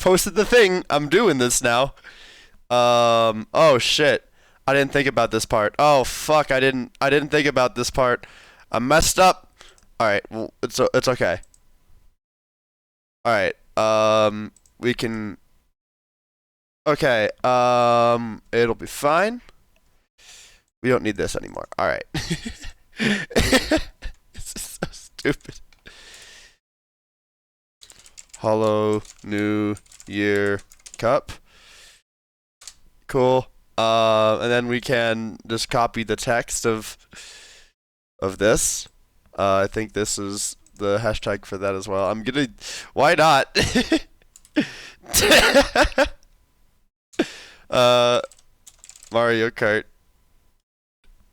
posted the thing. I'm doing this now. Oh shit. I didn't think about this part. Oh fuck, I didn't think about this part. I messed up. Alright, well, it's okay. Alright, we can... Okay, it'll be fine. We don't need this anymore. Alright. This is so stupid. Holo New Year Cup. Cool. And then we can just copy the text of this. I think this is the hashtag for that as well. I'm gonna... Why not? Mario Kart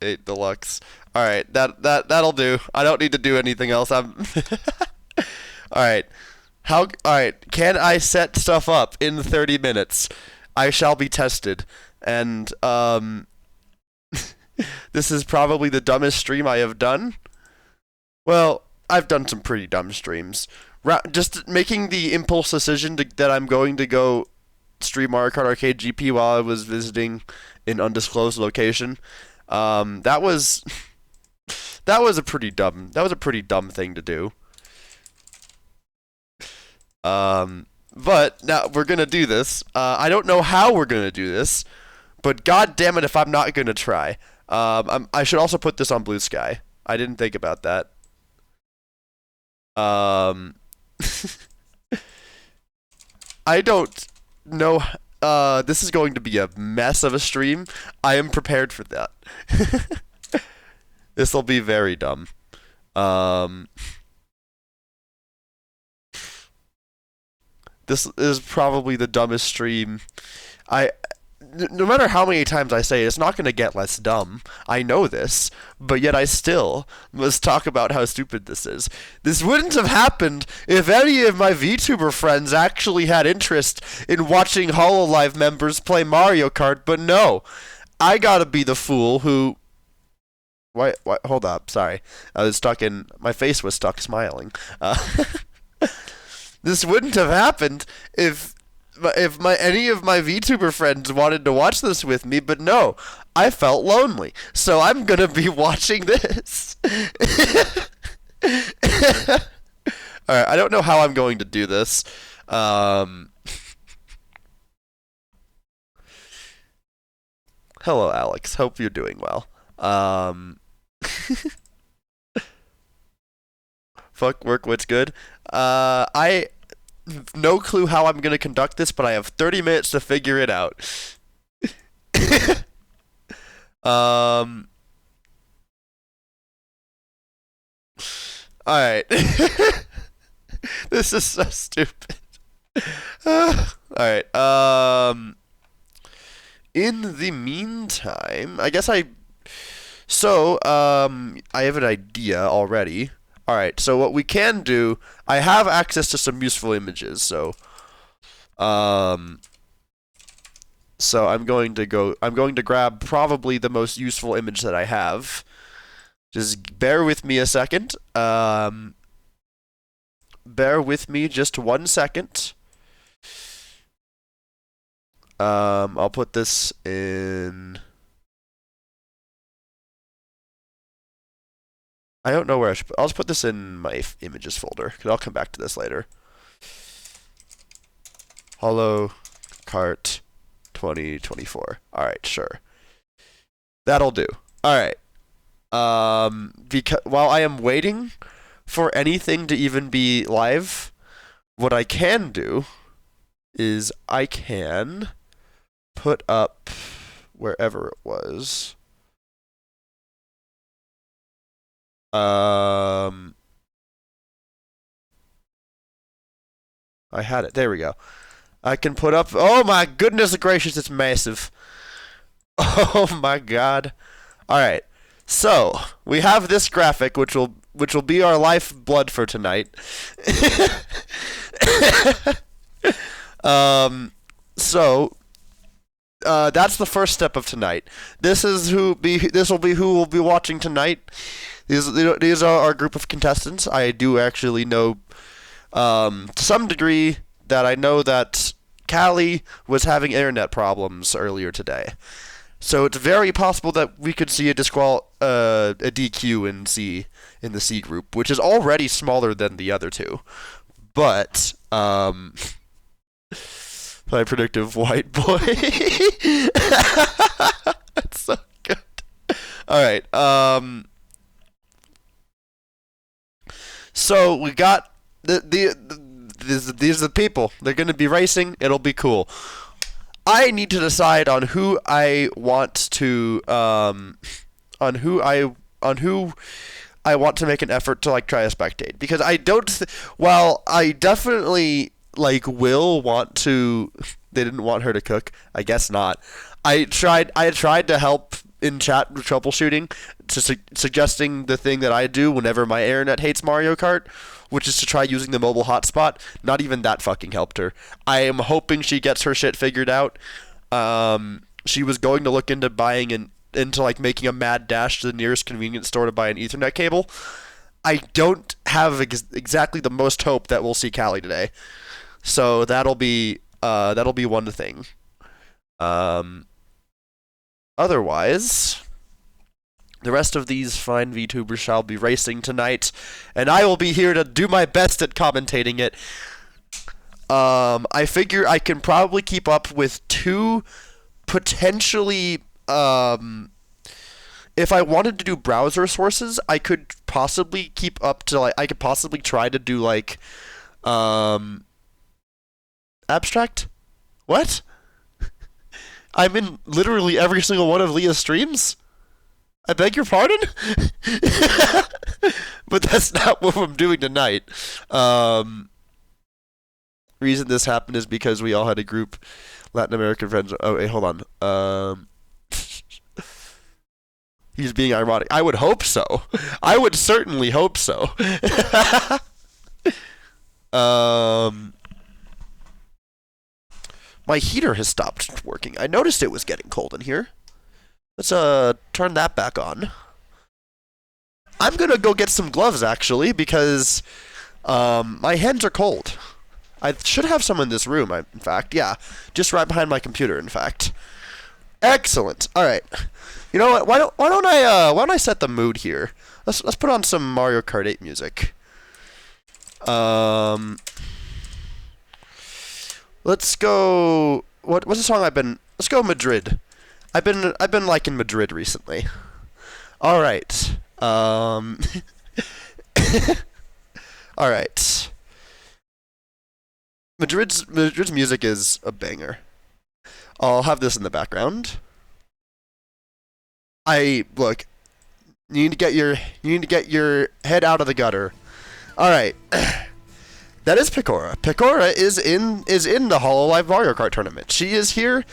8 Deluxe. Alright, that'll do. I don't need to do anything else. I'm... Alright. Alright, can I set stuff up in 30 minutes? I shall be tested. And, this is probably the dumbest stream I have done. Well, I've done some pretty dumb streams. Just making the impulse decision that I'm going to go stream Mario Kart Arcade GP while I was visiting an undisclosed location. That was a pretty dumb thing to do. But now we're gonna do this. I don't know how we're gonna do this, but god damn it if I'm not gonna try. I should also put this on Blue Sky. I didn't think about that. I don't know. This is going to be a mess of a stream. I am prepared for that. This will be very dumb. This is probably the dumbest stream. No matter how many times I say it, it's not going to get less dumb. I know this, but yet I still must talk about how stupid this is. This wouldn't have happened if any of my VTuber friends actually had interest in watching HoloLive members play Mario Kart, but no. I gotta be the fool who... Why, hold up, sorry. My face was stuck smiling. This wouldn't have happened if any of my VTuber friends wanted to watch this with me, but no, I felt lonely, so I'm gonna be watching this. Alright, I don't know how I'm going to do this. Hello, Alex. Hope you're doing well. Fuck work, what's good? I have no clue how I'm gonna conduct this, but I have 30 minutes to figure it out. Alright. This is so stupid. Alright, in the meantime, I have an idea already. Alright, so what we can do, I have access to some useful images, so I'm going to grab probably the most useful image that I have. Just bear with me a second. Bear with me just 1 second. I'll put this in... I don't know where I should put... I'll just put this in my images folder, because I'll come back to this later. HoloCart 2024. Alright, sure. That'll do. Alright. While I am waiting for anything to even be live, what I can do is I can put up wherever it was. I had it. There we go. I can put up... Oh my goodness gracious, it's massive. Oh my god. Alright. So, we have this graphic, which will be our lifeblood for tonight. That's the first step of tonight. This will be who will be watching tonight. These are our group of contestants. I do actually know, to some degree, that I know that Callie was having internet problems earlier today. So it's very possible that we could see a DQ in the C group, which is already smaller than the other two. But my predictive white boy. That's so good. All right. So we got these are the people. They're gonna be racing. It'll be cool. I need to decide on who I want to on who I want to make an effort to like try to spectate, because I don't while I definitely like will want to. They didn't want her to cook. I guess not. I tried to help in chat with troubleshooting, suggesting the thing that I do whenever my internet hates Mario Kart, which is to try using the mobile hotspot. Not even that fucking helped her. I am hoping she gets her shit figured out. She was going to look into into like making a mad dash to the nearest convenience store to buy an Ethernet cable. I don't have exactly the most hope that we'll see Callie today. So that'll be one thing. Otherwise, the rest of these fine VTubers shall be racing tonight, and I will be here to do my best at commentating it. I figure I can probably keep up with two, potentially, if I wanted to do browser sources, I could possibly keep up to, like, I could possibly try to do, like, abstract? What? I'm in literally every single one of Leah's streams? I beg your pardon? But that's not what I'm doing tonight. Reason this happened is because we all had a group Latin American friends. Oh, wait, hold on. He's being ironic. I would hope so. I would certainly hope so. My heater has stopped working. I noticed it was getting cold in here. Let's turn that back on. I'm gonna go get some gloves actually, because my hands are cold. I should have some in this room. In fact, yeah, just right behind my computer. In fact, excellent. All right, you know what? Why don't I set the mood here? Let's put on some Mario Kart 8 music. Let's go. What's the song I've been? Let's go Madrid. I've been liking Madrid recently. All right. All right. Madrid's music is a banger. I'll have this in the background. Look. You need to get your head out of the gutter. All right. That is Picora. Picora is in the HoloLive Mario Kart tournament. She is here,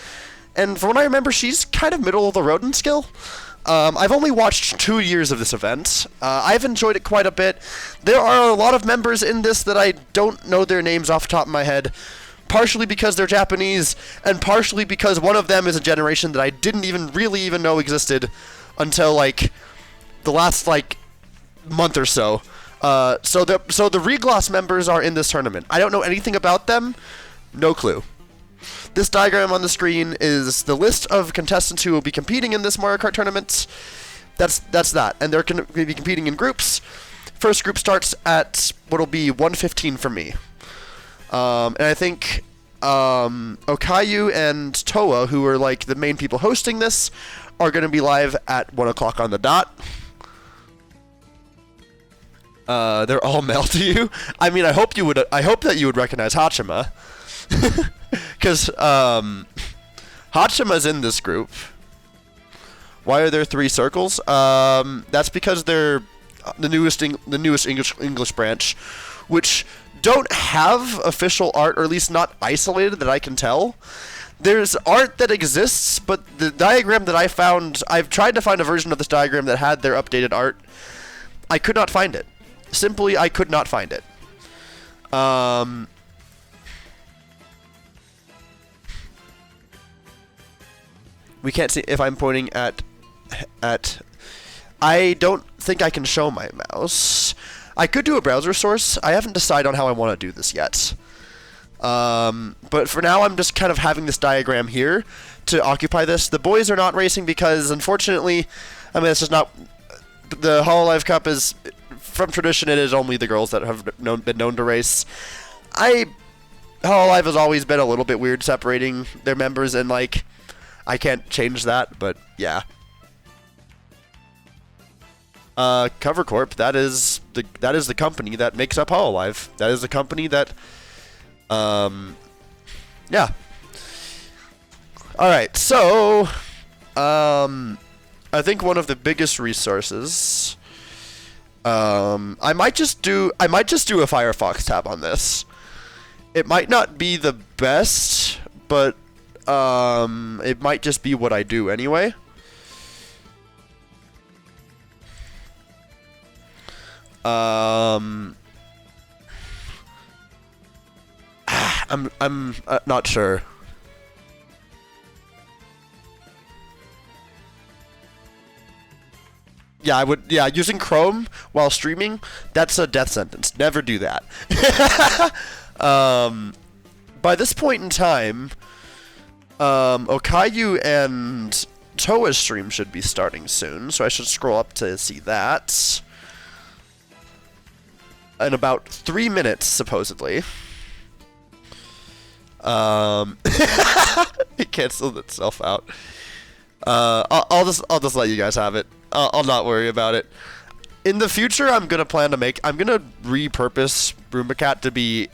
and from what I remember, she's kind of middle of the road in skill. I've only watched 2 years of this event. I've enjoyed it quite a bit. There are a lot of members in this that I don't know their names off the top of my head, partially because they're Japanese, and partially because one of them is a generation that I didn't really know existed until, like, the last, like, month or so. So the Regloss members are in this tournament. I don't know anything about them. No clue. This diagram on the screen is the list of contestants who will be competing in this Mario Kart tournament. That's that. And they're going to be competing in groups. First group starts at what'll be 1:15 for me. And I think Okayu and Toa, who are like the main people hosting this, are going to be live at 1 o'clock on the dot. They're all male to you. I mean, I hope that you would recognize Hachima, because Hachima's in this group. Why are there 3 circles? That's because they're the newest English branch, which don't have official art, or at least not isolated that I can tell. There's art that exists, but the diagram that I found, I've tried to find a version of this diagram that had their updated art. I could not find it. Simply, I could not find it. We can't see if I'm pointing at... I don't think I can show my mouse. I could do a browser source. I haven't decided on how I want to do this yet. But for now, I'm just kind of having this diagram here to occupy this. The boys are not racing because, unfortunately, I mean, it's just not... The HoloLive Cup is, from tradition, it is only the girls that have been known to race. HoloLive has always been a little bit weird separating their members, and, like, I can't change that, but yeah. Cover Corp, that is the company that makes up HoloLive. That is the company that, yeah. Alright, so, I think one of the biggest resources, I might just do a Firefox tab on this. It might not be the best, but, it might just be what I do anyway. I'm not sure. Yeah, I would. Yeah, using Chrome while streaming, that's a death sentence. Never do that. By this point in time, Okayu and Toa's stream should be starting soon, so I should scroll up to see that. In about 3 minutes, supposedly. It canceled itself out. I'll just let you guys have it. I'll not worry about it. In the future, I'm gonna repurpose Roombacat to be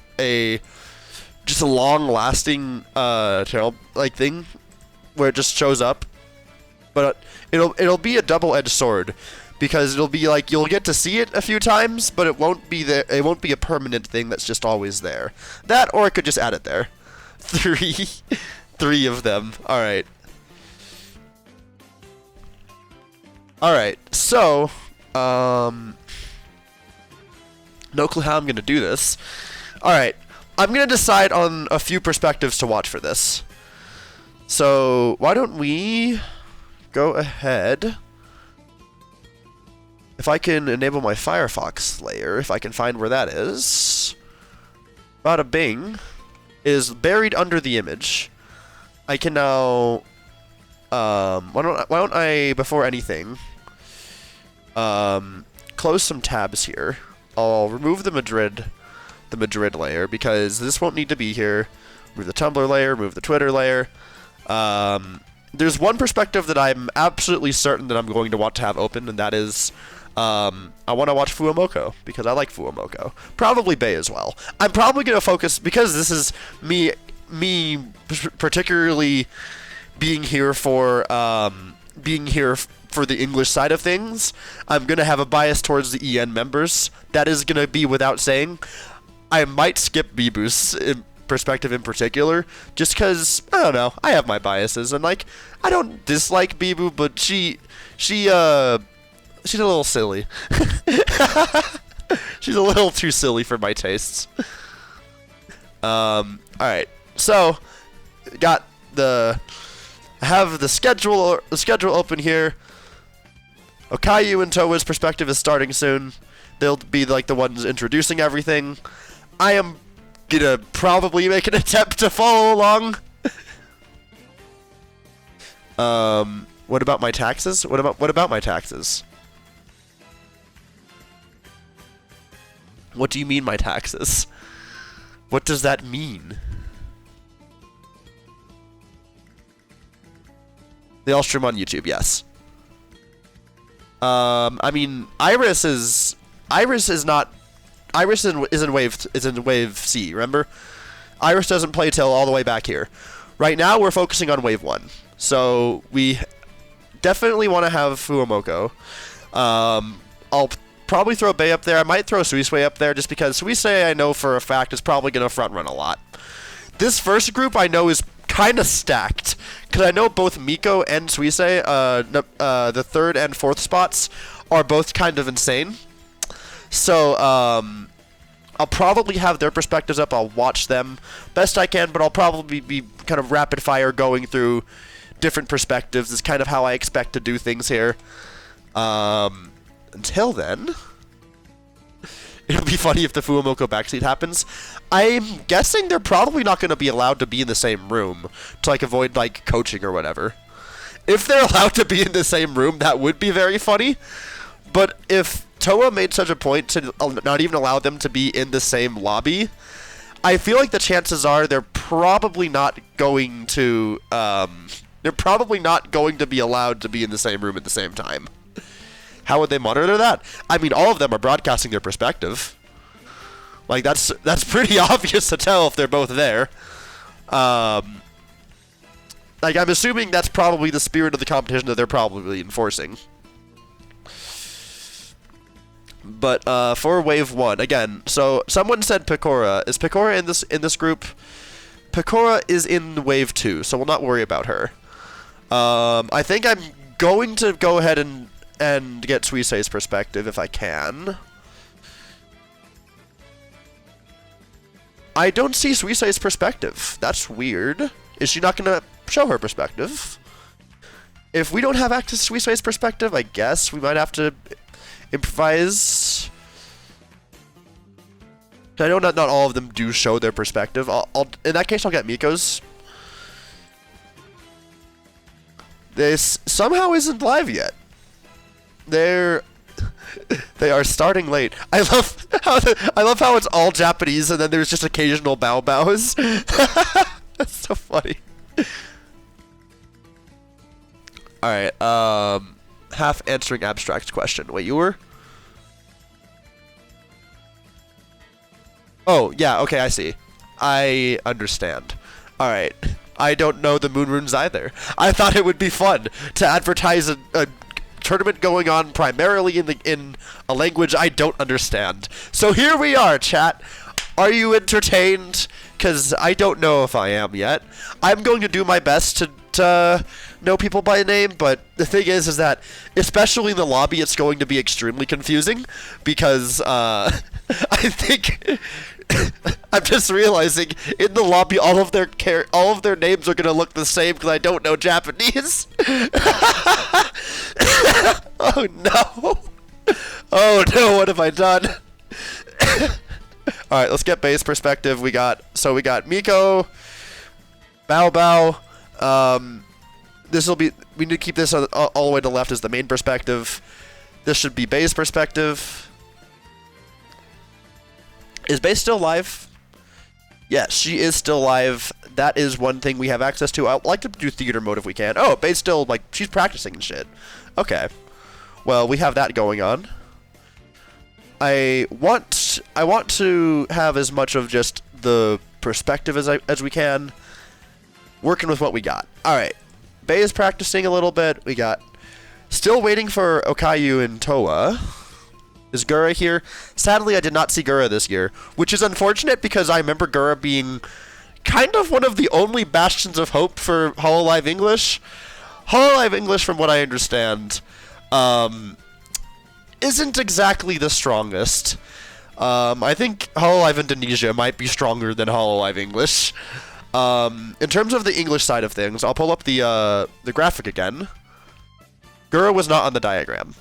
just a long-lasting channel like thing where it just shows up. But it'll be a double-edged sword, because it'll be like you'll get to see it a few times, but it won't be there. It won't be a permanent thing that's just always there. That, or I could just add it there. Three of them. All right. Alright, so, no clue how I'm going to do this. Alright, I'm going to decide on a few perspectives to watch for this. So, why don't we go ahead. If I can enable my Firefox layer, if I can find where that is. Bada bing is buried under the image. I can now... why don't I, before anything, close some tabs here. I'll remove the Madrid layer, because this won't need to be here. Remove the Tumblr layer, remove the Twitter layer. There's one perspective that I'm absolutely certain that I'm going to want to have open, and that is, I want to watch Fuomoko, because I like Fuomoko. Probably Bay as well. I'm probably going to focus, because this is me particularly... being here for the English side of things, I'm gonna have a bias towards the EN members. That is gonna be without saying. I might skip Bibu's perspective in particular, just because I don't know. I have my biases, and like I don't dislike Bibu, but she's a little silly. She's a little too silly for my tastes. All right, so got the. I have the schedule open here. Okayu and Towa's perspective is starting soon. They'll be like the ones introducing everything. I am gonna probably make an attempt to follow along. What about my taxes? What about my taxes? What do you mean my taxes? What does that mean? They all stream on YouTube, yes. I mean, Iris is in wave C, remember? Iris doesn't play till all the way back here. Right now, we're focusing on wave 1. So, we definitely want to have Fuomoko. I'll probably throw Bay up there. I might throw Suisei up there, just because Suisei, I know for a fact, is probably going to front run a lot. This first group, I know, is kind of stacked, because I know both Miko and Suisei, the third and fourth spots, are both kind of insane. So, I'll probably have their perspectives up. I'll watch them best I can, but I'll probably be kind of rapid fire going through different perspectives. Is kind of how I expect to do things here. Until then, It'll be funny if the Fuamoko backseat happens. I'm guessing they're probably not going to be allowed to be in the same room to like avoid like coaching or whatever. If they're allowed to be in the same room, that would be very funny. But if Toa made such a point to not even allow them to be in the same lobby, I feel like the chances are they're probably not going to be allowed to be in the same room at the same time. How would they monitor that? I mean, all of them are broadcasting their perspective. Like that's pretty obvious to tell if they're both there. Like, I'm assuming that's probably the spirit of the competition that they're probably enforcing. But for Wave 1, again, so someone said Pecora. Is Pecora in this group? Pecora is in Wave 2, so we'll not worry about her. I think I'm going to go ahead and get Suisei's perspective if I can. I don't see Suisei's perspective. That's weird. Is she not going to show her perspective? If we don't have access to Suisei's perspective, I guess we might have to improvise. I know not all of them do show their perspective. In that case, I'll get Miko's. This somehow isn't live yet. They are starting late. I love how it's all Japanese and then there's just occasional bow bows. That's so funny. All right. Half answering abstract question. Wait, you were? Oh yeah. Okay, I see. I understand. All right. I don't know the moon runes either. I thought it would be fun to advertise a tournament going on primarily in a language I don't understand. So here we are, chat. Are you entertained? Because I don't know if I am yet. I'm going to do my best to know people by name, but the thing is that, especially in the lobby, it's going to be extremely confusing, because I think I'm just realizing in the lobby all of their names are going to look the same because I don't know Japanese. Oh no! Oh no! What have I done? All right, let's get base perspective. We got Miko, Bao Bao. We need to keep this all the way to the left as the main perspective. This should be base perspective. Is base still live? Yes, she is still live. That is one thing we have access to. I'd like to do theater mode if we can. Oh, base still, like, she's practicing and shit. Okay. Well, we have that going on. I want to have as much of just the perspective as we can, working with what we got. All right, Bay is practicing a little bit. We got still waiting for Okayu and Toa. Is Gura here? Sadly, I did not see Gura this year, which is unfortunate because I remember Gura being kind of one of the only bastions of hope for HoloLive English. HoloLive English, from what I understand, isn't exactly the strongest. I think HoloLive Indonesia might be stronger than HoloLive English. In terms of the English side of things, I'll pull up the graphic again. Gura was not on the diagram.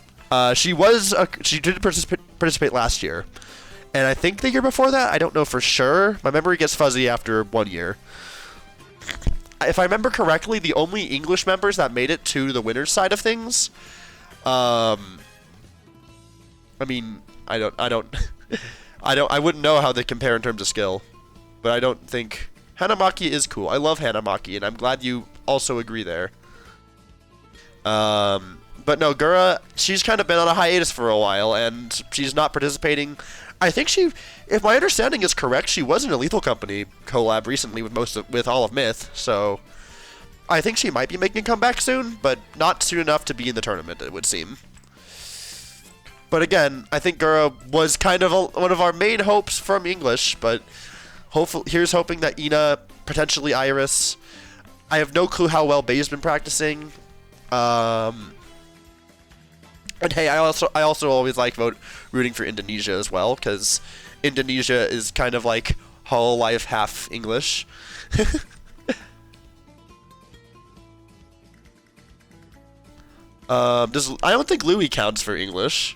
She did participate last year, and I think the year before that. I don't know for sure. My memory gets fuzzy after 1 year. If I remember correctly, the only English members that made it to the winners side of things, I mean, I wouldn't know how they compare in terms of skill, but I don't think Hanamaki is cool. I love Hanamaki, and I'm glad you also agree there. But no, Gura, she's kind of been on a hiatus for a while, and she's not participating. I think if my understanding is correct, she was in a Lethal Company collab recently with all of Myth, so I think she might be making a comeback soon, but not soon enough to be in the tournament, it would seem. But again, I think Gura was kind of one of our main hopes from English, but here's hoping that Ina, potentially Iris. I have no clue how well Bay's been practicing. And hey, I also always like rooting for Indonesia as well, because Indonesia is kind of like HoloLive half English. I don't think Louis counts for English.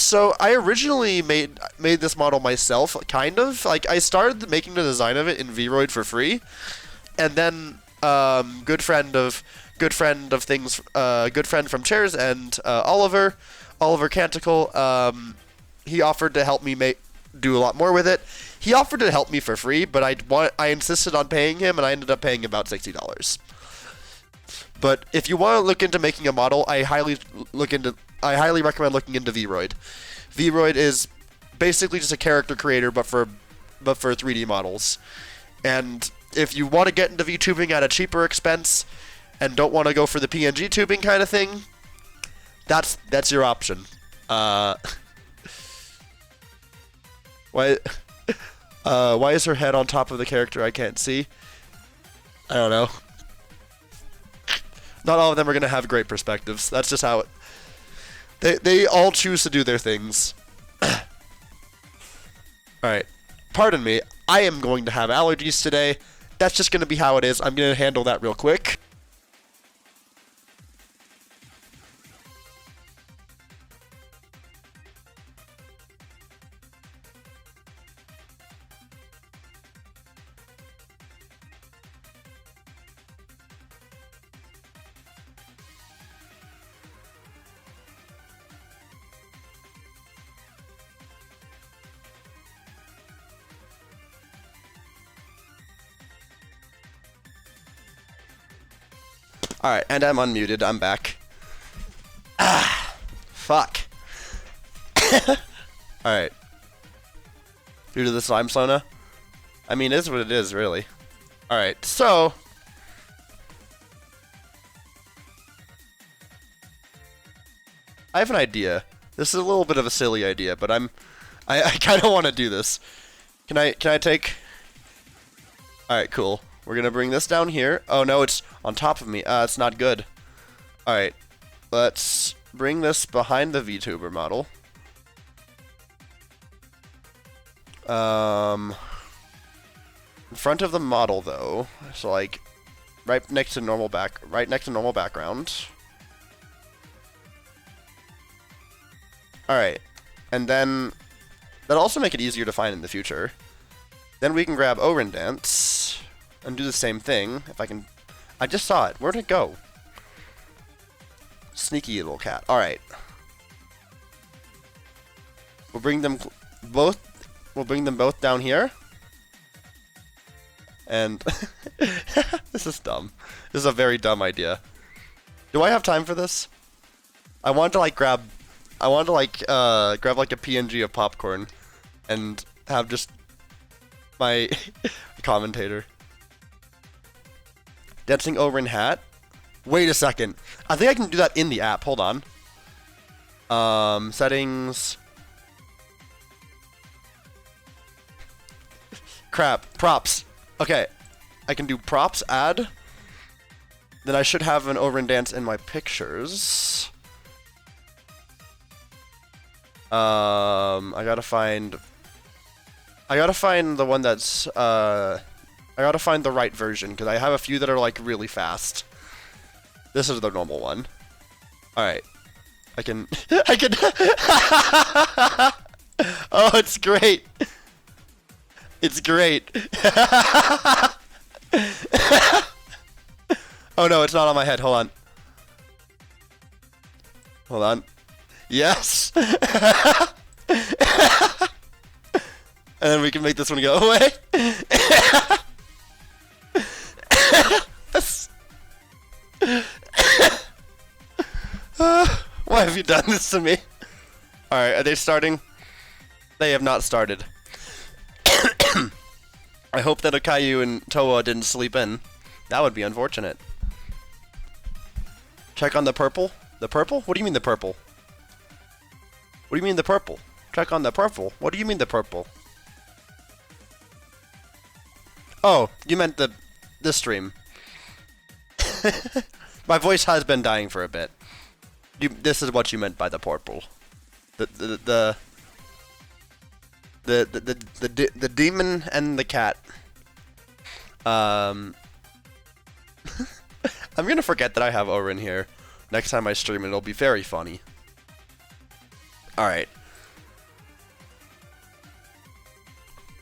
So I originally made this model myself, kind of. Like I started making the design of it in Vroid for free, and then good friend from Chairs and Oliver Canticle, he offered to help me do a lot more with it. He offered to help me for free, but I insisted on paying him, and I ended up paying about $60. But if you want to look into making a model, I highly recommend looking into Vroid. Vroid is basically just a character creator, but for 3D models. And if you want to get into VTubing at a cheaper expense and don't want to go for the PNG tubing kind of thing, that's your option. Why is her head on top of the character? I can't see. I don't know. Not all of them are gonna have great perspectives. That's just how it. They all choose to do their things. All right. Pardon me. I am going to have allergies today. That's just gonna be how it is. I'm gonna handle that real quick. Alright, and I'm unmuted. I'm back. Ah, fuck. Alright. Due to the slime sauna? I mean, it is what it is, really. Alright, so... I have an idea. This is a little bit of a silly idea, but I kind of want to do this. Can I take... Alright, cool. We're gonna bring this down here. Oh no, it's on top of me. It's not good. Alright. Let's bring this behind the VTuber model. In front of the model though. So like right next to normal background. Alright. And then that'll also make it easier to find in the future. Then we can grab Orin Dance and do the same thing. If I can... I just saw it. Where'd it go? Sneaky little cat. Alright. We'll bring them both down here. And... this is dumb. This is a very dumb idea. Do I have time for this? I want to like grab like a PNG of popcorn and have just my commentator. Dancing Orin hat. Wait a second. I think I can do that in the app. Hold on. Settings. Crap. Props. Okay. I can do props, add. Then I should have an Orin dance in my pictures. I gotta find the one that's, I gotta find the right version, because I have a few that are, like, really fast. This is the normal one. Alright. I can... I can... Oh, it's great! It's great! Oh no, it's not on my head. Hold on. Hold on. Yes! And then we can make this one go away. Why have you done this to me? Alright, are they starting? They have not started. I hope that Akayu and Toa didn't sleep in. That would be unfortunate. Check on the purple? The purple? What do you mean the purple? What do you mean the purple? Check on the purple. What do you mean the purple? Oh, you meant this stream. My voice has been dying for a bit. This is what you meant by the purple. The demon and the cat. I'm gonna forget that I have Orin here. Next time I stream, it'll be very funny. Alright.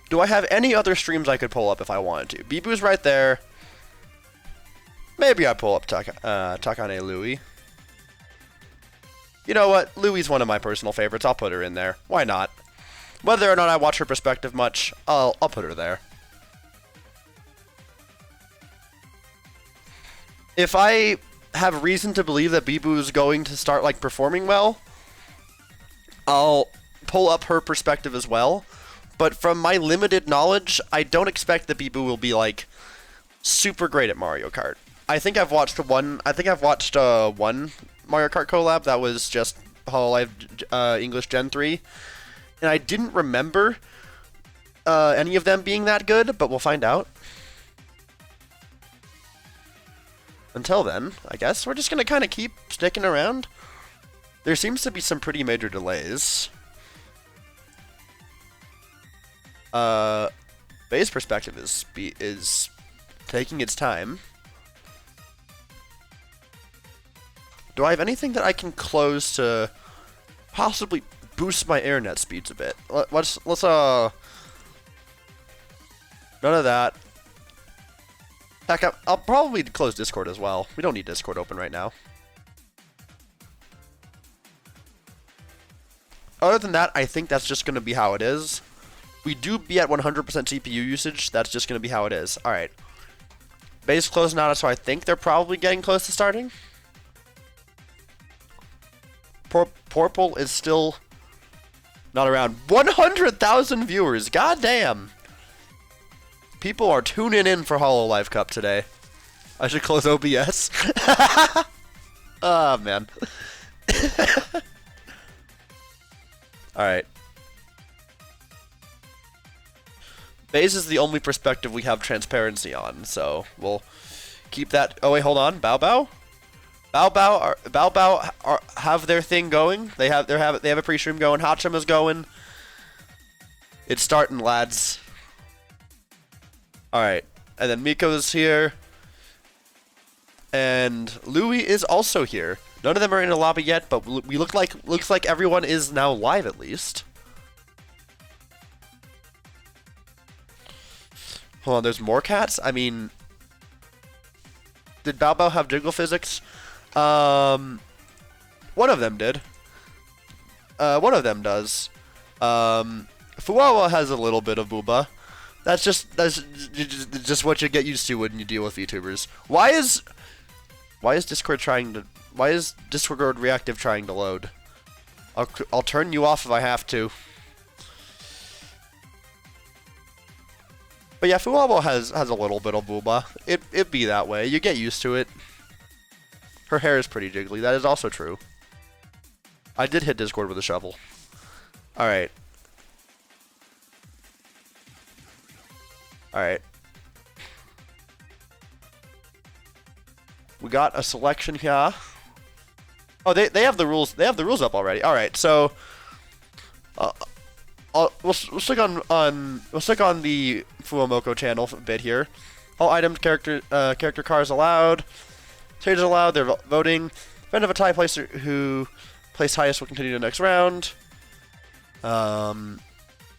Do I have any other streams I could pull up if I wanted to? Bibu's right there. Maybe I pull up Takane Louie. You know what? Louie's one of my personal favorites. I'll put her in there. Why not? Whether or not I watch her perspective much, I'll put her there. If I have reason to believe that Bibu's going to start like performing well, I'll pull up her perspective as well. But from my limited knowledge, I don't expect that Bibu will be like super great at Mario Kart. I think I've watched one Mario Kart collab that was just HoloLive English Gen 3, and I didn't remember any of them being that good, but we'll find out. Until then, I guess we're just gonna kind of keep sticking around. There seems to be some pretty major delays. Bay's perspective is taking its time. Do I have anything that I can close to possibly boost my internet speeds a bit? Let's none of that. Heck, I'll probably close Discord as well. We don't need Discord open right now. Other than that, I think that's just going to be how it is. We do be at 100% CPU usage. That's just going to be how it is. Alright. Bay's closing out, so I think they're probably getting close to starting. Purple is still not around. 100,000 viewers. God damn. People are tuning in for HoloLive Cup today. I should close OBS. Oh, man. Alright. Baze is the only perspective we have transparency on, so we'll keep that. Oh, wait, hold on. Bao Bao? Bao Bao have their thing going. They have a pre-stream going. Hachima's going. It's starting, lads. Alright. And then Miko's here. And Louie is also here. None of them are in a lobby yet, but we looks like everyone is now live at least. Hold on, there's more cats? I mean, did Bao Bao have jiggle physics? One of them did. One of them does. Fuwawa has a little bit of booba. That's just what you get used to when you deal with VTubers. Why is Discord Reactive trying to load? I'll turn you off if I have to. But yeah, Fuwabo has a little bit of booba. It be that way. You get used to it. Her hair is pretty jiggly. That is also true. I did hit Discord with a shovel. Alright. Alright. We got a selection here. Oh, they have the rules. They have the rules up already. All right, so we'll stick on the Fuwamoko channel a bit here. All items, character cars allowed. Stages allowed. They're voting. Friend of a tie placer who placed highest will continue to the next round.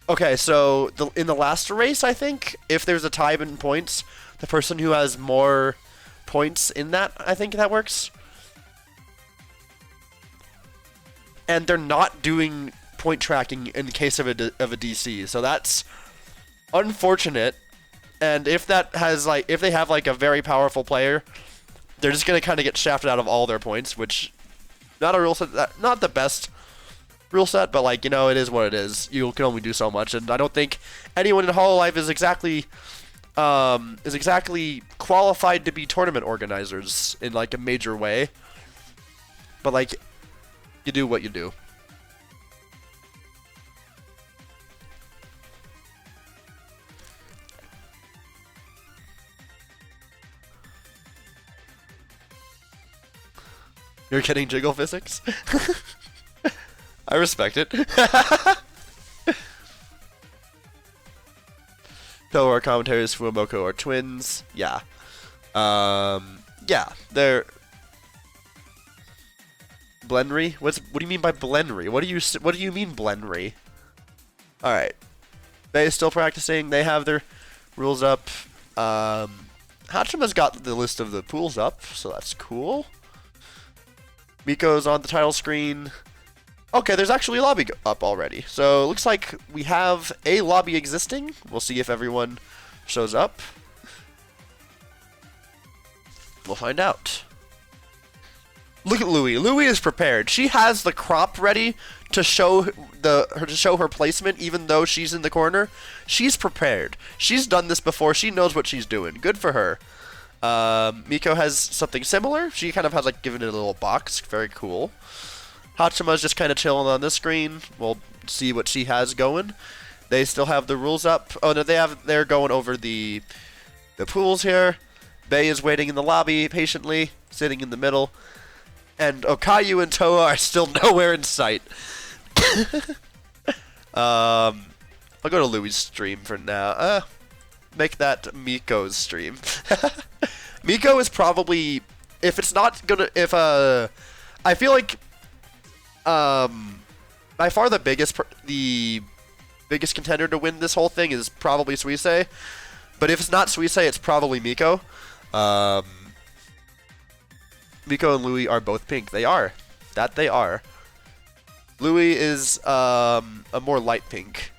Okay, so in the last race, I think if there's a tie in points, the person who has more points in that, I think that works. And they're not doing point tracking in the case of a DC, so that's unfortunate. And if they have like a very powerful player, they're just gonna kind of get shafted out of all their points, which not a rule set, not the best rule set, but like, you know, it is what it is. You can only do so much, and I don't think anyone in HoloLive is exactly qualified to be tournament organizers in like a major way. But like, you do what you do. You're getting jiggle physics? I respect it. So our commentators, Fuwamoko are twins. Yeah. Yeah, they're Blenry? What do you mean by Blenry? What do you mean Blenry? All right. They still practicing. They have their rules up. Hachima's got the list of the pools up, so that's cool. Miko's on the title screen. Okay, there's actually a lobby up already. So it looks like we have a lobby existing. We'll see if everyone shows up. We'll find out. Look at Louie. Louie is prepared. She has the crop ready to show her placement, even though she's in the corner. She's prepared. She's done this before. She knows what she's doing. Good for her. Miko has something similar. She kind of has like given it a little box. Very cool. Hachima's just kind of chilling on this screen. We'll see what she has going. They still have the rules up. Oh no, they're going over the pools here. Bei is waiting in the lobby patiently, sitting in the middle. And Okayu and Toa are still nowhere in sight. I'll go to Louie's stream for now. Make that Miko's stream. Miko is probably, if it's not gonna, I feel like, by far the biggest contender to win this whole thing is probably Suisei. But if it's not Suisei, it's probably Miko. Miko and Louie are both pink. They are. That they are. Louie is a more light pink.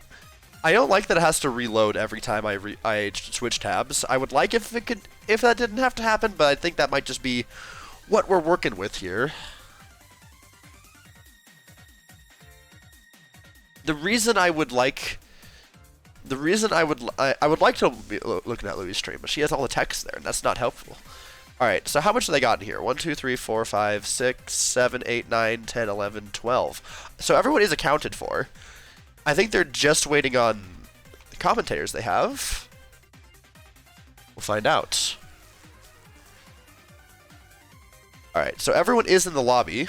I don't like that it has to reload every time I switch tabs. I would like if that didn't have to happen, but I think that might just be what we're working with here. The reason I would like to be looking at Louie's stream, but she has all the text there, and that's not helpful. Alright, so how much have they got in here? 1, 2, 3, 4, 5, 6, 7, 8, 9, 10, 11, 12. So everyone is accounted for. I think they're just waiting on the commentators they have. We'll find out. Alright, so everyone is in the lobby.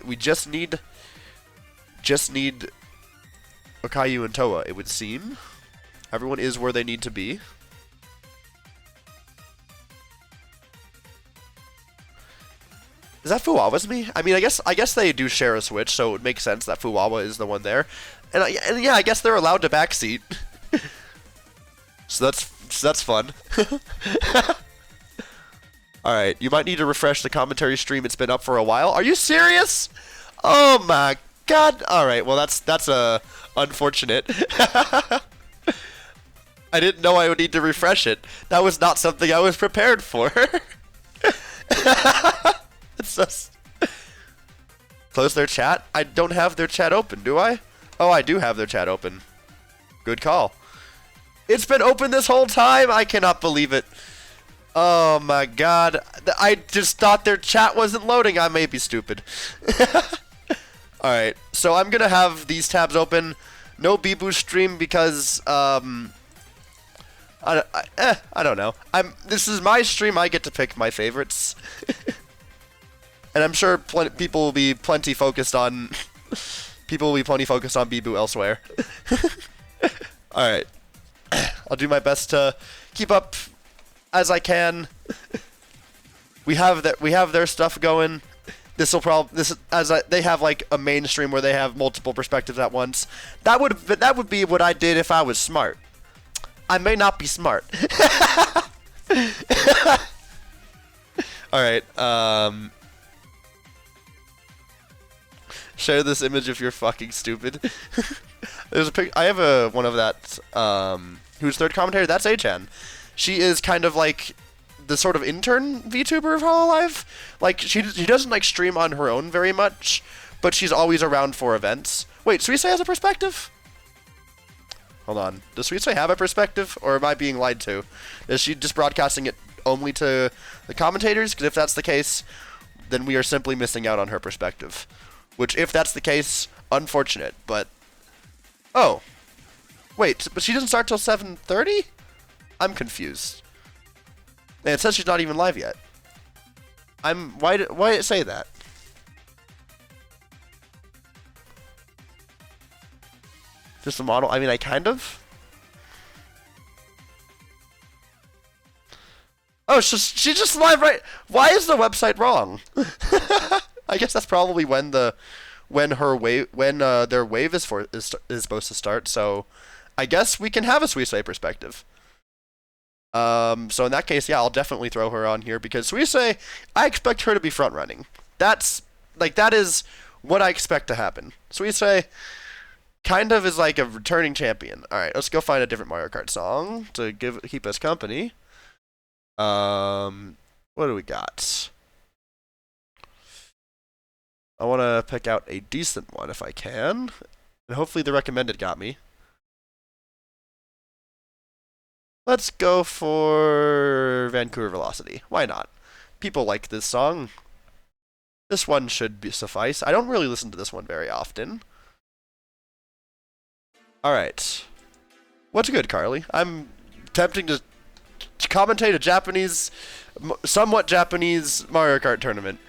We just need Okayu and Toa, it would seem. Everyone is where they need to be. Is that Fuwawa's me? I mean, I guess they do share a switch, so it would make sense that Fuwawa is the one there. And yeah, I guess they're allowed to backseat. So that's fun. Alright, you might need to refresh the commentary stream. It's been up for a while. Are you serious? Oh my god. Alright, well that's unfortunate. I didn't know I would need to refresh it. That was not something I was prepared for. It's just... Close their chat? I don't have their chat open, do I? Oh, I do have their chat open. Good call. It's been open this whole time? I cannot believe it. Oh my god. I just thought their chat wasn't loading. I may be stupid. Alright, so I'm gonna have these tabs open. No Bibu stream because, I don't know. This is my stream. I get to pick my favorites. And I'm sure people will be plenty focused on Bibu elsewhere. Alright. I'll do my best to keep up as I can. We have their stuff going. They have like a mainstream where they have multiple perspectives at once. That would be what I did if I was smart. I may not be smart. Alright, share this image if you're fucking stupid. There's a pic. I have one of that. Who's third commentator? That's A-chan. She is kind of like the sort of intern VTuber of HoloLive. Like she doesn't like stream on her own very much, but she's always around for events. Wait, Suisei has a perspective? Hold on. Does Suisei have a perspective, or am I being lied to? Is she just broadcasting it only to the commentators? Because if that's the case, then we are simply missing out on her perspective. Which, if that's the case, unfortunate, but... Oh. Wait, but she doesn't start till 7:30? I'm confused. And it says she's not even live yet. Why did it say that? Just a model? I mean, I kind of... Oh, she's just live right... Why is the website wrong? I guess that's probably when their wave is supposed to start. So I guess we can have a Suisei perspective. So in that case, yeah, I'll definitely throw her on here because Suisei, I expect her to be front running. That is what I expect to happen. Suisei kind of is like a returning champion. All right, let's go find a different Mario Kart song to keep us company. What do we got? I want to pick out a decent one if I can, and hopefully the recommended got me. Let's go for Vancouver Velocity. Why not? People like this song. This one should suffice. I don't really listen to this one very often. Alright. What's good, Carly? I'm attempting to commentate a Japanese, somewhat Japanese Mario Kart tournament.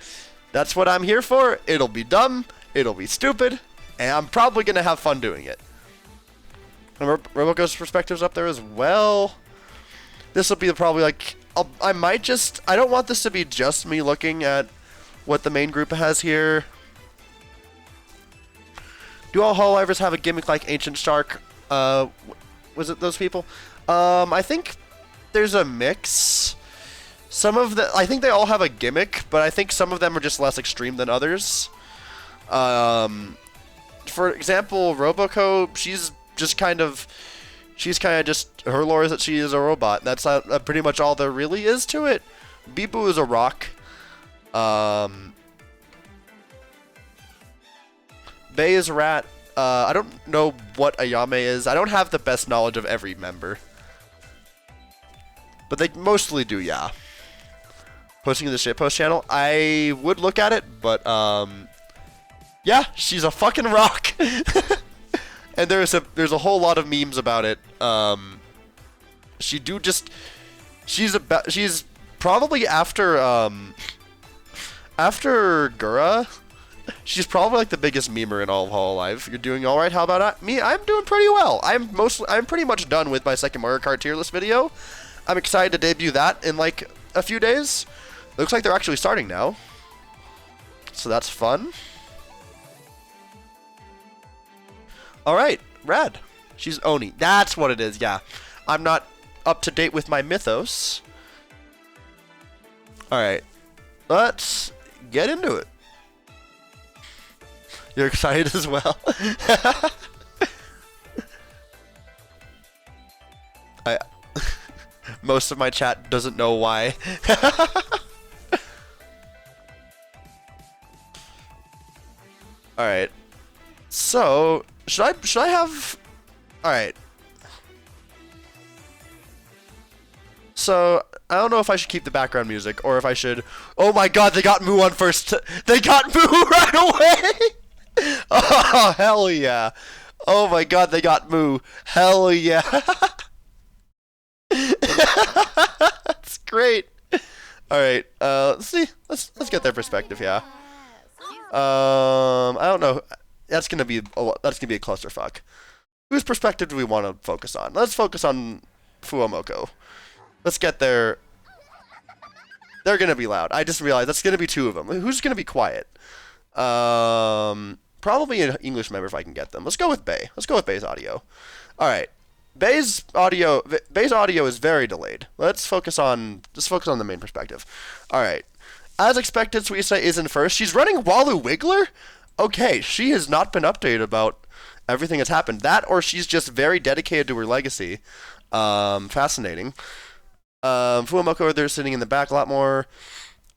That's what I'm here for. It'll be dumb, it'll be stupid, and I'm probably going to have fun doing it. And Roboco's perspective's up there as well. This will be probably like, I don't want this to be just me looking at what the main group has here. Do all Hololivers have a gimmick like Ancient Shark? Was it those people? I think there's a mix. I think they all have a gimmick, but I think some of them are just less extreme than others. For example, Roboco, she's kind of just, her lore is that she is a robot. That's pretty much all there really is to it. Bibu is a rock. Bay is a rat. I don't know what Ayame is. I don't have the best knowledge of every member. But they mostly do, yeah. Posting in the shitpost channel, I would look at it, but, yeah, she's a fucking rock. And there's a whole lot of memes about it. She's probably after Gura, she's probably like the biggest memer in all of Hololive. You're doing all right. How about me? I'm doing pretty well. I'm pretty much done with my second Mario Kart tier list video. I'm excited to debut that in like a few days. Looks like they're actually starting now, so that's fun. All right, rad. She's Oni. That's what it is. Yeah, I'm not up to date with my mythos. All right, let's get into it. You're excited as well. Most of my chat doesn't know why. All right. So, should I have... All right. So, I don't know if I should keep the background music or if I should... Oh my god, they got Moo on first. They got Moo right away. Oh, hell yeah. Oh my god, they got Moo. Hell yeah. That's great. All right. Let's see. Let's get their perspective. Yeah. I don't know. That's gonna be a clusterfuck. Whose perspective do we want to focus on? Let's focus on Fuamoko. Let's get their... They're gonna be loud. I just realized that's gonna be two of them. Who's gonna be quiet? Probably an English member if I can get them. Let's go with Bay. Let's go with Bay's audio. All right. Bay's audio is very delayed. Let's focus on the main perspective. All right. As expected, Suisa is in first. She's running Walu Wiggler? Okay, she has not been updated about everything that's happened. That or she's just very dedicated to her legacy. Fascinating. Fuamoko, they're sitting in the back a lot more.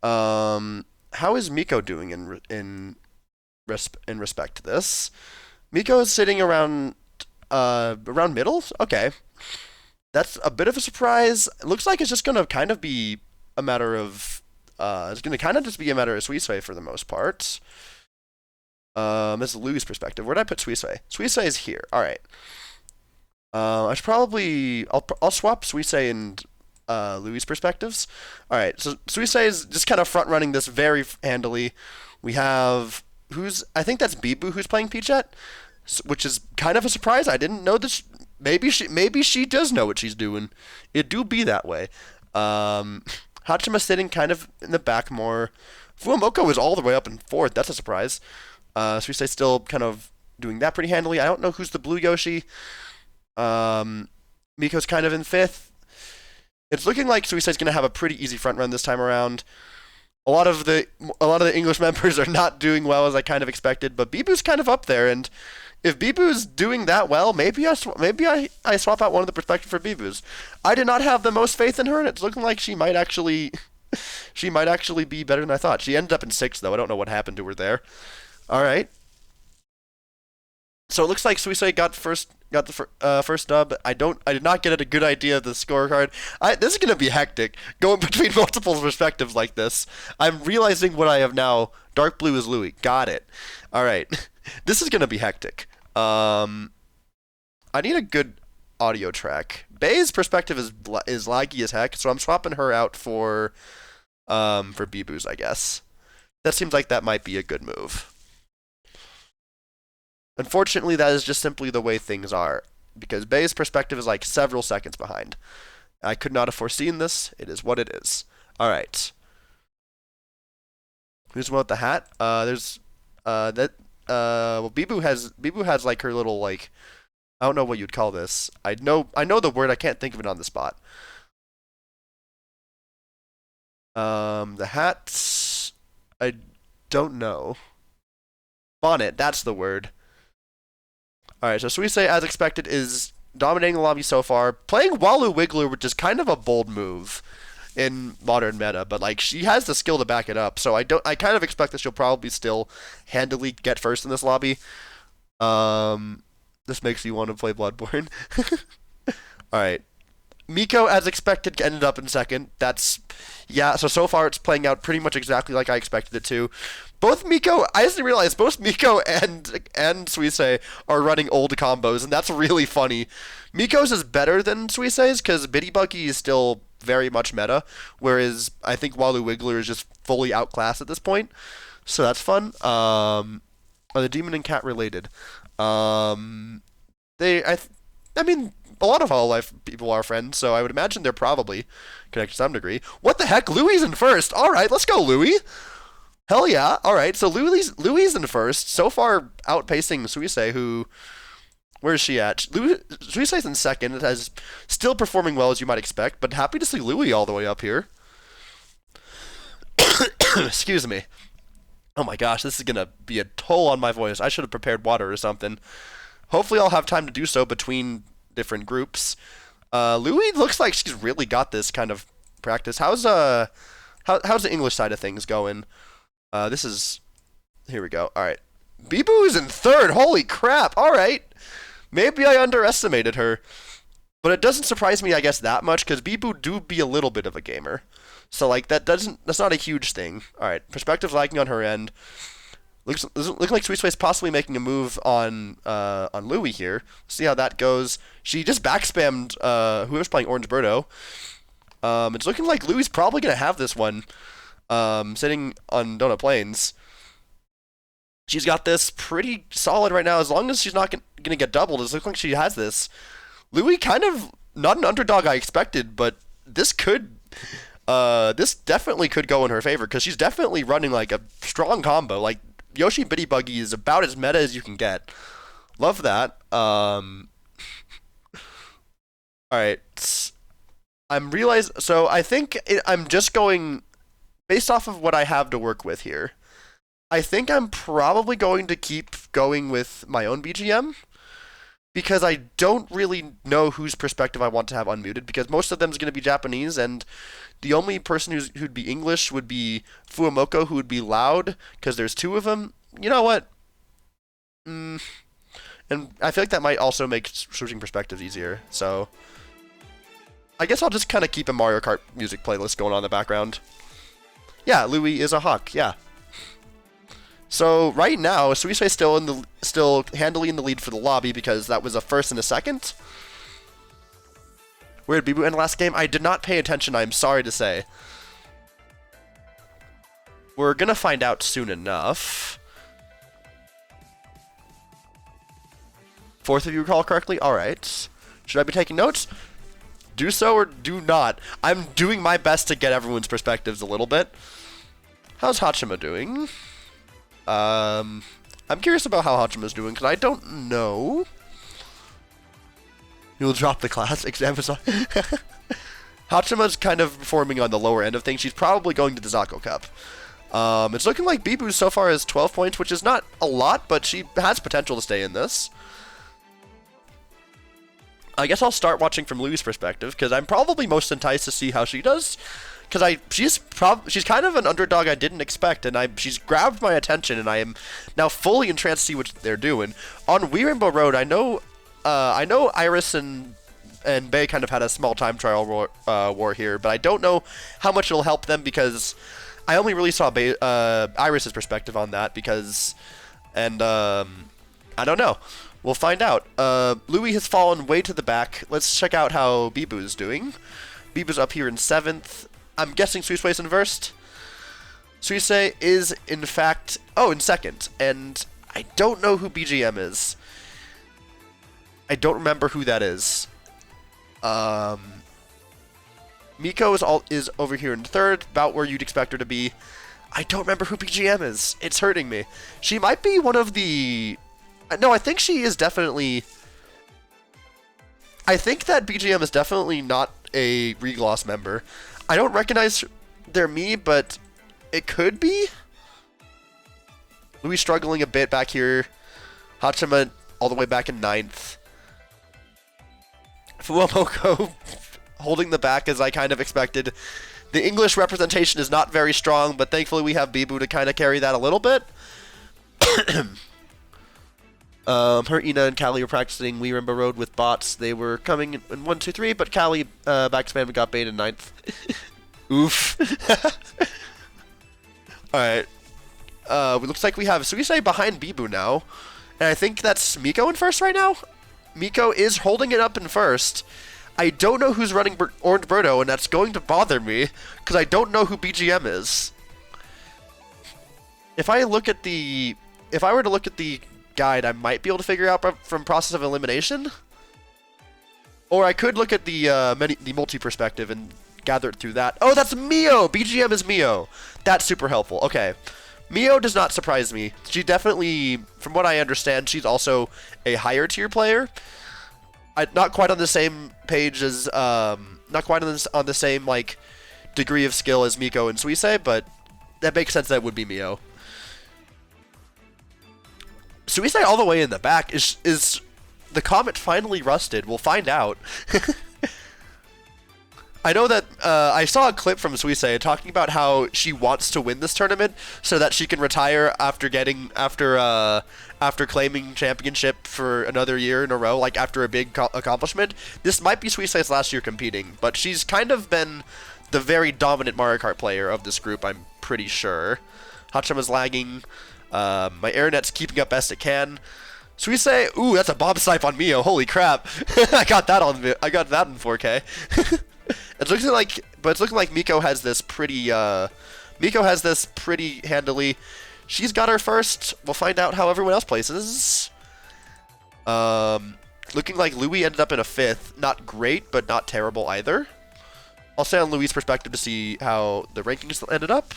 How is Miko doing in respect to this? Miko is sitting around middle? Okay. That's a bit of a surprise. It looks like it's just going to kind of be a matter of... it's going to kind of just be a matter of Suisei for the most part. This is Lou's perspective. Where did I put Suisei? Suisei is here. All right. I should probably... I'll swap Suisei and Lou's perspectives. All right. So Suisei is just kind of front-running this very handily. We have... I think that's Bibu who's playing Peachette, which is kind of a surprise. I didn't know this. Maybe she does know what she's doing. It do be that way. Hachima sitting kind of in the back more. Fuamoko is all the way up in fourth. That's a surprise. Suisei still kind of doing that pretty handily. I don't know who's the blue Yoshi. Miko's kind of in 5th. It's looking like Suisei's going to have a pretty easy front run this time around. A lot of the English members are not doing well as I kind of expected, but Bibu's kind of up there, and if Bibu's doing that well, maybe I swap out one of the perspective for Bibu's. I did not have the most faith in her, and it's looking like she might actually be better than I thought. She ended up in 6th though. I don't know what happened to her there. All right. So it looks like Suisei got the first dub. I did not get a good idea of the scorecard. This is gonna be hectic going between multiple perspectives like this. I'm realizing what I have now. Dark blue is Louis. Got it. All right. This is gonna be hectic. I need a good audio track. Bay's perspective is laggy as heck, so I'm swapping her out for Bibu's, I guess. That seems like that might be a good move. Unfortunately, that is just simply the way things are, because Bay's perspective is like several seconds behind. I could not have foreseen this. It is what it is. All right. Who's the one with the hat? There's well, Bibu has like her little like, I don't know what you'd call this. I know the word. I can't think of it on the spot. The hat, I don't know. Bonnet, that's the word. Alright, so Suisei, as expected, is dominating the lobby so far. Playing Walu Wiggler, which is kind of a bold move in modern meta, but like she has the skill to back it up, so I kind of expect that she'll probably still handily get first in this lobby. This makes you want to play Bloodborne. Alright. Miko, as expected, ended up in 2nd. So far it's playing out pretty much exactly like I expected it to. Both Miko, I just realized both Miko and Suisei are running old combos, and that's really funny. Miko's is better than Suisei's, because Bitty Buggy is still very much meta, whereas I think Walu Wiggler is just fully outclassed at this point. So that's fun. Are the Demon and Cat related? I mean, a lot of Hololive people are friends, so I would imagine they're probably connected to some degree. What the heck? Louis in first. All right, let's go, Louis. Hell yeah. All right, so Louis in first. So far, outpacing Suisei, who... Where is she at? Suisei's in 2nd. Is still performing well, as you might expect, but happy to see Louis all the way up here. Excuse me. Oh my gosh, this is going to be a toll on my voice. I should have prepared water or something. Hopefully I'll have time to do so between different groups. Louis looks like she's really got this kind of practice. How's the English side of things going? Here we go. All right. Bibu's in 3rd. Holy crap. All right. Maybe I underestimated her. But it doesn't surprise me, I guess, that much, because Bibu do be a little bit of a gamer. So, like, that's not a huge thing. All right. Perspective lagging on her end. Looks like Suisei's possibly making a move on Louis here. See how that goes. She just backspammed whoever's playing Orange Birdo. It's looking like Louis probably going to have this one. Sitting on Donut Plains. She's got this pretty solid right now. As long as she's not going to get doubled, it looks like she has this. Louis kind of not an underdog I expected, but this definitely could go in her favor, because she's definitely running like a strong combo. Like, Yoshi Bitty Buggy is about as meta as you can get. Love that. Alright. So I think I'm just going... Based off of what I have to work with here, I think I'm probably going to keep going with my own BGM, because I don't really know whose perspective I want to have unmuted, because most of them is going to be Japanese, and the only person who'd be English would be Fuamoko, who would be loud, because there's 2 of them. You know what? And I feel like that might also make switching perspectives easier, so I guess I'll just kind of keep a Mario Kart music playlist going on in the background. Yeah, Louis is a hawk, yeah. So right now, Suisei's still handily in the lead for the lobby, because that was a 1st and a 2nd. Where did Bibu end last game? I did not pay attention, I'm sorry to say. We're gonna find out soon enough. 4th, if you recall correctly? Alright. Should I be taking notes? Do so or do not. I'm doing my best to get everyone's perspectives a little bit. How's Hachima doing? I'm curious about how Hachima's doing, because I don't know. You'll drop the classics, Amazon. Hachima's kind of performing on the lower end of things. She's probably going to the HoloCup. It's looking like Bibu so far has 12 points, which is not a lot, but she has potential to stay in this. I guess I'll start watching from Louis' perspective, because I'm probably most enticed to see how she does. Because she's kind of an underdog I didn't expect, and she's grabbed my attention, and I am now fully entranced to see what they're doing. On Wii Rainbow Road, I know Iris and Bae kind of had a small time trial war here, but I don't know how much it'll help them, because I only really saw Iris's perspective on that, I don't know. We'll find out. Louis has fallen way to the back. Let's check out how Bibu's doing. Bibu's up here in 7th. I'm guessing Suisei's in first. Suisei is, in fact, in 2nd. And I don't know who BGM is. I don't remember who that is. Miko is over here in 3rd, about where you'd expect her to be. I don't remember who BGM is. It's hurting me. She might be one of the... No, I think she is definitely... I think that BGM is definitely not a Regloss member. I don't recognize their me, but it could be. Louis struggling a bit back here. Hachima all the way back in 9th. Fuamoko holding the back as I kind of expected. The English representation is not very strong, but thankfully we have Bibu to kind of carry that a little bit. Her, Ina, and Callie were practicing Wii Rainbow Road with bots. They were coming in 1, 2, 3, but Callie backspam got bait in 9th. Oof. Alright. It looks like we have Suisei behind Bibu now. And I think that's Miko in first right now? Miko is holding it up in first. I don't know who's running Orange Birdo, and that's going to bother me, because I don't know who BGM is. If I were to look at the guide, I might be able to figure out from process of elimination. Or I could look at the multi-perspective and gather it through that. Oh, that's Mio! BGM is Mio. That's super helpful. Okay. Mio does not surprise me. She definitely, from what I understand, she's also a higher tier player. Not quite on the same page as, not quite on the same, like, degree of skill as Miko and Suisei, but that makes sense that it would be Mio. Suisei all the way in the back. Is the comet finally rusted? We'll find out. I know that I saw a clip from Suisei talking about how she wants to win this tournament so that she can retire after claiming championship for another year in a row, like after a big accomplishment. This might be Suisei's last year competing, but she's kind of been the very dominant Mario Kart player of this group, I'm pretty sure. Hachima's lagging. My airnet's keeping up best it can. Suisei, ooh, that's a bomb snipe on Mio. Holy crap! I got that in 4K. It's looking like Miko has this pretty handily. She's got her first. We'll find out how everyone else places. Looking like Louis ended up in a 5th. Not great, but not terrible either. I'll stay on Louis' perspective to see how the rankings ended up.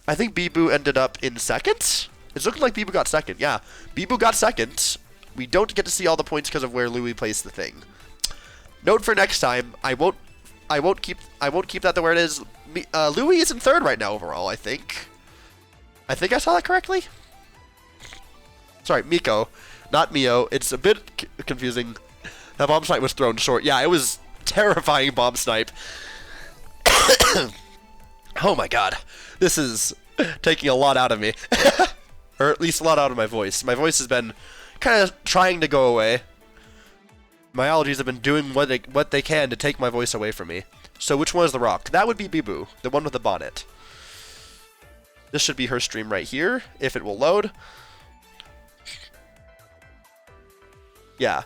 I think Bibu ended up in 2nd. It's looking like Bibu got 2nd. Yeah, Bibu got 2nd. We don't get to see all the points because of where Louis placed the thing. Note for next time, I won't keep that the where it is. Louis is in 3rd right now overall, I think. I think I saw that correctly. Sorry, Miko, not Mio. It's a bit confusing. That bomb snipe was thrown short. Yeah, it was terrifying bomb snipe. Oh my god. This is taking a lot out of me. Or at least a lot out of my voice. My voice has been kind of trying to go away. My allergies have been doing what they can to take my voice away from me. So which one is the rock? That would be Bibu, the one with the bonnet. This should be her stream right here, if it will load. Yeah.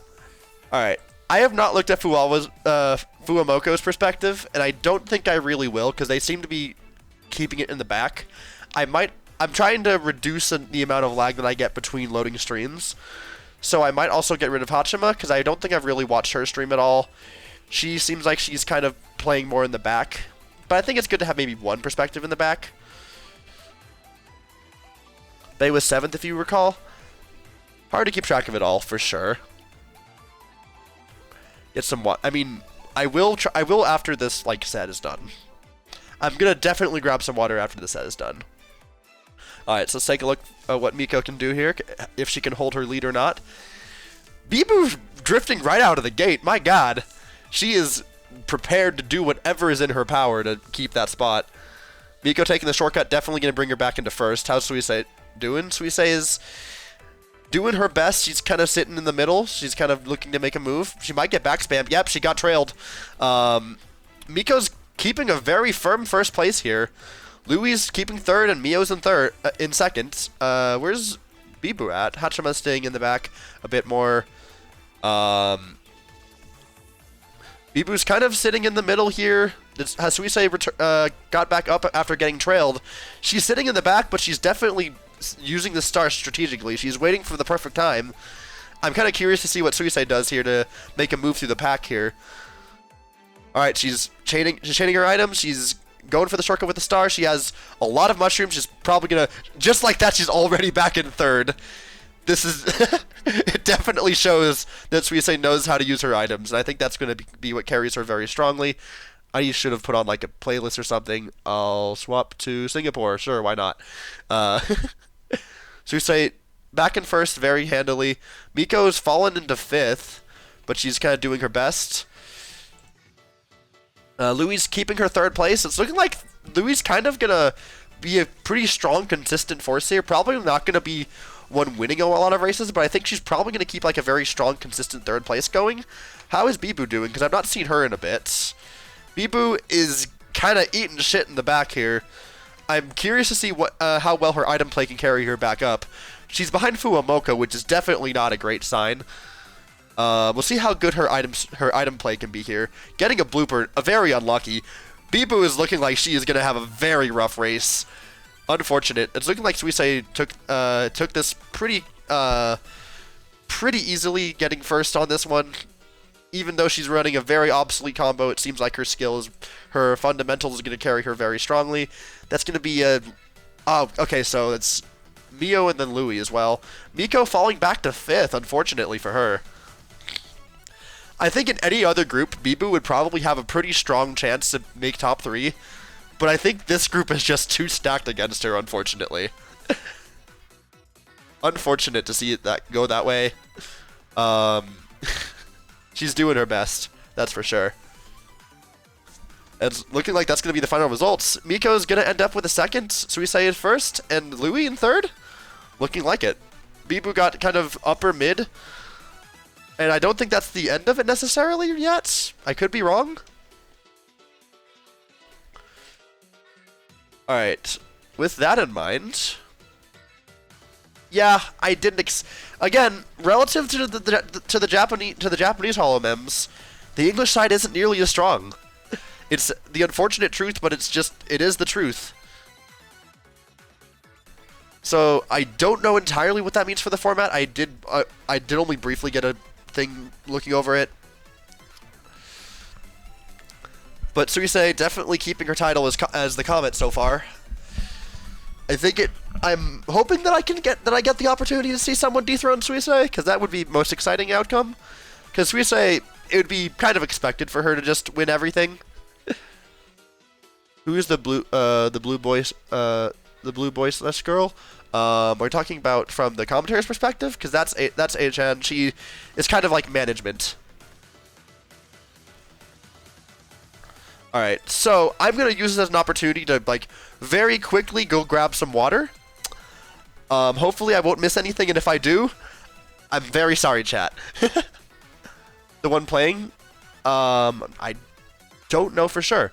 Alright. I have not looked at Fuamoko's perspective, and I don't think I really will, because they seem to be keeping it in the back. I'm trying to reduce the amount of lag that I get between loading streams. So I might also get rid of Hachima, because I don't think I've really watched her stream at all. She seems like she's kind of playing more in the back. But I think it's good to have maybe one perspective in the back. Bae was 7th, if you recall. Hard to keep track of it all, for sure. Get some water. I mean, I will try. I will after this like set is done. I'm gonna definitely grab some water after the set is done. All right, so let's take a look at what Miko can do here, if she can hold her lead or not. Bibu's drifting right out of the gate. My God, she is prepared to do whatever is in her power to keep that spot. Miko taking the shortcut, definitely gonna bring her back into first. How's Suisei doing? Suisei is doing her best. She's kind of sitting in the middle. She's kind of looking to make a move. She might get back spammed. Yep, she got trailed. Miko's keeping a very firm first place here. Louis keeping third, and Mio's in second. Where's Bibu at? Hachima staying in the back a bit more. Bibu's kind of sitting in the middle here. Has Suisei got back up after getting trailed? She's sitting in the back, but she's definitely using the star strategically. She's waiting for the perfect time. I'm kind of curious to see what Suisei does here to make a move through the pack here. All right, she's chaining her items. She's going for the shortcut with the star. She has a lot of mushrooms. She's probably gonna, just like that, she's already back in third. This is, it definitely shows that Suisei knows how to use her items, and I think that's going to be what carries her very strongly. I should have put on like a playlist or something. I'll swap to Singapore. Sure, why not? Suisei back in first very handily. Miko's fallen into fifth, but she's kind of doing her best. Louis keeping her third place. It's looking like Louis kind of gonna be a pretty strong, consistent force here. Probably not gonna be one winning a lot of races, but I think she's probably gonna keep like a very strong, consistent third place going. How is Bibu doing? Because I've not seen her in a bit. Bibu is kind of eating shit in the back here. I'm curious to see how well her item play can carry her back up. She's behind Fuwamoka, which is definitely not a great sign. We'll see how good her item play can be here. Getting a blooper, very unlucky. Bibu is looking like she is going to have a very rough race. Unfortunate. It's looking like Suisei took this pretty easily, getting first on this one. Even though she's running a very obsolete combo, it seems like her fundamentals is going to carry her very strongly. That's going to be a... Oh, okay, so it's Mio and then Louis as well. Miko falling back to fifth, unfortunately for her. I think in any other group, Bibu would probably have a pretty strong chance to make top 3, but I think this group is just too stacked against her, unfortunately. Unfortunate to see it go that way. She's doing her best, that's for sure. It's looking like that's going to be the final results. Miko's going to end up with a second, Suisei is first, and Louis in third? Looking like it. Bibu got kind of upper mid. And I don't think that's the end of it necessarily yet. I could be wrong. Alright. With that in mind... Yeah, I didn't... Again, relative to the Japanese HoloMems, the English side isn't nearly as strong. It's the unfortunate truth, but it is the truth. So, I don't know entirely what that means for the format. I did only briefly get a thing looking over it. But Suisei definitely keeping her title as the Comet so far. I'm hoping that I get the opportunity to see someone dethrone Suisei, because that would be most exciting outcome. Because Suisei, it would be kind of expected for her to just win everything. Who is the blue boy / girl? We're talking about from the commentator's perspective, because that's Achan. She is kind of like management. Alright, so I'm going to use this as an opportunity to, like, very quickly go grab some water. Hopefully I won't miss anything, and if I do, I'm very sorry, chat. The one playing? I don't know for sure.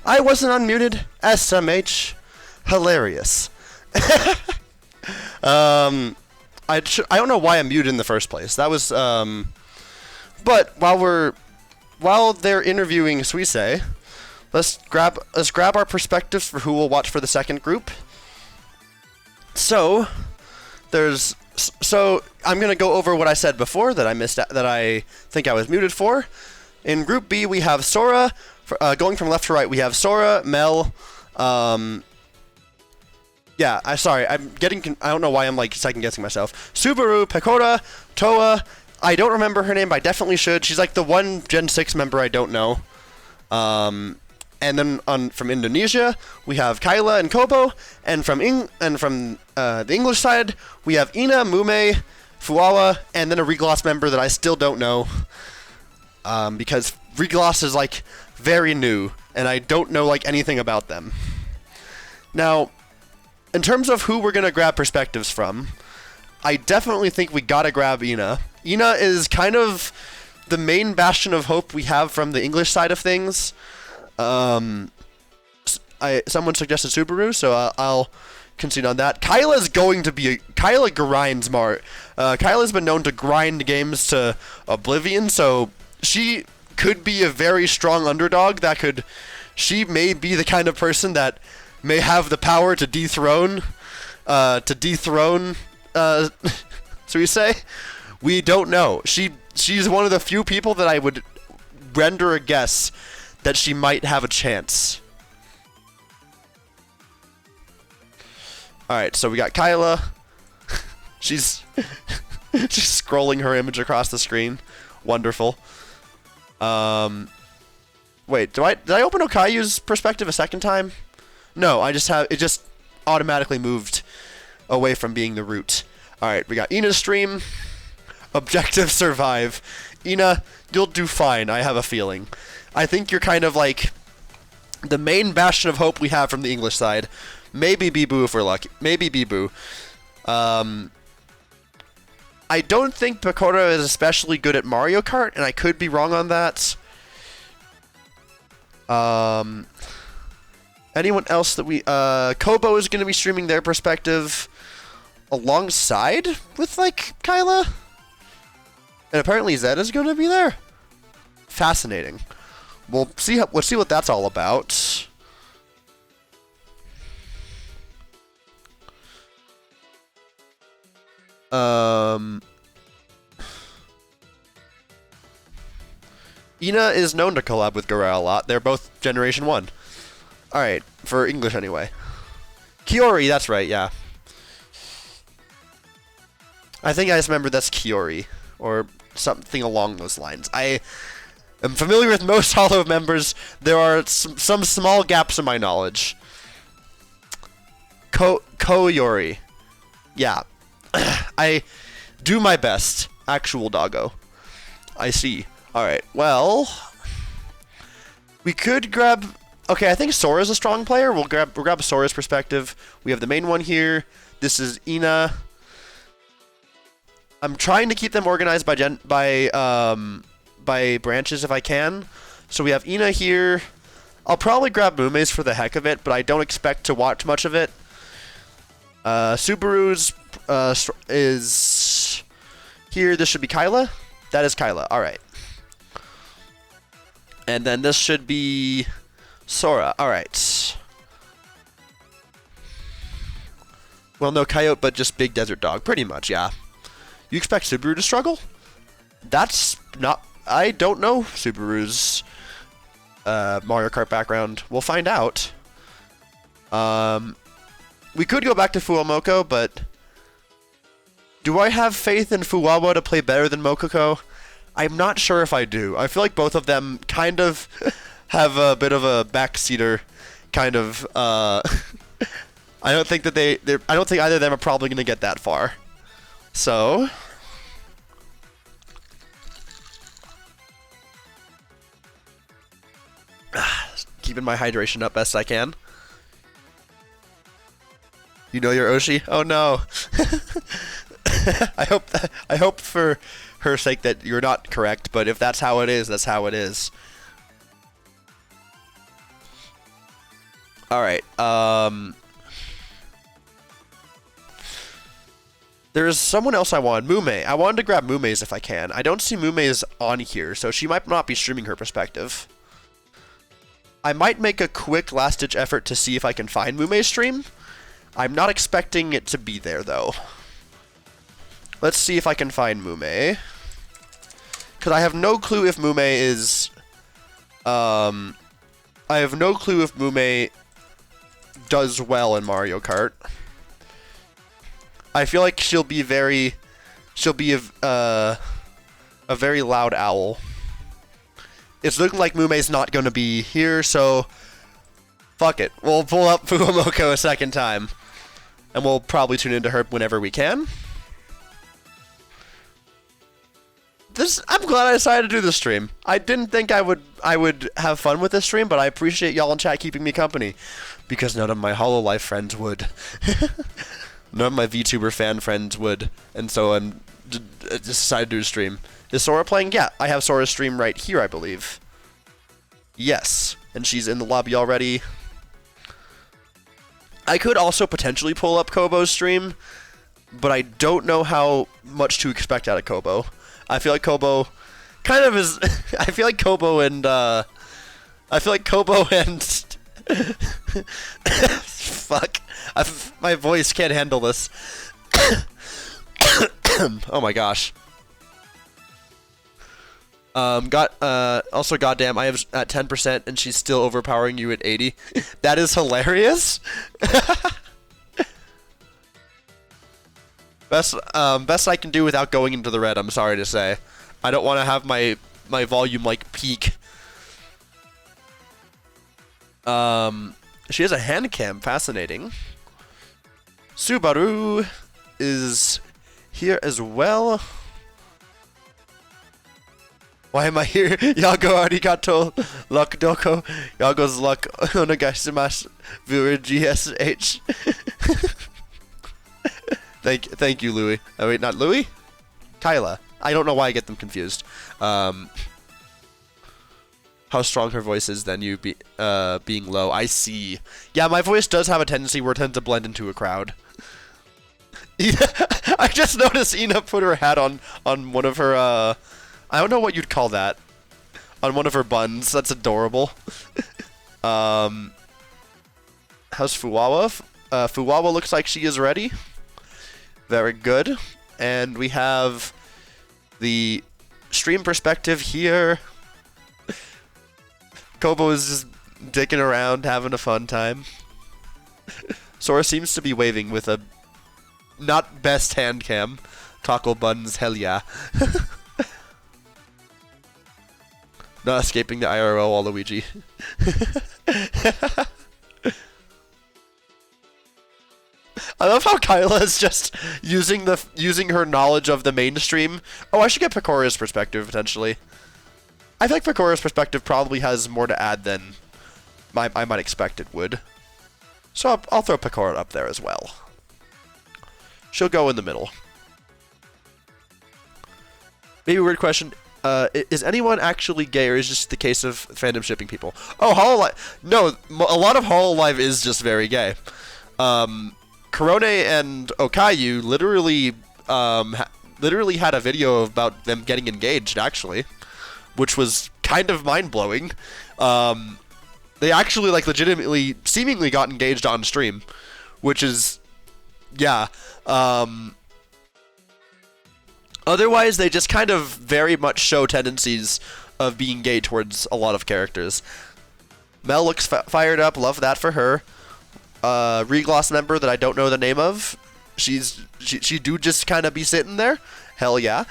I wasn't unmuted. SMH. Hilarious. I don't know why I'm muted in the first place. That was but while they're interviewing Suisse, let's grab our perspectives for who we'll watch for the second group. So I'm gonna go over what I said before that I missed, that I think I was muted for. In Group B, we have Sora. Going from left to right, we have Sora, Mel. Yeah, I don't know why I'm like second guessing myself. Subaru, Pecora, Toa. I don't remember her name, but I definitely should. She's like the one Gen 6 member I don't know. And then from Indonesia, we have Kyla and Kobo, and from the English side, we have Ina, Mume, Fuawa, and then a Regloss member that I still don't know, because Regloss is like very new, and I don't know like anything about them. Now, in terms of who we're gonna grab perspectives from, I definitely think we gotta grab Ina. Ina is kind of the main bastion of hope we have from the English side of things. Someone suggested Subaru, so I'll concede on that. Kyla grinds Mart. Kyla's been known to grind games to oblivion, so she could be a very strong underdog. She may be the kind of person that may have the power to dethrone, so we say? We don't know. She's one of the few people that I would render a guess that she might have a chance. Alright, so we got Kyla. She's scrolling her image across the screen. Wonderful. Wait, did I open Okayu's perspective a second time? No, it just automatically moved away from being the root. Alright, we got Ina's stream. Objective survive. Ina, you'll do fine, I have a feeling. I think you're kind of like the main bastion of hope we have from the English side. Maybe Bibu if we're lucky. Maybe Bibu. I don't think Pecora is especially good at Mario Kart, and I could be wrong on that. Anyone else that Kobo is going to be streaming their perspective alongside with, like, Kyla? And apparently Zed is going to be there? Fascinating. We'll see what that's all about. Ina is known to collab with Gura a lot. They're both Generation 1. Alright, for English anyway. Kiori, that's right, yeah. I think I just remember that's Kiori, or something along those lines. I am familiar with most Hollow members. There are some small gaps in my knowledge. Koyori. Yeah. I do my best. Actual doggo. I see. Alright, well, we could grab... Okay, I think Sora's a strong player. We'll grab Sora's perspective. We have the main one here. This is Ina. I'm trying to keep them organized by branches if I can. So we have Ina here. I'll probably grab Mume's for the heck of it, but I don't expect to watch much of it. Subaru's is here. This should be Kyla. That is Kyla. All right. And then this should be Sora. All right. Well, no coyote, but just big desert dog. Pretty much, yeah. You expect Subaru to struggle? That's not... I don't know Subaru's Mario Kart background. We'll find out. We could go back to Fuwamoko, but... Do I have faith in Fuwawa to play better than Mokoko? I'm not sure if I do. I feel like both of them kind of have a bit of a backseater kind of... I don't think that I don't think either of them are probably going to get that far. So... keeping my hydration up best I can. You know your Oshi? Oh no. I hope for her sake that you're not correct, but if that's how it is, that's how it is. Alright, there's someone else I wanted. Mume. I wanted to grab Mume's if I can. I don't see Mume's on here, so she might not be streaming her perspective. I might make a quick last-ditch effort to see if I can find Mume's stream. I'm not expecting it to be there, though. Let's see if I can find Mume. Because I have no clue if Mume is... I have no clue if Mume does well in Mario Kart. I feel like she'll be very... She'll be a very loud owl. It's looking like Mume's not going to be here, so... Fuck it. We'll pull up Fuwamoko a second time. And we'll probably tune into her whenever we can. I'm glad I decided to do this stream. I didn't think I would have fun with this stream, but I appreciate y'all in chat keeping me company. Because none of my HoloLive friends would. None of my VTuber fan friends would. And so I decided to do a stream. Is Sora playing? Yeah, I have Sora's stream right here, I believe. Yes. And she's in the lobby already. I could also potentially pull up Kobo's stream, but I don't know how much to expect out of Kobo. I feel like Kobo kind of is... I feel like Kobo and... Fuck. My voice can't handle this. Oh my gosh. Also, goddamn, I have at 10% and she's still overpowering you at 80. That is hilarious. Best I can do without going into the red, I'm sorry to say. I don't want to have my volume, like, peak. She has a hand cam, fascinating. Subaru is here as well. Why am I here? Yago arigato, luck doko. Yago's luck onegaishimasu. Viewer GSH. Thank you, Louis. Oh, wait, not Louis? Kyla. I don't know why I get them confused. How strong her voice is than you being low. I see. Yeah, my voice does have a tendency where it tends to blend into a crowd. I just noticed Ina put her hat on one of her, I don't know what you'd call that. On one of her buns. That's adorable. How's Fuwawa? Fuwawa looks like she is ready. Very good. And we have the stream perspective here. Kobo is just dicking around, having a fun time. Sora seems to be waving with a not best hand cam. Taco buns, hell yeah. Not escaping the IRL, Waluigi. I love how Kyla is just using her knowledge of the mainstream. Oh, I should get Pecoria's perspective potentially. I think Pecoria's perspective probably has more to add than I might expect it would. So I'll throw Pecoria up there as well. She'll go in the middle. Maybe a weird question. Is anyone actually gay, or is it just the case of fandom shipping people? Oh, HoloLive. No, a lot of HoloLive is just very gay. Korone and Okayu literally had a video about them getting engaged, actually, which was kind of mind-blowing. They actually, like, legitimately, seemingly got engaged on stream, which is, yeah. Otherwise, they just kind of very much show tendencies of being gay towards a lot of characters. Mel looks fired up. Love that for her. Regloss member that I don't know the name of. She do just kind of be sitting there. Hell yeah.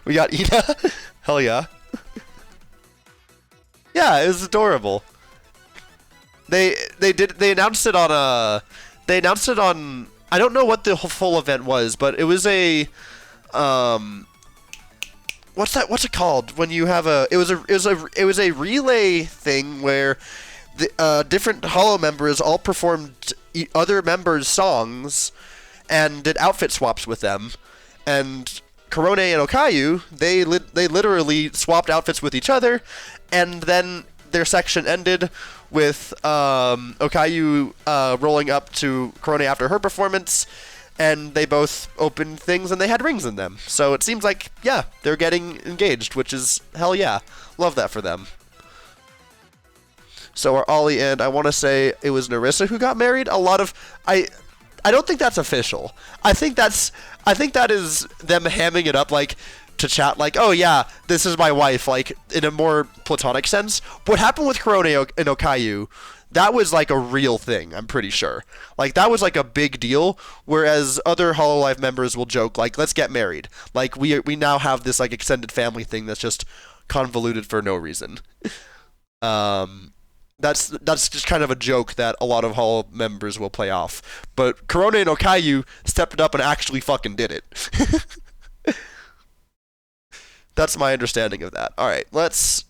We got Ina. Hell yeah. Yeah, it was adorable. They announced it on I don't know what the full event was, but it was a what's it called when you have it was a relay thing where the different Holo members all performed other members' songs and did outfit swaps with them, and Korone and Okayu they literally swapped outfits with each other, and then their section ended with Okayu rolling up to Korone after her performance, and they both opened things and they had rings in them. So it seems like, yeah, they're getting engaged, which is hell yeah. Love that for them. So our Ollie and I want to say it was Narissa who got married. I don't think that's official. I think that is them hamming it up like to chat like, oh yeah, this is my wife, like in a more platonic sense. What happened with Korone and Okayu, that was like a real thing, I'm pretty sure. Like that was like a big deal, whereas other Hololive members will joke like, let's get married. Like we now have this like extended family thing that's just convoluted for no reason. That's just kind of a joke that a lot of Holo members will play off. But Korone and Okayu stepped it up and actually fucking did it. That's my understanding of that. All right, let's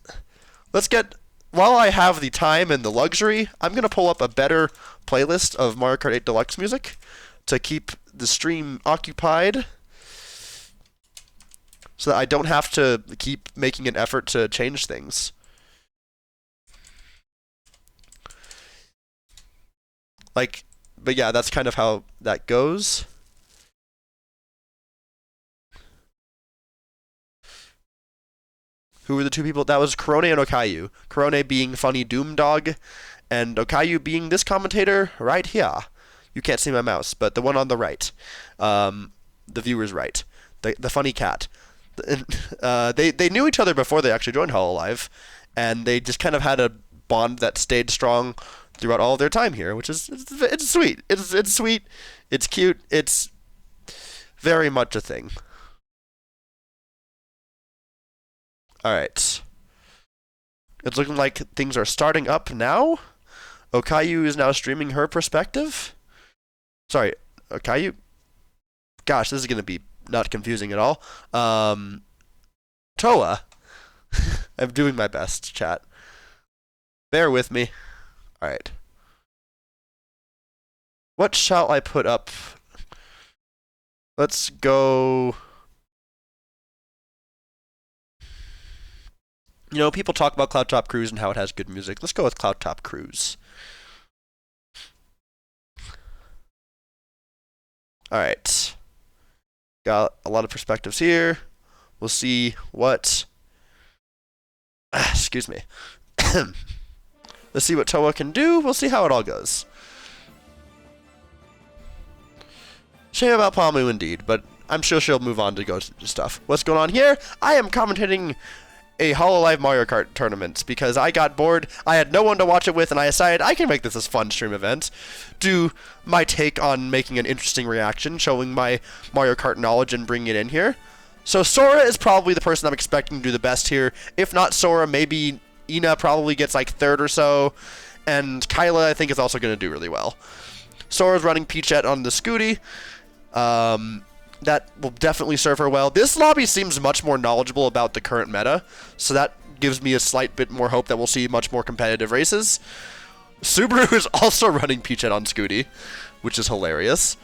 get. While I have the time and the luxury, I'm gonna pull up a better playlist of Mario Kart 8 Deluxe music to keep the stream occupied, so that I don't have to keep making an effort to change things. Like, but yeah, that's kind of how that goes. Who were the two people? That was Korone and Okayu. Korone being funny Doom Dog, and Okayu being this commentator right here. You can't see my mouse, but the one on the right. The viewer's right. The funny cat. They knew each other before they actually joined Hololive, and they just kind of had a bond that stayed strong throughout all of their time here, which is it's sweet. It's sweet. It's cute. It's very much a thing. Alright. It's looking like things are starting up now. Okayu is now streaming her perspective. Sorry, Okayu? Gosh, this is going to be not confusing at all. Toa. I'm doing my best, chat. Bear with me. Alright. What shall I put up? Let's go... You know, people talk about Cloud Top Cruise and how it has good music. Let's go with Cloud Top Cruise. Alright. Got a lot of perspectives here. We'll see what... excuse me. Let's see what Toa can do. We'll see how it all goes. Shame about Palmu indeed, but I'm sure she'll move on to go to stuff. What's going on here? I am commentating a Hololive Mario Kart tournament because I got bored. I had no one to watch it with, and I decided I can make this a fun stream event. Do my take on making an interesting reaction, showing my Mario Kart knowledge and bringing it in here. So Sora is probably the person I'm expecting to do the best here. If not Sora, maybe Ina probably gets like third or so, and Kyla I think is also going to do really well. Sora's running Peachette on the Scooty. That will definitely serve her well. This lobby seems much more knowledgeable about the current meta, so that gives me a slight bit more hope that we'll see much more competitive races. Subaru is also running Peachette on Scooty, which is hilarious.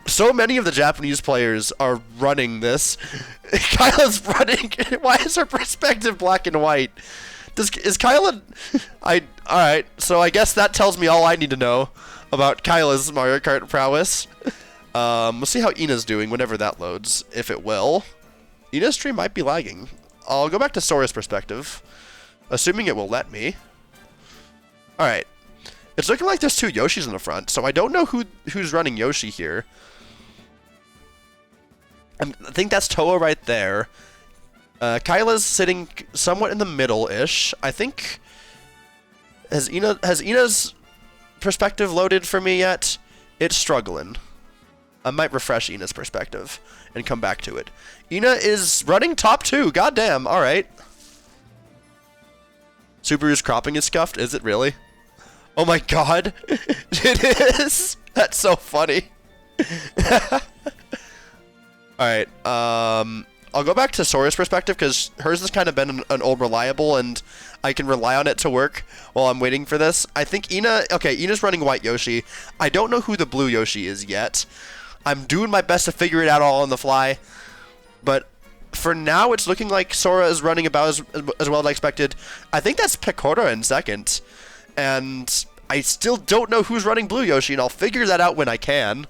So many of the Japanese players are running this. Kyla's running. Why is her perspective black and white? Is Kyla... Alright, so I guess that tells me all I need to know about Kyla's Mario Kart prowess. We'll see how Ina's doing whenever that loads, if it will. Ina's stream might be lagging. I'll go back to Sora's perspective, assuming it will let me. Alright. It's looking like there's two Yoshis in the front, so I don't know who's running Yoshi here. I think that's Toa right there. Kyla's sitting somewhat in the middle-ish. I think... Has Ina's perspective loaded for me yet? It's struggling. I might refresh Ina's perspective and come back to it. Ina is running top 2. Goddamn. All right. Subaru's cropping is scuffed. Is it really? Oh my god. It is. That's so funny. Alright, I'll go back to Sora's perspective, because hers has kind of been an old reliable, and I can rely on it to work while I'm waiting for this. I think Ina's running white Yoshi. I don't know who the blue Yoshi is yet. I'm doing my best to figure it out all on the fly, but for now, it's looking like Sora is running about as well as I expected. I think that's Pecora in second, and I still don't know who's running blue Yoshi, and I'll figure that out when I can.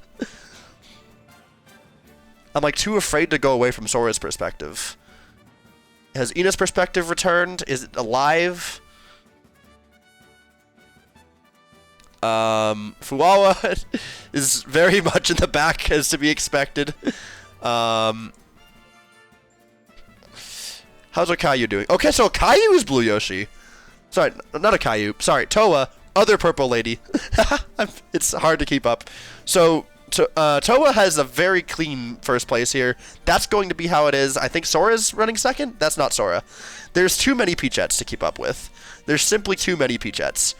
I'm like too afraid to go away from Sora's perspective. Has Ina's perspective returned? Is it alive? Fuawa is very much in the back, as to be expected. How's Akayu doing? Okay, so Akayu is blue Yoshi. Sorry, not Akayu. Sorry, Toa, other purple lady. It's hard to keep up. So Toa has a very clean first place here. That's going to be how it is. I think Sora's running second. That's not Sora. There's too many Peachettes to keep up with. There's simply too many Peachettes.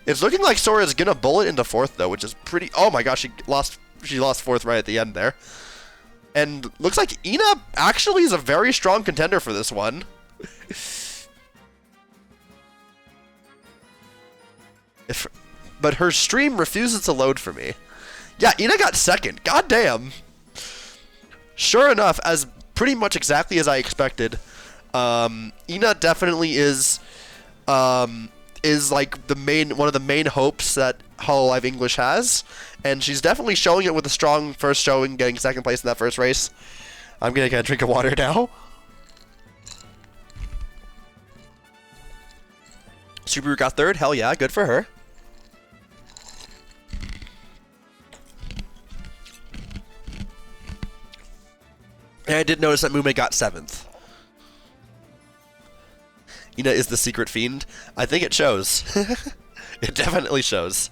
It's looking like Sora's gonna bullet into fourth though, which is pretty. Oh my gosh, she lost fourth right at the end there. And looks like Ina actually is a very strong contender for this one. But her stream refuses to load for me. Yeah, Ina got second. God damn. Sure enough, as pretty much exactly as I expected, Ina definitely is like one of the main hopes that HoloLive English has, and she's definitely showing it with a strong first showing, getting second place in that first race. I'm gonna get a drink of water now. Subaru got third. Hell yeah, good for her. And I did notice that Mume got 7th. Ina is the secret fiend. I think it shows. It definitely shows.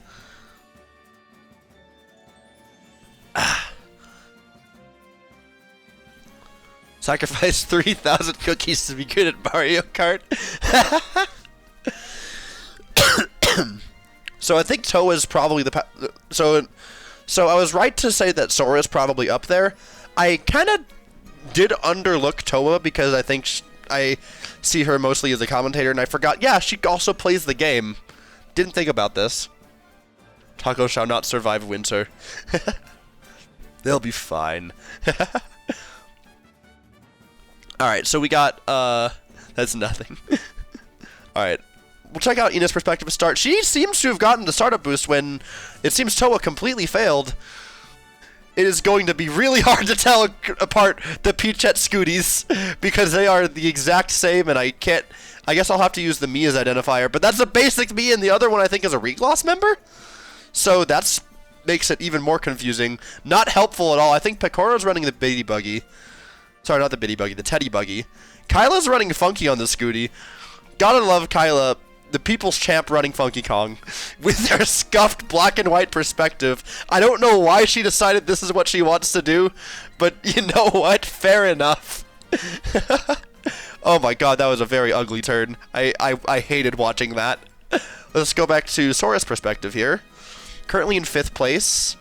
Sacrifice 3,000 cookies to be good at Mario Kart. So I think Toa's probably the... So I was right to say that Sora's probably up there. I kind of did underlook Toa because I think I see her mostly as a commentator, and I forgot, yeah, she also plays the game. Didn't think about this. Taco shall not survive winter. They'll be fine. Alright, so we got, that's nothing. Alright, we'll check out Ina's perspective to start. She seems to have gotten the startup boost when it seems Toa completely failed. It is going to be really hard to tell apart the Peachette Scooties, because they are the exact same, and I guess I'll have to use the me as identifier, but that's a basic me, and the other one I think is a Regloss member? So that's makes it even more confusing. Not helpful at all. I think Pecora's running the Bitty Buggy. Sorry, not the Bitty Buggy, the Teddy Buggy. Kyla's running Funky on the Scooty. Gotta love Kyla, the people's champ, running Funky Kong with their scuffed black and white perspective. I don't know why she decided this is what she wants to do, but you know what? Fair enough. Oh my god, that was a very ugly turn. I hated watching that. Let's go back to Sora's perspective here. Currently in 5th place.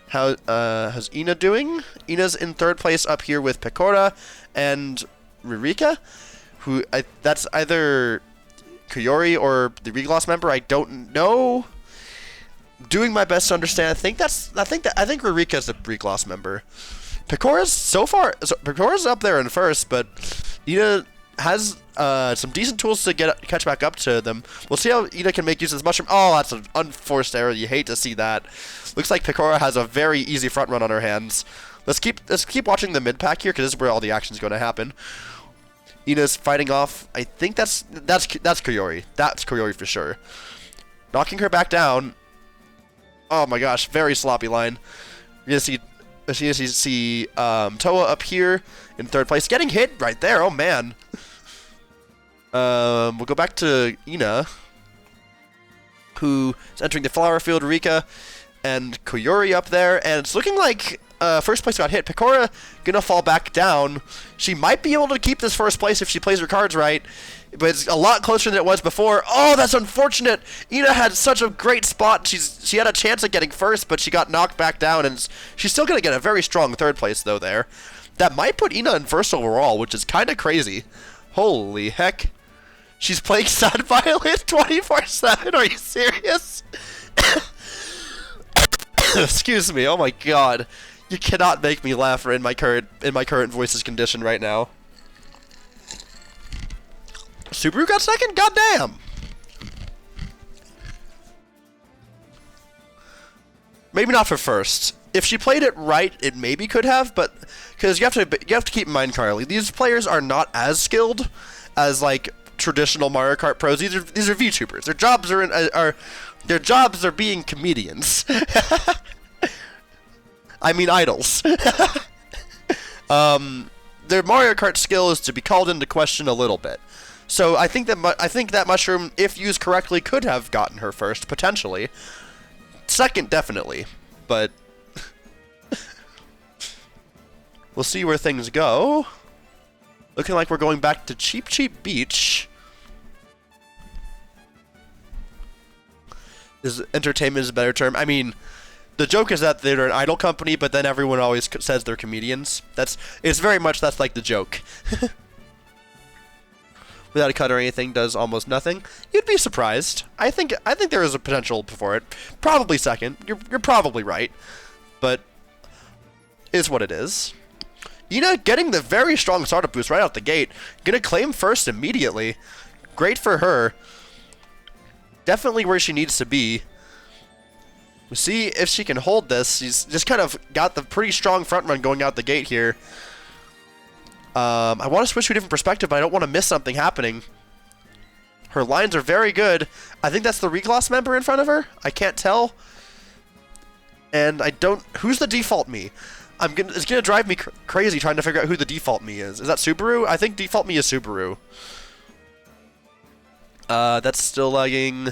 How's Ina doing? Ina's in 3rd place up here with Pecora and Ririka, who that's either Kuyori or the Regloss member. I don't know. Doing my best to understand. I think Ririka's the Regloss member. Pecora's up there in 1st, but Ina has some decent tools to catch back up to them. We'll see how Ina can make use of this mushroom. Oh, that's an unforced error. You hate to see that. Looks like Pecora has a very easy front run on her hands. Let's keep watching the mid pack here, because this is where all the action's going to happen. Ina's fighting off. I think that's Kuyori. That's Kuyori for sure. Knocking her back down. Oh my gosh, very sloppy line. You're gonna see as soon as you see Toa up here in third place, getting hit right there. Oh man. We'll go back to Ina, who is entering the flower field. Rika and Koyori up there, and it's looking like first place got hit. Pecora gonna fall back down. She might be able to keep this first place if she plays her cards right, but it's a lot closer than it was before. Oh, that's unfortunate. Ina had such a great spot. She had a chance at getting first, but she got knocked back down, and she's still gonna get a very strong third place though there. That might put Ina in first overall, which is kind of crazy. Holy heck. She's playing Sad Violet 24/7. Are you serious? Excuse me. Oh my god. You cannot make me laugh in my current voice's condition right now. Subaru got second? Goddamn. Maybe not for first. If she played it right, it maybe could have, but because you have to keep in mind, Carly, these players are not as skilled as like traditional Mario Kart pros. These are VTubers. Their jobs are being comedians. I mean idols. Their Mario Kart skill is to be called into question a little bit. So I think that mushroom, if used correctly, could have gotten her first potentially. Second, definitely, but we'll see where things go. Looking like we're going back to Cheap Cheap Beach. Entertainment is a better term. I mean, the joke is that they're an idol company, but then everyone always says they're comedians. It's very much that's like the joke. Without a cut or anything, does almost nothing. You'd be surprised. I think there is a potential for it. Probably second. You're probably right, but is what it is. Ina getting the very strong startup boost right out the gate. Gonna claim first immediately. Great for her. Definitely where she needs to be. We'll see if she can hold this. She's just kind of got the pretty strong front run going out the gate here. I want to switch to a different perspective, but I don't want to miss something happening. Her lines are very good. I think that's the Reclass member in front of her. I can't tell. And I don't... Who's the default me? It's gonna drive me crazy trying to figure out who the default me is. Is that Subaru? I think default me is Subaru. That's still lagging.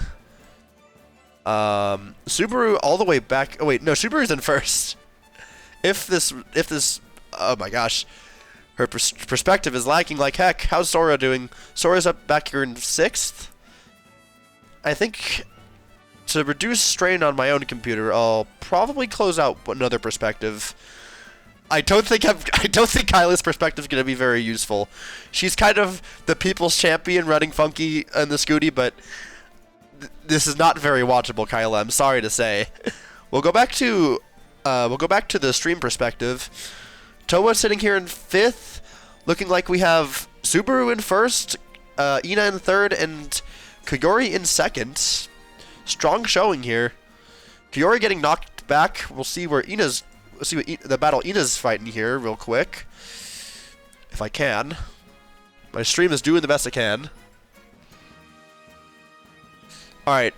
Subaru all the way back. Oh wait, no, Subaru's in first. If this, oh my gosh, her perspective is lagging like heck. How's Sora doing? Sora's up back here in sixth. I think to reduce strain on my own computer, I'll probably close out another perspective. I don't think Kyla's perspective is going to be very useful. She's kind of the people's champion running funky in the Scooty, but this is not very watchable, Kyla. I'm sorry to say. We'll go back to the stream perspective. Toa sitting here in fifth, looking like we have Subaru in first, Ina in third, and Koyori in second. Strong showing here. Koyori getting knocked back. We'll see where Ina's. Let's see what the battle Ina's fighting here real quick. If I can. My stream is doing the best I can. Alright.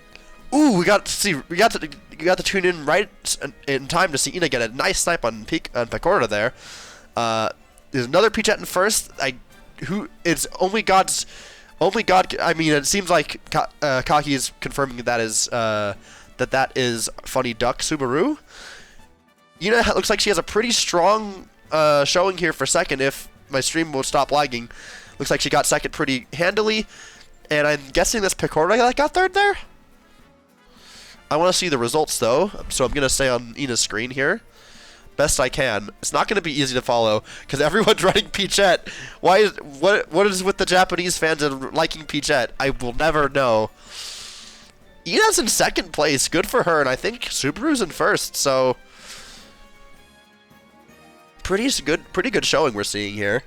Ooh, we got to tune in right in time to see Ina get a nice snipe on Pecora there. There's another Peachette in first. It's only God. I mean, it seems like Kaki is confirming that is Funny Duck Subaru. Ina looks like she has a pretty strong showing here for second if my stream will stop lagging. Looks like she got second pretty handily. And I'm guessing that's Pecora that got third there? I want to see the results though, so I'm going to stay on Ina's screen here. Best I can. It's not going to be easy to follow, because everyone's running Peachette. What is with the Japanese fans and liking Peachette? I will never know. Ina's in second place. Good for her, and I think Subaru's in first, so... Pretty good showing we're seeing here.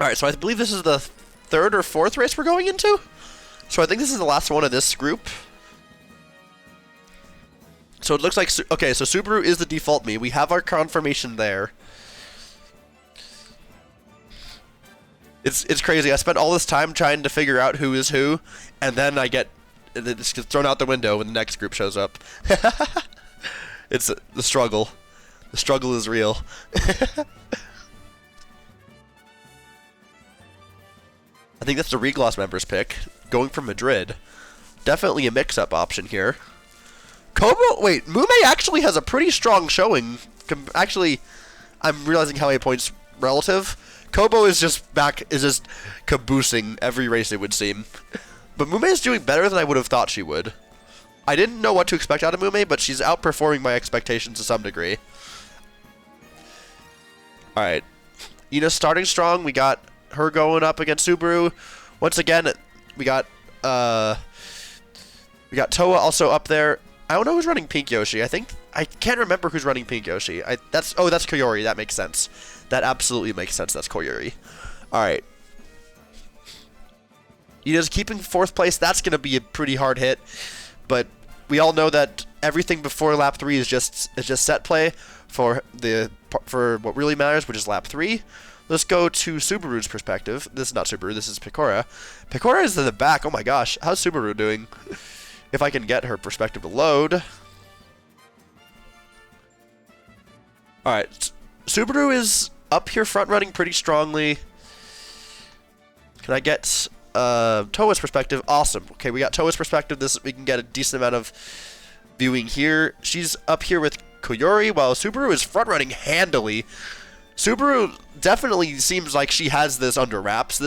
Alright, so I believe this is the third or fourth race we're going into? So I think this is the last one of this group. So it looks like... Okay, so Subaru is the default me. We have our confirmation there. It's crazy. I spent all this time trying to figure out who is who, and then it just gets thrown out the window when the next group shows up. It's the struggle. The struggle is real. I think that's the Regloss members pick. Going for Madrid. Definitely a mix-up option here. Wait, Mume actually has a pretty strong showing. Actually, I'm realizing how many points relative. Kobo is just caboosing every race, it would seem. But Mume is doing better than I would have thought she would. I didn't know what to expect out of Mume, but she's outperforming my expectations to some degree. Alright. Ina's starting strong. We got her going up against Subaru. Once again, we got Toa also up there. I don't know who's running Pink Yoshi. I can't remember who's running Pink Yoshi. That's Koyori. That makes sense. That absolutely makes sense. That's Koyori. Alright. Ina's keeping 4th place. That's going to be a pretty hard hit. But we all know that everything before lap 3 is just set play for what really matters, which is lap 3. Let's go to Subaru's perspective. This is not Subaru, this is Pecora. Pecora is in the back. Oh my gosh, how's Subaru doing? If I can get her perspective to load. Alright, Subaru is up here front running pretty strongly. Can I get Toa's perspective? Awesome. Okay, we got Toa's perspective. We can get a decent amount of viewing here. She's up here with Koyori, while Subaru is front running handily. Subaru definitely seems like she has this under wraps.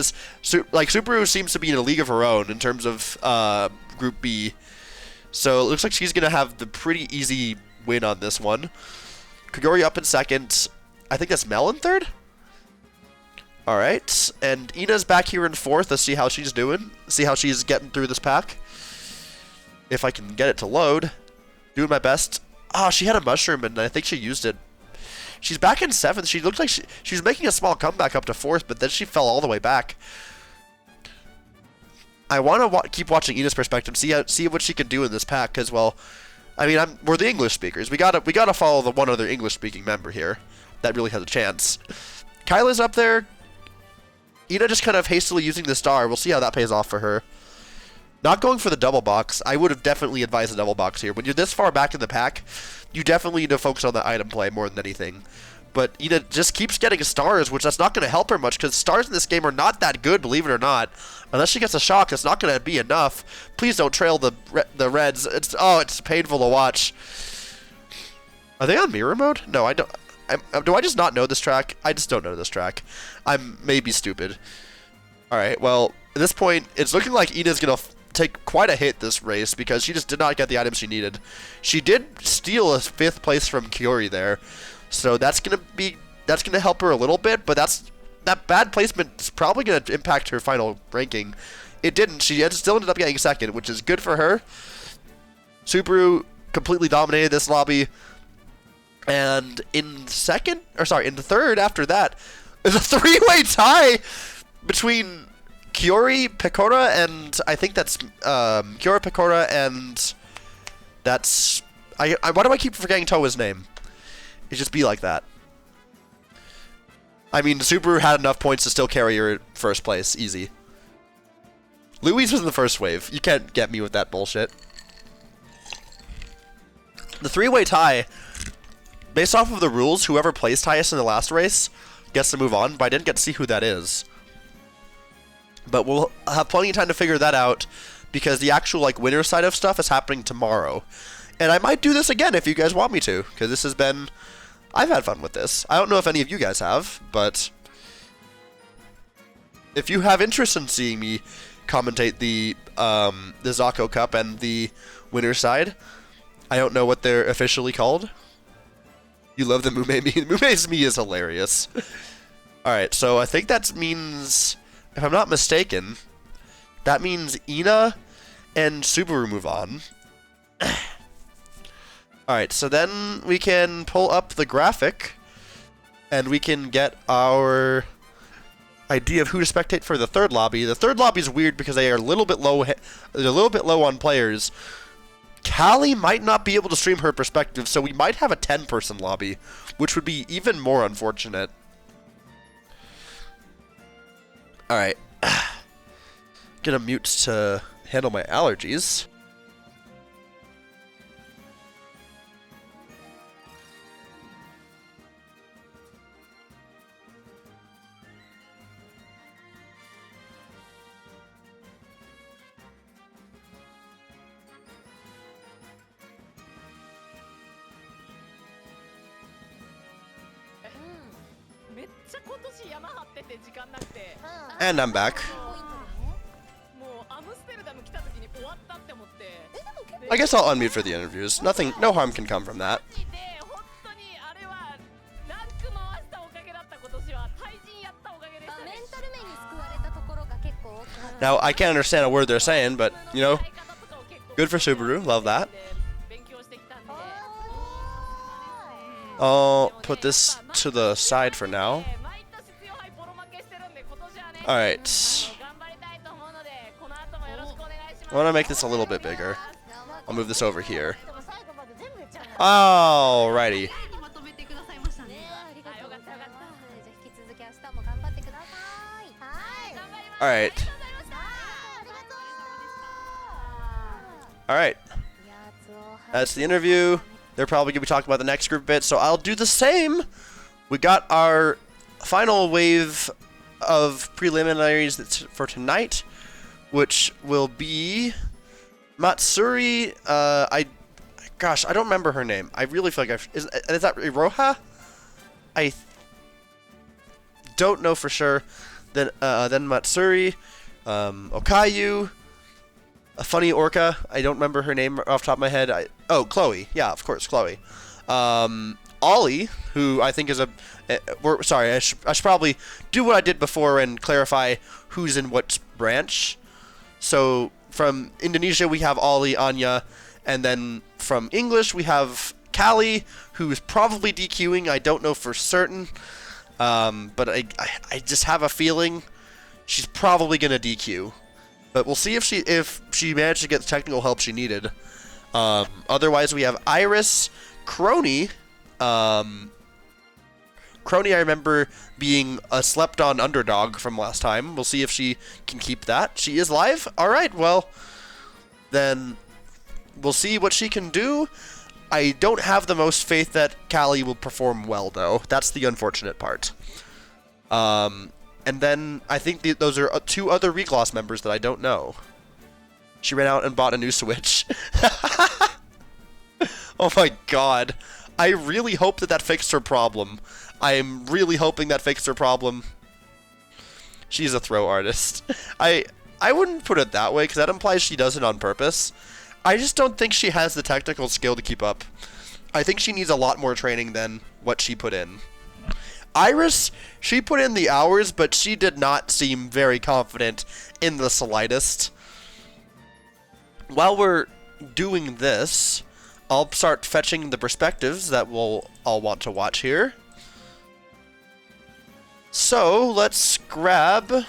Subaru seems to be in a league of her own in terms of Group B. So it looks like she's gonna have the pretty easy win on this one. Koyori up in 2nd. I think that's Mel in 3rd. Alright, and Ina's back here in 4th. Let's see how she's doing. See how she's getting through this pack. If I can get it to load. Doing my best. Oh, she had a mushroom, and I think she used it. She's back in 7th. She looked like she's making a small comeback up to 4th, but then she fell all the way back. I want to keep watching Ina's perspective, see what she can do in this pack, because, well, I mean, we're the English speakers. We gotta follow the one other English-speaking member here that really has a chance. Kyla's up there. Ina just kind of hastily using the star. We'll see how that pays off for her. Not going for the double box. I would have definitely advised the double box here. When you're this far back in the pack, you definitely need to focus on the item play more than anything. But Ina just keeps getting stars, which that's not going to help her much, because stars in this game are not that good, believe it or not. Unless she gets a shock, it's not going to be enough. Please don't trail the reds. It's painful to watch. Are they on mirror mode? No, I don't. Do I just not know this track? I just don't know this track. I'm maybe stupid. Alright, well, at this point, it's looking like Ina's going to take quite a hit this race, because she just did not get the items she needed. She did steal a 5th place from Koyori there, so that's going to help her a little bit, but that bad placement is probably going to impact her final ranking. It didn't. She still ended up getting 2nd, which is good for her. Subaru completely dominated this lobby. And in the 3rd after that, there's a 3-way tie between Kiori, Pecora, and I think that's Kiora, Pecora, and that's why do I keep forgetting Toa's name? It just be like that. I mean, Subaru had enough points to still carry her 1st place, easy. Louise was in the 1st wave. You can't get me with that bullshit. The 3-way tie. Based off of the rules, whoever placed highest in the last race gets to move on, but I didn't get to see who that is. But we'll have plenty of time to figure that out, because the actual winner side of stuff is happening tomorrow. And I might do this again if you guys want me to, because this has been... I've had fun with this. I don't know if any of you guys have, but... if you have interest in seeing me commentate the Zako Cup and the winner side, I don't know what they're officially called. You love the Mume me. Mume's me is hilarious. Alright, so I think that means, if I'm not mistaken, that means Ina and Subaru move on. Alright, so then we can pull up the graphic, and we can get our idea of who to spectate for the 3rd lobby. The 3rd lobby is weird because they are a little bit low. They're a little bit low on players. Callie might not be able to stream her perspective, so we might have a 10-person lobby, which would be even more unfortunate. Alright. Get a mute to handle my allergies. And I'm back. I guess I'll unmute for the interviews. Nothing, no harm can come from that. Now, I can't understand a word they're saying, but, you know, good for Subaru. Love that. I'll put this to the side for now. Alright. I want to make this a little bit bigger. I'll move this over here. Alrighty. Alright. Alright. That's the interview. They're probably going to be talking about the next group bit, so I'll do the same. We got our final wave of preliminaries for tonight, which will be Matsuri. Gosh, I don't remember her name. I really feel like is that Iroha? I don't know for sure. Then Matsuri, Okayu, a funny orca. I don't remember her name off the top of my head. Chloe. Yeah, of course, Chloe. Ollie, who I think is sorry, I should probably do what I did before and clarify who's in what branch. So from Indonesia we have Ollie, Anya, and then from English we have Callie, who is probably DQing. I don't know for certain, but I just have a feeling she's probably gonna DQ. But we'll see if she managed to get the technical help she needed. Otherwise, we have Iris, Crony. Crony, I remember being a slept-on underdog from last time. We'll see if she can keep that. She is live? Alright, well, then we'll see what she can do. I don't have the most faith that Callie will perform well, though. That's the unfortunate part. And then I think those are two other Regloss members that I don't know. She ran out and bought a new Switch. Oh my god. I really hope that fixed her problem. I'm really hoping that fixed her problem. She's a throw artist. I wouldn't put it that way, because that implies she does it on purpose. I just don't think she has the technical skill to keep up. I think she needs a lot more training than what she put in. Iris, she put in the hours, but she did not seem very confident in the slightest. While we're doing this, I'll start fetching the perspectives that we'll all want to watch here. So, let's grab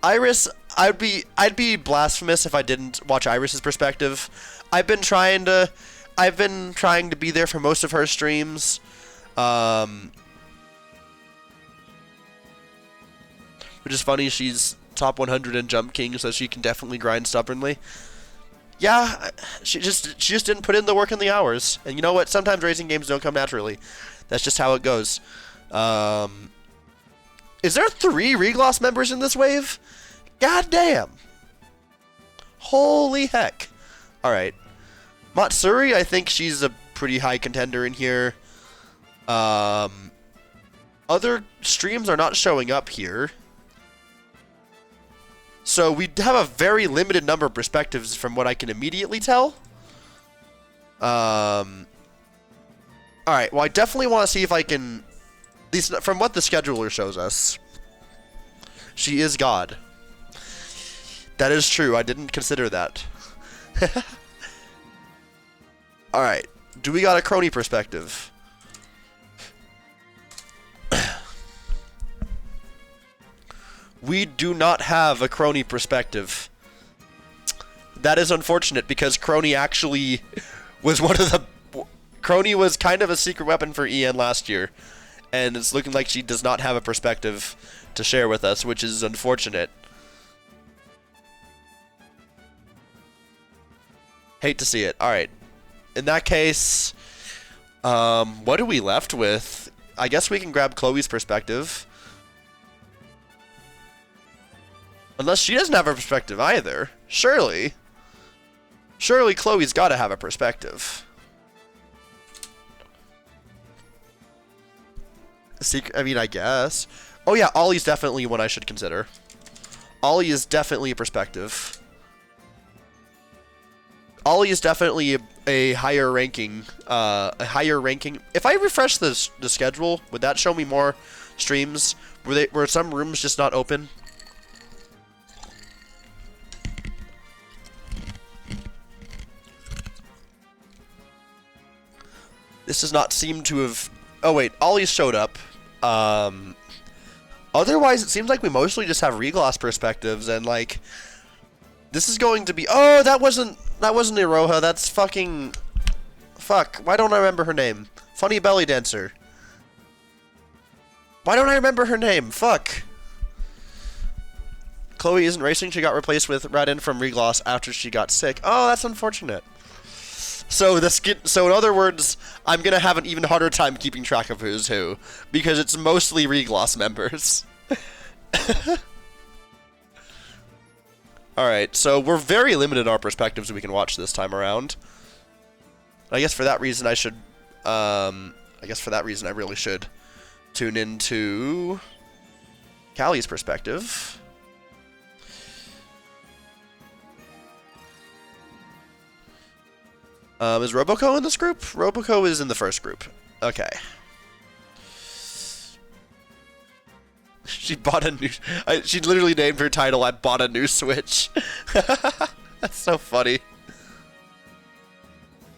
Iris. I'd be blasphemous if I didn't watch Iris's perspective. I've been trying to be there for most of her streams. Which is funny, she's top 100 in Jump King, so she can definitely grind stubbornly. Yeah, she just didn't put in the work and the hours. And you know what? Sometimes racing games don't come naturally. That's just how it goes. Is there 3 Regloss members in this wave? God damn. Holy heck. Alright. Matsuri, I think she's a pretty high contender in here. Other streams are not showing up here. So we have a very limited number of perspectives from what I can immediately tell. Alright, well I definitely want to see if I can, at least from what the scheduler shows us, she is God. That is true, I didn't consider that. Alright, do we got a crony perspective? We do not have a crony perspective. That is unfortunate, because crony actually was one of the... Crony was kind of a secret weapon for EN last year, and it's looking like she does not have a perspective to share with us, which is unfortunate. Hate to see it. Alright. In that case, what are we left with? I guess we can grab Chloe's perspective. Unless she doesn't have a perspective either. Surely. Surely Chloe's gotta have a perspective. I mean, I guess. Oh yeah, Ollie's definitely one I should consider. Ollie is definitely a perspective. Ollie is definitely a higher ranking. If I refresh the schedule, would that show me more streams? Were some rooms just not open? This does not seem to have... Oh wait, Ollie showed up. Otherwise, it seems like we mostly just have regloss perspectives, and like... This is going to be... Oh, that wasn't Iroha, that's fucking... Fuck, why don't I remember her name? Funny Belly Dancer. Why don't I remember her name? Fuck. Chloe isn't racing, she got replaced with Radin from regloss after she got sick. Oh, that's unfortunate. So in other words, I'm gonna have an even harder time keeping track of who's who, because it's mostly regloss members. Alright, so we're very limited in our perspectives we can watch this time around. I guess for that reason I really should tune into Callie's perspective. Is Roboco in this group? Roboco is in the first group. Okay. She bought a new... she literally named her title, I bought a new Switch. That's so funny.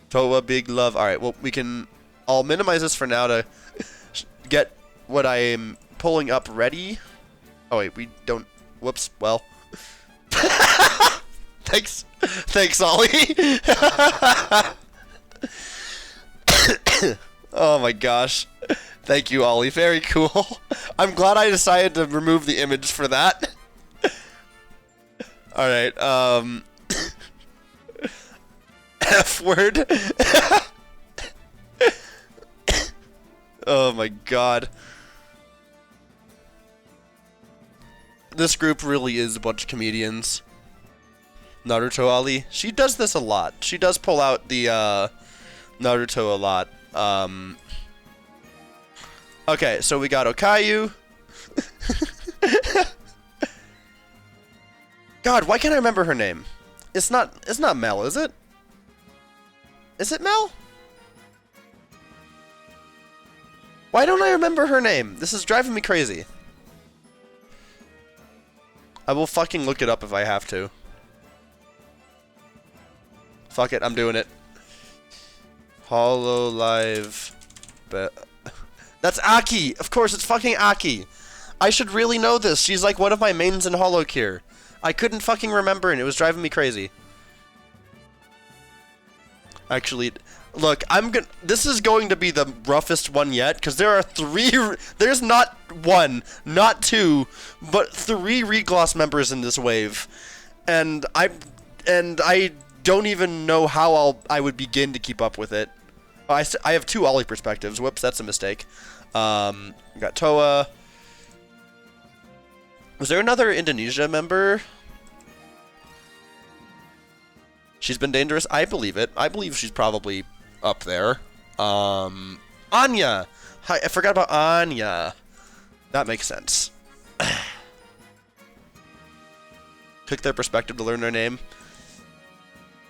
Toa, big love. Alright, well, I'll minimize this for now to get what I am pulling up ready. Oh, wait, we don't... Whoops, well... Thanks. Thanks, Ollie. Oh my gosh. Thank you, Ollie. Very cool. I'm glad I decided to remove the image for that. Alright, F word. Oh my god. This group really is a bunch of comedians. Naruto Ollie. She does this a lot. She does pull out the Naruto a lot. Okay, so we got Okayu. God, why can't I remember her name? It's not Mel, is it? Is it Mel? Why don't I remember her name? This is driving me crazy. I will fucking look it up if I have to. Fuck it, I'm doing it. HoloLive. That's Aki! Of course, it's fucking Aki! I should really know this. She's like one of my mains in HoloCure. I couldn't fucking remember and it was driving me crazy. Actually, look, this is going to be the roughest one yet, because there are there's not one, not two, but 3 regloss members in this wave. And I don't even know how I would begin to keep up with it. I have 2 Ollie perspectives. Whoops, that's a mistake. We got Toa. Was there another Indonesia member? She's been dangerous? I believe it. I believe she's probably up there. Anya! Hi, I forgot about Anya. That makes sense. Click their perspective to learn their name.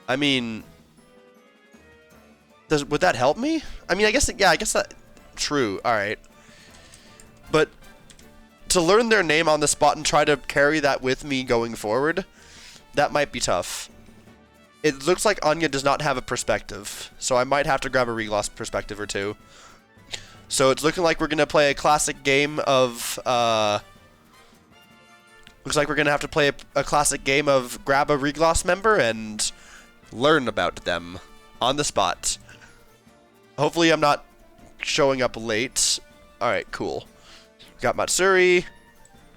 I mean... would that help me? I mean, I guess that... True, alright. But... to learn their name on the spot and try to carry that with me going forward, that might be tough. It looks like Anya does not have a perspective, so I might have to grab a regloss perspective or 2. So it's looking like we're going to play a classic game of... looks like we're going to have to play a classic game of grab a regloss member and learn about them on the spot. Hopefully I'm not showing up late. Alright, cool. We got Matsuri.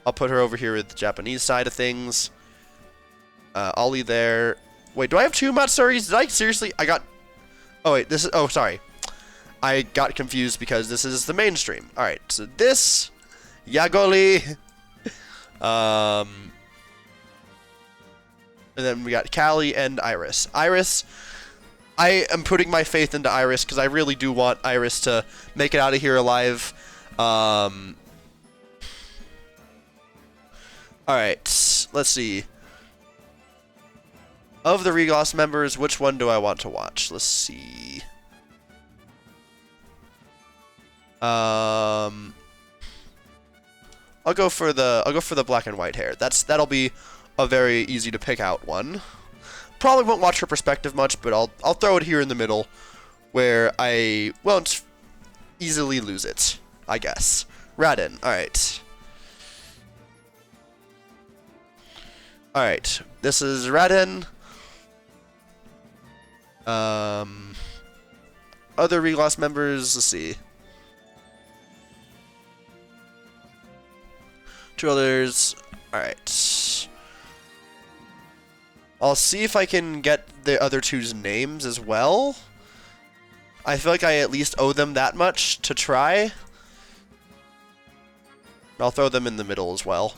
I'll put her over here with the Japanese side of things. Ollie there. Wait, do I have 2 Matsuris? Did I seriously? I got... Oh, wait, this is... Oh, sorry. I got confused because this is the mainstream. Alright, so this... Yagoli... And then we got Callie and Iris. Iris... I am putting my faith into Iris because I really do want Iris to make it out of here alive. Alright, let's see. Of the Regloss members, which one do I want to watch? Let's see. I'll go for the black and white hair. That'll be a very easy to pick out one. Probably won't watch her perspective much, but I'll throw it here in the middle where I won't easily lose it, I guess. Radin, alright. Alright, this is Radin. Other Regloss members, let's see. 2 others. Alright. I'll see if I can get the other 2's names as well. I feel like I at least owe them that much to try. I'll throw them in the middle as well.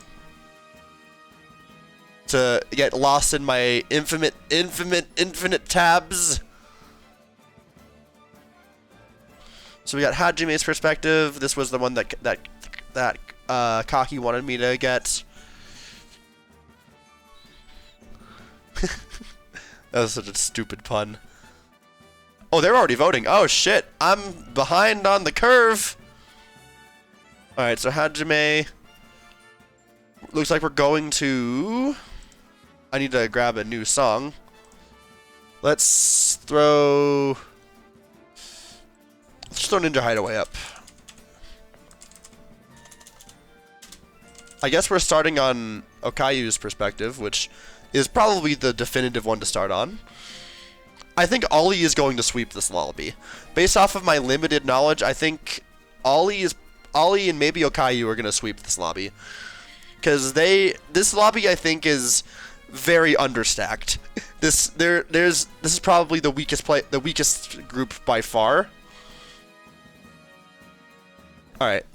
To get lost in my infinite tabs. So we got Hajime's perspective. This was the one that Kaki wanted me to get. That was such a stupid pun. Oh, they're already voting. Oh, shit. I'm behind on the curve. Alright, so Hajime. Looks like we're going to... I need to grab a new song. Let's throw Ninja Hideaway up. I guess we're starting on Okayu's perspective, which is probably the definitive one to start on. I think Ollie is going to sweep this lobby. Based off of my limited knowledge, I think Ollie and maybe Okayu are going to sweep this lobby. Because this lobby, I think, is very understacked. This is probably the weakest group by far. Alright.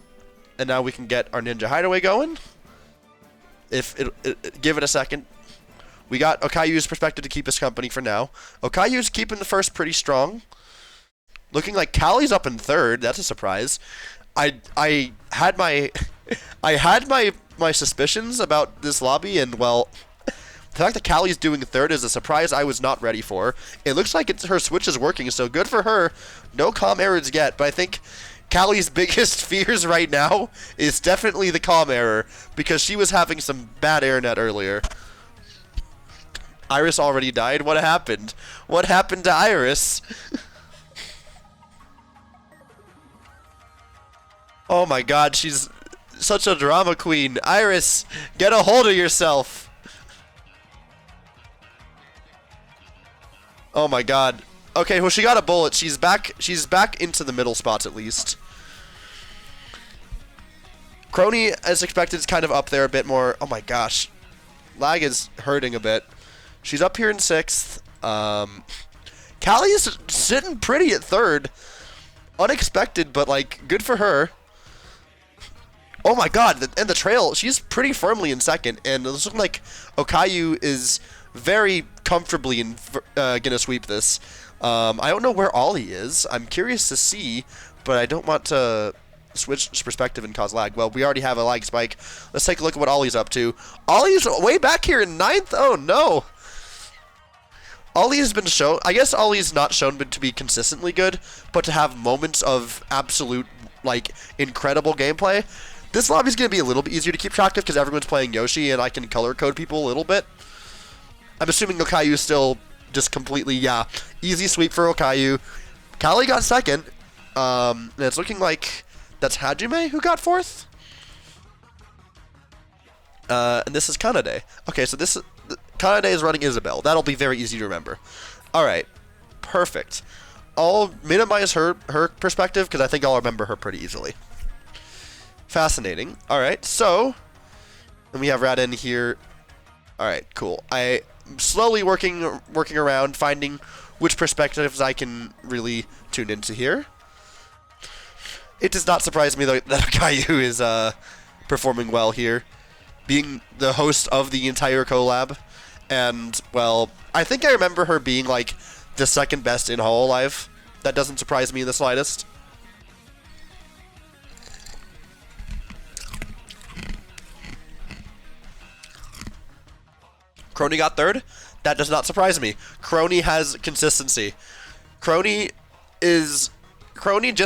And now we can get our Ninja Hideaway going. Give it a second. We got Okayu's perspective to keep us company for now. Okayu's keeping the first pretty strong. Looking like Callie's up in third. That's a surprise. I had my suspicions about this lobby, and well, the fact that Callie's doing third is a surprise I was not ready for. It looks like her switch is working, so good for her. No comm errors yet, but I think Callie's biggest fears right now is definitely the comm error, because she was having some bad internet earlier. Iris already died? What happened? What happened to Iris? Oh my god, she's such a drama queen. Iris, get a hold of yourself. Oh my god. Okay, well, she got a bullet. She's back into the middle spots at least. Crony, as expected, is kind of up there a bit more. Oh my gosh. Lag is hurting a bit. She's up here in 6th. Callie is sitting pretty at 3rd. Unexpected, but, like, good for her. Oh my god, and the trail, she's pretty firmly in 2nd. And it's looking like Okayu is very comfortably gonna sweep this. I don't know where Ollie is. I'm curious to see, but I don't want to switch perspective and cause lag. Well, we already have a lag spike. Let's take a look at what Ollie's up to. Ollie's way back here in 9th? Oh no! Ollie has been shown... I guess Ollie's not shown to be consistently good, but to have moments of absolute, like, incredible gameplay. This lobby's going to be a little bit easier to keep track of because everyone's playing Yoshi and I can color code people a little bit. I'm assuming Okayu is still just completely, yeah, easy sweep for Okayu. Callie got 2nd, and it's looking like that's Hajime who got 4th. And this is Kanade. Okay, so this is... Kanade is running Isabelle. That'll be very easy to remember. Alright. Perfect. I'll minimize her perspective, because I think I'll remember her pretty easily. Fascinating. Alright, so... And we have Radin here. Alright, cool. I'm slowly working around, finding which perspectives I can really tune into here. It does not surprise me that Okayu is performing well here, being the host of the entire collab. And, well, I think I remember her being, like, the second best in HoloLive. That doesn't surprise me in the slightest. Crony got third. That does not surprise me. Crony has consistency. Crony just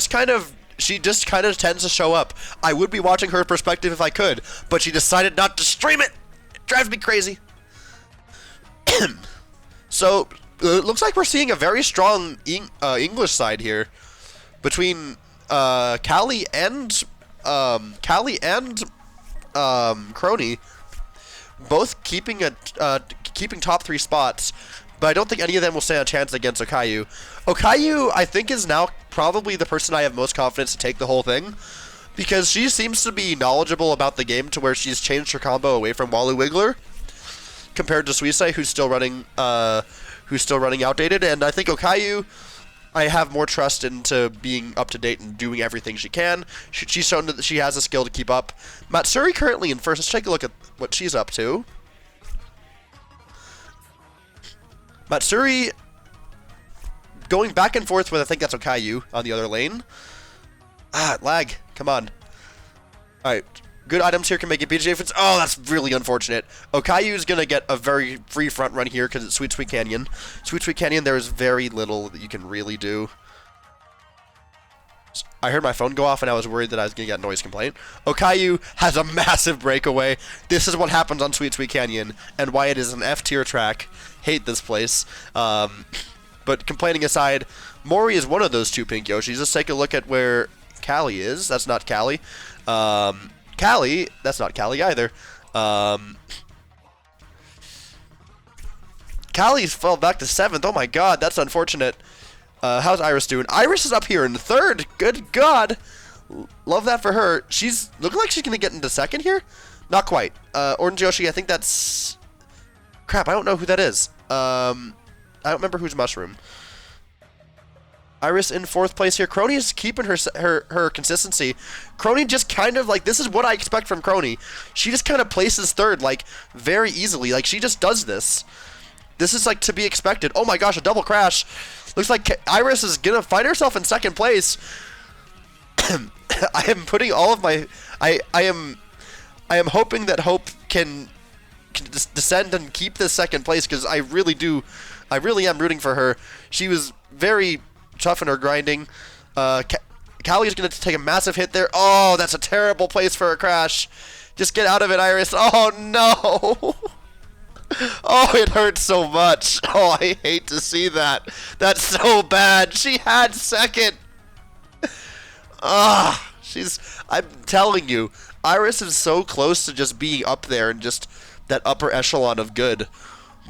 kind of tends to show up. I would be watching her perspective if I could, but she decided not to stream it. It drives me crazy. So, it looks like we're seeing a very strong English side here between Callie and Crony, both keeping top 3 spots, but I don't think any of them will stand a chance against Okayu. Okayu, I think, is now probably the person I have most confidence to take the whole thing, because she seems to be knowledgeable about the game to where she's changed her combo away from Walu Wiggler, compared to Suisei, who's still running outdated. And I think Okayu, I have more trust into being up to date and doing everything she can. She's shown that she has a skill to keep up. Matsuri currently in first. Let's take a look at what she's up to. Matsuri going back and forth with, I think that's Okayu on the other lane. Lag. Come on. Alright. Good items here can make it BJ Fits. Oh, that's really unfortunate. Okayu's going to get a very free front run here because it's Sweet Sweet Canyon. Sweet Sweet Canyon, there is very little that you can really do. I heard my phone go off and I was worried that I was going to get a noise complaint. Okayu has a massive breakaway. This is what happens on Sweet Sweet Canyon and why it is an F-tier track. Hate this place. But complaining aside, Mori is one of those 2 pink Yoshis. Let's take a look at where Callie is. That's not Callie. Callie, that's not Callie either. Callie fell back to 7th. Oh my god, that's unfortunate. How's Iris doing? Iris is up here in 3rd. Good god. Love that for her. She's looking like she's going to get into 2nd here. Not quite. Orange Yoshi, I think that's... Crap, I don't know who that is. I don't remember who's Mushroom. Iris in 4th place here. Crony is keeping her consistency. Crony just kind of, like, this is what I expect from Crony. She just kind of places 3rd, like, very easily. Like, she just does this. This is, like, to be expected. Oh my gosh, a double crash. Looks like Iris is going to find herself in 2nd place. I am putting all of my... I am hoping that Hope can descend and keep this 2nd place, because I really am rooting for her. She was very tough in her grinding. Callie is going to take a massive hit there. Oh, that's a terrible place for a crash. Just get out of it, Iris. Oh, no. Oh, it hurts so much. Oh, I hate to see that. That's so bad. She had 2nd. I'm telling you, Iris is so close to just being up there and just that upper echelon of good.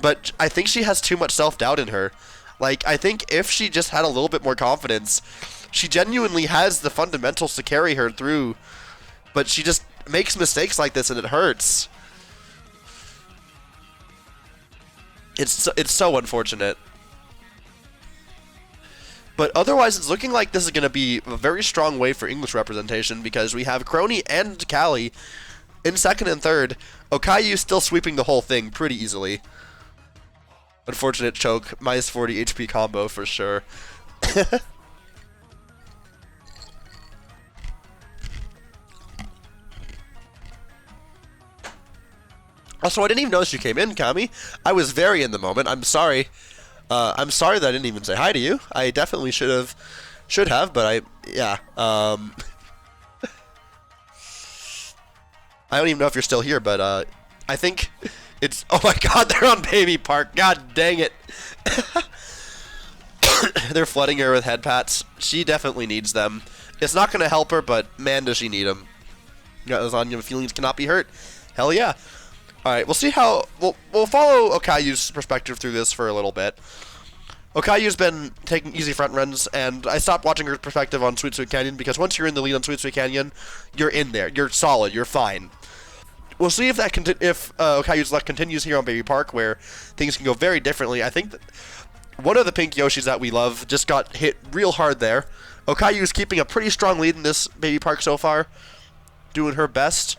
But I think she has too much self-doubt in her. Like, I think if she just had a little bit more confidence, she genuinely has the fundamentals to carry her through. But she just makes mistakes like this and it hurts. It's so unfortunate. But otherwise, it's looking like this is going to be a very strong way for English representation, because we have Crony and Callie in 2nd and 3rd. Okayu still sweeping the whole thing pretty easily. Unfortunate choke. Minus 40 HP combo for sure. Also, I didn't even notice you came in, Kami. I was very in the moment. I'm sorry. I'm sorry that I didn't even say hi to you. I definitely should have, but yeah. I don't even know if you're still here, but I think it's... Oh my god, they're on Baby Park. God dang it. They're flooding her with head pats. She definitely needs them. It's not going to help her, but man, does she need them. Lasagna feelings cannot be hurt. Hell yeah. Alright, we'll see how... We'll follow Okayu's perspective through this for a little bit. Okayu's been taking easy front runs, and I stopped watching her perspective on Sweet Sweet Canyon, because once you're in the lead on Sweet Sweet Canyon, you're in there. You're solid. You're fine. We'll see if Okayu's luck continues here on Baby Park, where things can go very differently. I think that one of the pink Yoshis that we love just got hit real hard there. Okayu's keeping a pretty strong lead in this Baby Park so far, doing her best.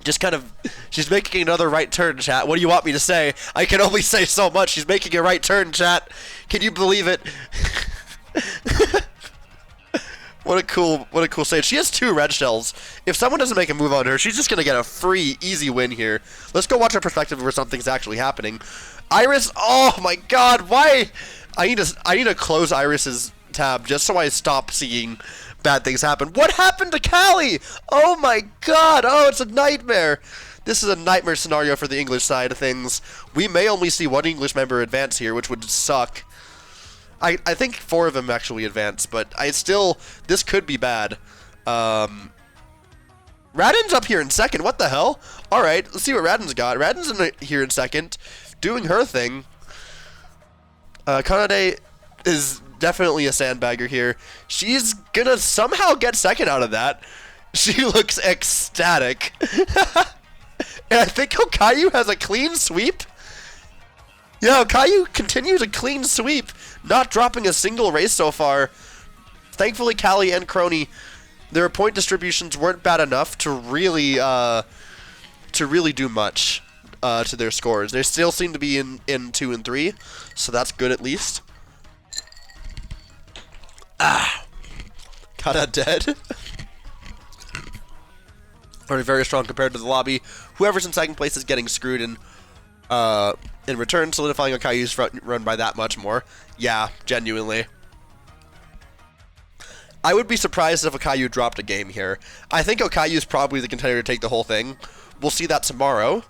Just kind of, she's making another right turn, chat. What do you want me to say? I can only say so much. She's making a right turn, chat. Can you believe it? What a cool stage. She has 2 red shells. If someone doesn't make a move on her, she's just gonna get a free, easy win here. Let's go watch her perspective where something's actually happening. Iris, oh my god, why? I need to close Iris's tab just so I stop seeing bad things happen. What happened to Callie? Oh my god, oh, it's a nightmare. This is a nightmare scenario for the English side of things. We may only see 1 English member advance here, which would suck. I think 4 of them actually advance, but this could be bad. Radin's up here in second, what the hell? Alright, let's see what Radin's got. Radin's here in second, doing her thing. Kanade is definitely a sandbagger here. She's gonna somehow get second out of that. She looks ecstatic. And I think Okayu has a clean sweep. Yeah, Okayu continues a clean sweep, not dropping a single race so far. Thankfully, Callie and Crony, their point distributions weren't bad enough to really do much to their scores. They still seem to be in 2 and 3, so that's good at least. Kinda dead. Already very strong compared to the lobby. Whoever's in second place is getting screwed in return, solidifying Okayu's front run by that much more. Yeah, genuinely. I would be surprised if Okayu dropped a game here. I think Okayu's probably the contender to take the whole thing. We'll see that tomorrow.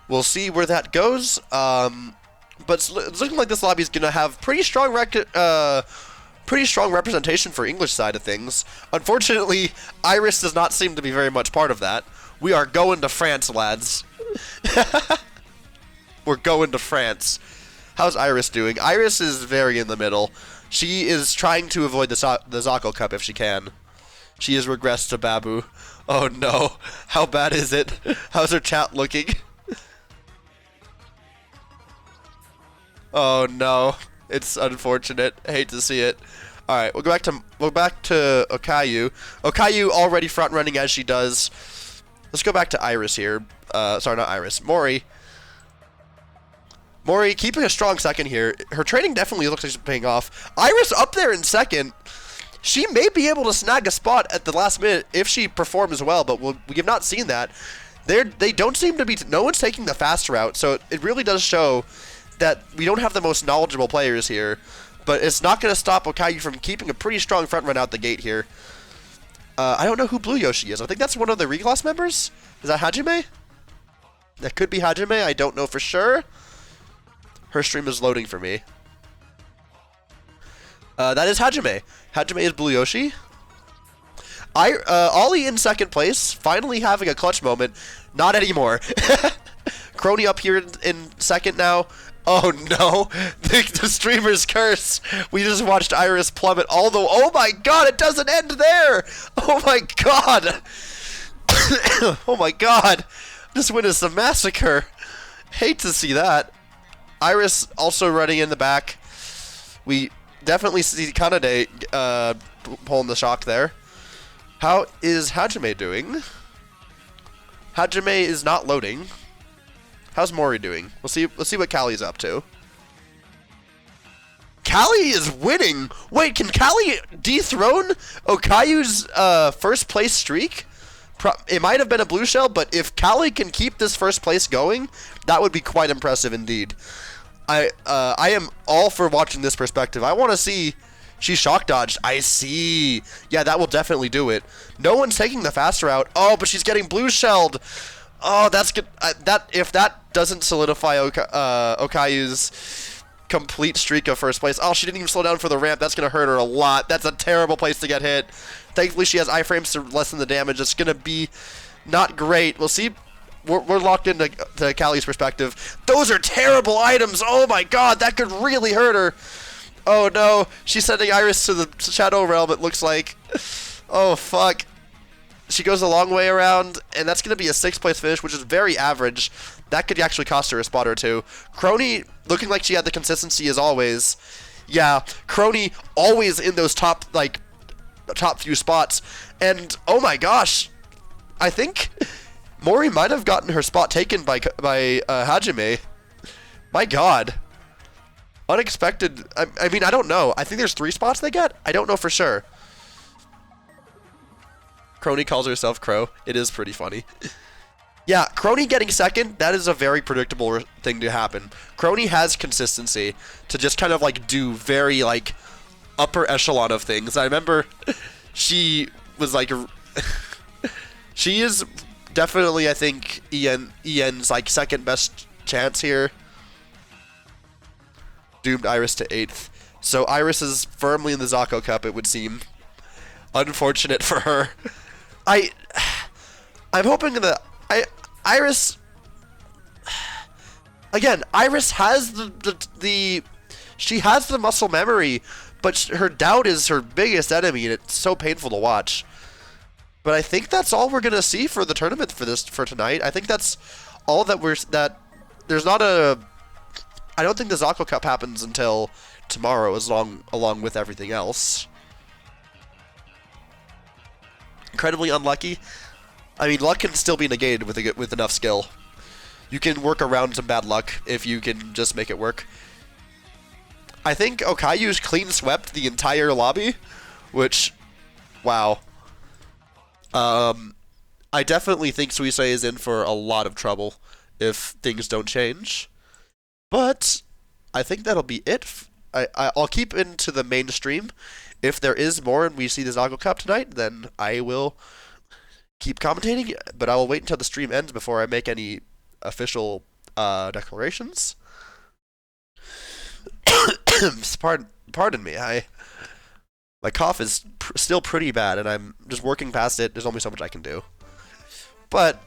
We'll see where that goes. But it's looking like this lobby is going to have pretty strong representation for English side of things. Unfortunately, Iris does not seem to be very much part of that. We are going to France, lads. We're going to France. How's Iris doing? Iris is very in the middle. She is trying to avoid the HoloCup if she can. She has regressed to Babu. Oh no. How bad is it? How's her chat looking? Oh no. It's unfortunate. I hate to see it. Alright, we'll go back to Okayu. Okayu already front running as she does. Let's go back to Iris here. Sorry, not Iris. Mori. Mori keeping a strong second here. Her training definitely looks like she's paying off. Iris up there in second. She may be able to snag a spot at the last minute if she performs well, but we have not seen that. They don't seem to be... No one's taking the fast route, so it really does show that we don't have the most knowledgeable players here. But it's not going to stop Okayu from keeping a pretty strong front run out the gate here. I don't know who Blue Yoshi is. I think that's one of the reclass members. Is that Hajime? That could be Hajime. I don't know for sure. Her stream is loading for me. That is Hajime. Hajime is Blue Yoshi. Ollie in second place, finally having a clutch moment. Not anymore. Crony up here in second now. Oh no, the streamer's curse. We just watched Iris plummet oh my god, it doesn't end there. Oh my god. Oh my god. This win is a massacre. Hate to see that. Iris also running in the back. We definitely see Kanade pulling the shock there. How is Hajime doing? Hajime is not loading. How's Mori doing? Let's see what Callie's up to. Callie is winning! Wait, can Callie dethrone Okayu's first place streak? It might have been a blue shell, but if Callie can keep this first place going, that would be quite impressive indeed. I am all for watching this perspective. I want to see... She shock dodged. I see. Yeah, that will definitely do it. No one's taking the fast route. Oh, but she's getting blue shelled. Oh, that's good. If that doesn't solidify Okayu's complete streak of first place. Oh, she didn't even slow down for the ramp. That's going to hurt her a lot. That's a terrible place to get hit. Thankfully, she has iframes to lessen the damage. It's going to be not great. We'll see. We're locked into Callie's perspective. Those are terrible items. Oh my god, that could really hurt her. Oh no, she's sending Iris to the Shadow Realm, it looks like. Oh fuck. She goes a long way around, and that's going to be a 6th place finish, which is very average. That could actually cost her a spot or two. Crony, looking like she had the consistency as always. Yeah, Crony always in those top few spots. And, oh my gosh, I think Mori might have gotten her spot taken by Hajime. My god. Unexpected. I mean, I don't know. I think there's 3 spots they get? I don't know for sure. Crony calls herself Crow. It is pretty funny. Yeah, Crony getting second, that is a very predictable thing to happen. Crony has consistency to just kind of like do very like upper echelon of things. I remember she was like she is definitely, I think, Ian's like second best chance here. Doomed Iris to 8th. So Iris is firmly in the HoloCup, it would seem. Unfortunate for her. I'm hoping that Iris again. Iris has she has the muscle memory, but her doubt is her biggest enemy, and it's so painful to watch. But I think that's all we're gonna see for the tournament for tonight. I think that's all that there's not a. I don't think the HoloCup happens until tomorrow, along with everything else. Incredibly unlucky. I mean, luck can still be negated with enough skill. You can work around some bad luck if you can just make it work. I think Okayu's clean swept the entire lobby, which, wow. I definitely think Suisei is in for a lot of trouble if things don't change. But I think that'll be it. I'll keep into the mainstream. If there is more and we see the HoloCup tonight, then I will keep commentating, but I will wait until the stream ends before I make any official declarations. Pardon me. My cough is still pretty bad, and I'm just working past it. There's only so much I can do. But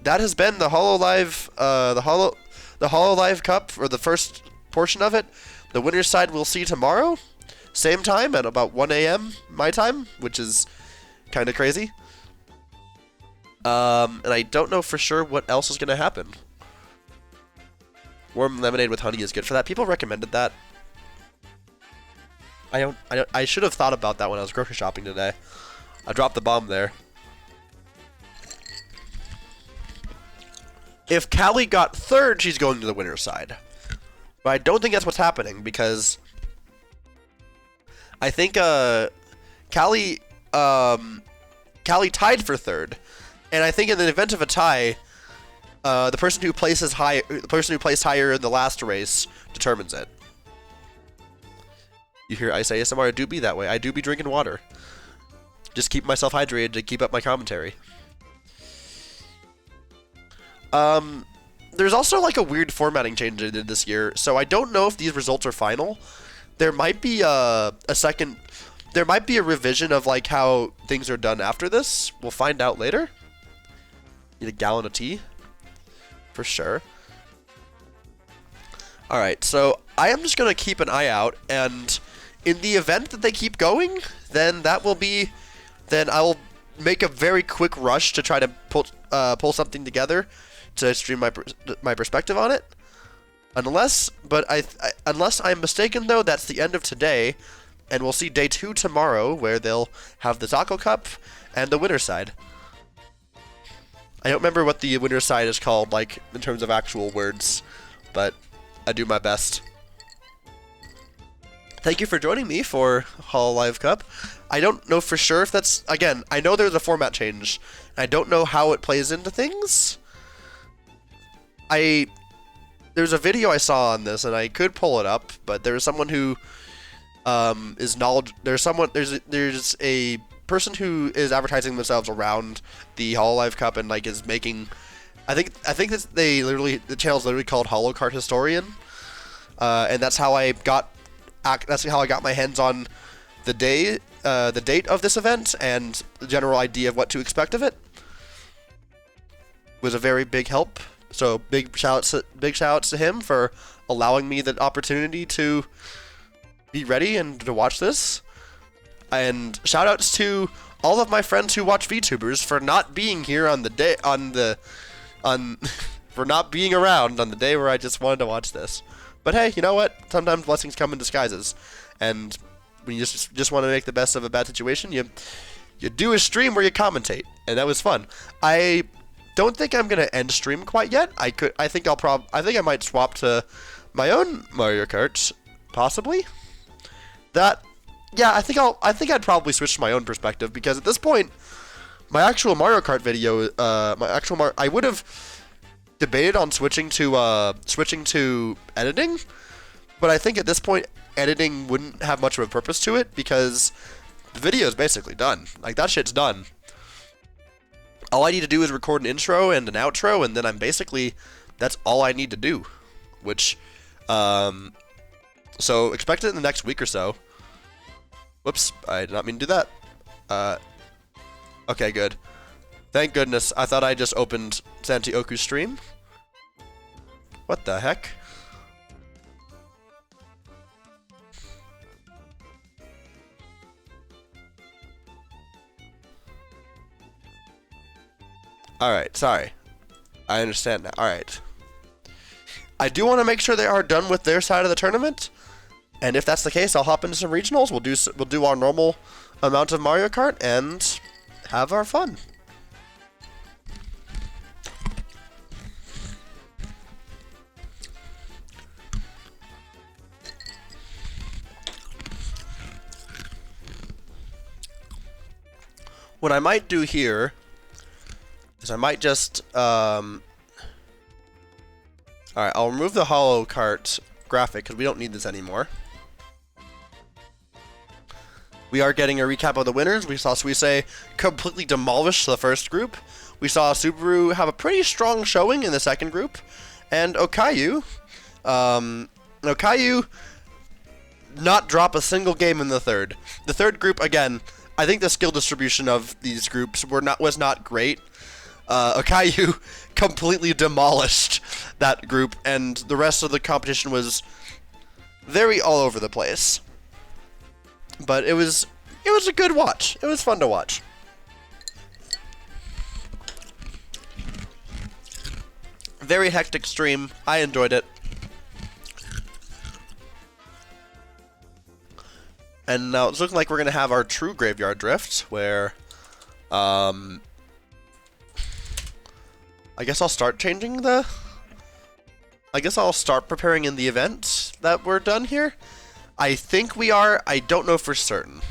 that has been the HoloLive, the HoloLive Cup, or the first portion of it. The winner's side we'll see tomorrow. Same time at about 1 a.m. my time, which is kind of crazy. And I don't know for sure what else is going to happen. Warm lemonade with honey is good for that. People recommended that. I should have thought about that when I was grocery shopping today. I dropped the bomb there. If Callie got 3rd, she's going to the winner's side. But I don't think that's what's happening, because I think Callie tied for 3rd, and I think in the event of a tie, the person who placed higher in the last race determines it. You hear I say ASMR? I do be that way. I do be drinking water. Just keep myself hydrated to keep up my commentary. There's also like a weird formatting change they did this year, so I don't know if these results are final. There might be there might be a revision of like how things are done after this. We'll find out later. Need a gallon of tea, for sure. Alright, so I am just going to keep an eye out, and in the event that they keep going, then I will make a very quick rush to try to pull something together to stream my perspective on it. Unless I'm mistaken, though, that's the end of today, and we'll see day 2 tomorrow, where they'll have the HoloCup and the winner's side. I don't remember what the winner's side is called, like, in terms of actual words, but I do my best. Thank you for joining me for HoloLive Cup. I don't know for sure if that's, again, I know there's a format change. I don't know how it plays into things. There's a video I saw on this, and I could pull it up, but there's someone who is knowledge. There's a person who is advertising themselves around the HoloLive Cup and like is making. I think the channel's literally called HoloCart Historian, and that's how I got my hands on the date of this event and the general idea of what to expect of it. Was a very big help. So big shout outs to him for allowing me the opportunity to be ready and to watch this. And shout outs to all of my friends who watch VTubers for not being here on the day for not being around on the day where I just wanted to watch this. But hey, you know what? Sometimes blessings come in disguises, and when you just want to make the best of a bad situation, you do a stream where you commentate, and that was fun. I don't think I'm gonna end stream quite yet. I think I might swap to my own Mario Kart, possibly. Yeah, I think I'd probably switch to my own perspective, because at this point, my actual Mario Kart video, I would have debated on switching to editing, but I think at this point editing wouldn't have much of a purpose to it, because the video is basically done. Like, that shit's done. All I need to do is record an intro and an outro, and then that's all I need to do. Which, so expect it in the next week or so. Whoops, I did not mean to do that. Okay, good. Thank goodness. I thought I just opened Santioku's stream. What the heck? Alright, sorry. I understand now. Alright. I do want to make sure they are done with their side of the tournament. And if that's the case, I'll hop into some regionals. We'll do our normal amount of Mario Kart and have our fun. What I might do here is I might just alright, I'll remove the HoloCup graphic because we don't need this anymore. We are getting a recap of the winners. We saw Suisse completely demolish the first group. We saw Subaru have a pretty strong showing in the second group. And Okayu not drop a single game in the third. The third group, again, I think the skill distribution of these groups was not great. Okayu completely demolished that group, and the rest of the competition was very all over the place. But it was a good watch. It was fun to watch. Very hectic stream. I enjoyed it. And now it's looking like we're going to have our true graveyard drift, where I guess I'll start preparing in the event that we're done here. I think we are. I don't know for certain,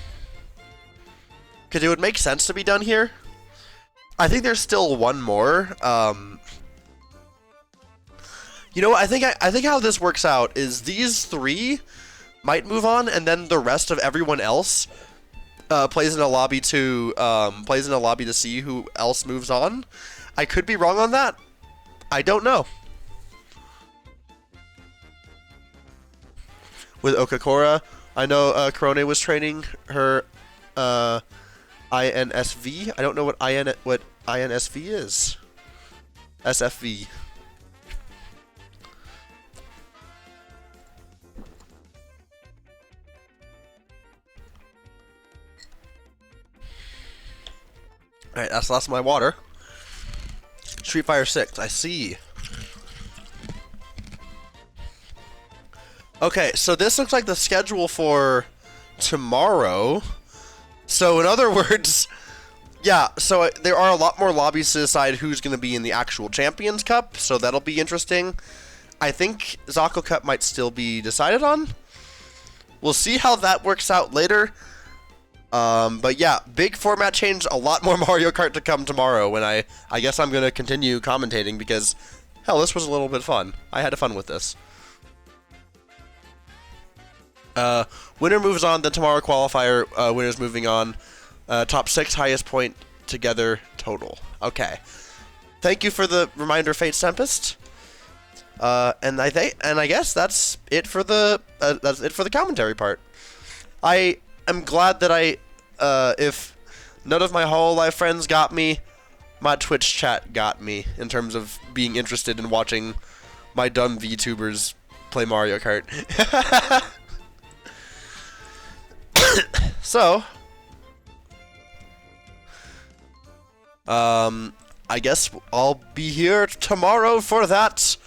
because it would make sense to be done here. I think there's still one more. You know, I think how this works out is these three might move on, and then the rest of everyone else plays in a lobby to see who else moves on. I could be wrong on that. I don't know. With Okakora, I know Korone was training her INSV. I don't know what INSV is. SFV. Alright, that's the last of my water. Street Fighter 6, I see. Okay, so this looks like the schedule for tomorrow. So in other words, yeah, so there are a lot more lobbies to decide who's going to be in the actual Champions Cup, so that'll be interesting. I think HoloCup might still be decided on. We'll see how that works out later. But yeah, big format change, a lot more Mario Kart to come tomorrow, when I guess I'm going to continue commentating, because, hell, this was a little bit fun. I had fun with this. Winner moves on, then tomorrow qualifier, winners moving on. Top 6 highest point together total. Okay. Thank you for the reminder, Fate's Tempest. And I guess that's it for the commentary part. I am glad that if none of my Hololive friends got me, my Twitch chat got me in terms of being interested in watching my dumb VTubers play Mario Kart. So, I guess I'll be here tomorrow for that.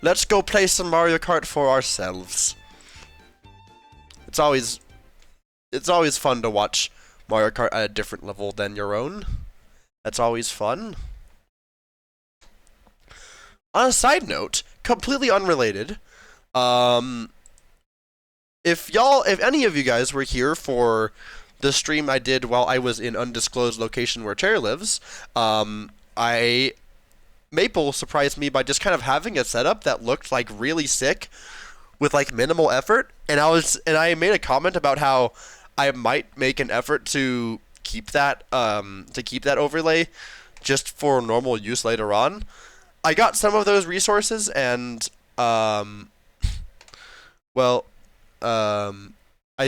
Let's go play some Mario Kart for ourselves. It's always fun to watch Mario Kart at a different level than your own. That's always fun. On a side note, completely unrelated, if any of you guys were here for the stream I did while I was in undisclosed location where Cherry lives, Maple surprised me by just kind of having a setup that looked like really sick with like minimal effort, and I made a comment about how I might make an effort to keep that overlay just for normal use later on. I got some of those resources and I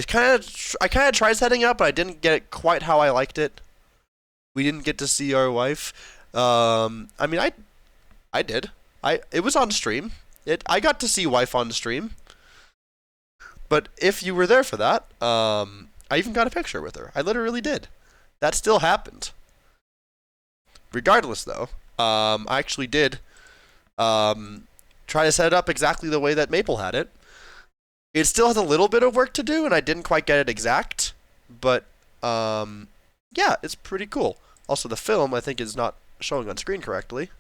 kind of tried setting up, but I didn't get it quite how I liked it. We didn't get to see our wife. I mean, I did. It was on stream. I got to see wife on stream. But if you were there for that, I even got a picture with her. I literally did. That still happened. Regardless, though, I actually did try to set it up exactly the way that Maple had it. It still has a little bit of work to do, and I didn't quite get it exact, but yeah, it's pretty cool. Also, the film, I think, is not showing on screen correctly.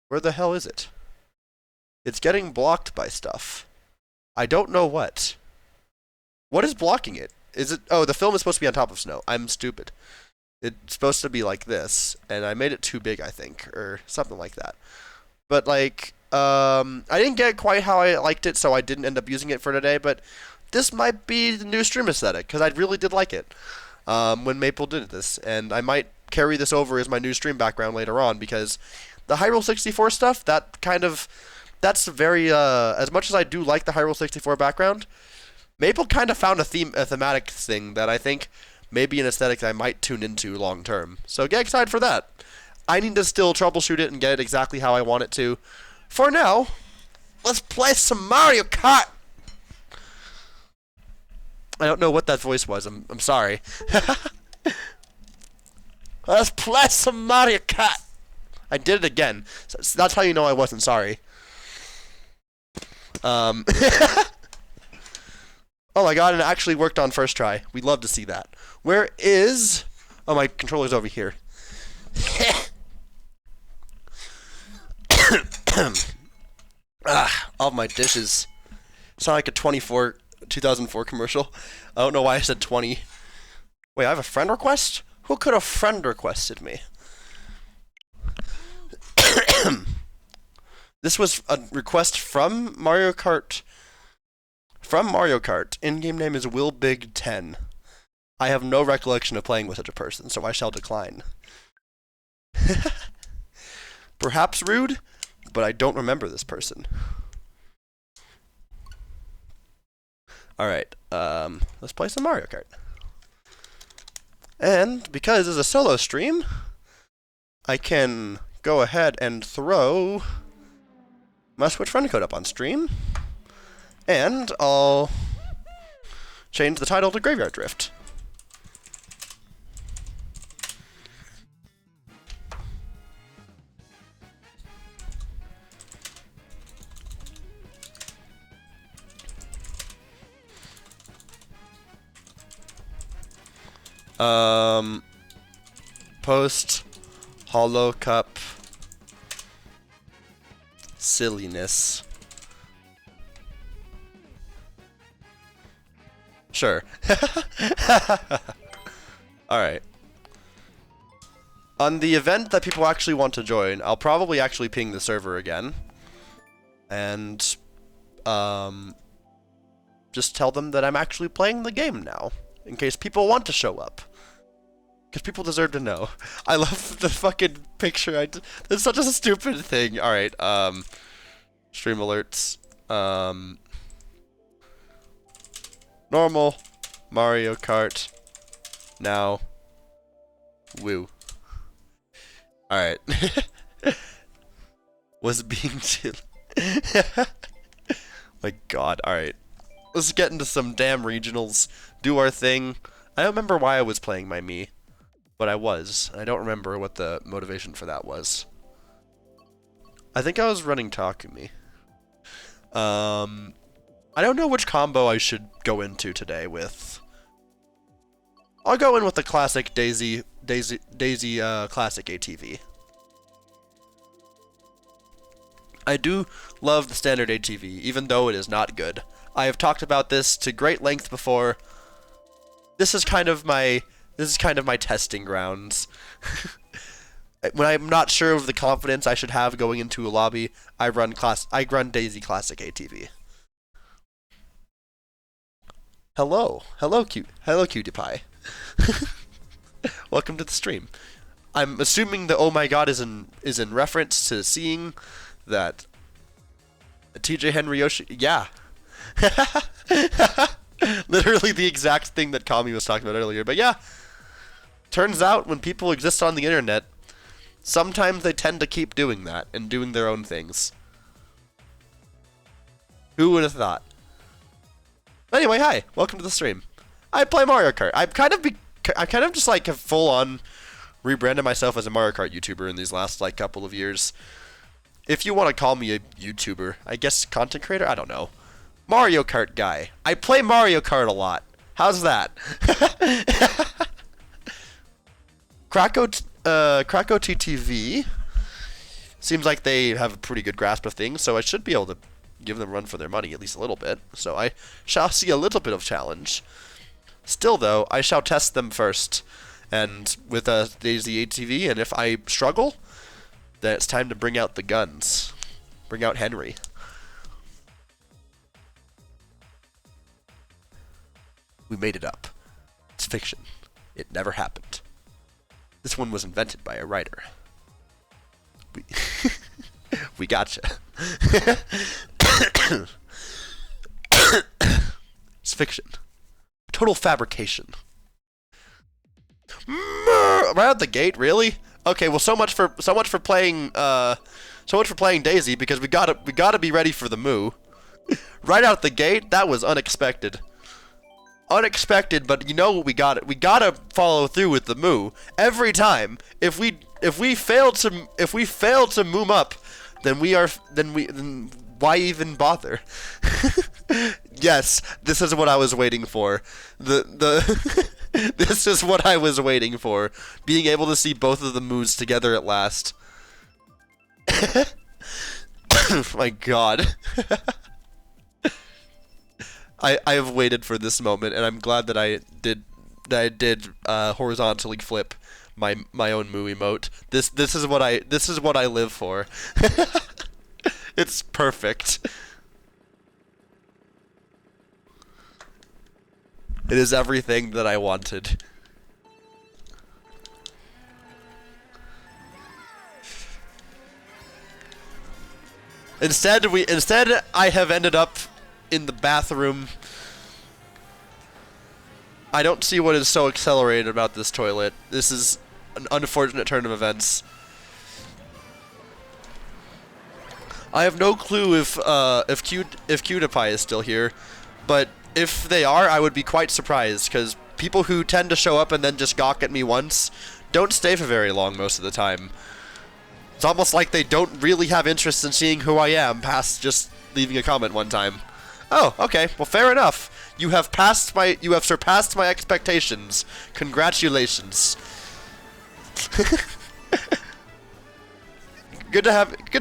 Where the hell is it? It's getting blocked by stuff. I don't know what. What is blocking it? Is it... Oh, the film is supposed to be on top of snow. I'm stupid. It's supposed to be like this, and I made it too big, I think, or something like that. But, like... I didn't get quite how I liked it, so I didn't end up using it for today, but this might be the new stream aesthetic, because I really did like it when Maple did this, and I might carry this over as my new stream background later on, because the Hyrule 64 stuff, that's very, as much as I do like the Hyrule 64 background, Maple kind of found a thematic thing that I think may be an aesthetic that I might tune into long term, so get excited for that. I need to still troubleshoot it and get it exactly how I want it to. For now, let's play some Mario Kart. I don't know what that voice was. I'm sorry. Let's play some Mario Kart. I did it again. So that's how you know I wasn't sorry. Oh my god, and it actually worked on first try. We'd love to see that. Where is... Oh, my controller's over here. All my dishes. Sound like a 2004 commercial. I don't know why I said 20. Wait, I have a friend request? Who could have friend requested me? This was a request from Mario Kart. In-game name is WillBig10. I have no recollection of playing with such a person, so I shall decline. Perhaps rude, but I don't remember this person. Alright, let's play some Mario Kart. And because it's a solo stream, I can go ahead and throw my Switch friend code up on stream. And I'll change the title to Graveyard Drift. Post HoloCup silliness. Sure. Alright. On the event that people actually want to join, I'll probably actually ping the server again. And, just tell them that I'm actually playing the game now, in case people want to show up. Because people deserve to know. I love the fucking picture. It's such a stupid thing. Alright, stream alerts. Normal. Mario Kart. Now. Woo. Alright. Was being chill. My god, alright. Let's get into some damn regionals. Do our thing. I don't remember why I was playing my Mii. but I was. I don't remember what the motivation for that was. I think I was running Takumi. I don't know which combo I should go into today with. I'll go in with the classic Daisy classic ATV. I do love the standard ATV, even though it is not good. I have talked about this to great length before. This is kind of my testing grounds. When I'm not sure of the confidence I should have going into a lobby, I run Daisy Classic ATV. Hello, cutie pie. Welcome to the stream. I'm assuming the oh my god is in reference to seeing that TJ Henry Yoshi. Yeah. Literally the exact thing that Kami was talking about earlier. But yeah, turns out when people exist on the internet, sometimes they tend to keep doing that and doing their own things. Who would have thought? Anyway, hi, welcome to the stream. I play Mario Kart. I kind of just like have full on rebranded myself as a Mario Kart YouTuber in these last like couple of years. If you want to call me a YouTuber, I guess content creator, I don't know. Mario Kart guy. I play Mario Kart a lot. How's that? Krakow TTV seems like they have a pretty good grasp of things, so I should be able to give them a run for their money at least a little bit. So I shall see a little bit of challenge. Still, though, I shall test them first, and with a Daisy ATV, and if I struggle, then it's time to bring out the guns. Bring out Henry. We made it up. It's fiction. It never happened. This one was invented by a writer. We gotcha. It's fiction. Total fabrication. Right out the gate, really? Okay, well, so much for playing Daisy, because we gotta be ready for the moo. Right out the gate, that was unexpected. Unexpected, but you know what we gotta follow through with the moo every time. If we fail to moom up, then why even bother? Yes, this is what I was waiting for. This is what I was waiting for. Being able to see both of the moves together at last. My god. I have waited for this moment, and I'm glad that I did horizontally flip my own moo emote. This is what I live for. It's perfect. It is everything that I wanted. Instead I have ended up in the bathroom. I don't see what is so accelerated about this toilet. This is an unfortunate turn of events. I have no clue if Cutie is still here, but if they are, I would be quite surprised, because people who tend to show up and then just gawk at me once don't stay for very long most of the time. It's almost like they don't really have interest in seeing who I am past just leaving a comment one time. Oh, okay. Well, fair enough. You have surpassed my expectations. Congratulations. Good to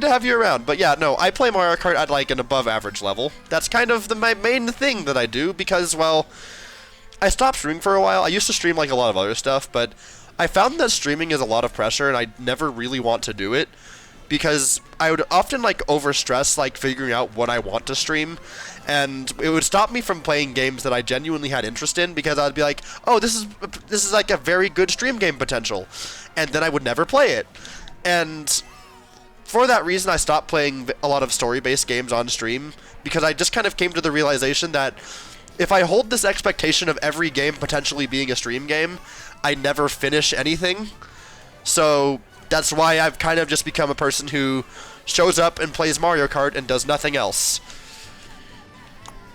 have you around. But yeah, no, I play Mario Kart at like an above average level. That's kind of my main thing that I do, because, well, I stopped streaming for a while. I used to stream like a lot of other stuff, but I found that streaming is a lot of pressure, and I never really want to do it, because I would often like overstress like figuring out what I want to stream, and it would stop me from playing games that I genuinely had interest in, because I'd be like, oh, this is like a very good stream game potential, and then I would never play it. And for that reason, I stopped playing a lot of story-based games on stream, because I just kind of came to the realization that if I hold this expectation of every game potentially being a stream game, I never finish anything. So that's why I've kind of just become a person who shows up and plays Mario Kart and does nothing else.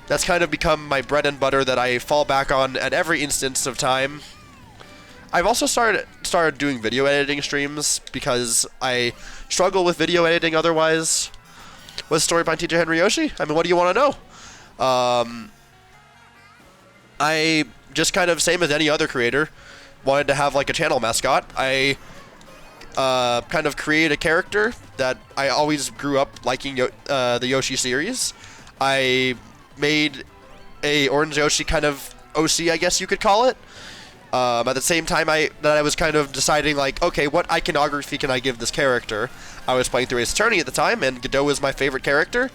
That's kind of become my bread and butter that I fall back on at every instance of time. I've also started started doing video editing streams because I struggle with video editing otherwise. What's the story behind Teacher Henry Yoshi? I mean, what do you want to know? I just kind of, same as any other creator, wanted to have like a channel mascot. I kind of create a character that I always grew up liking the Yoshi series. I made a Orange Yoshi kind of OC, I guess you could call it. At the same time that I was kind of deciding, like, okay, what iconography can I give this character? I was playing through Ace Attorney at the time, and Godot was my favorite character.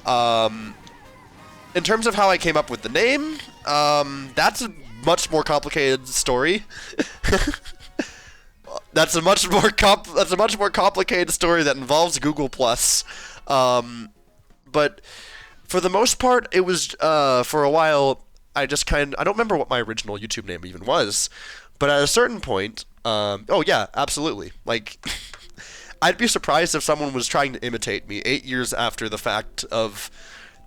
In terms of how I came up with the name, that's a much more complicated story. That's a much more complicated story that involves Google Plus. But for the most part, it was for a while. I don't remember what my original YouTube name even was, but at a certain point, oh yeah, absolutely. Like, I'd be surprised if someone was trying to imitate me 8 years after the fact of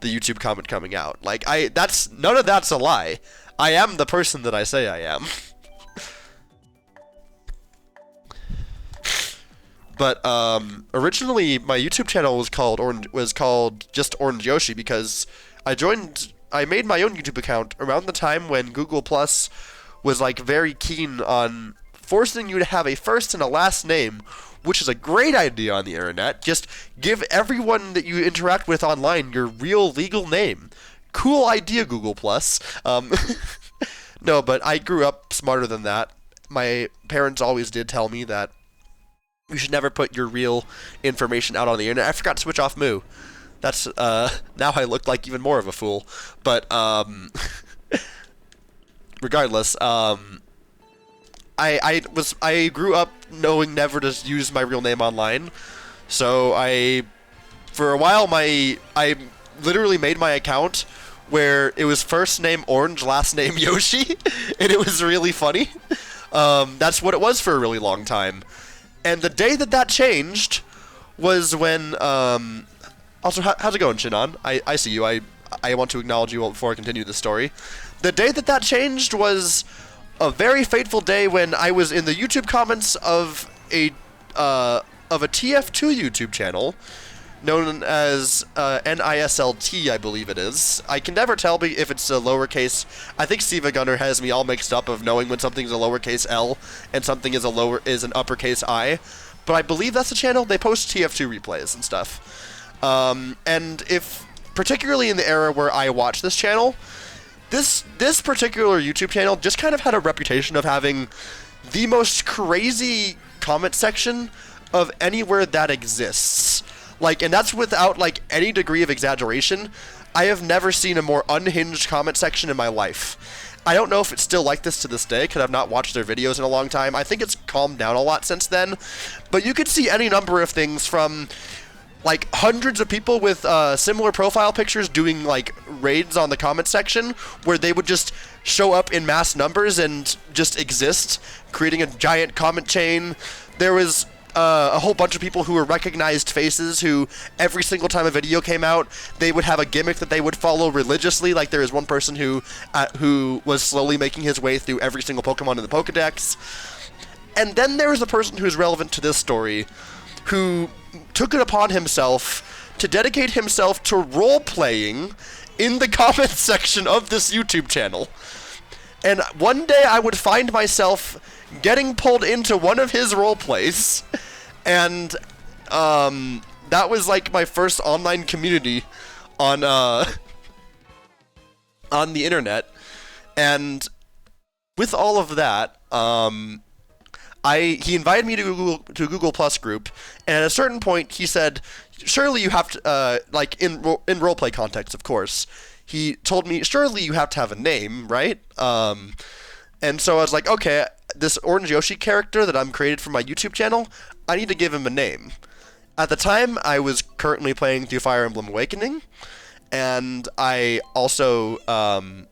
the YouTube comment coming out. Like, none of that's a lie. I am the person that I say I am. But originally, my YouTube channel was called just Orange Yoshi because I made my own YouTube account around the time when Google Plus was like very keen on forcing you to have a first and a last name, which is a great idea on the internet. Just give everyone that you interact with online your real legal name. Cool idea, Google Plus. No, but I grew up smarter than that. My parents always did tell me that you should never put your real information out on the internet. I forgot to switch off Moo. That's, now I look like even more of a fool. But, regardless, I grew up knowing never to use my real name online. So for a while, I literally made my account where it was first name Orange, last name Yoshi. And it was really funny. That's what it was for a really long time. And the day that changed was when, also, how's it going, Shinon? I see you. I want to acknowledge you before I continue the story. The day that changed was a very fateful day when I was in the YouTube comments of a TF2 YouTube channel known as NISLT, I believe it is. I can never tell if it's a lowercase. I think Steve Gunner has me all mixed up of knowing when something's a lowercase L and something is an uppercase I. But I believe that's the channel. They post TF2 replays and stuff. And particularly in the era where I watched this channel, this particular YouTube channel just kind of had a reputation of having the most crazy comment section of anywhere that exists. Like, and that's without, like, any degree of exaggeration. I have never seen a more unhinged comment section in my life. I don't know if it's still like this to this day, because I've not watched their videos in a long time. I think it's calmed down a lot since then. But you could see any number of things from, like, hundreds of people with similar profile pictures doing, like, raids on the comment section, where they would just show up in mass numbers and just exist, creating a giant comment chain. There was a whole bunch of people who were recognized faces who, every single time a video came out, they would have a gimmick that they would follow religiously. Like, there was one person who was slowly making his way through every single Pokemon in the Pokedex. And then there was a person who's relevant to this story who took it upon himself to dedicate himself to role-playing in the comment section of this YouTube channel. And one day I would find myself getting pulled into one of his roleplays, and that was like my first online community on the internet. And with all of that, he invited me to Google Plus group, and at a certain point he said, surely you have to, like in roleplay context, of course, he told me, surely you have to have a name, right? And so I was like, okay, this Orange Yoshi character that I'm created for my YouTube channel, I need to give him a name. At the time, I was currently playing through Fire Emblem Awakening, and I also, I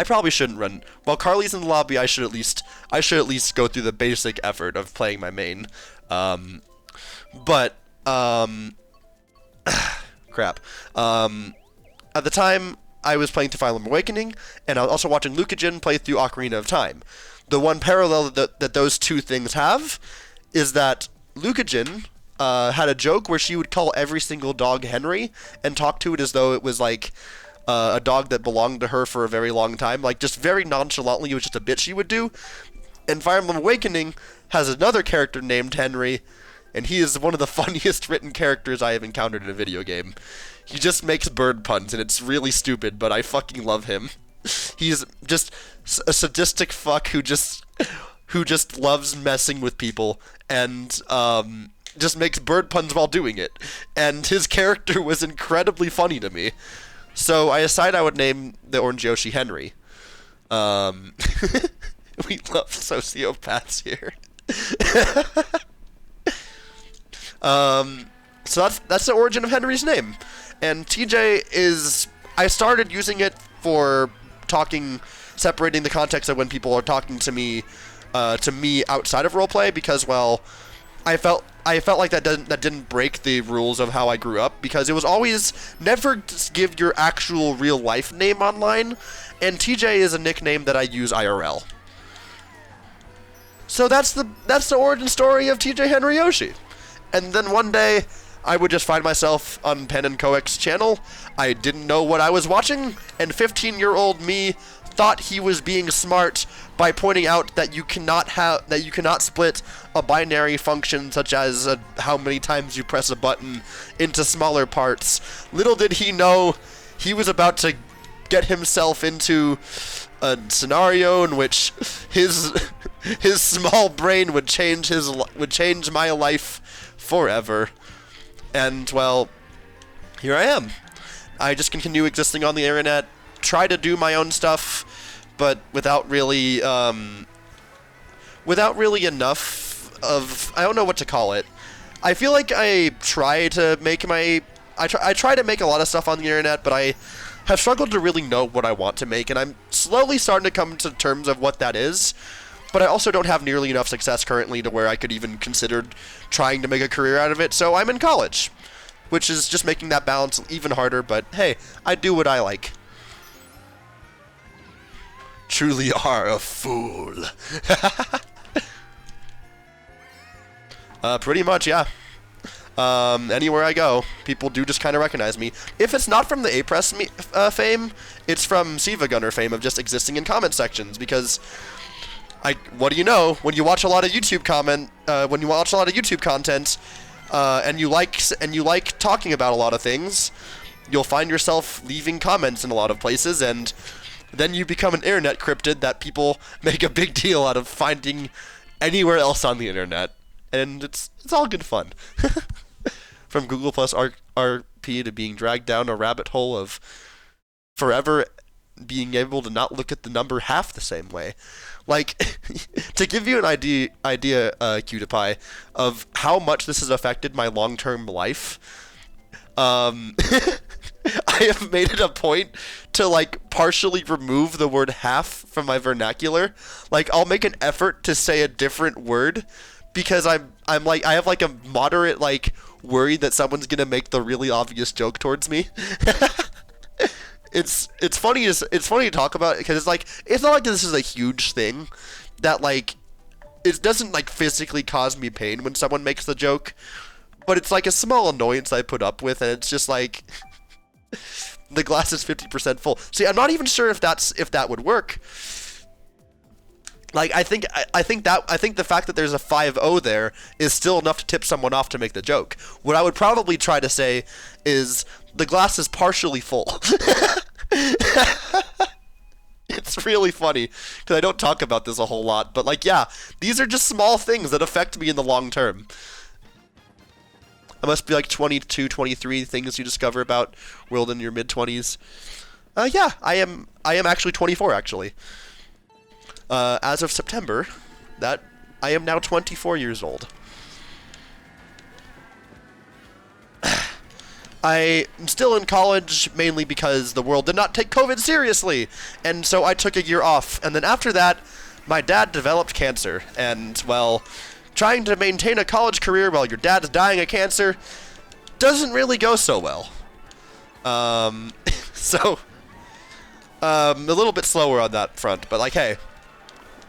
probably shouldn't run. While Carly's in the lobby, I should at least go through the basic effort of playing my main. But crap. At the time, I was playing through Fire Emblem Awakening, and I was also watching Lucajin play through Ocarina of Time. The one parallel that those two things have is that Lucajin had a joke where she would call every single dog Henry and talk to it as though it was like a dog that belonged to her for a very long time. Like, just very nonchalantly, it was just a bit she would do. And Fire Emblem Awakening has another character named Henry, and he is one of the funniest written characters I have encountered in a video game. He just makes bird puns, and it's really stupid, but I fucking love him. He's just a sadistic fuck who just loves messing with people, and just makes bird puns while doing it. And his character was incredibly funny to me. So I decided I would name the Orange Yoshi Henry. We love sociopaths here. So that's the origin of Henry's name. And TJ is... I started using it for talking, separating the context of when people are talking to me outside of roleplay, because, well, I felt like that didn't break the rules of how I grew up, because it was always never give your actual real life name online, and TJ is a nickname that I use IRL. So that's the origin story of TJ Henry Yoshi. And then one day, I would just find myself on Pen and Coex's channel. I didn't know what I was watching, and 15-year-old me thought he was being smart by pointing out that you cannot split a binary function such as how many times you press a button into smaller parts. Little did he know he was about to get himself into a scenario in which his small brain would change my life forever. And, well, here I am. I just continue existing on the internet, try to do my own stuff, but without really enough of... I don't know what to call it. I feel like I try to make I try to make a lot of stuff on the internet, but I have struggled to really know what I want to make, and I'm slowly starting to come to terms of what that is. But I also don't have nearly enough success currently to where I could even consider trying to make a career out of it, so I'm in college, which is just making that balance even harder, but hey, I do what I like. Truly are a fool. Pretty much, yeah. Anywhere I go, people do just kind of recognize me. If it's not from the A-Press fame, it's from Siva Gunner fame of just existing in comment sections, because... what do you know? When you watch a lot of YouTube content, and you like talking about a lot of things, you'll find yourself leaving comments in a lot of places, and then you become an internet cryptid that people make a big deal out of finding anywhere else on the internet, and it's all good fun. From Google Plus RP to being dragged down a rabbit hole of forever being able to not look at the number half the same way. Like, to give you an idea, Qtipie, of how much this has affected my long-term life, I have made it a point to, like, partially remove the word half from my vernacular. Like, I'll make an effort to say a different word, because I have, like, a moderate, like, worry that someone's gonna make the really obvious joke towards me. It's funny to talk about, because it's like, it's not like this is a huge thing that, like, it doesn't, like, physically cause me pain when someone makes the joke, but it's like a small annoyance I put up with, and it's just like the glass is 50% full. See, I'm not even sure if that would work. Like, I think the fact that there's a 5-0 there is still enough to tip someone off to make the joke. What I would probably try to say is the glass is partially full. It's really funny, because I don't talk about this a whole lot, but, like, yeah, these are just small things that affect me in the long term. I must be like 22, 23 things you discover about world in your mid-20s. Yeah, I am actually 24, actually. As of September, I am now 24 years old. I am still in college, mainly because the world did not take COVID seriously, and so I took a year off, and then after that, my dad developed cancer, and, well, trying to maintain a college career while your dad's dying of cancer doesn't really go so well. So, a little bit slower on that front, but, like, hey,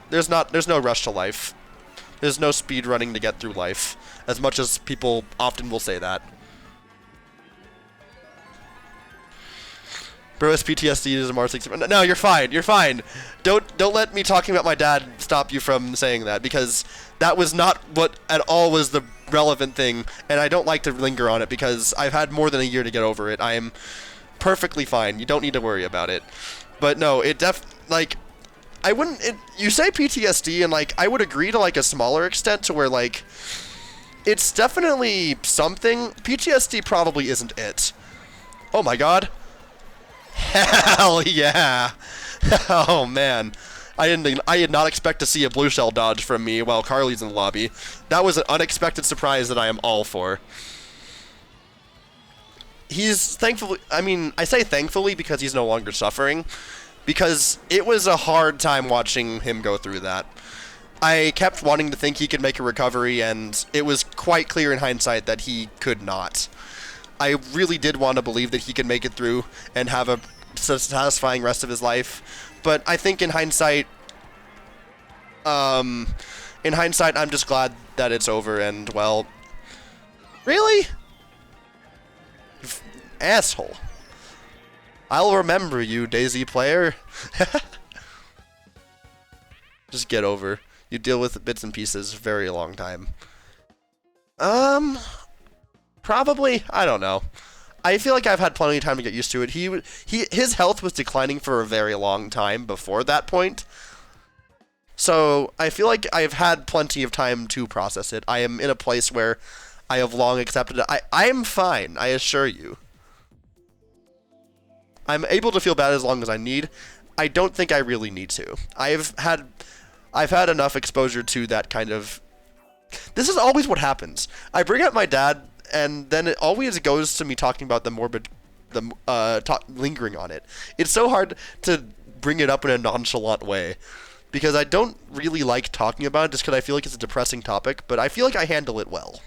there's no rush to life. There's no speed running to get through life, as much as people often will say that. Bro has PTSD is a Mars 6. No, you're fine. You're fine. Don't let me talking about my dad stop you from saying that, because that was not what at all was the relevant thing, and I don't like to linger on it because I've had more than a year to get over it. I am perfectly fine. You don't need to worry about it. But no, like, I wouldn't. You say PTSD, and like I would agree to like a smaller extent to where like it's definitely something. PTSD probably isn't it. Oh my god. Hell yeah! Oh man, I did not expect to see a blue shell dodge from me while Carly's in the lobby. That was an unexpected surprise that I am all for. He's thankfully, I mean, I say thankfully because he's no longer suffering, because it was a hard time watching him go through that. I kept wanting to think he could make a recovery, and it was quite clear in hindsight that he could not. I really did want to believe that he could make it through and have a satisfying rest of his life, but I think in hindsight, I'm just glad that it's over. And well, really, asshole. I'll remember you, Daisy player. Just get over. You deal with bits and pieces a very long time. Probably, I don't know. I feel like I've had plenty of time to get used to it. His health was declining for a very long time before that point. So I feel like I've had plenty of time to process it. I am in a place where I have long accepted it. I am fine, I assure you. I'm able to feel bad as long as I need. I don't think I really need to. I've had enough exposure to that kind of... This is always what happens. I bring up my dad, and then it always goes to me talking about the morbid, lingering on it. It's so hard to bring it up in a nonchalant way, because I don't really like talking about it just because I feel like it's a depressing topic, but I feel like I handle it well.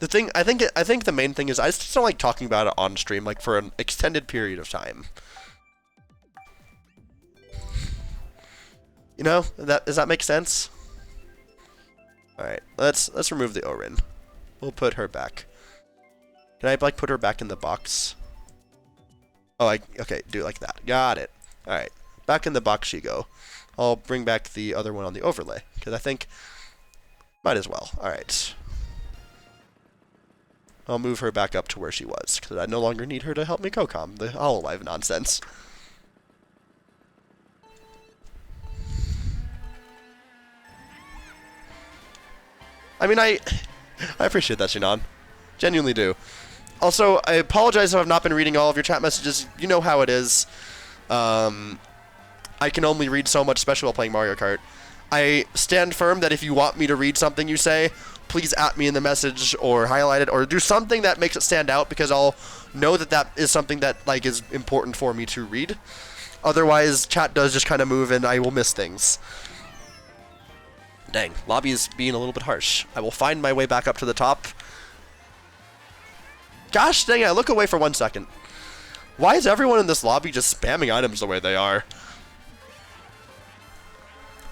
The thing, I think the main thing is I just don't like talking about it on stream, like for an extended period of time. You know, does that make sense? All right, let's remove the Orin. We'll put her back. Can I like put her back in the box? Oh, okay, do it like that. Got it. All right, back in the box you go. I'll bring back the other one on the overlay because I think might as well. All right. I'll move her back up to where she was, because I no longer need her to help me co-com the HoloLive nonsense. I mean, I appreciate that, Shinon. Genuinely do. Also, I apologize if I've not been reading all of your chat messages. You know how it is. I can only read so much, especially while playing Mario Kart. I stand firm that if you want me to read something you say, please at me in the message or highlight it or do something that makes it stand out, because I'll know that that is something that like is important for me to read. Otherwise, chat does just kind of move and I will miss things. Dang, lobby is being a little bit harsh. I will find my way back up to the top. Gosh dang it, I look away for 1 second. Why is everyone in this lobby just spamming items the way they are?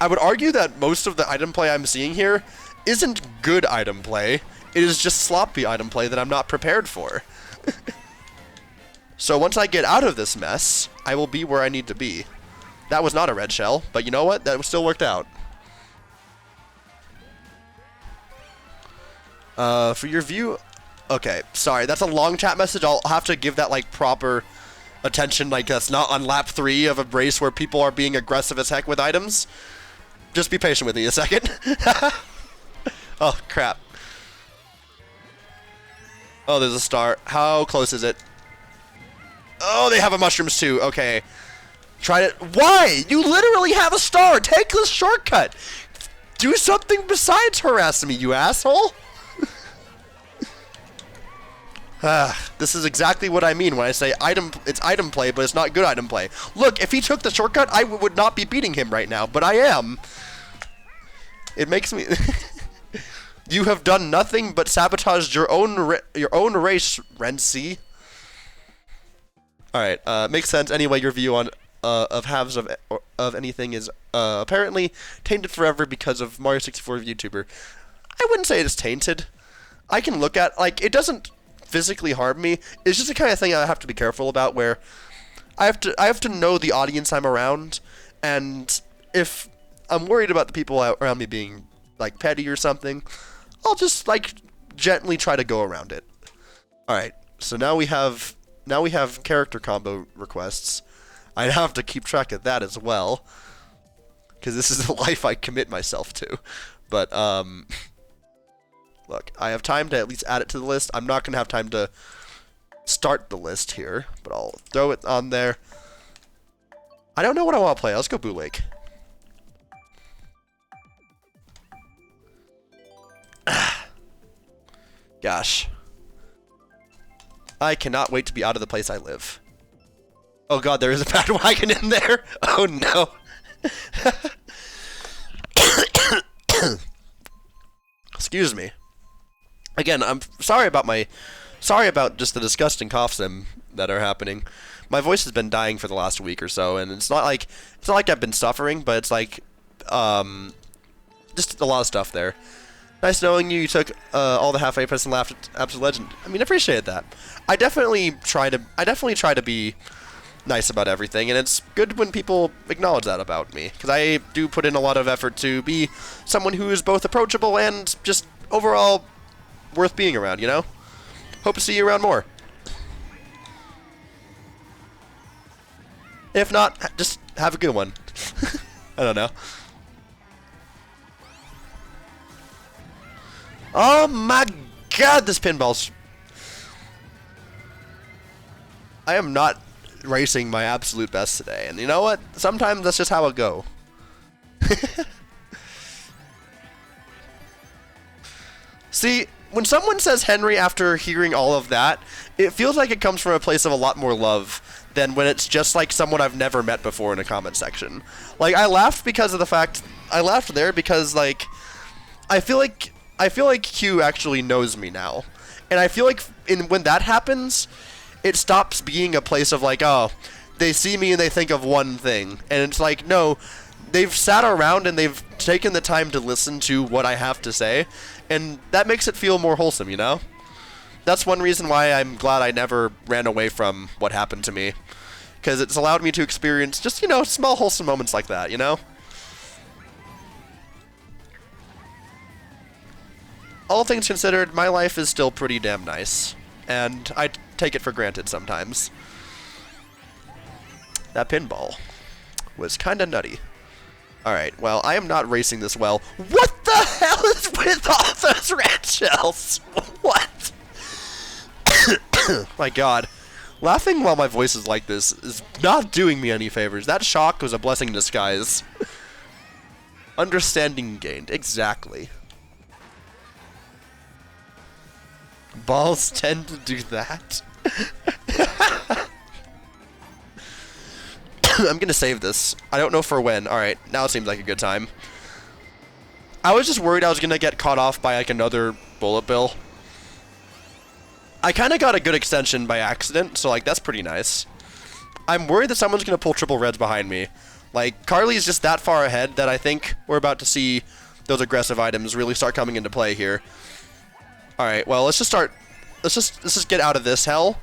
I would argue that most of the item play I'm seeing here isn't good item play. It is just sloppy item play that I'm not prepared for. So once I get out of this mess, I will be where I need to be. That was not a red shell, but you know what? That still worked out. For your view... Okay, sorry, that's a long chat message. I'll have to give that, like, proper attention. Like, that's not on lap 3 of a race where people are being aggressive as heck with items. Just be patient with me a second. Oh, crap. Oh, there's a star. How close is it? Oh, they have a mushrooms too. Okay. Try it. Why? You literally have a star. Take this shortcut. Do something besides harassing me, you asshole. This is exactly what I mean when I say it's item play, but it's not good item play. Look, if he took the shortcut, I would not be beating him right now, but I am. It makes me... You have done nothing but sabotaged your own race, Renzi. All right, makes sense. Anyway, your view on of halves of anything is apparently tainted forever because of Mario 64 YouTuber. I wouldn't say it's tainted. I can look at, like, it doesn't physically harm me. It's just the kind of thing I have to be careful about, where I have to know the audience I'm around, and if I'm worried about the people around me being like petty or something, I'll just like gently try to go around it. All right, so now we have character combo requests. I'd have to keep track of that as well, because this is the life I commit myself to. But look, I have time to at least add it to the list. I'm not gonna have time to start the list here, but I'll throw it on there. I don't know what I want to play. Let's go Boo Lake. Gosh. I cannot wait to be out of the place I live. Oh god, there is a bad wagon in there. Oh no. Excuse me. Again, I'm sorry about just the disgusting coughs that are happening. My voice has been dying for the last week or so, and it's not like I've been suffering, but it's like just a lot of stuff there. Nice knowing you. You took all the half-A press and laughed at Absolute Legend. I mean, I appreciate that. I definitely try to be nice about everything, and it's good when people acknowledge that about me, because I do put in a lot of effort to be someone who is both approachable and just overall worth being around, you know? Hope to see you around more. If not, just have a good one. I don't know. Oh my god, this pinball's... I am not racing my absolute best today, and you know what? Sometimes that's just how it go. See, when someone says Henry after hearing all of that, it feels like it comes from a place of a lot more love than when it's just like someone I've never met before in a comment section. Like, I laughed because of the fact... I laughed there because, like, I feel like Q actually knows me now. And I feel like when that happens, it stops being a place of like, oh, they see me and they think of one thing. And it's like, no, they've sat around and they've taken the time to listen to what I have to say. And that makes it feel more wholesome, you know? That's one reason why I'm glad I never ran away from what happened to me. Because it's allowed me to experience just, you know, small wholesome moments like that, you know? All things considered, my life is still pretty damn nice, and I take it for granted sometimes. That pinball was kinda nutty. Alright, well, I am not racing this well. What the hell is with all those red shells? What? My god. Laughing while my voice is like this is not doing me any favors. That shock was a blessing in disguise. Understanding gained. Exactly. Balls tend to do that. I'm gonna save this. I don't know for when. Alright, now it seems like a good time. I was just worried I was gonna get caught off by like another bullet bill. I kinda got a good extension by accident, so like that's pretty nice. I'm worried that someone's gonna pull triple reds behind me. Like, Carly's just that far ahead that I think we're about to see those aggressive items really start coming into play here. Alright, well, let's just get out of this hell,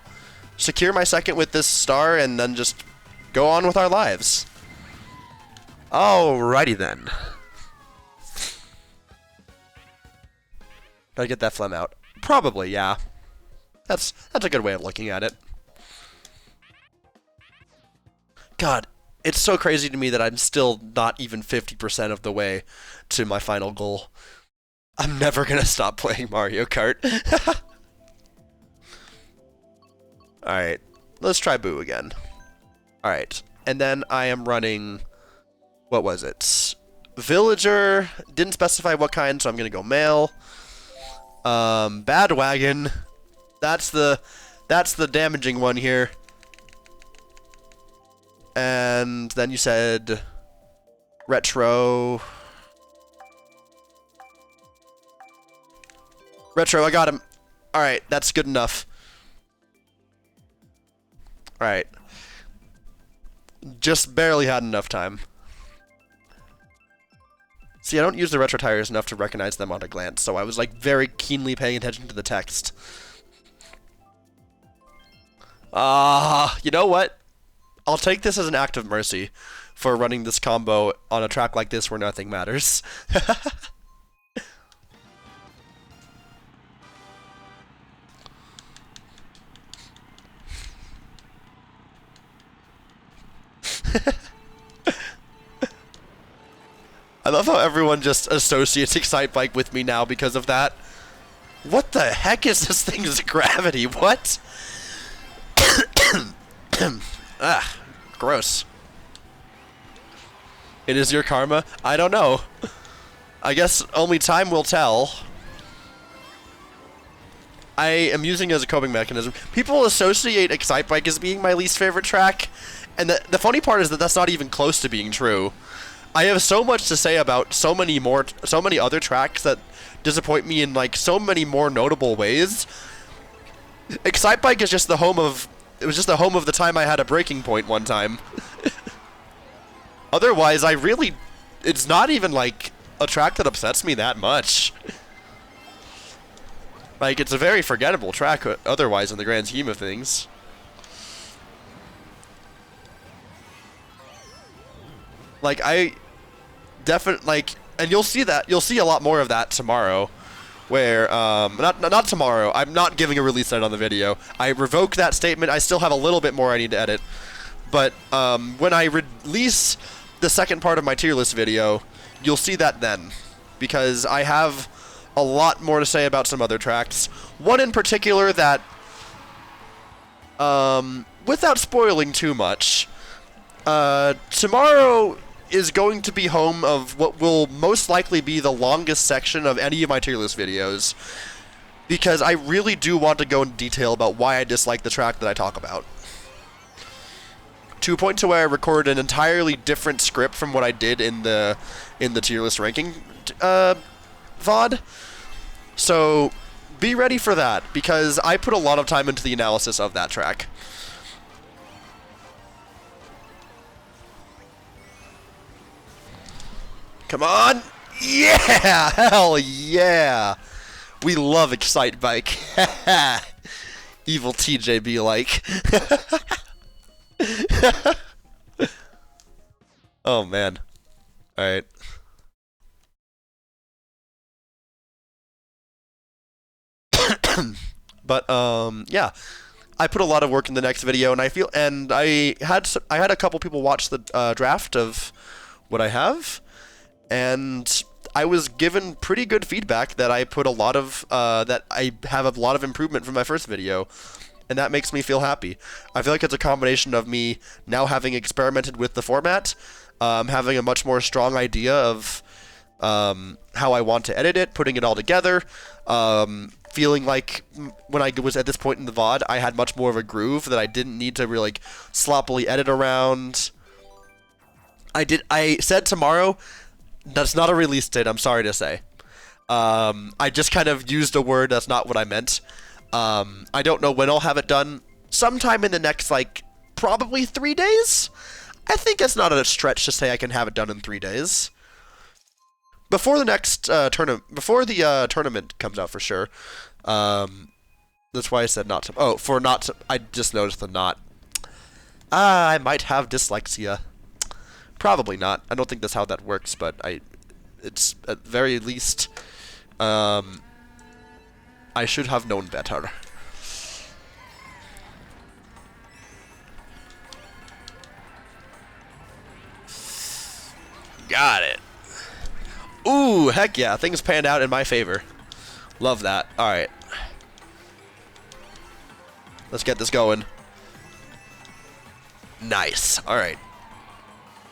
secure my second with this star, and then just go on with our lives. Alrighty then. Gotta get that phlegm out. Probably, yeah. That's a good way of looking at it. God, it's so crazy to me that I'm still not even 50% of the way to my final goal. I'm never gonna stop playing Mario Kart. Alright, let's try Boo again. Alright, and then I am running... What was it? Villager. Didn't specify what kind, so I'm gonna go male. Bad Wagon. That's the damaging one here. And then you said... Retro... Retro, I got him. Alright, that's good enough. Alright. Just barely had enough time. See, I don't use the retro tires enough to recognize them on a glance, so I was like very keenly paying attention to the text. You know what? I'll take this as an act of mercy for running this combo on a track like this where nothing matters. I love how everyone just associates Excite Bike with me now because of that. What the heck is this thing's gravity? What? Ah, gross. It is your karma? I don't know. I guess only time will tell. I am using it as a coping mechanism. People associate Excite Bike as being my least favorite track, and the funny part is that that's not even close to being true. I have so much to say about so many other tracks that disappoint me in like so many more notable ways. Excite Bike is just the home of the time I had a breaking point one time. Otherwise, it's not even like a track that upsets me that much. Like, it's a very forgettable track otherwise in the grand scheme of things. Like, and you'll see a lot more of that tomorrow, where, not tomorrow, I'm not giving a release date on the video. I revoke that statement. I still have a little bit more I need to edit. But, when I release the second part of my tier list video, you'll see that then. Because I have a lot more to say about some other tracks. One in particular that, without spoiling too much, tomorrow is going to be home of what will most likely be the longest section of any of my tier list videos, because I really do want to go into detail about why I dislike the track that I talk about. To a point to where I recorded an entirely different script from what I did in the tier list ranking VOD. So be ready for that, because I put a lot of time into the analysis of that track. Come on! Yeah! Hell yeah! We love Excite Bike. Evil TJ be like. Oh man. Alright. But yeah. I put a lot of work in the next video, and I had a couple people watch the draft of what I have, and I was given pretty good feedback that I put a lot of that I have a lot of improvement from my first video, and that makes me feel happy. I feel like it's a combination of me now having experimented with the format, having a much more strong idea of how I want to edit it, putting it all together, feeling like when I was at this point in the VOD, I had much more of a groove that I didn't need to really like sloppily edit around. I said tomorrow. That's not a release date, I'm sorry to say. I just kind of used a word that's not what I meant. I don't know when I'll have it done. Sometime in the next, like, probably 3 days? I think it's not a stretch to say I can have it done in 3 days. Before the next tournament comes out for sure. That's why I said not to. Oh, I just noticed the not. I might have dyslexia. Probably not. I don't think that's how that works, but it's at the very least, I should have known better. Got it. Ooh, heck yeah. Things panned out in my favor. Love that. Alright. Let's get this going. Nice. Alright.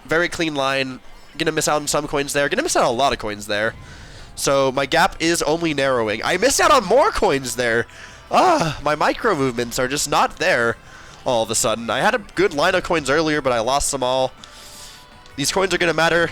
Very clean line. Gonna miss out on some coins there. Gonna miss out on a lot of coins there. So my gap is only narrowing. I missed out on more coins there. My micro movements are just not there all of a sudden. I had a good line of coins earlier, but I lost them all. These coins are gonna matter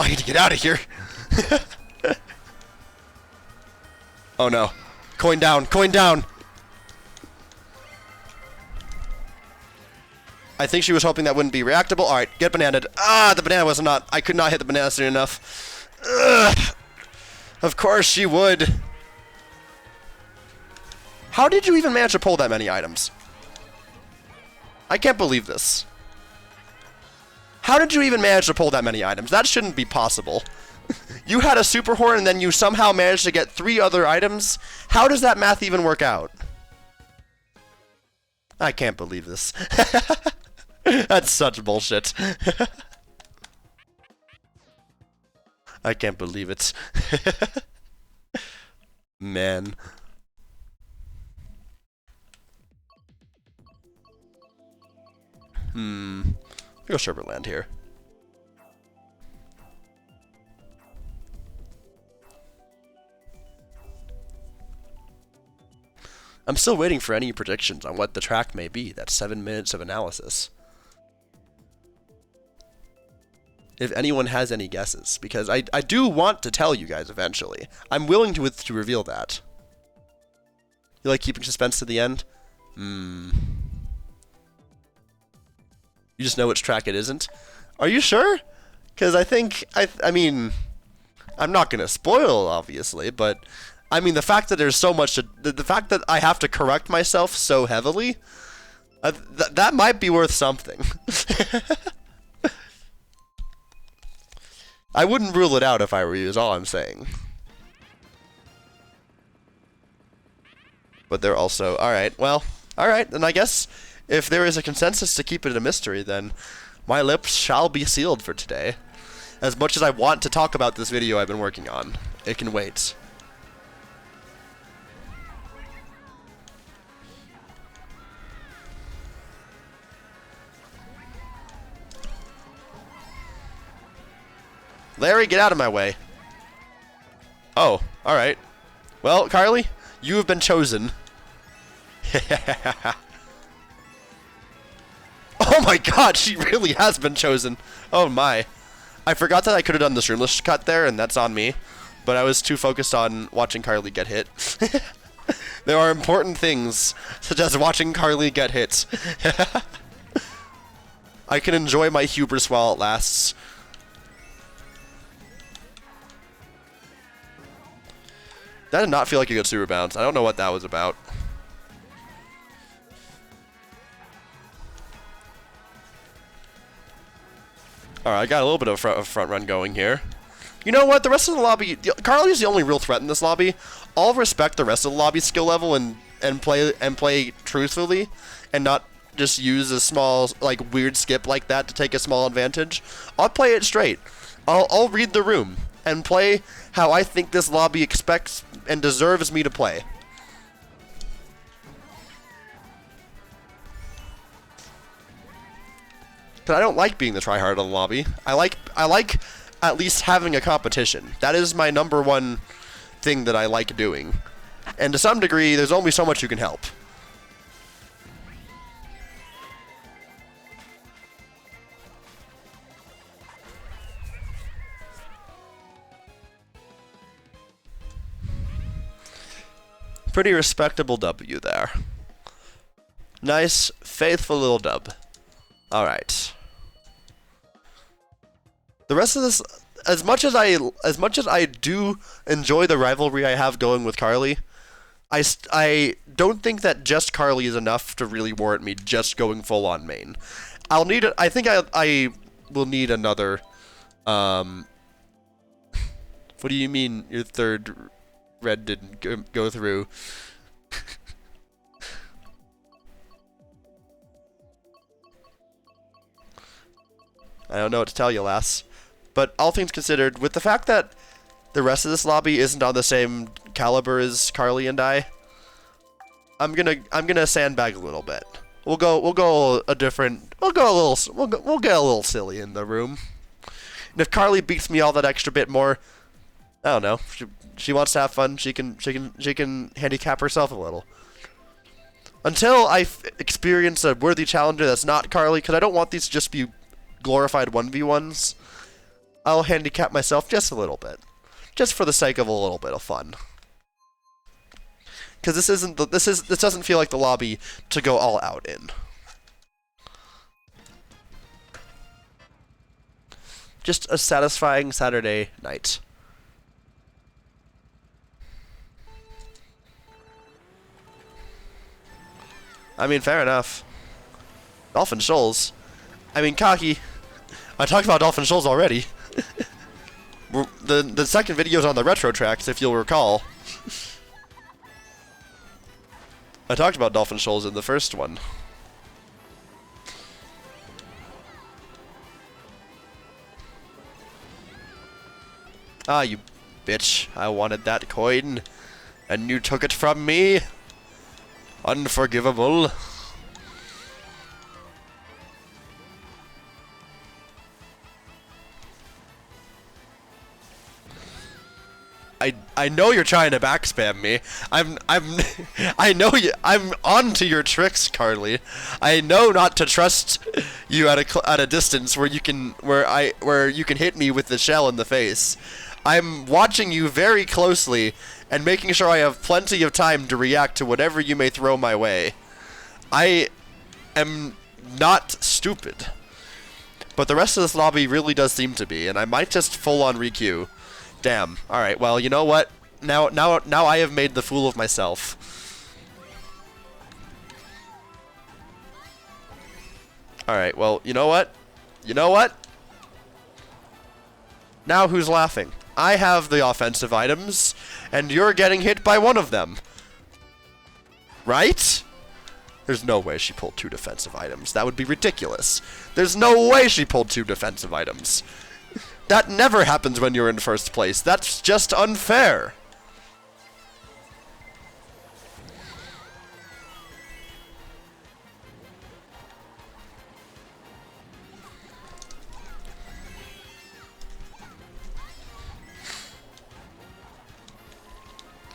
I need to get out of here. Oh no. Coin down, coin down. I think she was hoping that wouldn't be reactable. Alright, get bananaed. Ah, the banana was not. I could not hit the banana soon enough. Ugh. Of course she would. How did you even manage to pull that many items? I can't believe this. How did you even manage to pull that many items? That shouldn't be possible. You had a super horn and then you somehow managed to get 3 other items? How does that math even work out? I can't believe this. That's such bullshit. I can't believe it. Man. Go Sherbetland here. I'm still waiting for any predictions on what the track may be. That's 7 minutes of analysis. If anyone has any guesses, because I do want to tell you guys eventually. I'm willing to reveal that. You like keeping suspense to the end? You just know which track it isn't? Are you sure? Because I think, I mean, I'm not going to spoil, obviously, but I mean, the fact that there's so much, the fact that I have to correct myself so heavily, that might be worth something. I wouldn't rule it out if I were you, is all I'm saying. But they're also, alright, well, alright, then I guess if there is a consensus to keep it a mystery, then my lips shall be sealed for today. As much as I want to talk about this video I've been working on, it can wait. Larry, get out of my way. Oh, alright. Well, Carly, you have been chosen. Oh my god, she really has been chosen. Oh my. I forgot that I could have done the streamless cut there, and that's on me. But I was too focused on watching Carly get hit. There are important things, such as watching Carly get hit. I can enjoy my hubris while it lasts. That did not feel like a good super bounce. I don't know what that was about. Alright, I got a little bit of a front run going here. You know what? The rest of the lobby... Carly's the only real threat in this lobby. I'll respect the rest of the lobby's skill level and play truthfully. And not just use a small, like, weird skip like that to take a small advantage. I'll play it straight. I'll read the room. And play how I think this lobby expects and deserves me to play. Because I don't like being the tryhard of the lobby. I like at least having a competition. That is my #1 thing that I like doing. And to some degree, there's only so much you can help. Pretty respectable W there. Nice, faithful little dub. Alright. The rest of this, as much as I do enjoy the rivalry I have going with Carly, I don't think that just Carly is enough to really warrant me just going full on main. I think I will need another. What do you mean your third red didn't go through? I don't know what to tell you, lass. But all things considered, with the fact that the rest of this lobby isn't on the same caliber as Carly and I'm gonna sandbag a little bit. We'll get a little silly in the room. And if Carly beats me all that extra bit more, I don't know. She wants to have fun. She can handicap herself a little. Until I experience a worthy challenger that's not Carly, because I don't want these to just be glorified 1v1s. I'll handicap myself just a little bit. Just for the sake of a little bit of fun. Because this doesn't feel like the lobby to go all out in. Just a satisfying Saturday night. I mean, fair enough. Dolphin Shoals. I mean, Kaki. I talked about Dolphin Shoals already. The second video's on the retro tracks, if you'll recall. I talked about Dolphin Shoals in the first one. Ah, you bitch. I wanted that coin, and you took it from me. Unforgivable. I know you're trying to backspam me. I know you. I'm onto your tricks, Carly. I know not to trust you at a distance where you can hit me with the shell in the face. I'm watching you very closely and making sure I have plenty of time to react to whatever you may throw my way. I am not stupid. But the rest of this lobby really does seem to be, and I might just full-on requeue. Damn. Alright, well, you know what? Now I have made the fool of myself. Alright, well, you know what? You know what? Now who's laughing? I have the offensive items, and you're getting hit by one of them. Right? There's no way she pulled 2 defensive items. That would be ridiculous. There's no way she pulled 2 defensive items. That never happens when you're in first place. That's just unfair.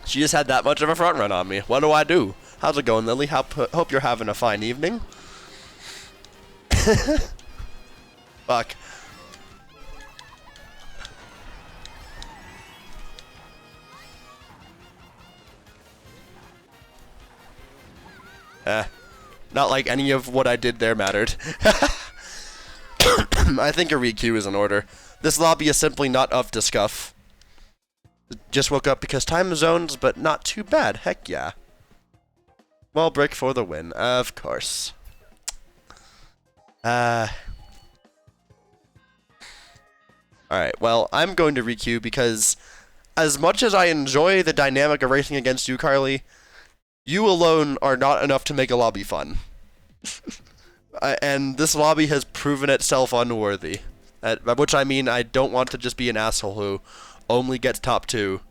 She just had that much of a front run on me. What do I do? How's it going, Lily? Hope you're having a fine evening. Fuck. Not like any of what I did there mattered. I think a requeue is in order. This lobby is simply not up to scuff. Just woke up because time zones, but not too bad. Heck yeah. Wall break for the win, of course. Alright, well, I'm going to requeue because as much as I enjoy the dynamic of racing against you, Carly, you alone are not enough to make a lobby fun. And this lobby has proven itself unworthy. By which I mean I don't want to just be an asshole who only gets top 2.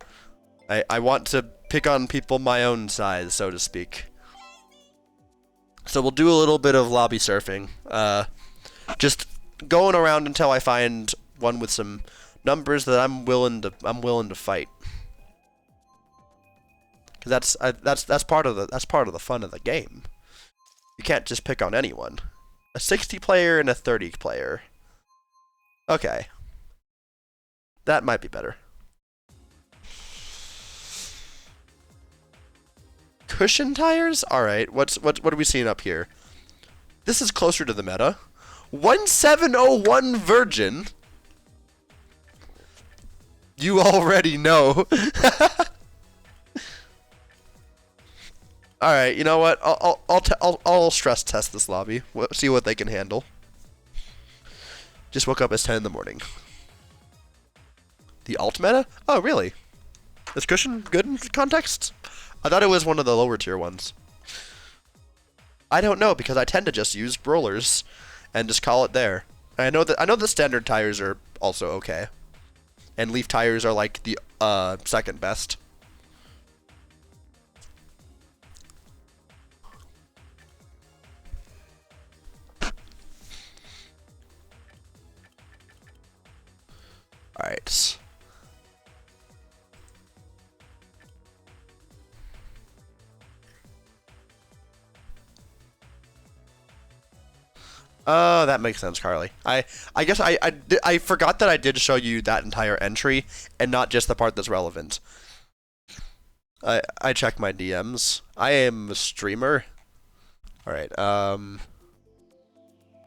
I want to pick on people my own size, so to speak. So we'll do a little bit of lobby surfing. Just going around until I find one with some numbers that I'm willing to fight. Because that's part of the fun of the game. You can't just pick on anyone. A 60 player and a 30 player. Okay. That might be better. Cushion tires? Alright, what are we seeing up here? This is closer to the meta. 1701 Virgin. You already know. Alright, you know what? I'll stress test this lobby. See what they can handle. Just woke up at 10 in the morning. The alt meta? Oh, really? Is Cushion good in context? I thought it was one of the lower tier ones. I don't know, because I tend to just use rollers and just call it there. I know the standard tires are also okay. And leaf tires are like the second best. Alright. Oh, that makes sense, Carly. I guess I forgot that I did show you that entire entry and not just the part that's relevant. I check my DMs. I am a streamer. All right.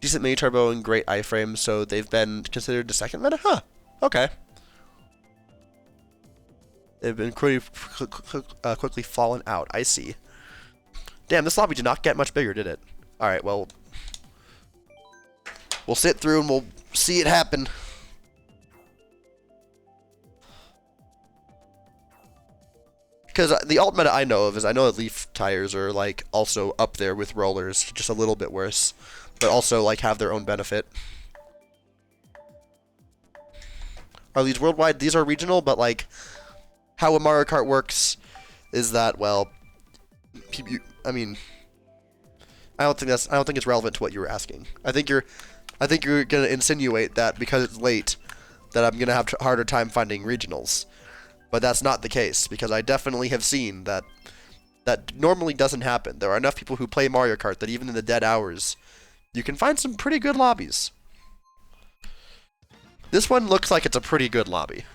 Decent mini turbo and great iframe, so they've been considered the second meta. Huh. Okay. They've been quickly fallen out. I see. Damn, this lobby did not get much bigger, did it? All right. Well, we'll sit through and we'll see it happen. Because the alt meta I know of is I know that leaf tires are like also up there with rollers, just a little bit worse, but also like have their own benefit. Are these worldwide? These are regional, but like how a Mario Kart works is that, well, I mean, I don't think it's relevant to what you were asking. I think you're gonna insinuate that because it's late that I'm gonna have a harder time finding regionals. But that's not the case, because I definitely have seen that normally doesn't happen. There are enough people who play Mario Kart that even in the dead hours, you can find some pretty good lobbies. This one looks like it's a pretty good lobby.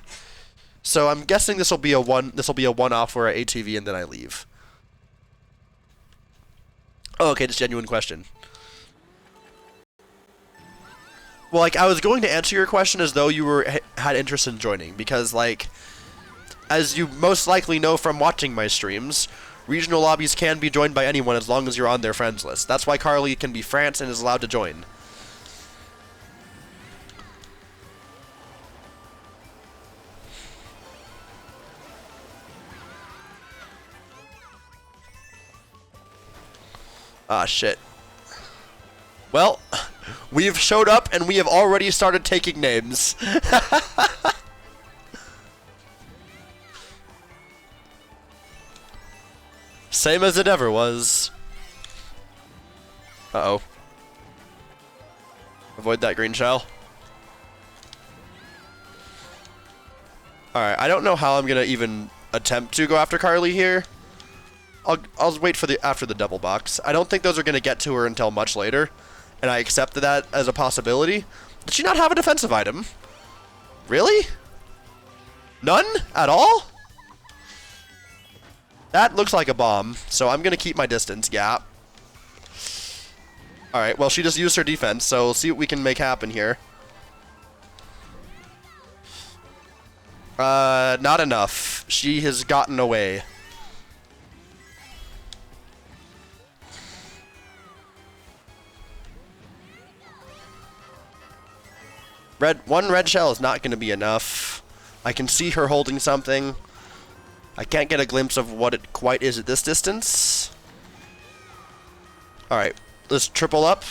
So I'm guessing this will be a one-off where I ATV and then I leave. Oh, okay, just genuine question. Well, like, I was going to answer your question as though you had interest in joining, because, like, as you most likely know from watching my streams, regional lobbies can be joined by anyone as long as you're on their friends list. That's why Carly can be France and is allowed to join. Ah, shit. Well, we've showed up and we have already started taking names. Same as it ever was. Uh-oh. Avoid that green shell. Alright, I don't know how I'm gonna even attempt to go after Carly here. I'll wait for after the double box. I don't think those are gonna get to her until much later, and I accepted that as a possibility. Did she not have a defensive item? Really? None? At all? That looks like a bomb, so I'm gonna keep my distance gap. Alright, well, she just used her defense, so we'll see what we can make happen here. Not enough. She has gotten away. One red shell is not gonna be enough. I can see her holding something. I can't get a glimpse of what it quite is at this distance. Alright, let's triple up.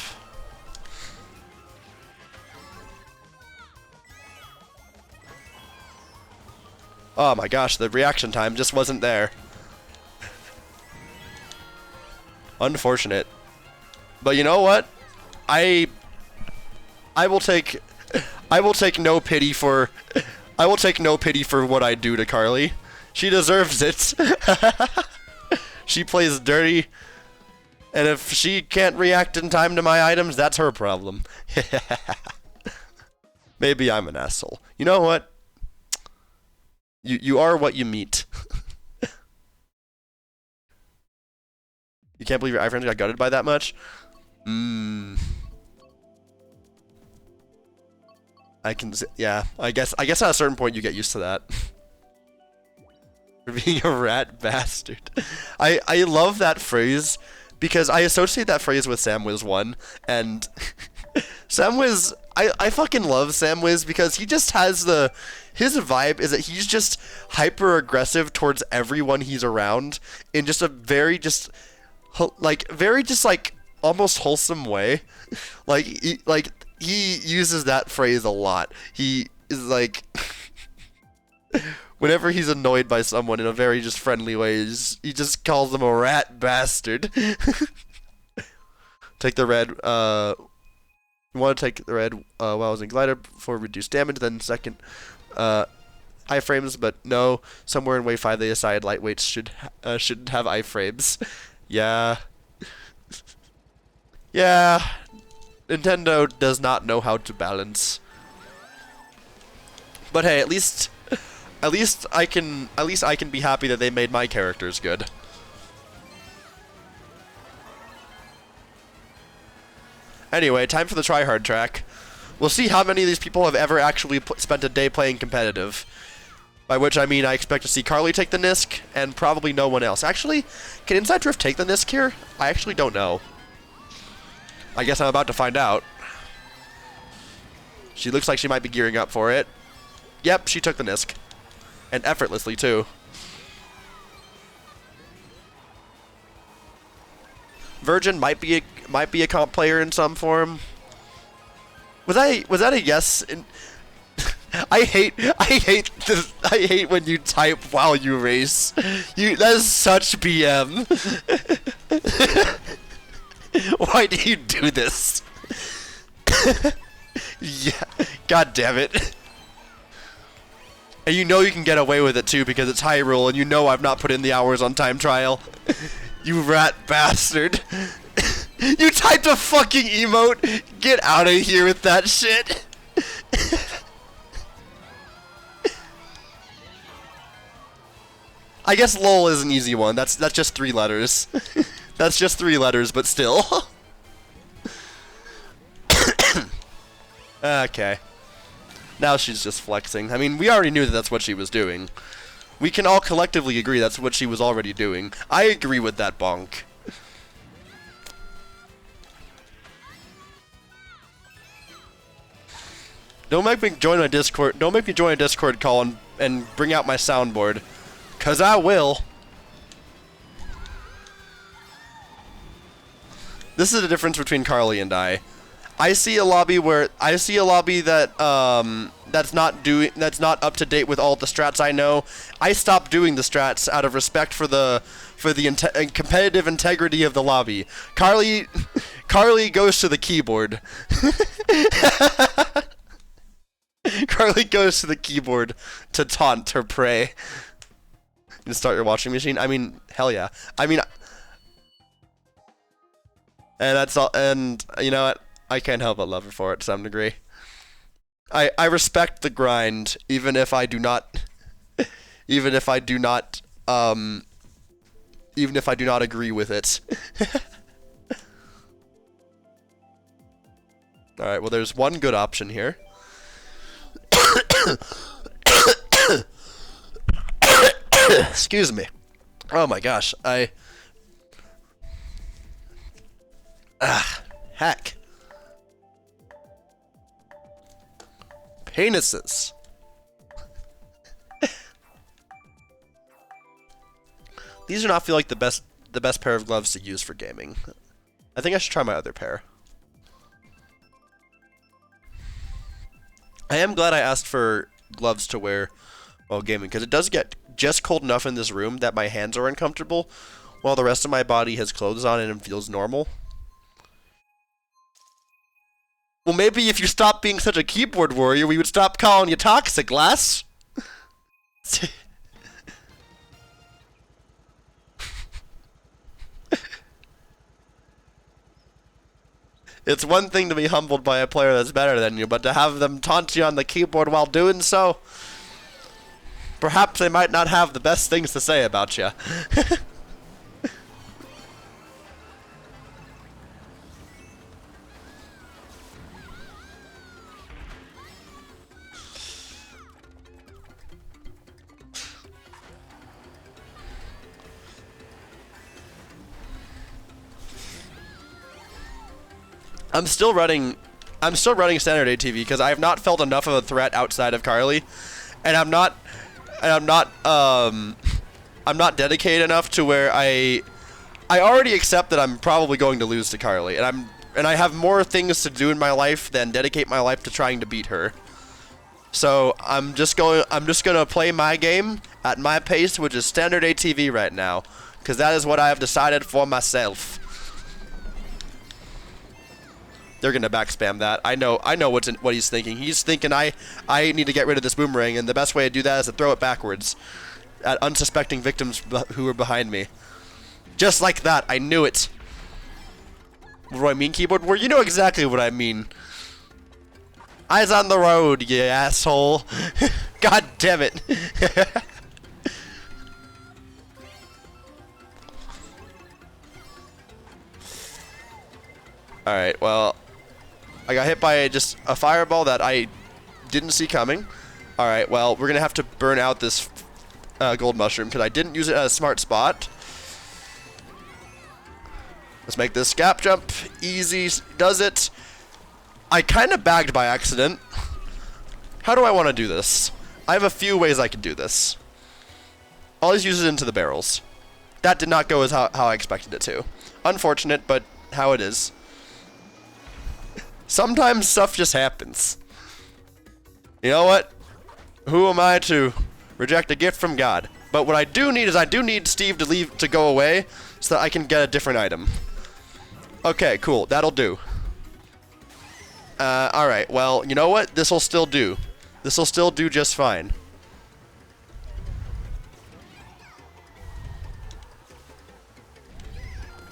Oh my gosh, the reaction time just wasn't there. Unfortunate. But you know what? I will take no pity for what I do to Carly. She deserves it. She plays dirty, and if she can't react in time to my items, that's her problem. Maybe I'm an asshole. You know what? You are what you meet. You can't believe your iframes got gutted by that much? Yeah, I guess at a certain point you get used to that. For being a rat bastard. I love that phrase because I associate that phrase with SamWiz1, and SamWiz, I fucking love SamWiz because he just has his vibe is that he's just hyper aggressive towards everyone he's around in just a very almost wholesome way. He uses that phrase a lot. He is like whenever he's annoyed by someone in a very just friendly way, he just calls them a rat bastard. Take the red, you want to take the red while I was in glider for reduced damage, then second iframes, but no, somewhere in wave 5 they decided lightweights shouldn't have iframes. Yeah. Yeah. Nintendo does not know how to balance. But hey, at least I can be happy that they made my characters good. Anyway, time for the tryhard track. We'll see how many of these people have ever actually spent a day playing competitive. By which I mean I expect to see Carly take the Nisk, and probably no one else. Actually, can Inside Drift take the Nisk here? I actually don't know. I guess I'm about to find out. She looks like she might be gearing up for it. Yep, she took the Nisk. And effortlessly, too. Virgin might be a comp player in some form. Was that a yes? I hate this. I hate when you type while you race. That is such BM. Why do you do this? Yeah, god damn it. And you know you can get away with it too because it's Hyrule, and you know I've not put in the hours on time trial. You rat bastard. You typed a fucking emote. Get out of here with that shit. I guess lol is an easy one. That's just 3 letters. That's just 3 letters, but still. Okay. Now she's just flexing. I mean, we already knew that that's what she was doing. We can all collectively agree that's what she was already doing. I agree with that bonk. Don't make me join my Discord. Don't make me join a Discord call and bring out my soundboard. 'Cause I will. This is the difference between Carly and I. I see a lobby that that's not up to date with all the strats I know. I stop doing the strats out of respect for the competitive integrity of the lobby. Carly goes to the keyboard. Carly goes to the keyboard to taunt her prey. And start your washing machine. I mean, hell yeah. I mean, and that's all. And you know what? I can't help but love her for it to some degree. I respect the grind, even if I do not agree with it. All right. Well, there's one good option here. Excuse me. Oh my gosh. Heck. Penises. These do not feel like the best pair of gloves to use for gaming. I think I should try my other pair. I am glad I asked for gloves to wear while gaming, because it does get just cold enough in this room that my hands are uncomfortable, while the rest of my body has clothes on and it feels normal. Well, maybe if you stopped being such a keyboard warrior, we would stop calling you toxic, lass. It's one thing to be humbled by a player that's better than you, but to have them taunt you on the keyboard while doing so, perhaps they might not have the best things to say about you. I'm still running standard ATV because I have not felt enough of a threat outside of Carly, and I'm not dedicated enough to where I already accept that I'm probably going to lose to Carly, and I have more things to do in my life than dedicate my life to trying to beat her. So I'm just gonna play my game at my pace, which is standard ATV right now, because that is what I have decided for myself. They're gonna backspam that. I know what he's thinking. He's thinking I need to get rid of this boomerang, and the best way to do that is to throw it backwards at unsuspecting victims who are behind me. Just like that, I knew it. What do I mean, keyboard warrior? You know exactly what I mean. Eyes on the road, you asshole. God damn it. Alright, well, I got hit by just a fireball that I didn't see coming. Alright, well, we're gonna have to burn out this gold mushroom because I didn't use it at a smart spot. Let's make this gap jump. Easy does it. I kind of bagged by accident. How do I want to do this? I have a few ways I can do this. Always use it into the barrels. That did not go as how I expected it to. Unfortunate, but how it is. Sometimes stuff just happens. You know what? Who am I to reject a gift from God? But what I do need is I do need Steve to go away so that I can get a different item. Okay, cool. That'll do. Alright, well, you know what? This'll still do. This'll still do just fine.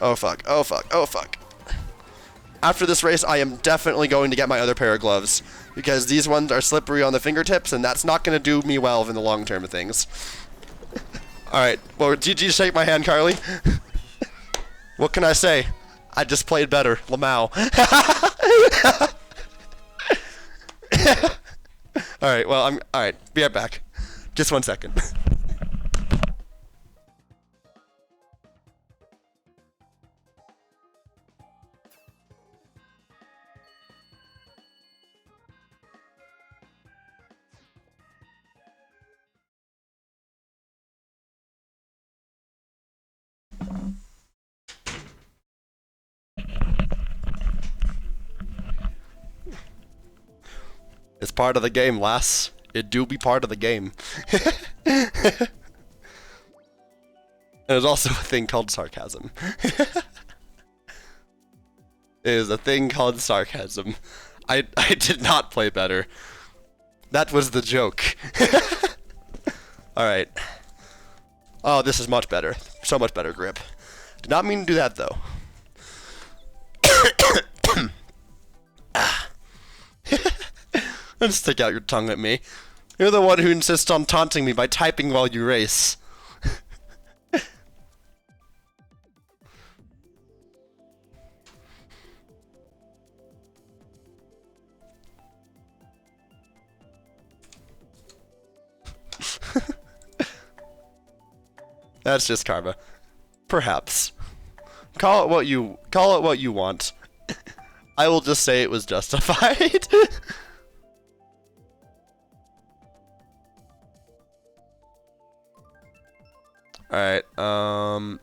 Oh fuck, oh fuck, oh fuck. After this race, I am definitely going to get my other pair of gloves, because these ones are slippery on the fingertips, and that's not going to do me well in the long term of things. Alright, well, GG, shake my hand, Carly. What can I say? I just played better. Lamau. Alright, well, alright, be right back. Just 1 second. It's part of the game, lass. It do be part of the game. There's also a thing called sarcasm. There's a thing called sarcasm. I did not play better. That was the joke. Alright. Oh, this is much better. So much better grip. Did not mean to do that, though. Don't stick out your tongue at me. You're the one who insists on taunting me by typing while you race. That's just karma. Perhaps. Call it what you want. I will just say it was justified. Alright, I'm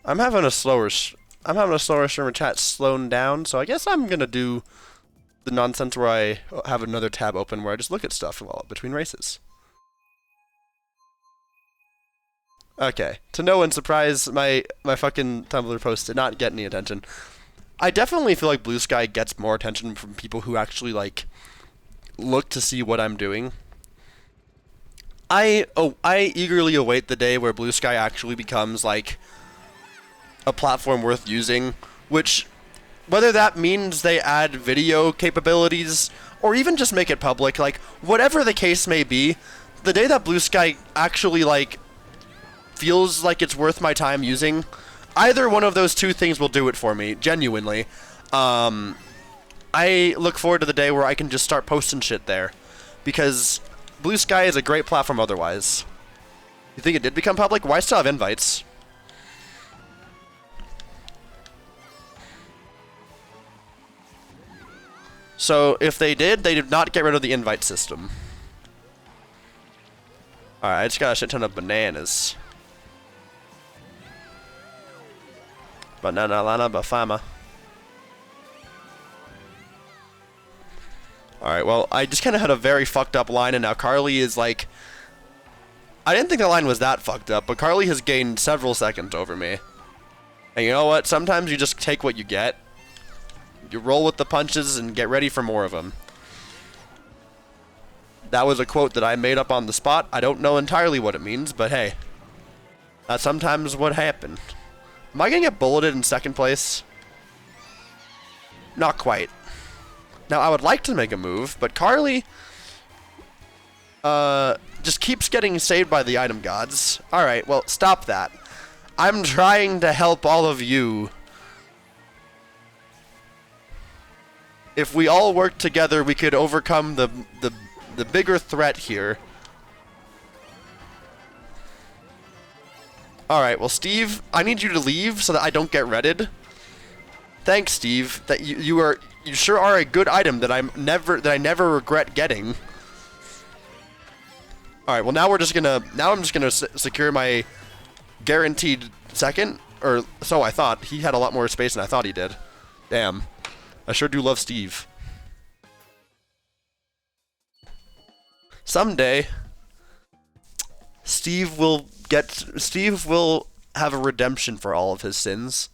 having a slower stream of chat slowing down, so I guess I'm gonna do the nonsense where I have another tab open where I just look at stuff while between races. Okay, to no one's surprise, my fucking Tumblr post did not get any attention. I definitely feel like Blue Sky gets more attention from people who actually, like, look to see what I'm doing. I eagerly await the day where Blue Sky actually becomes, like, a platform worth using, which, whether that means they add video capabilities, or even just make it public, like, whatever the case may be, the day that Blue Sky actually, like, feels like it's worth my time using, either one of those two things will do it for me, genuinely. I look forward to the day where I can just start posting shit there, because Blue Sky is a great platform otherwise. You think it did become public? Why still have invites? So, if they did not get rid of the invite system. Alright, I just got a shit ton of bananas. Banana lana bafama. Alright, well, I just kind of had a very fucked up line, and now Carly is like... I didn't think the line was that fucked up, but Carly has gained several seconds over me. And you know what? Sometimes you just take what you get. You roll with the punches and get ready for more of them. That was a quote that I made up on the spot. I don't know entirely what it means, but hey. That's sometimes what happened. Am I gonna get bulleted in second place? Not quite. Now, I would like to make a move, but Carly just keeps getting saved by the item gods. Alright, well, stop that. I'm trying to help all of you. If we all work together, we could overcome the bigger threat here. Alright, well, Steve, I need you to leave so that I don't get redded. Thanks, Steve. That you sure are a good item that I never regret getting. Alright, well, now I'm just gonna secure my guaranteed second, or so I thought. He had a lot more space than I thought he did. Damn. I sure do love Steve. Someday, Steve will have a redemption for all of his sins.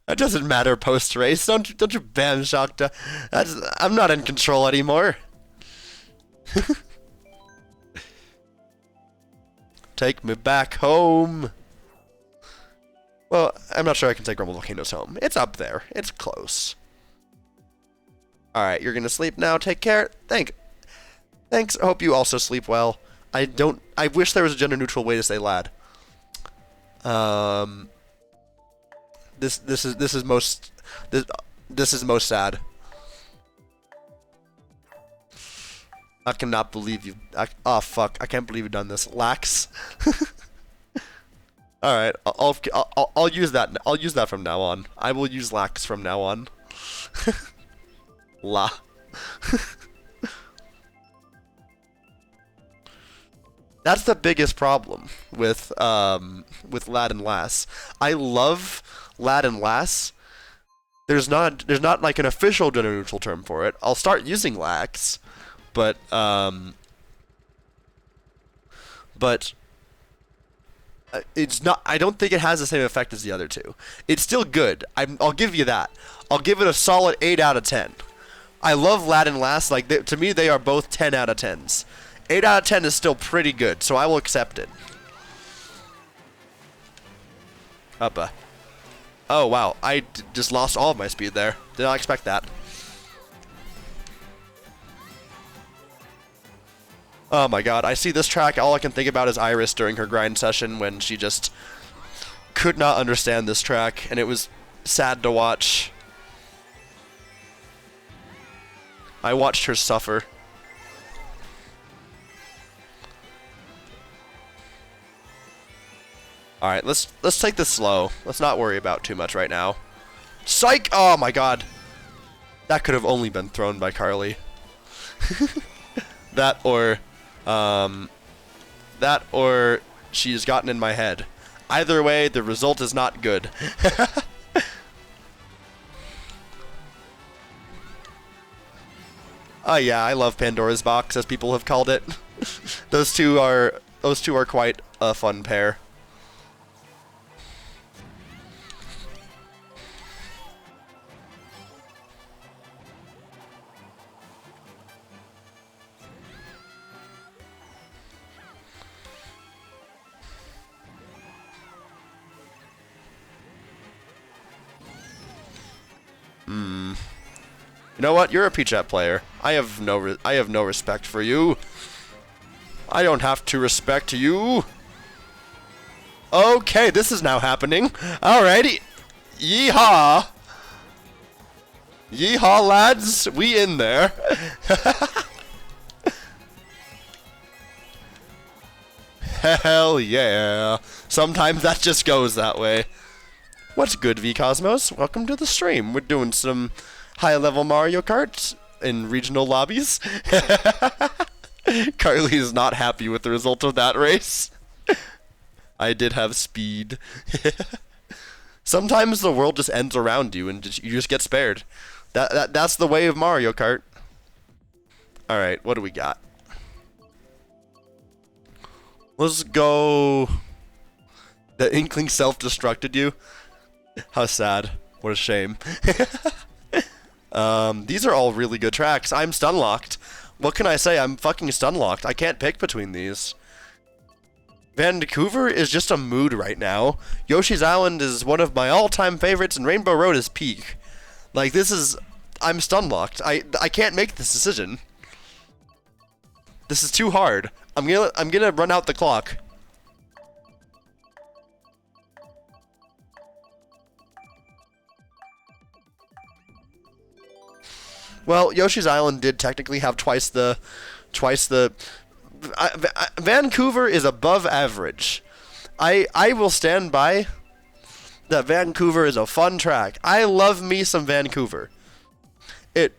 That doesn't matter post-race. Don't you ban Shakta. I'm not in control anymore. Take me back home. Well, I'm not sure I can take Rumble Volcanoes home. It's up there. It's close. Alright, you're gonna sleep now. Take care. Thanks. I hope you also sleep well. I wish there was a gender-neutral way to say lad. This is most sad. I cannot believe you. Oh fuck! I can't believe you've done this, Lax. All right, I'll use that. I'll use that from now on. I will use Lax from now on. La. That's the biggest problem with Lad and Lass. I love Lad and Lass. There's not like an official gender neutral term for it. I'll start using Lax, but it's not. I don't think it has the same effect as the other two. It's still good. I'll give you that. I'll give it a solid 8 out of 10. I love Lad and Lass. Like to me, they are both 10 out of 10s. 8 out of 10 is still pretty good, so I will accept it. Uppa. Oh, wow. I just lost all of my speed there. Did not expect that. Oh my god. I see this track. All I can think about is Iris during her grind session when she just could not understand this track, and it was sad to watch. I watched her suffer. Alright, let's take this slow. Let's not worry about too much right now. Psych! Oh my god. That could have only been thrown by Carly. That or she's gotten in my head. Either way, the result is not good. Oh yeah, I love Pandora's Box, as people have called it. Those two are quite a fun pair. You know what? You're a Peach App player. I have no respect for you. I don't have to respect you. Okay, this is now happening. Alrighty. Yeehaw. Yeehaw, lads. We in there. Hell yeah. Sometimes that just goes that way. What's good, V Cosmos? Welcome to the stream. We're doing some high-level Mario Kart in regional lobbies. Carly is not happy with the result of that race. I did have speed. Sometimes the world just ends around you and you just get spared. That's the way of Mario Kart. Alright, what do we got? Let's go. The Inkling self-destructed you. How sad. What a shame. These are all really good tracks. I'm stun-locked. What can I say? I'm fucking stun-locked. I can't pick between these. Vancouver is just a mood right now. Yoshi's Island is one of my all-time favorites, and Rainbow Road is peak. Like, this is... I'm stunlocked. I can't make this decision. This is too hard. I'm gonna run out the clock. Well, Yoshi's Island did technically have twice the Vancouver is above average. I will stand by that. Vancouver is a fun track. I love me some Vancouver. It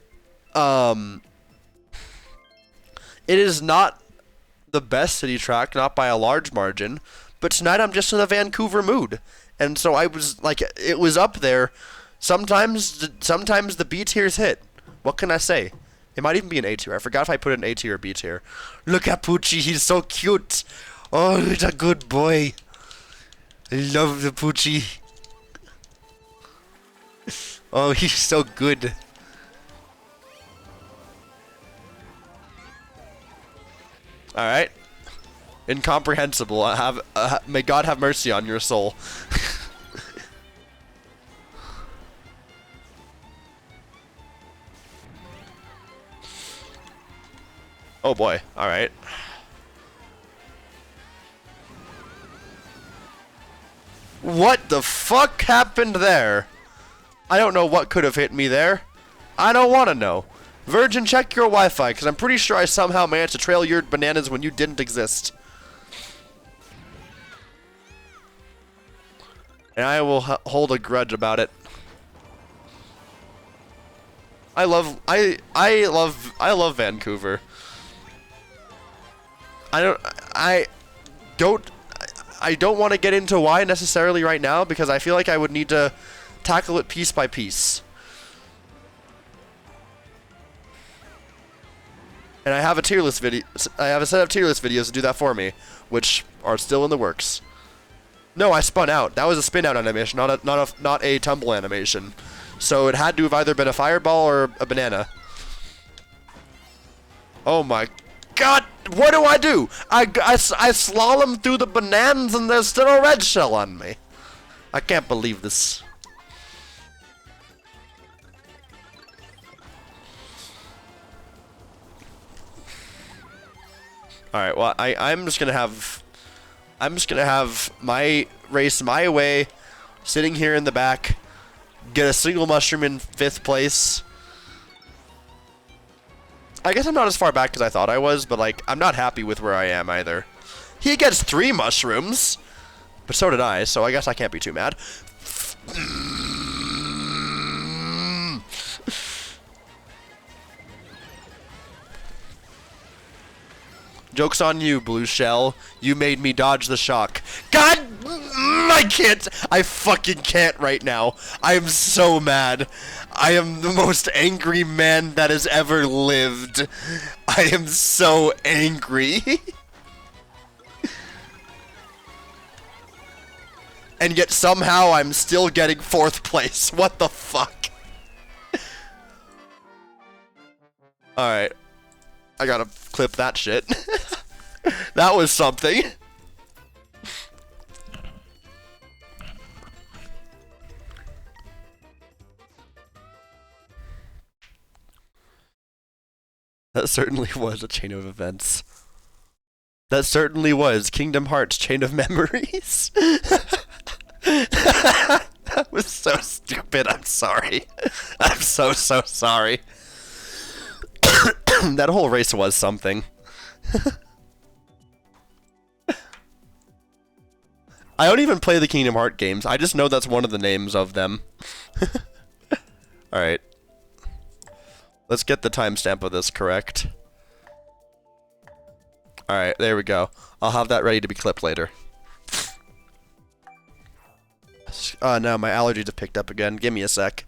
it is not the best city track, not by a large margin, but tonight I'm just in a Vancouver mood. And so I was like, it was up there. Sometimes the B tiers hit. What can I say? It might even be an A tier. I forgot if I put an A tier or B tier. Look at Poochie, he's so cute. Oh, he's a good boy. I love the Poochie. Oh, he's so good. Alright. Incomprehensible. May God have mercy on your soul. Oh boy. Alright. What the fuck happened there? I don't know what could have hit me there. I don't want to know. Virgin, check your Wi-Fi, because I'm pretty sure I somehow managed to trail your bananas when you didn't exist. And I will hold a grudge about it. I love Vancouver. I don't want to get into why necessarily right now, because I feel like I would need to tackle it piece by piece. And I have a tier list video. I have a set of tier list videos to do that for me, which are still in the works. No, I spun out. That was a spin out animation, not a tumble animation. So it had to have either been a fireball or a banana. Oh my god! What do I do? I slalom through the bananas and there's still a red shell on me. I can't believe this. Alright, well, I'm just gonna have my race my way, sitting here in the back, get a single mushroom in 5th place. I guess I'm not as far back as I thought I was, but like, I'm not happy with where I am either. He gets 3 mushrooms, but so did I, so I guess I can't be too mad. Joke's on you, Blue Shell. You made me dodge the shock. God! I can't! I fucking can't right now. I am so mad. I am the most angry man that has ever lived. I am so angry. And yet somehow I'm still getting 4th place. What the fuck? Alright. I gotta clip that shit. That was something. That certainly was a chain of events. That certainly was Kingdom Hearts Chain of Memories. That was so stupid. I'm sorry. I'm so sorry. That whole race was something. I don't even play the Kingdom Hearts games. I just know that's one of the names of them. Alright. Let's get the timestamp of this correct. Alright, there we go. I'll have that ready to be clipped later. No, my allergies have picked up again. Give me a sec.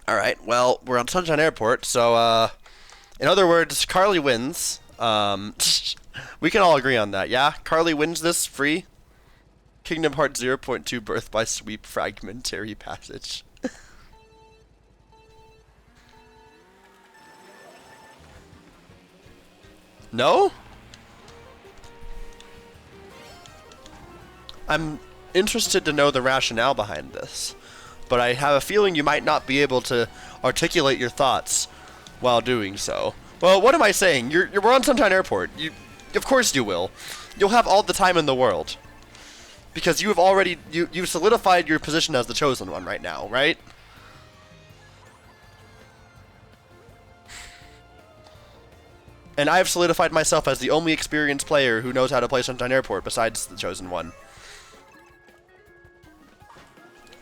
Alright, well, we're on Sunshine Airport, so, in other words, Carly wins. We can all agree on that, yeah? Carly wins this free. Kingdom Hearts 0.2 Birth by Sweep Fragmentary Passage. No? I'm interested to know the rationale behind this, but I have a feeling you might not be able to articulate your thoughts while doing so. Well, what am I saying? We're on Sunshine Airport. Of course you will. You'll have all the time in the world. Because you have already, you've solidified your position as the chosen one right now, right? And I've solidified myself as the only experienced player who knows how to play Sunshine Airport besides the chosen one.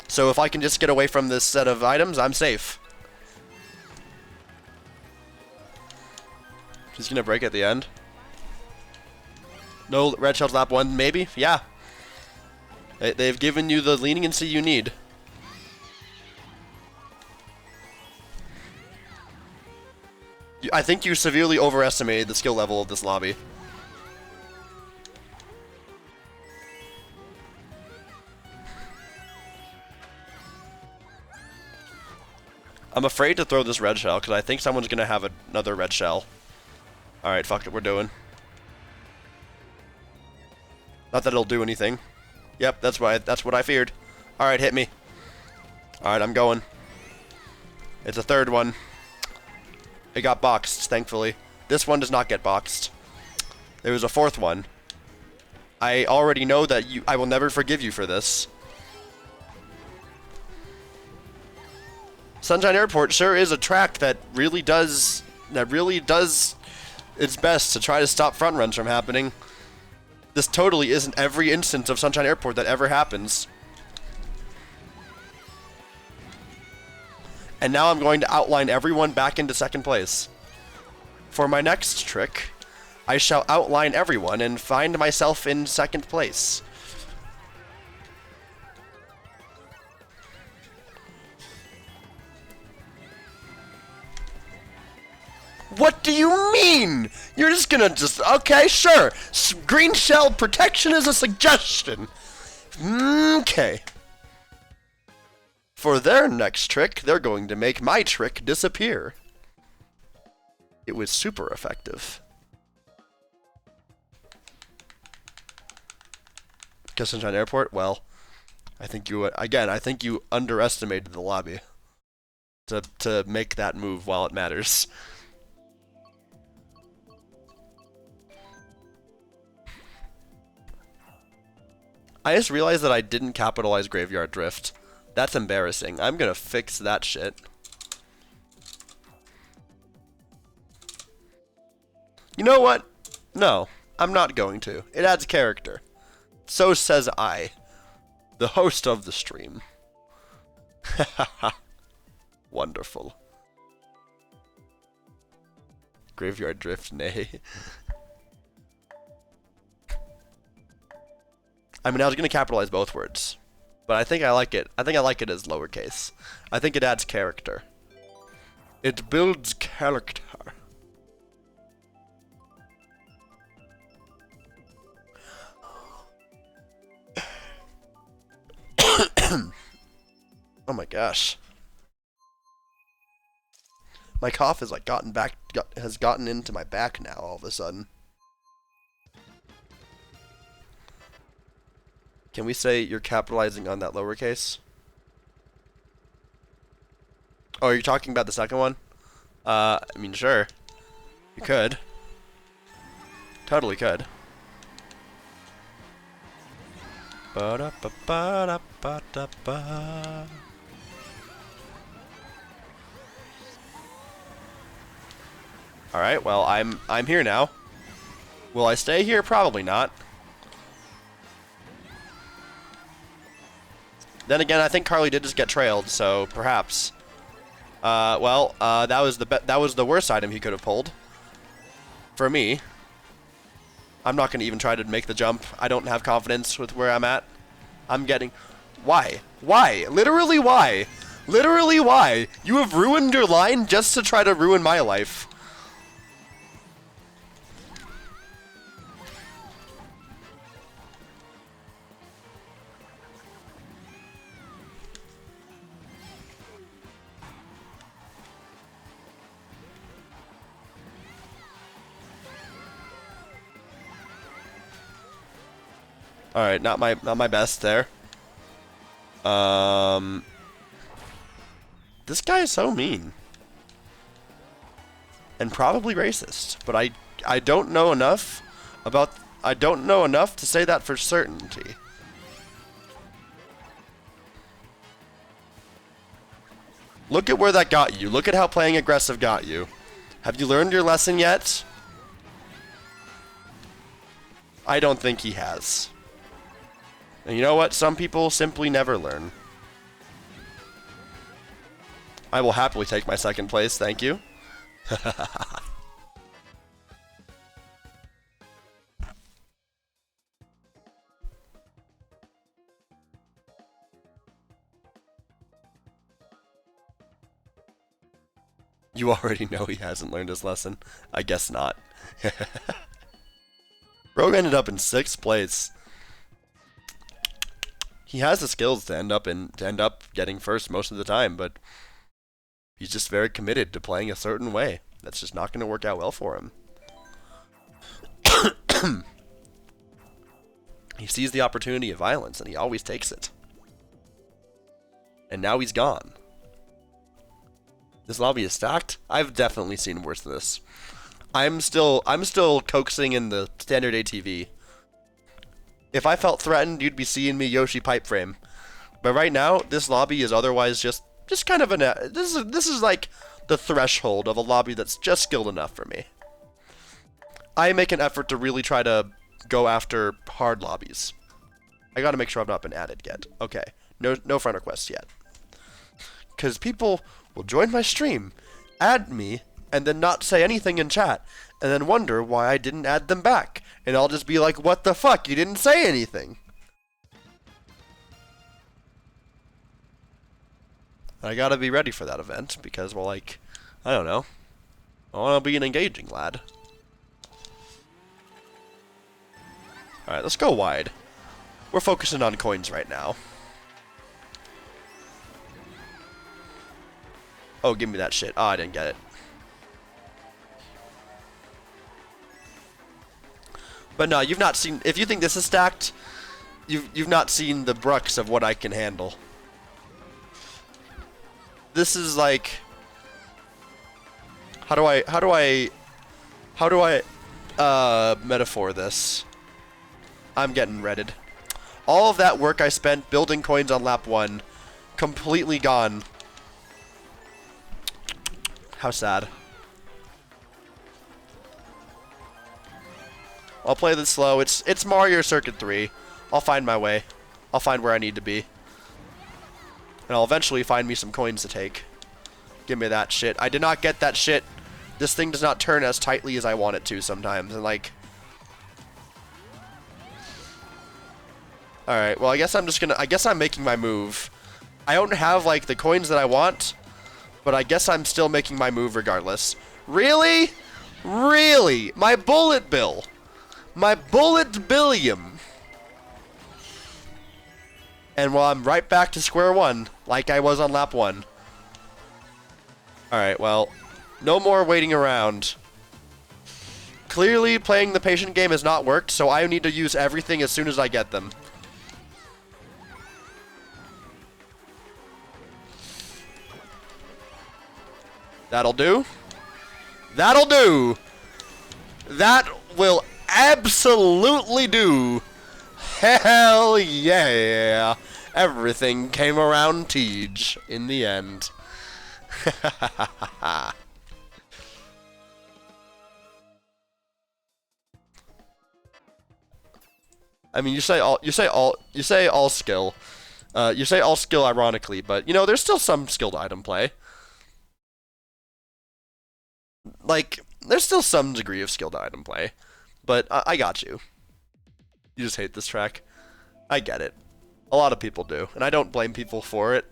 So if I can just get away from this set of items, I'm safe. She's gonna break at the end. No red shells lap 1, maybe? Yeah. They've given you the leniency you need. I think you severely overestimated the skill level of this lobby. I'm afraid to throw this red shell because I think someone's gonna have another red shell. Alright, fuck it, we're doing. Not that it'll do anything. Yep, that's what I feared. Alright, hit me. Alright, I'm going. It's a third one. It got boxed, thankfully. This one does not get boxed. There was a fourth one. I already know that I will never forgive you for this. Sunshine Airport sure is a track that really does its best to try to stop front runs from happening. This totally isn't every instance of Sunshine Airport that ever happens. And now I'm going to outline everyone back into second place. For my next trick, I shall outline everyone and find myself in second place. What do you mean? You're just gonna okay, sure. Green shell protection is a suggestion. Okay. For their next trick, they're going to make my trick disappear. It was super effective. Because Sunshine Airport, well, I think you underestimated the lobby to make that move while it matters. I just realized that I didn't capitalize Graveyard Drift. That's embarrassing. I'm gonna fix that shit. You know what? No, I'm not going to. It adds character. So says I, the host of the stream. Wonderful. Graveyard Drift, nay. I mean, I was going to capitalize both words, but I think I like it. I think I like it as lowercase. I think it adds character. It builds character. Oh my gosh. My cough has like has gotten into my back now all of a sudden. Can we say you're capitalizing on that lowercase? Oh, are you talking about the second one? I mean, sure. You could. Totally could. Ba-da-ba-ba-da-ba-da-ba. Alright, well, I'm here now. Will I stay here? Probably not. Then again, I think Carly did just get trailed, so perhaps. That was the worst item he could have pulled. For me. I'm not going to even try to make the jump. I don't have confidence with where I'm at. I'm getting... Why? Why? Literally why? Literally why? You have ruined your line just to try to ruin my life. All right, not my best there. This guy is so mean and probably racist, but I don't know enough about I don't know enough to say that for certainty. Look at where that got you. Look at how playing aggressive got you. Have you learned your lesson yet? I don't think he has. And you know what? Some people simply never learn. I will happily take my second place, thank you. You already know he hasn't learned his lesson. I guess not. Rogue ended up in 6th place. He has the skills to end up getting first most of the time, but he's just very committed to playing a certain way. That's just not going to work out well for him. He sees the opportunity of violence, and he always takes it. And now he's gone. This lobby is stacked. I've definitely seen worse than this. I'm still coaxing in the standard ATV. If I felt threatened, you'd be seeing me Yoshi pipe frame. But right now, this lobby is otherwise just kind of this is like the threshold of a lobby that's just skilled enough for me. I make an effort to really try to go after hard lobbies. I gotta make sure I've not been added yet. Okay, no friend requests yet. Because people will join my stream, add me, and then not say anything in chat, and then wonder why I didn't add them back. And I'll just be like, what the fuck, you didn't say anything. I gotta be ready for that event, because, well, like, I don't know. I wanna be an engaging lad. Alright, let's go wide. We're focusing on coins right now. Oh, give me that shit. Oh, I didn't get it. But no, you've not seen... If you think this is stacked, you've not seen the brux of what I can handle. This is like... How do I metaphor this? I'm getting redded. All of that work I spent building coins on lap 1, completely gone. How sad. I'll play this slow. It's Mario Circuit 3. I'll find my way. I'll find where I need to be. And I'll eventually find me some coins to take. Give me that shit. I did not get that shit. This thing does not turn as tightly as I want it to sometimes. And like... Alright, well I guess I'm making my move. I don't have like the coins that I want, but I guess I'm still making my move regardless. Really? Really? My bullet bill. My bullet billion. And well, I'm right back to square one, like I was on lap 1. Alright, well, no more waiting around. Clearly, playing the patient game has not worked, so I need to use everything as soon as I get them. That'll do. That'll do. That will absolutely do. Hell yeah. Everything came around Tej in the end. I mean, you say all skill. You say all skill ironically, but you know, there's still some skilled item play. Like, there's still some degree of skilled item play, but I got you. You just hate this track. I get it. A lot of people do, and I don't blame people for it.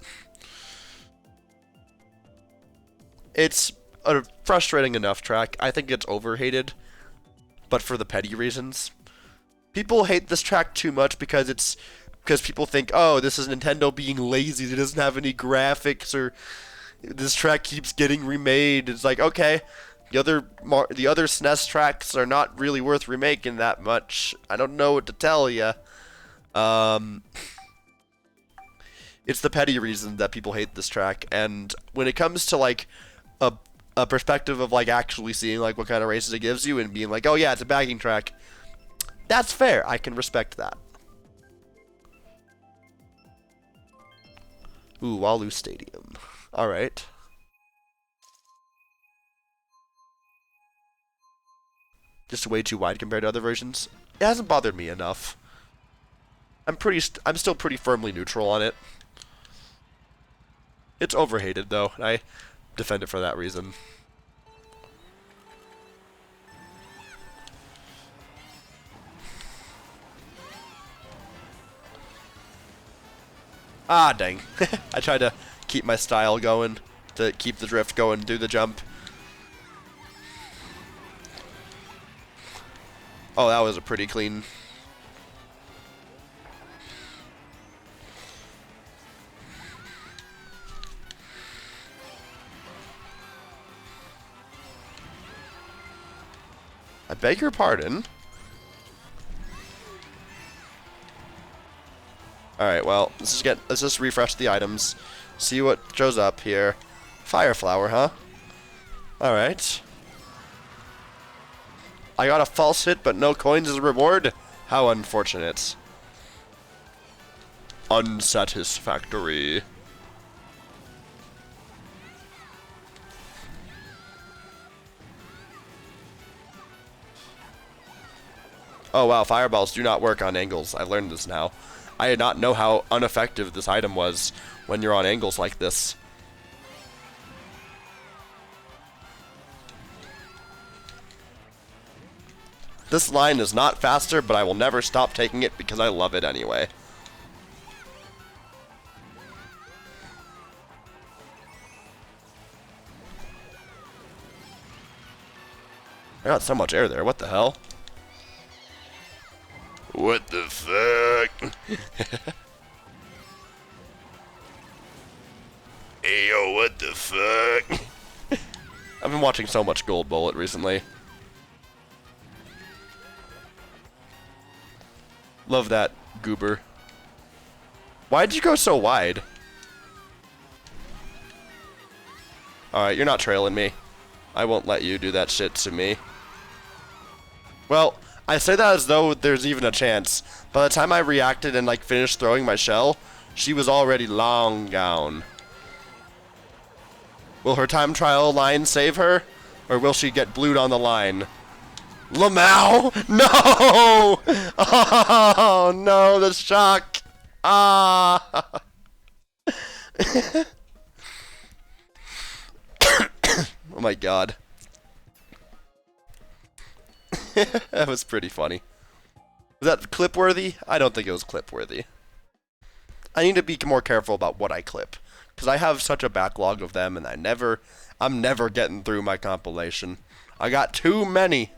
It's a frustrating enough track. I think it's overhated, but for the petty reasons. People hate this track too much because people think, oh, this is Nintendo being lazy. It doesn't have any graphics, or this track keeps getting remade. It's like, okay, the other SNES tracks are not really worth remaking that much. I don't know what to tell ya. Um, it's the petty reason that people hate this track, and when it comes to like a a perspective of like actually seeing like what kind of races it gives you and being like, oh yeah, it's a bagging track, that's fair. I can respect that. Ooh, Walu Stadium. All right. Just way too wide compared to other versions. It hasn't bothered me enough. I'm still pretty firmly neutral on it. It's overhated though, and I defend it for that reason. Ah, dang. I tried to keep my style going, to keep the drift going, do the jump. Oh, that was a pretty clean. I beg your pardon. Alright, well, let's just refresh the items. See what shows up here. Fire flower, huh? Alright. I got a false hit, but no coins as a reward? How unfortunate. Unsatisfactory. Oh wow, fireballs do not work on angles. I learned this now. I did not know how ineffective this item was when you're on angles like this. This line is not faster, but I will never stop taking it because I love it anyway. I got so much air there, what the hell? What the fuck? Hey yo, what the fuck? I've been watching so much Gold Bullet recently. Love that goober. Why'd you go so wide? Alright, you're not trailing me. I won't let you do that shit to me. Well, I say that as though there's even a chance. By the time I reacted and like finished throwing my shell, she was already long gone. Will her time trial line save her? Or will she get blued on the line? Lamau! No! Oh no, the shock! Ah! Oh my god. That was pretty funny. Was that clip worthy? I don't think it was clip worthy. I need to be more careful about what I clip, because I have such a backlog of them, and I'm never getting through my compilation. I got too many,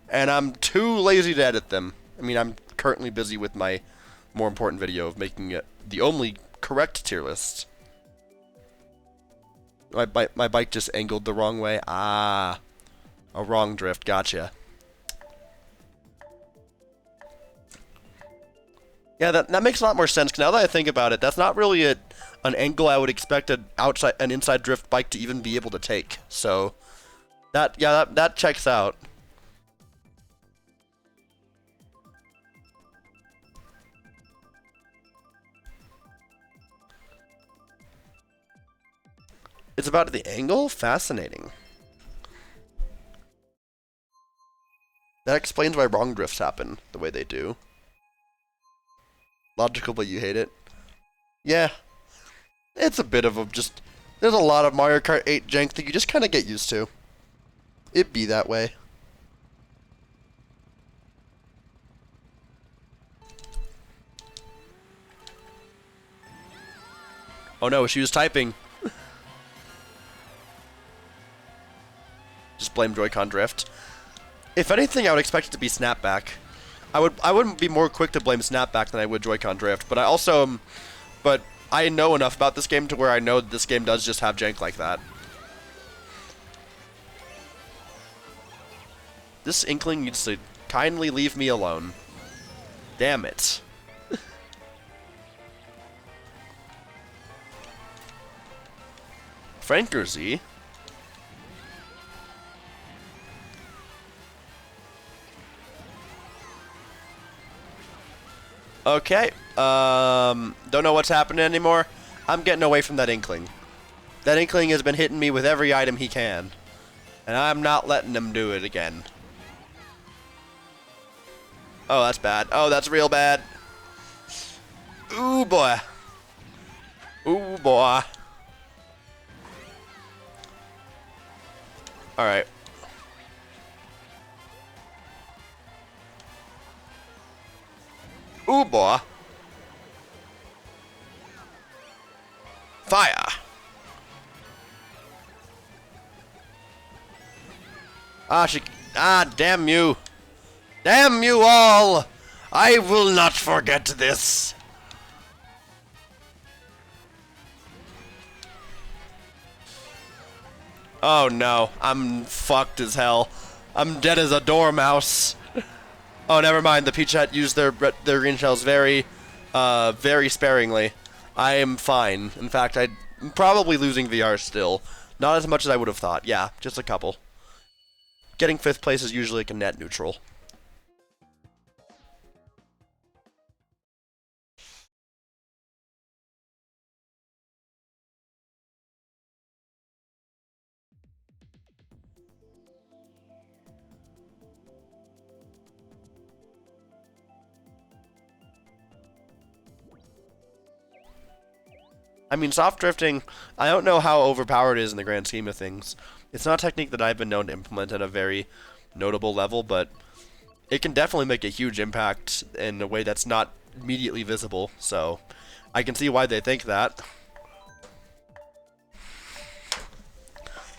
and I'm too lazy to edit them. I mean, I'm currently busy with my more important video of making it the only correct tier list. My bike just angled the wrong way. Ah, a wrong drift. Gotcha. Yeah, that makes a lot more sense. 'Cause now that I think about it, that's not really an angle I would expect an inside drift bike to even be able to take. So that checks out. It's about the angle? Fascinating. That explains why wrong drifts happen the way they do. Logical, but you hate it. Yeah. It's a bit of a just... There's a lot of Mario Kart 8 jank that you just kind of get used to. It be that way. Oh no, she was typing. Just blame Joy-Con drift. If anything, I would expect it to be snapback. I wouldn't be more quick to blame snapback than I would Joy-Con drift, but I also but I know enough about this game to where I know that this game does just have jank like that. This Inkling needs to kindly leave me alone. Damn it. Frankerzy? Okay. Don't know what's happening anymore. I'm getting away from that Inkling. That Inkling has been hitting me with every item he can. And I'm not letting him do it again. Oh, that's bad. Oh, that's real bad. Ooh, boy. Ooh, boy. Alright. Ooh, boy. Fire. Damn you. Damn you all. I will not forget this. Oh no, I'm fucked as hell. I'm dead as a dormouse. Oh, never mind. The Peachette used their green shells very sparingly. I am fine. In fact, I'm probably losing VR still. Not as much as I would have thought. Yeah, just a couple. Getting 5th place is usually like a net neutral. I mean, soft drifting, I don't know how overpowered it is in the grand scheme of things. It's not a technique that I've been known to implement at a very notable level, but it can definitely make a huge impact in a way that's not immediately visible, so I can see why they think that.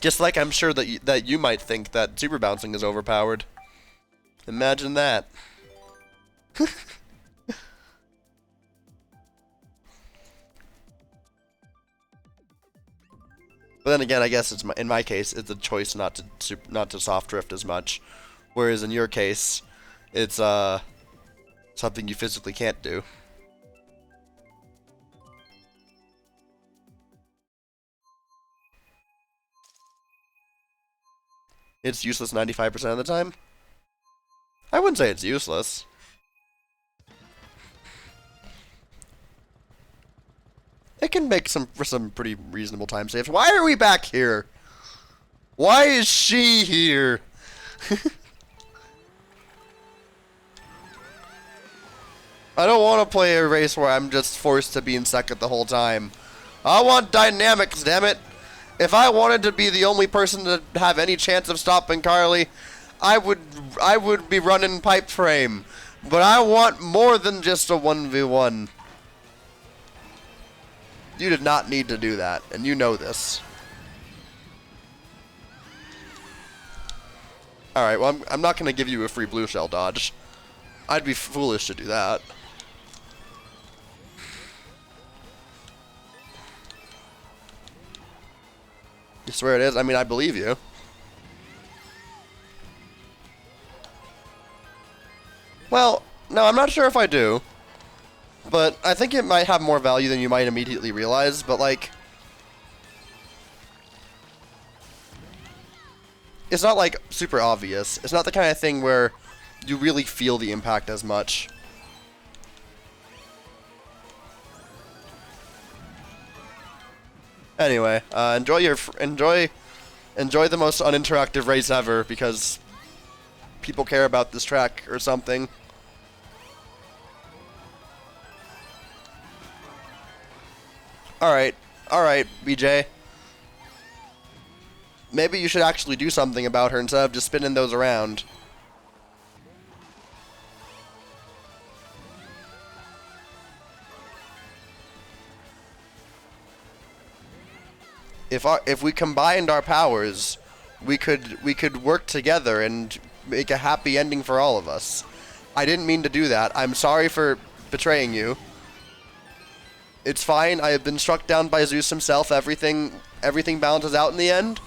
Just like I'm sure that you might think that super bouncing is overpowered. Imagine that. But then again, I guess in my case, it's a choice not to soft drift as much, whereas in your case, it's something you physically can't do. It's useless 95% of the time. I wouldn't say it's useless. It can make some pretty reasonable time saves. Why are we back here? Why is she here? I don't want to play a race where I'm just forced to be in second the whole time. I want dynamics, damn it. If I wanted to be the only person to have any chance of stopping Carly, I would be running pipe frame. But I want more than just a 1v1. You did not need to do that, and you know this. Alright, well, I'm not going to give you a free blue shell dodge. I'd be foolish to do that. You swear it is? I mean, I believe you. Well, no, I'm not sure if I do. But I think it might have more value than you might immediately realize, but like... It's not like super obvious. It's not the kind of thing where you really feel the impact as much. Anyway, enjoy the most uninteractive race ever, because people care about this track or something. Alright, BJ. Maybe you should actually do something about her instead of just spinning those around. If we combined our powers, we could work together and make a happy ending for all of us. I didn't mean to do that. I'm sorry for betraying you. It's fine. I have been struck down by Zeus himself. Everything balances out in the end.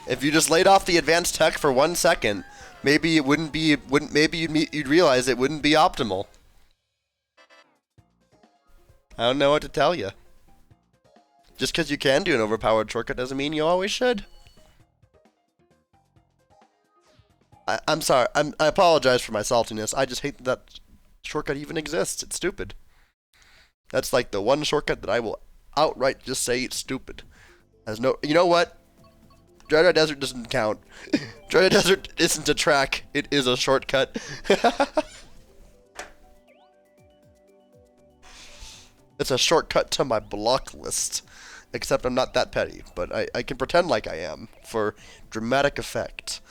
If you just laid off the advanced tech for 1 second, maybe it maybe you'd realize it wouldn't be optimal. I don't know what to tell you. Just because you can do an overpowered shortcut doesn't mean you always should. I'm sorry. I apologize for my saltiness. I just hate that shortcut even exists. It's stupid. That's like the one shortcut that I will outright just say it's stupid. Has no. You know what? Dreaded Desert doesn't count. Dreaded Desert isn't a track. It is a shortcut. It's a shortcut to my block list. Except I'm not that petty, but I can pretend like I am for dramatic effect.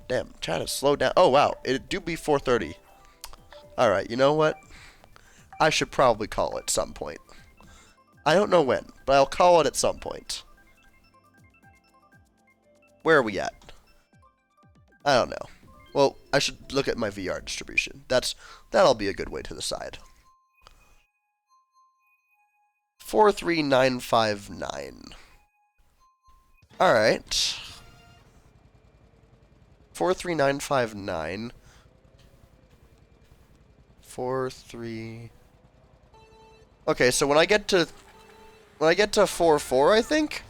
Damn, chat is slow down. Oh wow, it do be 4:30. Alright, you know what? I should probably call it some point. I don't know when, but I'll call it at some point. Where are we at? I don't know. Well, I should look at my VR distribution. That'll be a good way to decide. 43959. Alright. 43959. 43. Okay, so when I get to 4-4, I think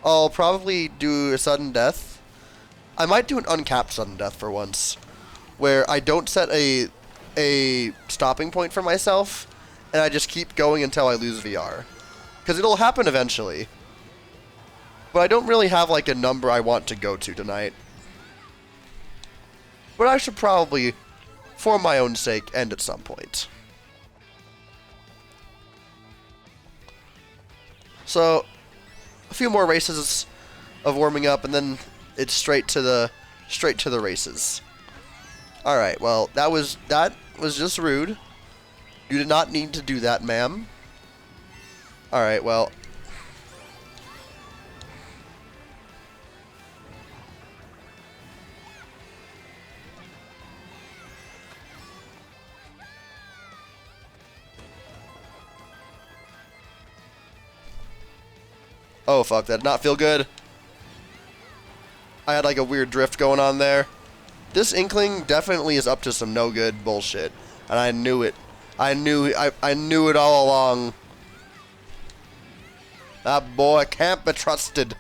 I'll probably do a sudden death. I might do an uncapped sudden death for once, where I don't set a stopping point for myself, and I just keep going until I lose VR. Because it'll happen eventually. But I don't really have like a number I want to go to tonight. But I should probably, for my own sake, end at some point. So, a few more races of warming up, and then it's straight to the races. All right. Well, that was just rude. You did not need to do that, ma'am. All right. Well. Oh, fuck. That did not feel good. I had like a weird drift going on there. This Inkling definitely is up to some no good bullshit. And I knew it. I knew it all along. That boy can't be trusted.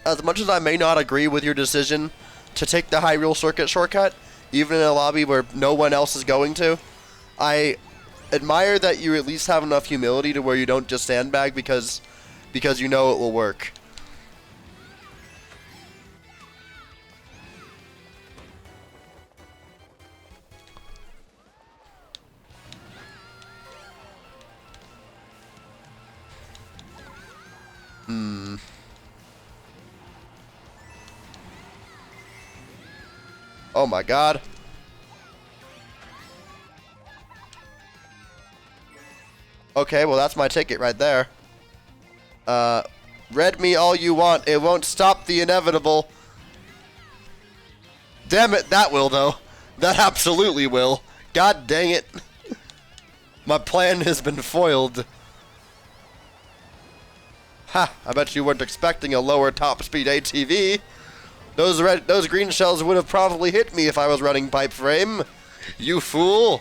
As much as I may not agree with your decision to take the Hyrule Circuit shortcut, even in a lobby where no one else is going to, I admire that you at least have enough humility to where you don't just sandbag because you know it will work. Oh my god. Okay, well that's my ticket right there. Read me all you want. It won't stop the inevitable. Damn it, that will though. That absolutely will. God dang it. My plan has been foiled. Ha, I bet you weren't expecting a lower top speed ATV. Those green shells would have probably hit me if I was running pipe frame. You fool.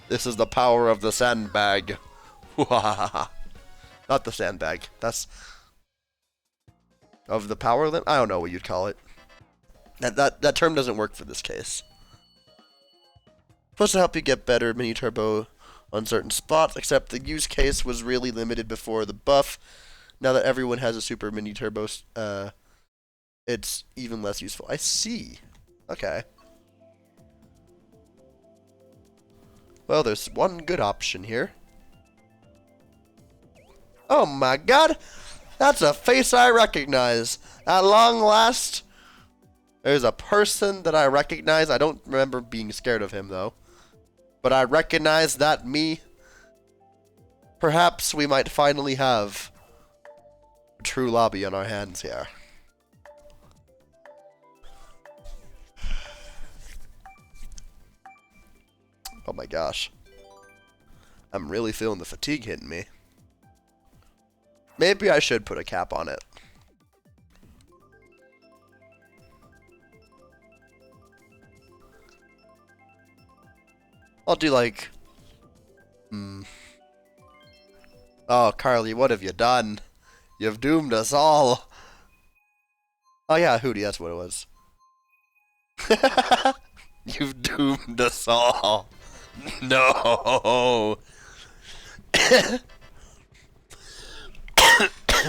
This is the power of the sandbag. Not the sandbag. That's of the power limit. I don't know what you'd call it. That term doesn't work for this case. Supposed to help you get better mini turbo on certain spots, except the use case was really limited before the buff. Now that everyone has a super mini turbo, it's even less useful. I see. Okay. Well, there's one good option here. Oh my god! That's a face I recognize. At long last, there's a person that I recognize. I don't remember being scared of him, though. But I recognize that me. perhaps we might finally have a true lobby on our hands here. Oh my gosh. I'm really feeling the fatigue hitting me. Maybe I should put a cap on it. I'll do like... Oh, Carly, what have you done? You've doomed us all. Oh yeah, Hootie, that's what it was. You've doomed us all. No.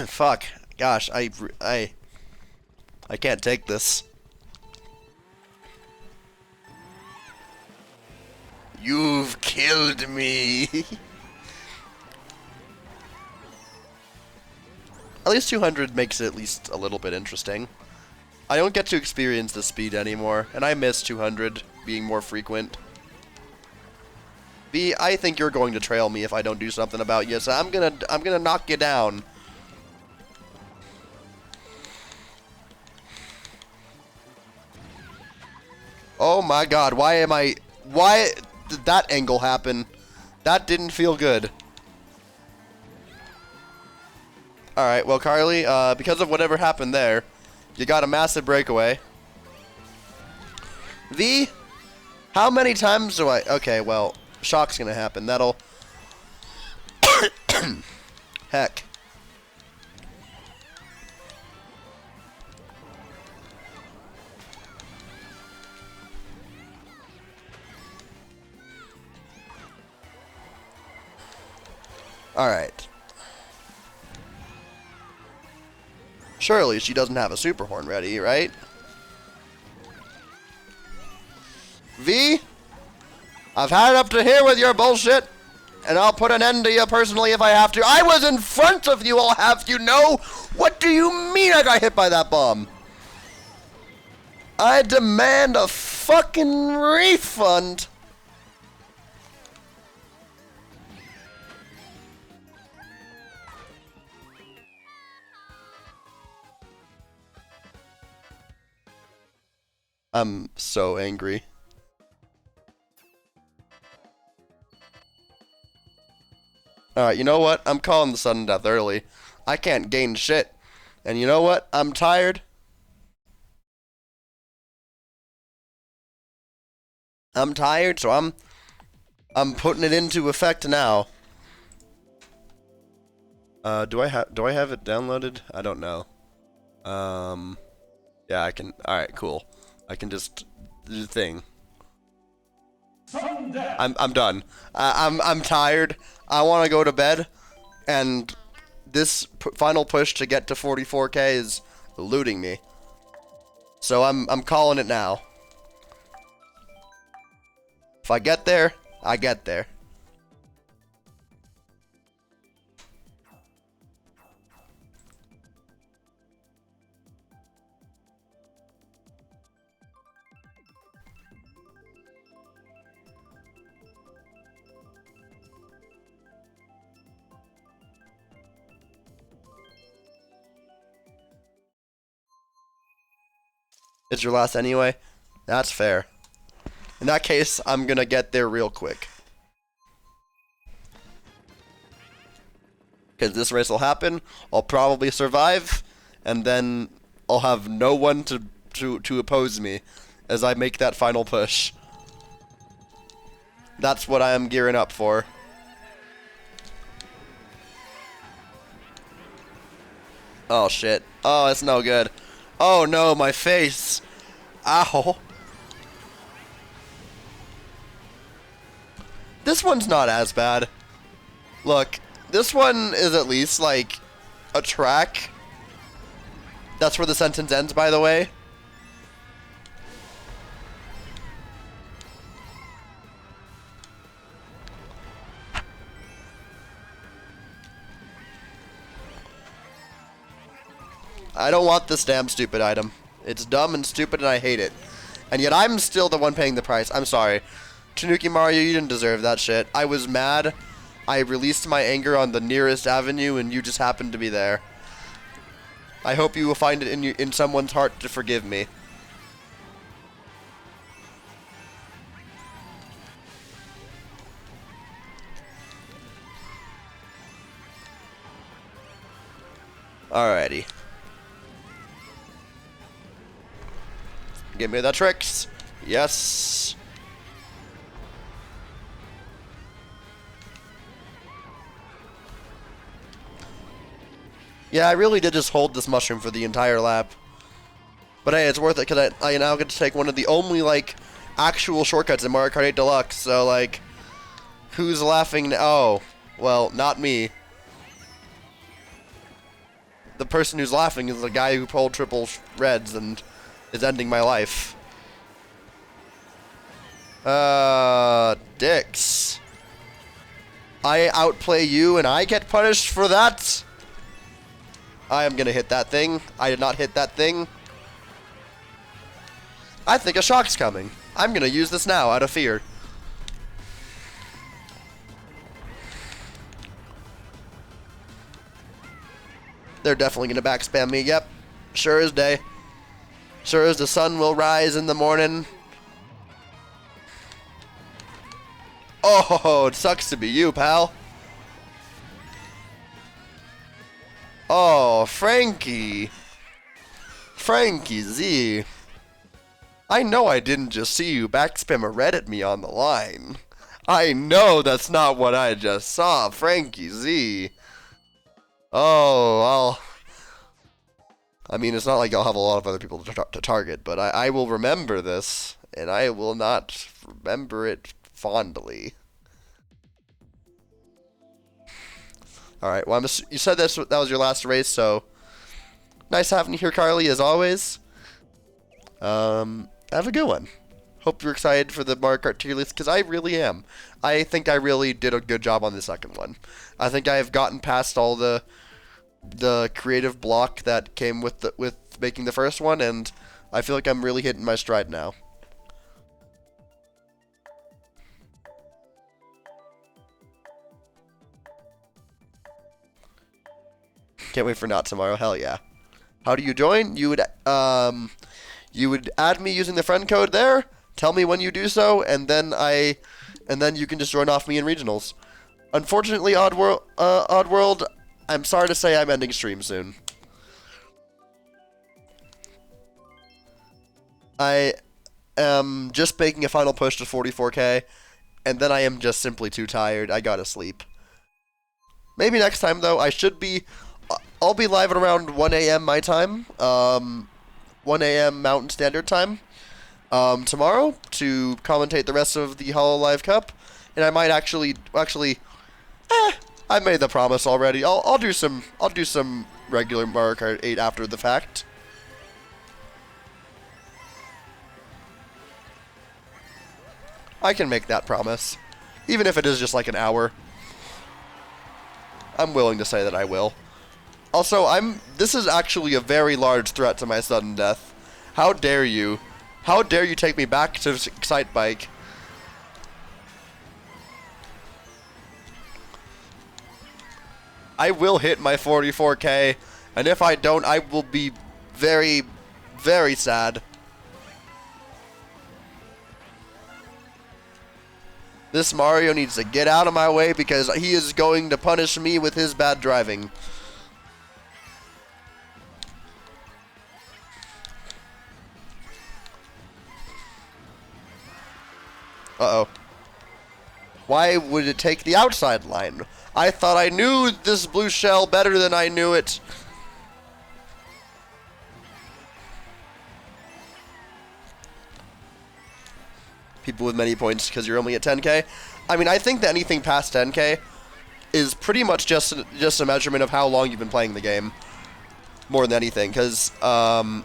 Fuck. Gosh, I can't take this. You've killed me. At least 200 makes it at least a little bit interesting. I don't get to experience the speed anymore, and I miss 200 being more frequent. B, I think you're going to trail me if I don't do something about you, so I'm gonna knock you down. Oh my god, why did that angle happen? That didn't feel good. Alright, well Carly, because of whatever happened there, you got a massive breakaway. V, how many times do I... Okay, well, shock's gonna happen. That'll... Heck. Alright. Surely she doesn't have a super horn ready, right? V? I've had it up to here with your bullshit, and I'll put an end to you personally if I have to. I was in front of you, I'll have you know! What do you mean I got hit by that bomb? I demand a fucking refund! I'm so angry. Alright, you know what? I'm calling the sudden death early. I can't gain shit. And you know what? I'm tired. I'm tired, so I'm putting it into effect now. Do I have it downloaded? I don't know. Yeah, I can. Alright, cool. I can just do the thing. I'm done. I'm tired. I want to go to bed, and this final push to get to 44K is eluding me. So I'm calling it now. If I get there, I get there. It's your last anyway? That's fair. In that case, I'm gonna get there real quick. Because this race will happen, I'll probably survive, and then I'll have no one to oppose me as I make that final push. That's what I am gearing up for. Oh shit. Oh, it's no good. Oh no, my face. Ow. This one's not as bad. Look, this one is at least like a track. That's where the sentence ends, by the way. I don't want this damn stupid item. It's dumb and stupid and I hate it. And yet I'm still the one paying the price. I'm sorry. Tanuki Mario, you didn't deserve that shit. I was mad I released my anger on the nearest avenue, and you just happened to be there. I hope you will find it in someone's heart to forgive me. Alrighty. Give me the tricks. Yes. Yeah, I really did just hold this mushroom for the entire lap. But hey, it's worth it because I now get to take one of the only, like, actual shortcuts in Mario Kart 8 Deluxe. So, like, who's laughing now? Oh, well, not me. The person who's laughing is the guy who pulled triple reds and is ending my life. Dicks. I outplay you and I get punished for that? I am gonna hit that thing. I did not hit that thing. I think a shock's coming. I'm gonna use this now out of fear. They're definitely gonna backspam me. Yep. Sure as day. Sure as the sun will rise in the morning. Oh, it sucks to be you, pal. Oh, Frankie. Frankie Z. I know I didn't just see you backspam a red at me on the line. I know that's not what I just saw, Frankie Z. Oh, I mean, it's not like I'll have a lot of other people to target, but I will remember this, and I will not remember it fondly. Alright, well, you said that was your last race, so nice having you here, Carly, as always. Have a good one. Hope you're excited for the Mario Kart tier list, because I really am. I think I really did a good job on the second one. I think I have gotten past all the creative block that came with making the first one, and I feel like I'm really hitting my stride now. Can't wait for not tomorrow. Hell yeah. How do you join? You would add me using the friend code there. Tell me when you do so, and then you can just join off me in regionals. Unfortunately, Oddworld, I'm sorry to say I'm ending stream soon. I am just making a final push to 44K, and then I am just simply too tired. I gotta sleep. Maybe next time, though, I'll be live at around 1 a.m. my time, 1 a.m. Mountain Standard Time, tomorrow to commentate the rest of the HoloCup, and I might actually, I made the promise already. I'll do some regular Mario Kart 8 after the fact. I can make that promise, even if it is just like an hour. I'm willing to say that I will. Also, this is actually a very large threat to my sudden death. How dare you? How dare you take me back to Excite Bike? I will hit my 44K, and if I don't, I will be very, very sad. This Mario needs to get out of my way because he is going to punish me with his bad driving. Uh-oh. Why would it take the outside line? I thought I knew this blue shell better than I knew it. People with many points because you're only at 10K. I mean, I think that anything past 10K is pretty much just a measurement of how long you've been playing the game. More than anything, because I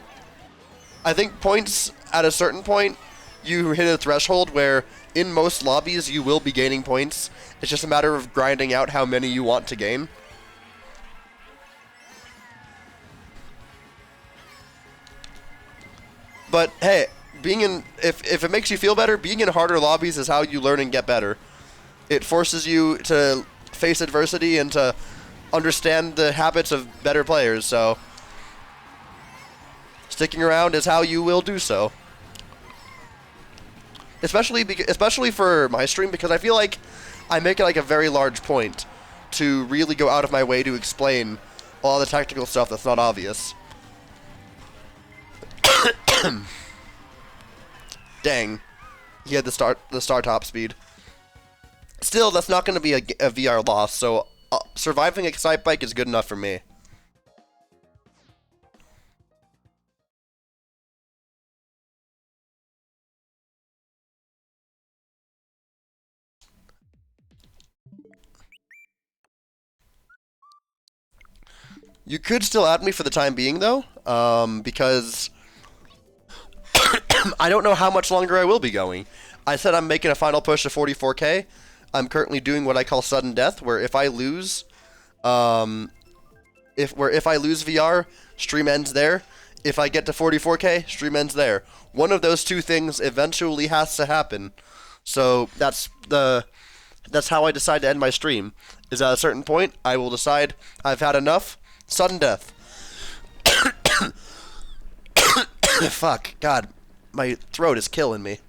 think points at a certain point, you hit a threshold where in most lobbies you will be gaining points. It's just a matter of grinding out how many you want to gain. But hey, if it makes you feel better, being in harder lobbies is how you learn and get better. It forces you to face adversity and to understand the habits of better players, so sticking around is how you will do so. Especially for my stream, because I feel like I make it like a very large point to really go out of my way to explain all the technical stuff that's not obvious. Dang. He had the star top speed. Still, that's not going to be a VR loss, so surviving Excite Bike is good enough for me. You could still add me for the time being, though, because I don't know how much longer I will be going. I said I'm making a final push to 44K. I'm currently doing what I call sudden death, where if I lose, if I lose VR, stream ends there. If I get to 44K, stream ends there. One of those two things eventually has to happen. So that's how I decide to end my stream. Is at a certain point, I will decide I've had enough. Sudden death. Fuck. God. My throat is killing me.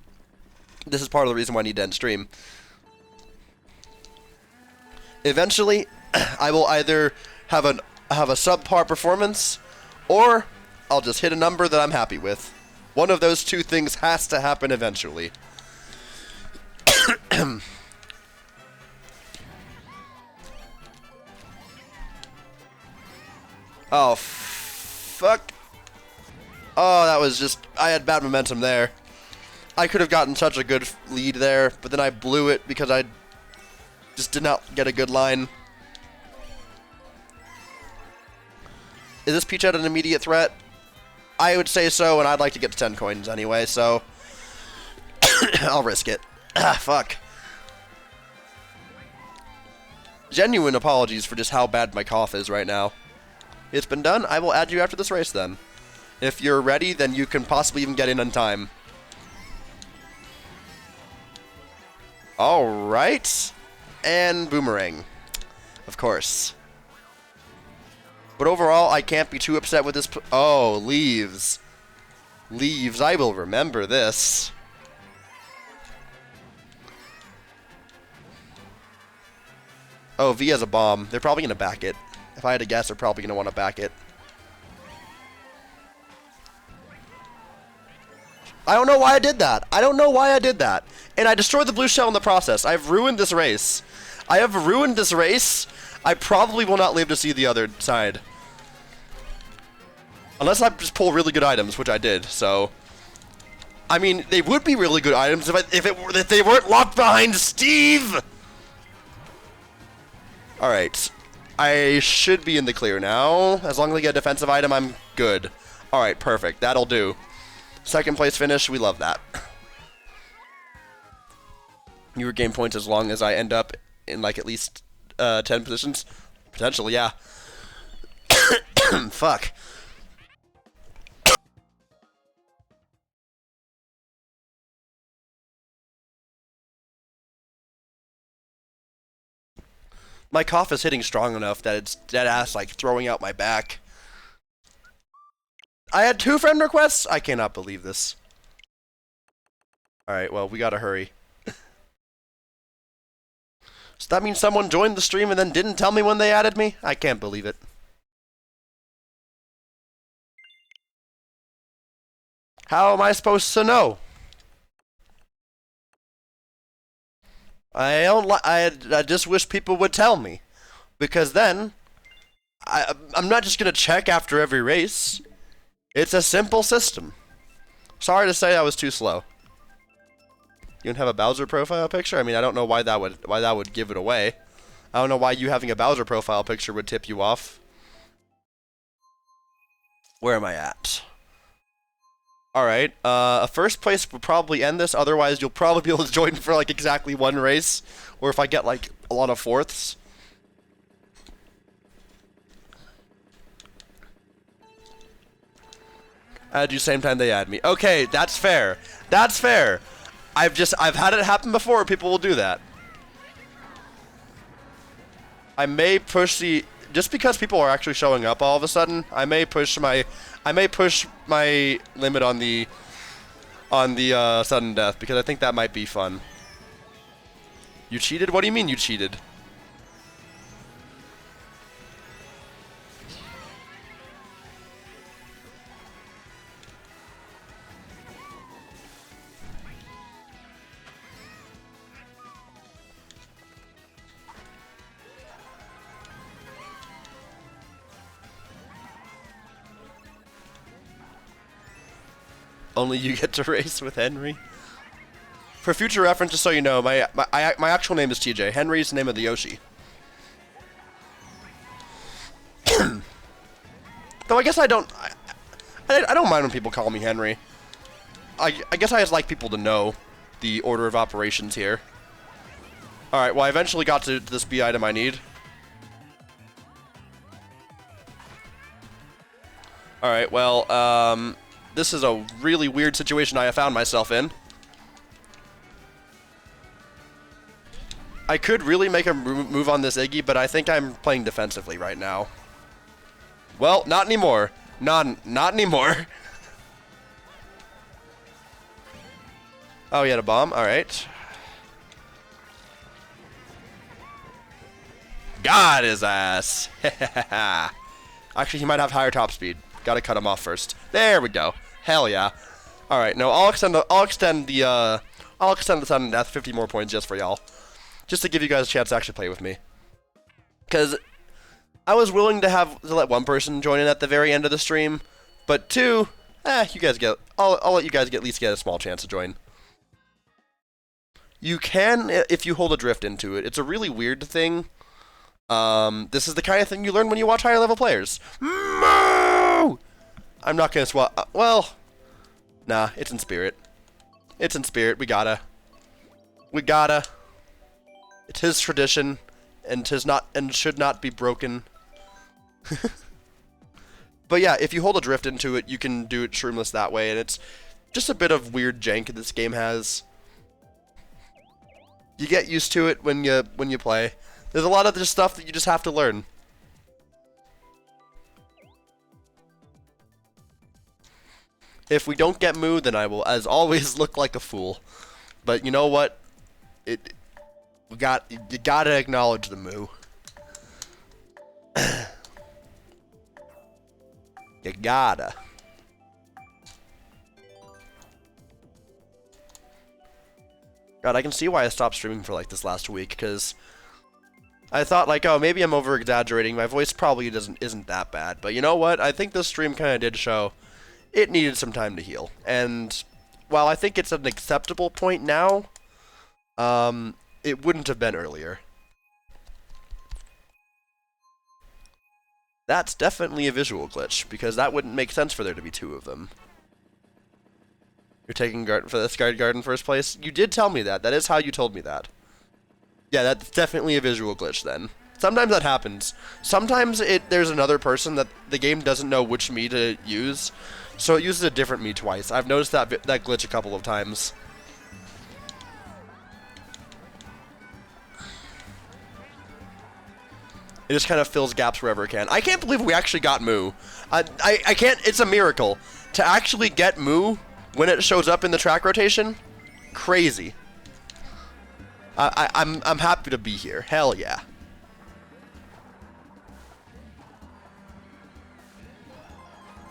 This is part of the reason why I need to end stream. Eventually, I will either have a subpar performance, or I'll just hit a number that I'm happy with. One of those two things has to happen eventually. Oh, fuck. Oh, that was just... I had bad momentum there. I could have gotten such a good lead there, but then I blew it because I just did not get a good line. Is this Peach Head an immediate threat? I would say so, and I'd like to get to 10 coins anyway, so... I'll risk it. Ah, fuck. Genuine apologies for just how bad my cough is right now. It's been done. I will add you after this race then. If you're ready, then you can possibly even get in on time. Alright. And boomerang. Of course. But overall, I can't be too upset with this. Oh, leaves. Leaves. I will remember this. Oh, V has a bomb. They're probably going to back it. If I had to guess, they're probably going to want to back it. I don't know why I did that. I don't know why I did that. And I destroyed the blue shell in the process. I've ruined this race. I have ruined this race. I probably will not live to see the other side. Unless I just pull really good items, which I did, so... I mean, they would be really good items if they weren't locked behind Steve! Alright. I should be in the clear now. As long as I get a defensive item, I'm good. Alright, perfect. That'll do. Second place finish, we love that. You regain points as long as I end up in, like, at least 10 positions. Potentially, yeah. Fuck. My cough is hitting strong enough that it's dead-ass, like, throwing out my back. I had 2 friend requests? I cannot believe this. Alright, well, we gotta hurry. So that means someone joined the stream and then didn't tell me when they added me? I can't believe it. How am I supposed to know? I just wish people would tell me. Because then, I'm not just gonna check after every race. It's a simple system. Sorry to say I was too slow. You don't have a Bowser profile picture? I mean, I don't know why that would give it away. I don't know why you having a Bowser profile picture would tip you off. Where am I at? Alright, a first place would probably end this, otherwise you'll probably be able to join for like exactly 1 race. Or if I get like a lot of fourths. Add you same time they add me. Okay, that's fair. That's fair. I've had it happen before, people will do that. I may push the just because people are actually showing up all of a sudden. I may push my limit on the sudden death because I think that might be fun. You cheated? What do you mean you cheated? Only you get to race with Henry. For future reference, just so you know, my actual name is TJ. Henry's the name of the Yoshi. Though I guess I don't mind when people call me Henry. I guess I just like people to know the order of operations here. Alright, well I eventually got to this B item I need. Alright, well, this is a really weird situation I have found myself in. I could really make a move on this Iggy, but I think I'm playing defensively right now. Well, not anymore. Not anymore. Oh, he had a bomb? Alright. Got his ass. Actually, he might have higher top speed. Gotta cut him off first. There we go. Hell yeah. Alright, no, I'll extend the sudden death 50 more points just for y'all. Just to give you guys a chance to actually play with me. Cause I was willing to let one person join in at the very end of the stream, but two, you guys get I'll let you guys at least get a small chance to join. You can if you hold a drift into it. It's a really weird thing. This is the kind of thing you learn when you watch higher level players. Moo! I'm not gonna swap. Well, nah, it's in spirit. It's in spirit. We gotta. It's his tradition, and should not be broken. But yeah, if you hold a drift into it, you can do it shroomless that way, and it's just a bit of weird jank this game has. You get used to it when you play. There's a lot of just stuff that you just have to learn. If we don't get Moo, then I will, as always, look like a fool. But you know what? You gotta acknowledge the Moo. You gotta. God, I can see why I stopped streaming for like this last week, because I thought like, oh, maybe I'm over exaggerating. My voice probably isn't that bad. But you know what? I think this stream kind of did show it needed some time to heal. And while I think it's an acceptable point now, it wouldn't have been earlier. That's definitely a visual glitch, because that wouldn't make sense for there to be two of them. You're taking guard for this guard in first place? You did tell me that. That is how you told me that. Yeah, that's definitely a visual glitch then. Sometimes that happens. Sometimes there's another person that the game doesn't know which me to use, so it uses a different me twice. I've noticed that glitch a couple of times. It just kind of fills gaps wherever it can. I can't believe we actually got Moo. I can't. It's a miracle to actually get Moo when it shows up in the track rotation. Crazy. I'm happy to be here. Hell yeah.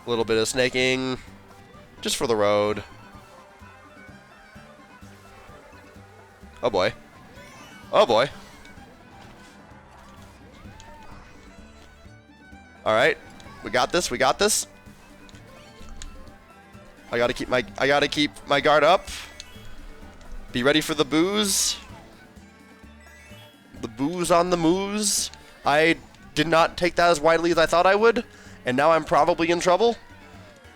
A little bit of snaking, just for the road. Oh boy. Oh boy. All right, we got this. We got this. I gotta keep my guard up. Be ready for the booze. The booze on the moose. I did not take that as widely as I thought I would, and now I'm probably in trouble.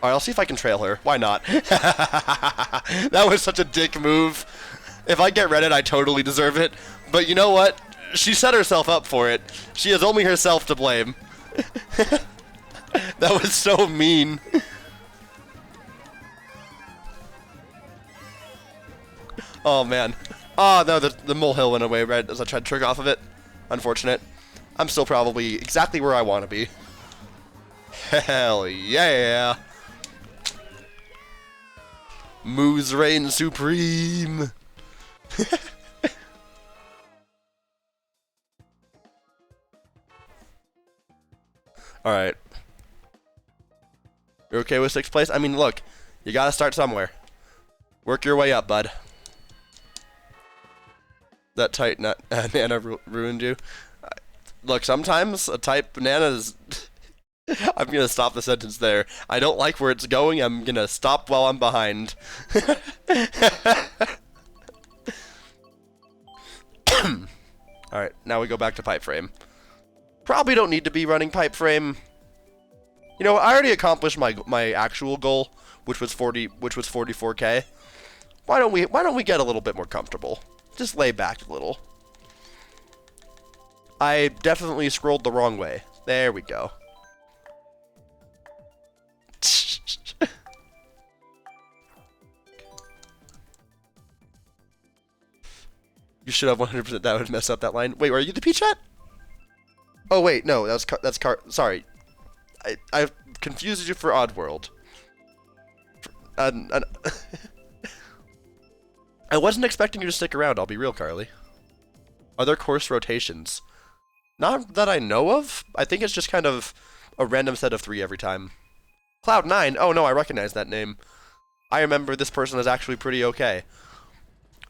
All right, I'll see if I can trail her. Why not? That was such a dick move. If I get Reddit, I totally deserve it. But you know what? She set herself up for it. She has only herself to blame. That was so mean. Oh man. Oh no, the molehill went away right as I tried to trick off of it. Unfortunate. I'm still probably exactly where I want to be. Hell yeah! Moose reign supreme! Alright. You're okay with 6th place? I mean, look, you gotta start somewhere. Work your way up, bud. That tight banana ruined you. Look, sometimes a tight banana is... I'm gonna stop the sentence there. I don't like where it's going, I'm gonna stop while I'm behind. Alright, now we go back to pipe frame. Probably don't need to be running pipe frame. You know, I already accomplished my actual goal, which was 44K. Why don't we get a little bit more comfortable? Just lay back a little. I definitely scrolled the wrong way. There we go. You should have 100%. That would mess up that line. Wait, were you the P-chat? Oh wait, no, that's sorry. I confused you for Oddworld. I wasn't expecting you to stick around, I'll be real, Carly. Are there course rotations? Not that I know of. I think it's just kind of a random set of 3 every time. Cloud9? Oh no, I recognize that name. I remember this person is actually pretty okay.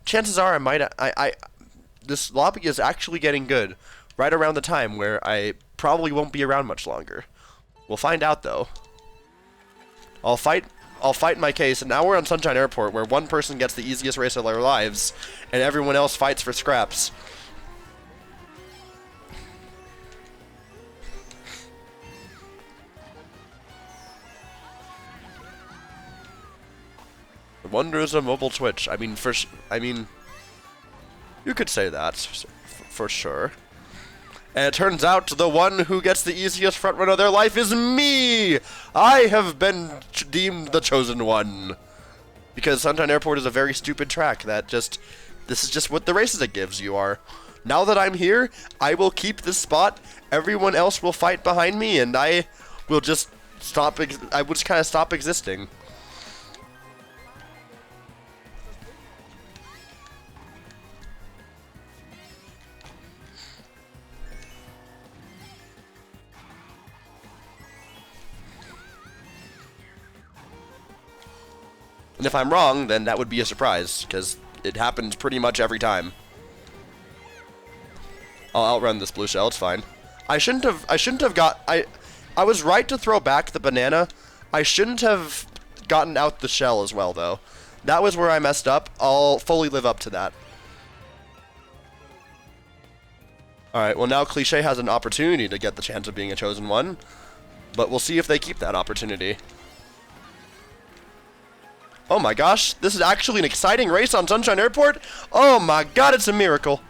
Chances are this lobby is actually getting good. Right around the time where I probably won't be around much longer. We'll find out though. I'll fight my case, and now we're on Sunshine Airport, where one person gets the easiest race of their lives, and everyone else fights for scraps. The wonders of mobile Twitch. I mean, you could say that for sure. And it turns out the one who gets the easiest front run of their life is me! I have been deemed the chosen one. Because Sunshine Airport is a very stupid track that this is just what the races it gives you are. Now that I'm here, I will keep this spot, everyone else will fight behind me, and I will just I will just kind of stop existing. And if I'm wrong, then that would be a surprise, because it happens pretty much every time. I'll outrun this blue shell, it's fine. I shouldn't have got, I was right to throw back the banana. I shouldn't have gotten out the shell as well, though. That was where I messed up. I'll fully live up to that. Alright, well now Cliché has an opportunity to get the chance of being a chosen one. But we'll see if they keep that opportunity. Oh my gosh, this is actually an exciting race on Sunshine Airport? Oh my god, it's a miracle.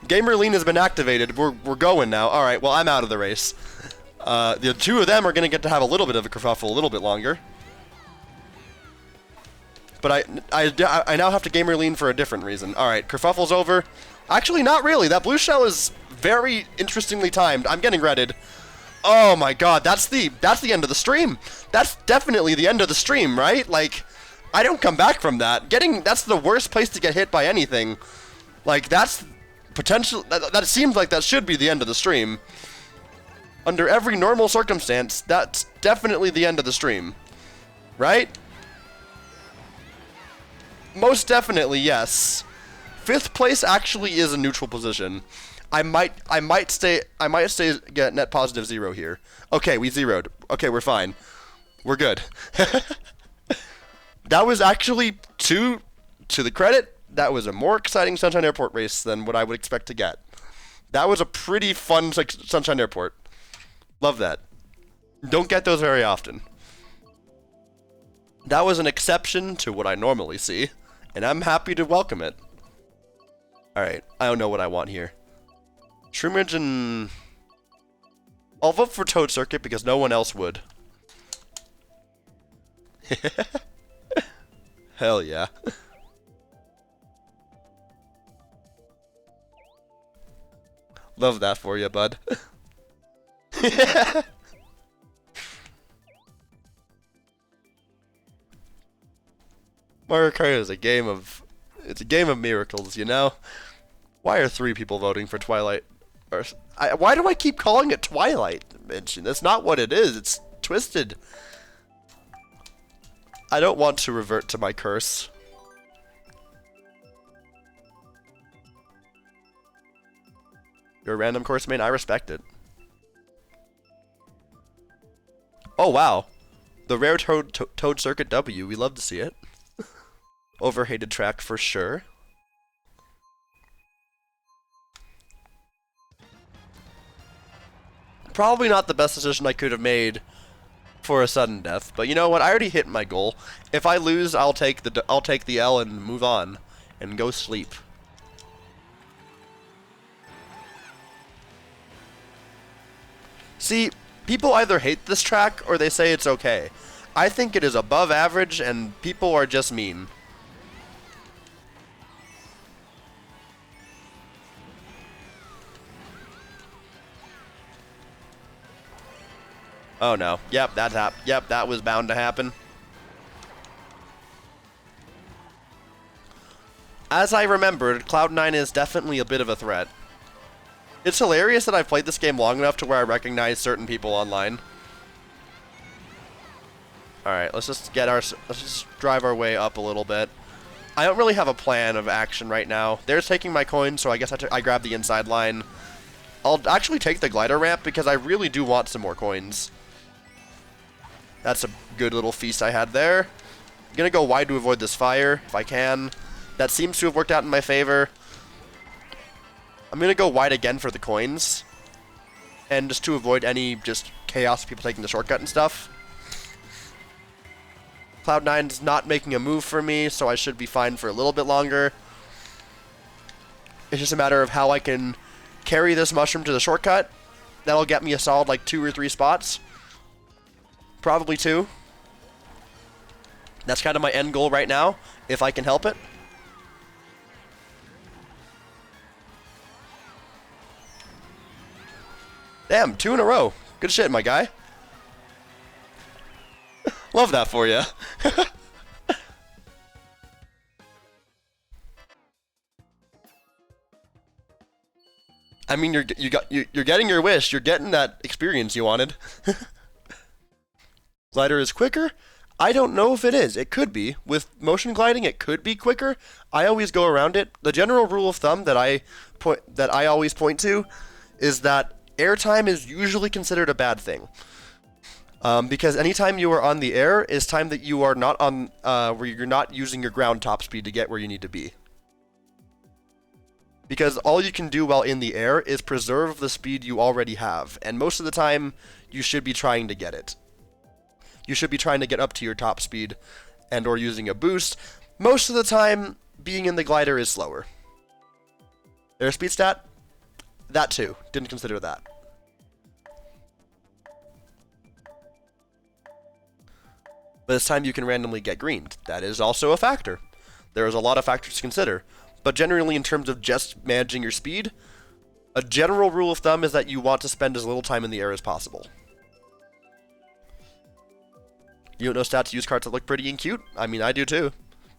Gamer Lean has been activated. We're going now. Alright, well I'm out of the race. The two of them are going to get to have a little bit of a kerfuffle a little bit longer. But I now have to Gamer Lean for a different reason. Alright, kerfuffle's over. Actually, not really. That blue shell is very interestingly timed. I'm getting redded. Oh my god, that's the end of the stream. That's definitely the end of the stream, right? Like, I don't come back from that. That's the worst place to get hit by anything. Like, that's potential. That seems like that should be the end of the stream. Under every normal circumstance, that's definitely the end of the stream. Right? Most definitely, yes. 5th place actually is a neutral position. I might get net positive 0 here. Okay, we zeroed. Okay, we're fine. We're good. That was actually, to the credit, that was a more exciting Sunshine Airport race than what I would expect to get. That was a pretty fun Sunshine Airport. Love that. Don't get those very often. That was an exception to what I normally see, and I'm happy to welcome it. Alright, I don't know what I want here. Shroomage and... I'll vote for Toad Circuit because no one else would. Hell yeah. Love that for you, bud. Mario Kart is a game of... It's a game of miracles, you know? Why are 3 people voting for Twilight? Why do I keep calling it Twilight Dimension? That's not what it is. It's twisted. I don't want to revert to my curse. You're a random course main? I respect it. Oh, wow. The rare Toad Circuit W. We love to see it. Overhated track for sure. Probably not the best decision I could have made for a sudden death, but you know what? I already hit my goal. If I lose, I'll take the L and move on and go sleep. See, people either hate this track or they say it's okay. I think it is above average and people are just mean. Oh no. Yep, that was bound to happen. As I remembered, Cloud9 is definitely a bit of a threat. It's hilarious that I've played this game long enough to where I recognize certain people online. Alright, let's just drive our way up a little bit. I don't really have a plan of action right now. They're taking my coin, so I guess I grab the inside line. I'll actually take the glider ramp because I really do want some more coins. That's a good little feast I had there. I'm gonna go wide to avoid this fire, if I can. That seems to have worked out in my favor. I'm gonna go wide again for the coins. And just to avoid any just chaos, people taking the shortcut and stuff. Cloud9's not making a move for me, so I should be fine for a little bit longer. It's just a matter of how I can carry this mushroom to the shortcut. That'll get me a solid like 2 or 3 spots. Probably 2. That's kind of my end goal right now, if I can help it. Damn, 2 in a row. Good shit, my guy. Love that for you. I mean, you're getting your wish. You're getting that experience you wanted. Glider is quicker? I don't know if it is. It could be. With motion gliding, it could be quicker. I always go around it. The general rule of thumb that I always point to is that airtime is usually considered a bad thing. Because anytime you are on the air is time that you are not on, where you're not using your ground top speed to get where you need to be. Because all you can do while in the air is preserve the speed you already have, and most of the time, you should be trying to get it. You should be trying to get up to your top speed, and or using a boost. Most of the time, being in the glider is slower. Airspeed stat? That too. Didn't consider that. But this time you can randomly get greened. That is also a factor. There is a lot of factors to consider. But generally, in terms of just managing your speed, a general rule of thumb is that you want to spend as little time in the air as possible. You don't know stats use cards that look pretty and cute? I mean, I do too.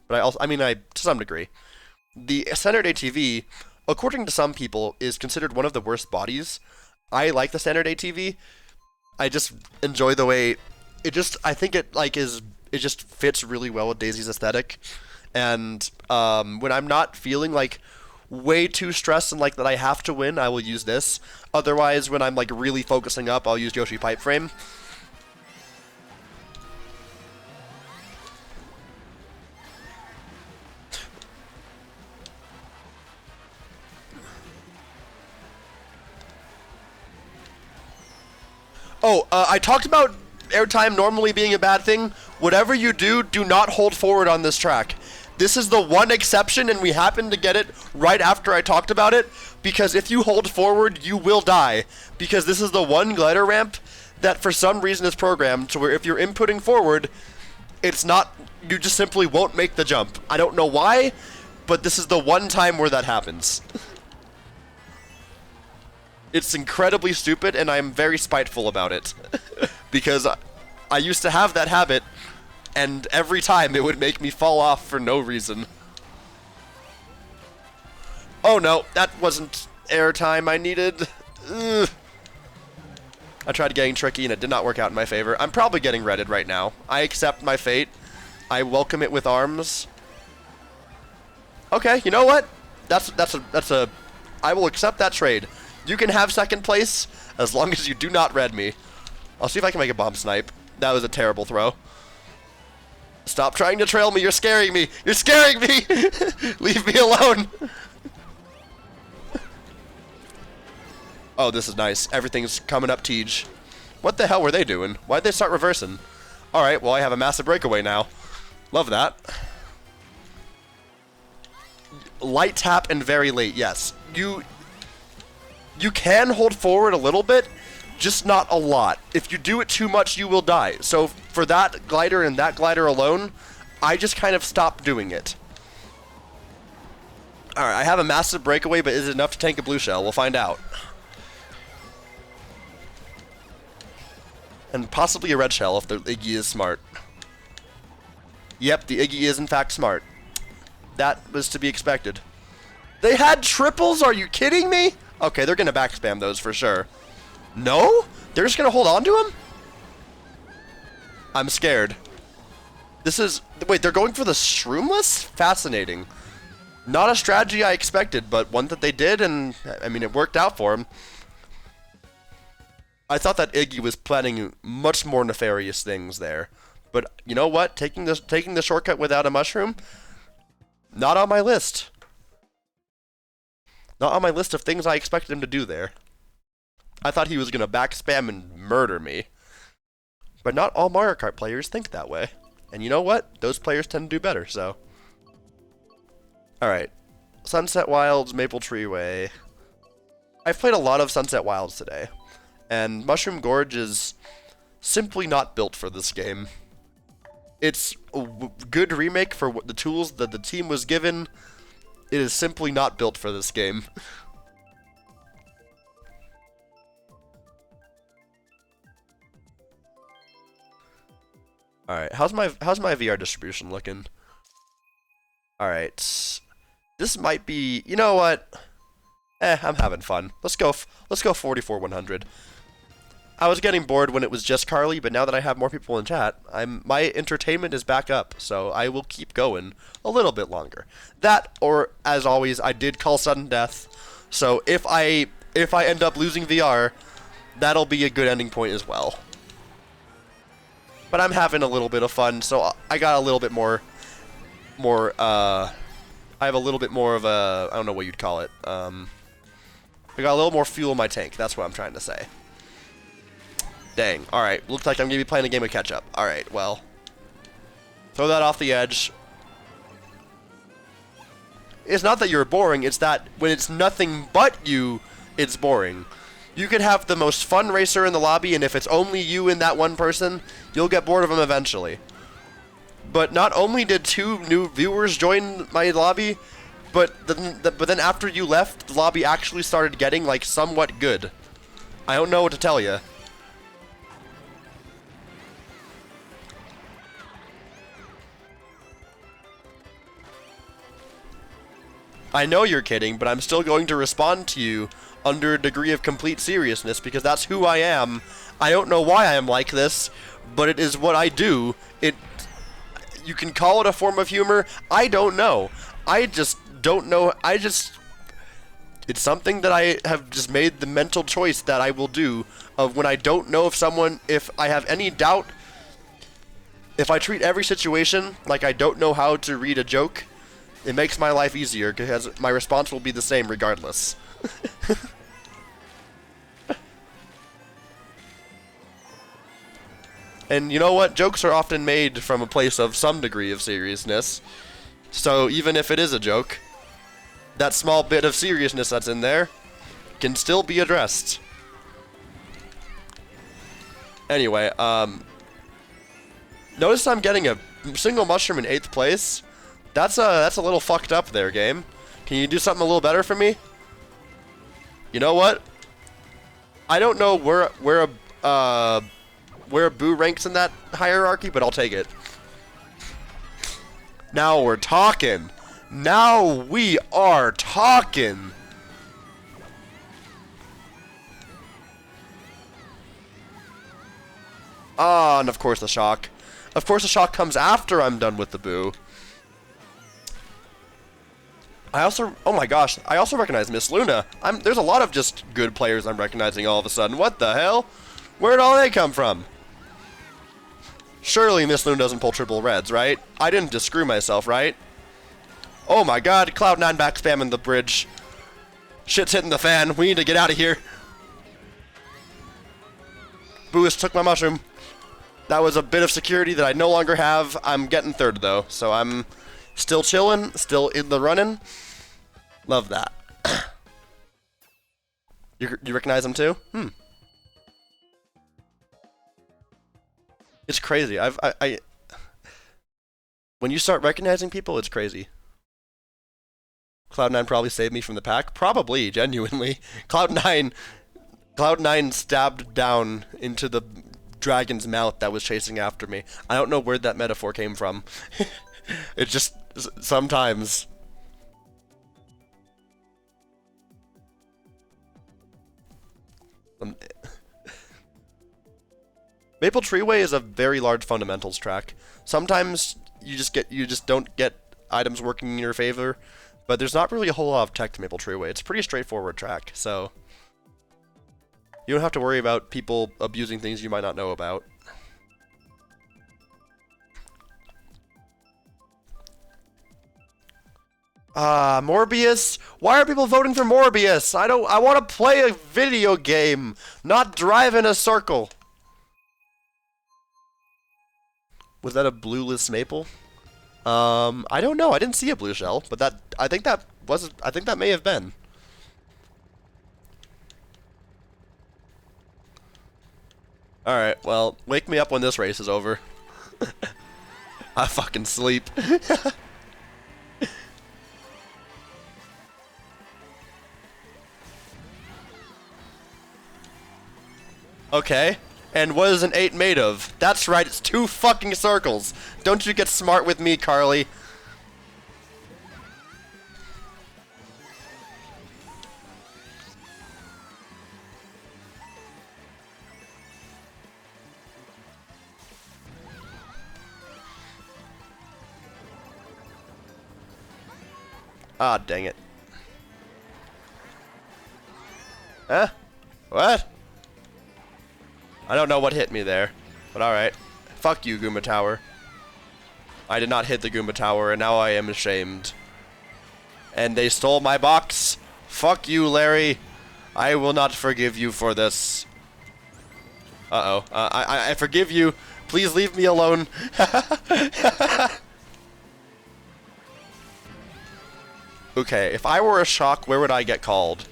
But I to some degree. The standard ATV, according to some people, is considered one of the worst bodies. I like the standard ATV. I just enjoy the way I think it just fits really well with Daisy's aesthetic. And when I'm not feeling like way too stressed and like that I have to win, I will use this. Otherwise, when I'm like really focusing up, I'll use Yoshi Pipe Frame. Oh, I talked about airtime normally being a bad thing. Whatever you do, do not hold forward on this track. This is the one exception, and we happen to get it right after I talked about it, because if you hold forward, you will die. Because this is the one glider ramp that for some reason is programmed to where if you're inputting forward, it's not, you just simply won't make the jump. I don't know why, but this is the one time where that happens. It's incredibly stupid, and I'm very spiteful about it. Because I used to have that habit, and every time it would make me fall off for no reason. Oh no, that wasn't airtime I needed. Ugh. I tried getting tricky and it did not work out in my favor. I'm probably getting redded right now. I accept my fate. I welcome it with arms. Okay, you know what? I will accept that trade. You can have second place as long as you do not red me. I'll see if I can make a bomb snipe. That was a terrible throw. Stop trying to trail me. You're scaring me. You're scaring me. Leave me alone. Oh, this is nice. Everything's coming up, Tej. What the hell were they doing? Why'd they start reversing? Alright, well, I have a massive breakaway now. Love that. Light tap and very late, yes. You can hold forward a little bit, just not a lot. If you do it too much, you will die. So for that glider and that glider alone, I just kind of stopped doing it. Alright, I have a massive breakaway, but is it enough to tank a blue shell? We'll find out. And possibly a red shell if the Iggy is smart. Yep, the Iggy is in fact smart. That was to be expected. They had triples? Are you kidding me? Okay, they're going to backspam those for sure. No? They're just going to hold on to him? I'm scared. This is... Wait, they're going for the Shroomless? Fascinating. Not a strategy I expected, but one that they did, and I mean, it worked out for him. I thought that Iggy was planning much more nefarious things there. But you know what? Taking the shortcut without a mushroom? Not on my list. Not on my list of things I expected him to do there. I thought he was going to backspam and murder me. But not all Mario Kart players think that way. And you know what? Those players tend to do better, so. Alright. Sunset Wilds, Maple Tree Way. I've played a lot of Sunset Wilds today. And Mushroom Gorge is simply not built for this game. It's a good remake for the tools that the team was given. It is simply not built for this game. Alright, how's my VR distribution looking? Alright. This might be, you know what? I'm having fun. Let's go 44-100. I was getting bored when it was just Carly, but now that I have more people in chat, my entertainment is back up, so I will keep going a little bit longer. That, or as always, I did call sudden death, so if I end up losing VR, that'll be a good ending point as well. But I'm having a little bit of fun, so I got a little bit more, I have a little bit more of a, I don't know what you'd call it, I got a little more fuel in my tank, that's what I'm trying to say. Dang. Alright, looks like I'm going to be playing a game of catch-up. Alright, well. Throw that off the edge. It's not that you're boring, it's that when it's nothing but you, it's boring. You could have the most fun racer in the lobby, and if it's only you and that one person, you'll get bored of him eventually. But not only did 2 new viewers join my lobby, but then after you left, the lobby actually started getting, like, somewhat good. I don't know what to tell you. I know you're kidding, but I'm still going to respond to you under a degree of complete seriousness because that's who I am. I don't know why I am like this, but it is what I do. You can call it a form of humor. I don't know. I just don't know. It's something that I have just made the mental choice that I will do of when I don't know if I have any doubt, if I treat every situation like I don't know how to read a joke, it makes my life easier because my response will be the same regardless. And you know what? Jokes are often made from a place of some degree of seriousness. So even if it is a joke, that small bit of seriousness that's in there can still be addressed. Anyway, notice I'm getting a single mushroom in 8th place. That's a little fucked up there, game. Can you do something a little better for me? You know what? I don't know where Boo ranks in that hierarchy, but I'll take it. Now we're talking. Now we are talking. Ah, and of course the shock. Of course the shock comes after I'm done with the Boo. Oh my gosh, I also recognize Miss Luna. There's a lot of just good players I'm recognizing all of a sudden. What the hell? Where'd all they come from? Surely Miss Luna doesn't pull triple reds, right? I didn't just screw myself, right? Oh my god, Cloud9 back spamming the bridge. Shit's hitting the fan. We need to get out of here. Booist took my mushroom. That was a bit of security that I no longer have. I'm getting third, though, so I'm still chilling, still in the running. Love that. You recognize him, too? It's crazy. When you start recognizing people, it's crazy. Cloud9 probably saved me from the pack. Probably, genuinely. Cloud9 stabbed down into the dragon's mouth that was chasing after me. I don't know where that metaphor came from. It just sometimes. Maple Treeway is a very large fundamentals track. Sometimes you just don't get items working in your favor, but there's not really a whole lot of tech to Maple Treeway. It's a pretty straightforward track, so you don't have to worry about people abusing things you might not know about. Morbius? Why are people voting for Morbius? I want to play a video game, not drive in a circle. Was that a blueless maple? I don't know. I didn't see a blue shell, but I think that may have been. Alright, well, wake me up when this race is over. I fucking sleep. Okay, and what is an 8 made of? That's right, it's 2 fucking circles. Don't you get smart with me, Carly. Ah, dang it. Huh? What? I don't know what hit me there, but alright. Fuck you, Goomba Tower. I did not hit the Goomba Tower, and now I am ashamed. And they stole my box. Fuck you, Larry. I will not forgive you for this. Uh-oh. I forgive you. Please leave me alone. Okay, if I were a shock, where would I get called?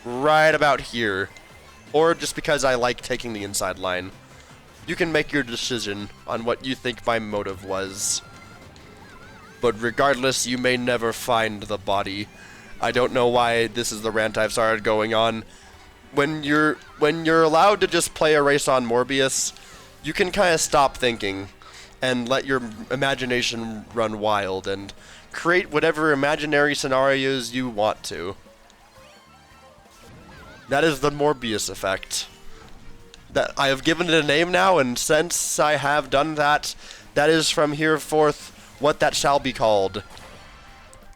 Right about here. Or just because I like taking the inside line. You can make your decision on what you think my motive was. But regardless, you may never find the body. I don't know why this is the rant I've started going on. When you're allowed to just play a race on Morbius, you can kind of stop thinking and let your imagination run wild and create whatever imaginary scenarios you want to. That is the Morbius effect. That I have given it a name now, and since I have done that, that is from here forth what that shall be called.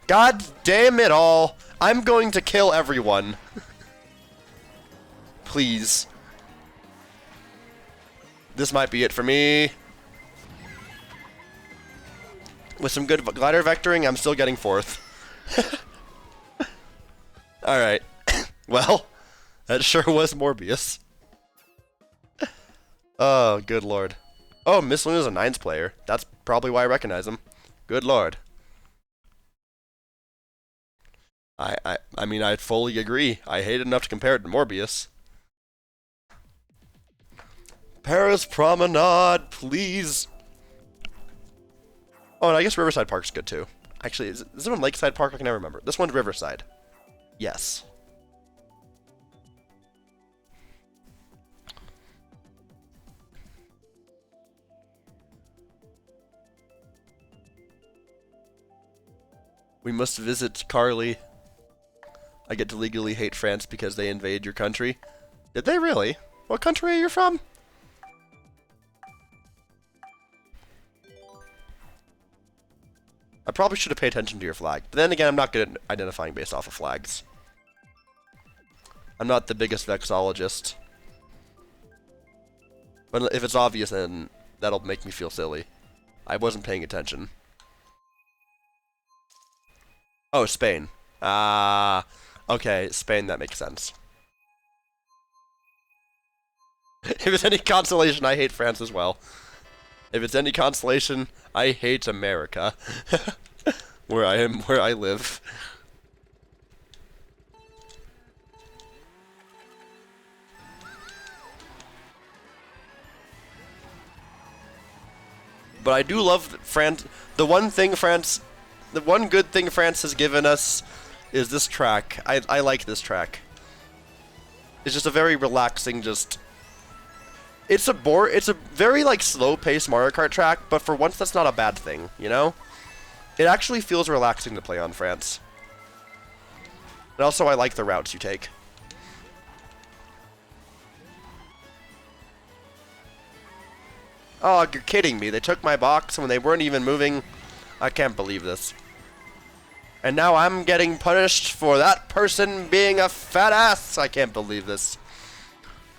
God damn it all! I'm going to kill everyone. Please. This might be it for me. With some good glider vectoring, I'm still getting fourth. Alright. Well, that sure was Morbius. Oh, good lord. Oh, Miss Luna's a 9s player. That's probably why I recognize him. Good lord. I mean, I fully agree. I hate it enough to compare it to Morbius. Paris Promenade, please. Oh, and I guess Riverside Park's good too. Actually, is this one Lakeside Park? I can never remember. This one's Riverside. Yes. We must visit Carly. I get to legally hate France because they invade your country. Did they really? What country are you from? I probably should have paid attention to your flag. But then again, I'm not good at identifying based off of flags. I'm not the biggest vexologist. But if it's obvious, then that'll make me feel silly. I wasn't paying attention. Oh, Spain. Okay, Spain, that makes sense. If it's any consolation, I hate France as well. If it's any consolation, I hate America. where I live. But I do love France. The one good thing France has given us is this track. I like this track. It's just a very relaxing, it's a very like slow-paced Mario Kart track, but for once that's not a bad thing, you know? It actually feels relaxing to play on France. And also I like the routes you take. Oh, you're kidding me. They took my box when they weren't even moving. I can't believe this. And now I'm getting punished for that person being a fat ass. I can't believe this.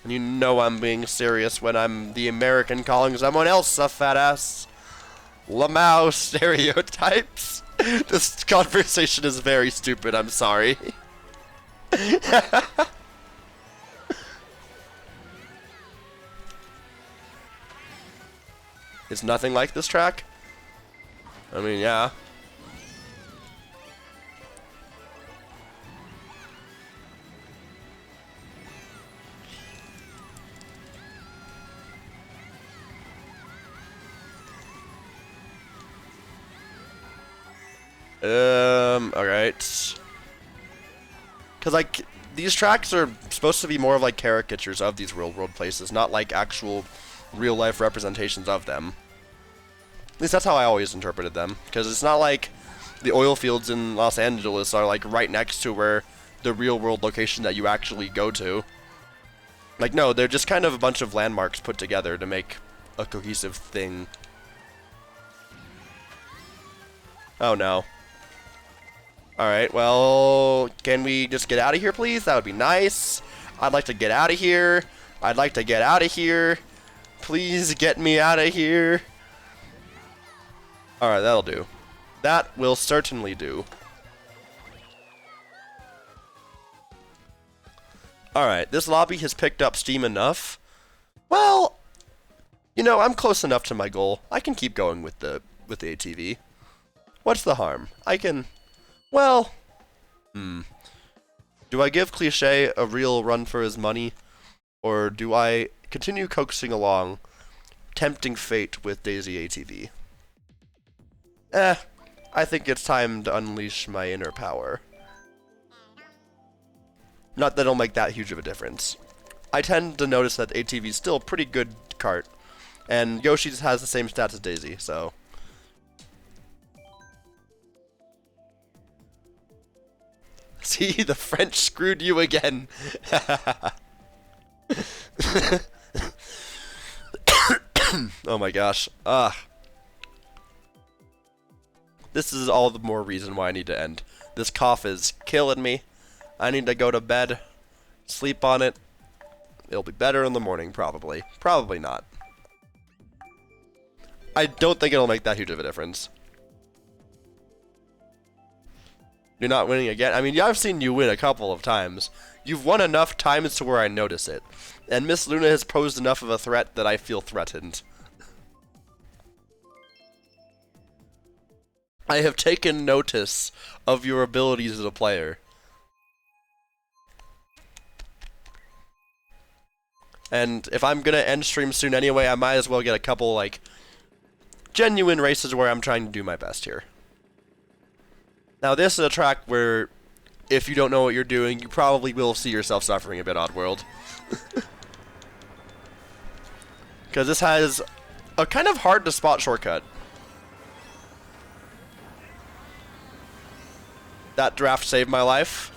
And you know I'm being serious when I'm the American calling someone else a fat ass. Lamau stereotypes. This conversation is very stupid, I'm sorry. It's nothing like this track? I mean, yeah. Alright. Cause like, these tracks are supposed to be more of like caricatures of these real world places, not like actual real life representations of them. At least that's how I always interpreted them. Because it's not like the oil fields in Los Angeles are like right next to where the real world location that you actually go to. Like, no, they're just kind of a bunch of landmarks put together to make a cohesive thing. Oh no. Alright, well, can we just get out of here, please? That would be nice. I'd like to get out of here. I'd like to get out of here. Please get me out of here. Alright, that'll do. That will certainly do. Alright, this lobby has picked up steam enough. Well, you know, I'm close enough to my goal. I can keep going with the ATV. What's the harm? I can... Well... Do I give Cliché a real run for his money? Or do I continue coaxing along, tempting fate with Daisy ATV? I think it's time to unleash my inner power. Not that it'll make that huge of a difference. I tend to notice that ATV's still a pretty good kart, and Yoshi has the same stats as Daisy, so... See, the French screwed you again. Oh my gosh. This is all the more reason why I need to end. This cough is killing me. I need to go to bed, sleep on it. It'll be better in the morning, probably. Probably not. I don't think it'll make that huge of a difference. You're not winning again. I mean, I've seen you win a couple of times. You've won enough times to where I notice it. And Miss Luna has posed enough of a threat that I feel threatened. I have taken notice of your abilities as a player. And if I'm gonna end stream soon anyway, I might as well get a couple, like, genuine races where I'm trying to do my best here. Now, this is a track where, if you don't know what you're doing, you probably will see yourself suffering a bit, Oddworld. Because this has a kind of hard-to-spot shortcut. That draft saved my life.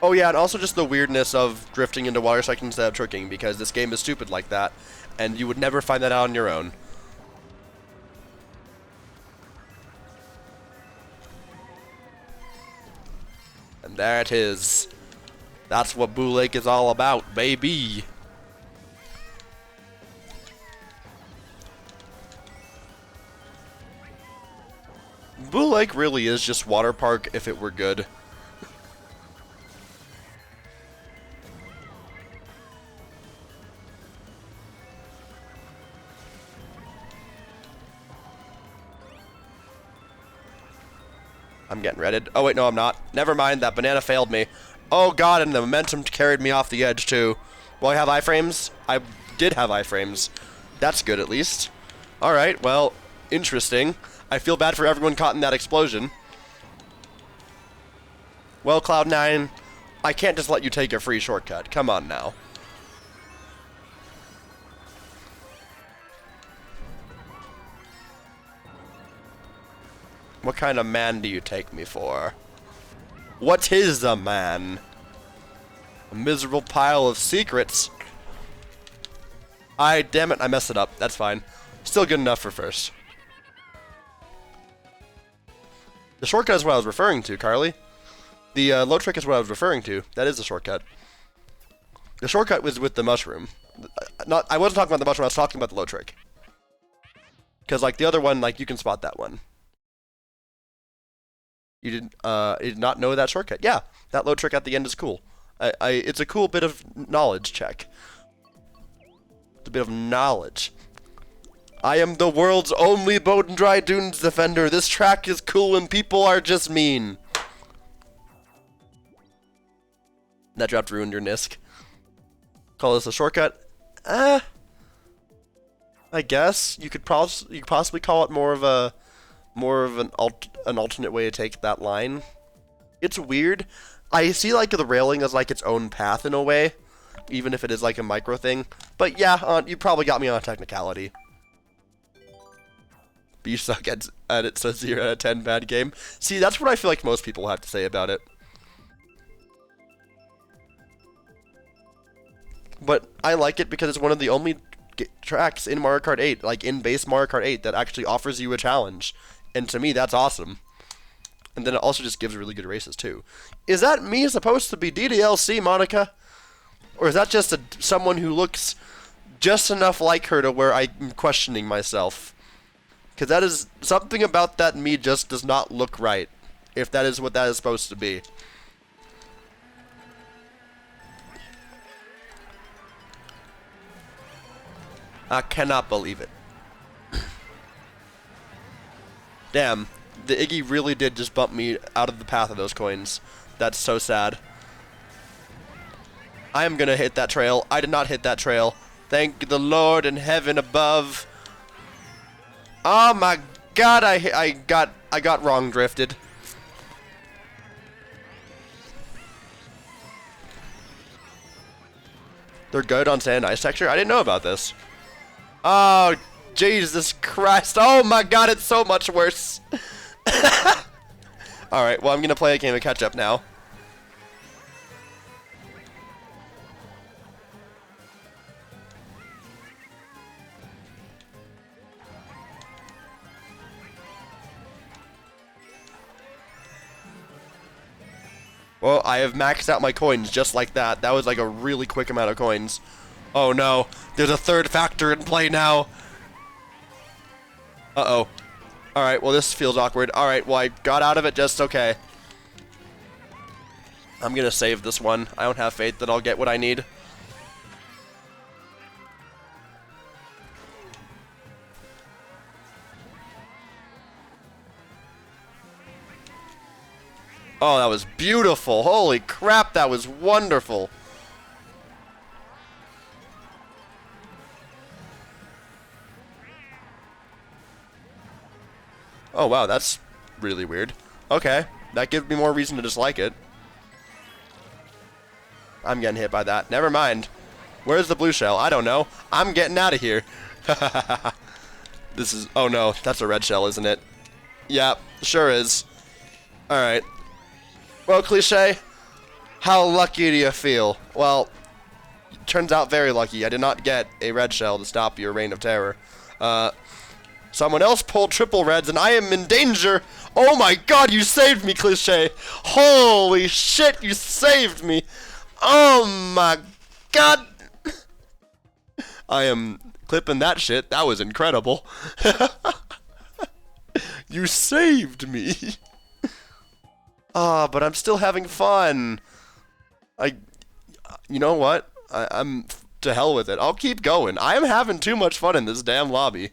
Oh yeah, and also just the weirdness of drifting into water sections instead of tricking, because this game is stupid like that, and you would never find that out on your own. And there it is. That's what Boo Lake is all about, baby. Boo Lake really is just water park if it were good. I'm getting redded. Oh wait, no I'm not. Never mind, that banana failed me. Oh god, and the momentum carried me off the edge too. Will I have iframes? I did have iframes. That's good at least. Alright, well, interesting. I feel bad for everyone caught in that explosion. Well, Cloud9, I can't just let you take a free shortcut. Come on now. What kind of man do you take me for? What is a man? A miserable pile of secrets. Damn it, I messed it up. That's fine. Still good enough for first. The shortcut is what I was referring to, Carly. The low trick is what I was referring to. That is the shortcut. The shortcut was with the mushroom. I wasn't talking about the mushroom, I was talking about the low trick. Because, like, the other one, like, you can spot that one. You did not know that shortcut. Yeah, that low trick at the end is cool. It's a cool bit of knowledge check. It's a bit of knowledge. I am the world's only boat and dry dunes defender. This track is cool and people are just mean. That dropped ruined your Nisk. Call this a shortcut? I guess you could possibly call it more of an alternate way to take that line. It's weird. I see like the railing as like its own path in a way, even if it is like a micro thing. But yeah, you probably got me on a technicality. But you suck at it, so 0 out of 10 bad game. See, that's what I feel like most people have to say about it. But I like it because it's one of the only tracks in Mario Kart 8, like in base Mario Kart 8, that actually offers you a challenge. And to me, that's awesome. And then it also just gives really good races, too. Is that me supposed to be DDLC, Monica? Or is that just someone who looks just enough like her to where I'm questioning myself? Because that is, something about that me just does not look right, if that is what that is supposed to be. I cannot believe it. Damn, the Iggy really did just bump me out of the path of those coins. That's so sad. I am gonna hit that trail. I did not hit that trail. Thank the Lord in heaven above. Oh my god, I got wrong drifted. They're good on sand and ice texture? I didn't know about this. Oh, Jesus Christ. Oh my god, it's so much worse. Alright, well, I'm gonna play a game of catch up now. Well, I have maxed out my coins just like that. That was like a really quick amount of coins. Oh no, there's a third factor in play now. Uh-oh. Alright, well this feels awkward. Alright, well I got out of it just okay. I'm gonna save this one. I don't have faith that I'll get what I need. Oh, that was beautiful. Holy crap, that was wonderful. Oh, wow, that's really weird. Okay, that gives me more reason to dislike it. I'm getting hit by that. Never mind. Where's the blue shell? I don't know. I'm getting out of here. This is... Oh, no. That's a red shell, isn't it? Yeah, sure is. Alright. Well, Cliche, how lucky do you feel? Well, turns out very lucky. I did not get a red shell to stop your reign of terror. Someone else pulled triple reds, and I am in danger. Oh my god, you saved me, Cliche. Holy shit, you saved me. Oh my god. I am clipping that shit. That was incredible. You saved me. Ah, but I'm still having fun. You know what? I'm to hell with it. I'll keep going. I am having too much fun in this damn lobby.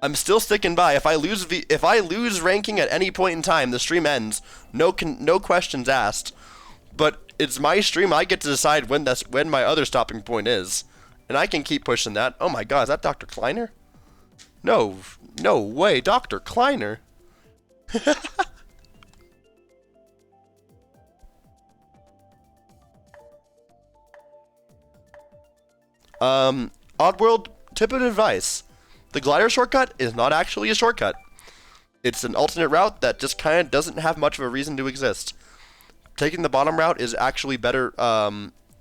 I'm still sticking by. If I lose ranking at any point in time, the stream ends. No questions asked. But it's my stream. I get to decide when my other stopping point is, and I can keep pushing that. Oh my god, is that Dr. Kleiner? No way, Dr. Kleiner. Oddworld tip of advice. The glider shortcut is not actually a shortcut. It's an alternate route that just kind of doesn't have much of a reason to exist. Taking the bottom route is actually better.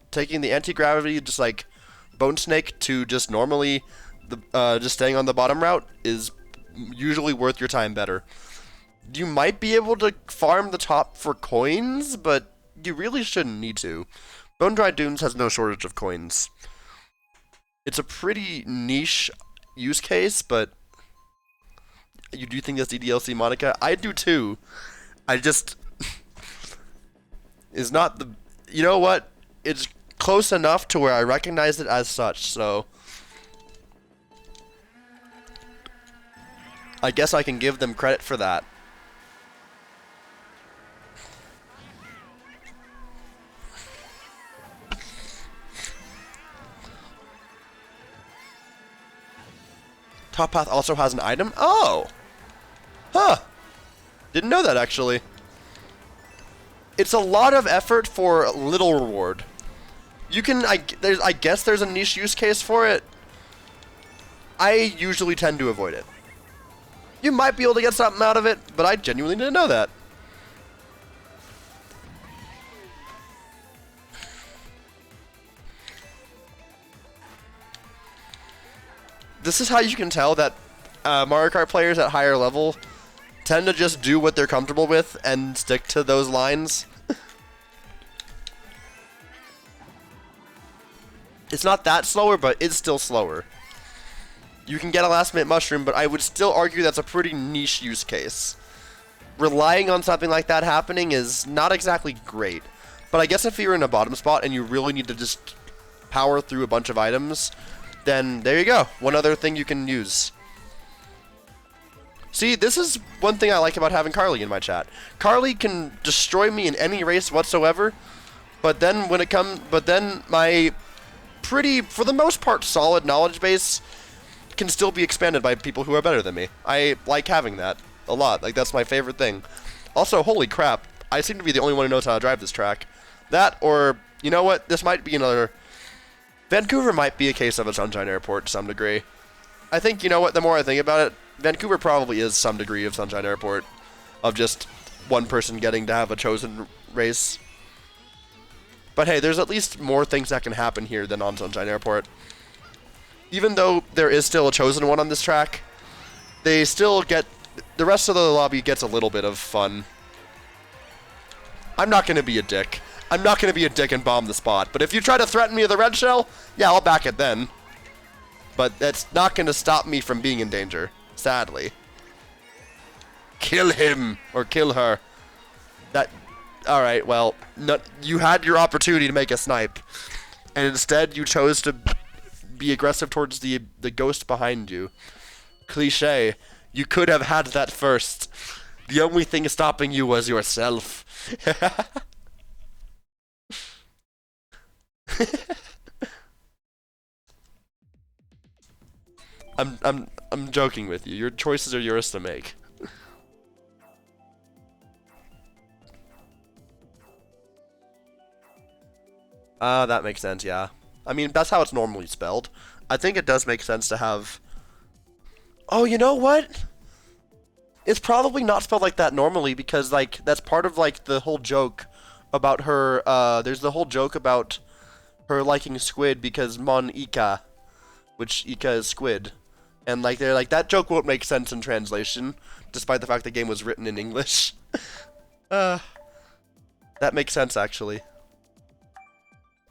Taking the anti-gravity, just like Bone Snake, to just normally just staying on the bottom route is usually worth your time better. You might be able to farm the top for coins, but you really shouldn't need to. Bone Dry Dunes has no shortage of coins. It's a pretty niche use case, but you do think that's DDLC Monica? I do too. I just is not the. You know what? It's close enough to where I recognize it as such. So I guess I can give them credit for that. Top Path also has an item? Oh! Huh. Didn't know that, actually. It's a lot of effort for little reward. You can, I guess there's a niche use case for it. I usually tend to avoid it. You might be able to get something out of it, but I genuinely didn't know that. This is how you can tell that Mario Kart players at higher level tend to just do what they're comfortable with and stick to those lines. It's not that slower, but it's still slower. You can get a last-minute mushroom, but I would still argue that's a pretty niche use case. Relying on something like that happening is not exactly great. But I guess if you're in a bottom spot and you really need to just power through a bunch of items, then there you go. One other thing you can use. See, this is one thing I like about having Carly in my chat. Carly can destroy me in any race whatsoever, but then my pretty, for the most part, solid knowledge base can still be expanded by people who are better than me. I like having that a lot. Like, that's my favorite thing. Also, holy crap, I seem to be the only one who knows how to drive this track. That, or, you know what, this might be another. Vancouver might be a case of a Sunshine Airport to some degree. I think, you know what, the more I think about it, Vancouver probably is some degree of Sunshine Airport. Of just one person getting to have a chosen race. But hey, there's at least more things that can happen here than on Sunshine Airport. Even though there is still a chosen one on this track, they still get. The rest of the lobby gets a little bit of fun. I'm not going to be a dick. I'm not going to be a dick and bomb the spot. But if you try to threaten me with a red shell, yeah, I'll back it then. But that's not going to stop me from being in danger, sadly. Kill him, or kill her. That. Alright, well, you had your opportunity to make a snipe. And instead, you chose to be aggressive towards the ghost behind you. Cliche. You could have had that first. The only thing stopping you was yourself. I'm joking with you. Your choices are yours to make. That makes sense, yeah. I mean, that's how it's normally spelled. I think it does make sense to have Oh, you know what? It's probably not spelled like that normally because, like, that's part of, like, the whole joke about her, there's the whole joke about her liking squid because Mon Ika, which Ika is squid. And, like, they're like, that joke won't make sense in translation, despite the fact the game was written in English. That makes sense, actually.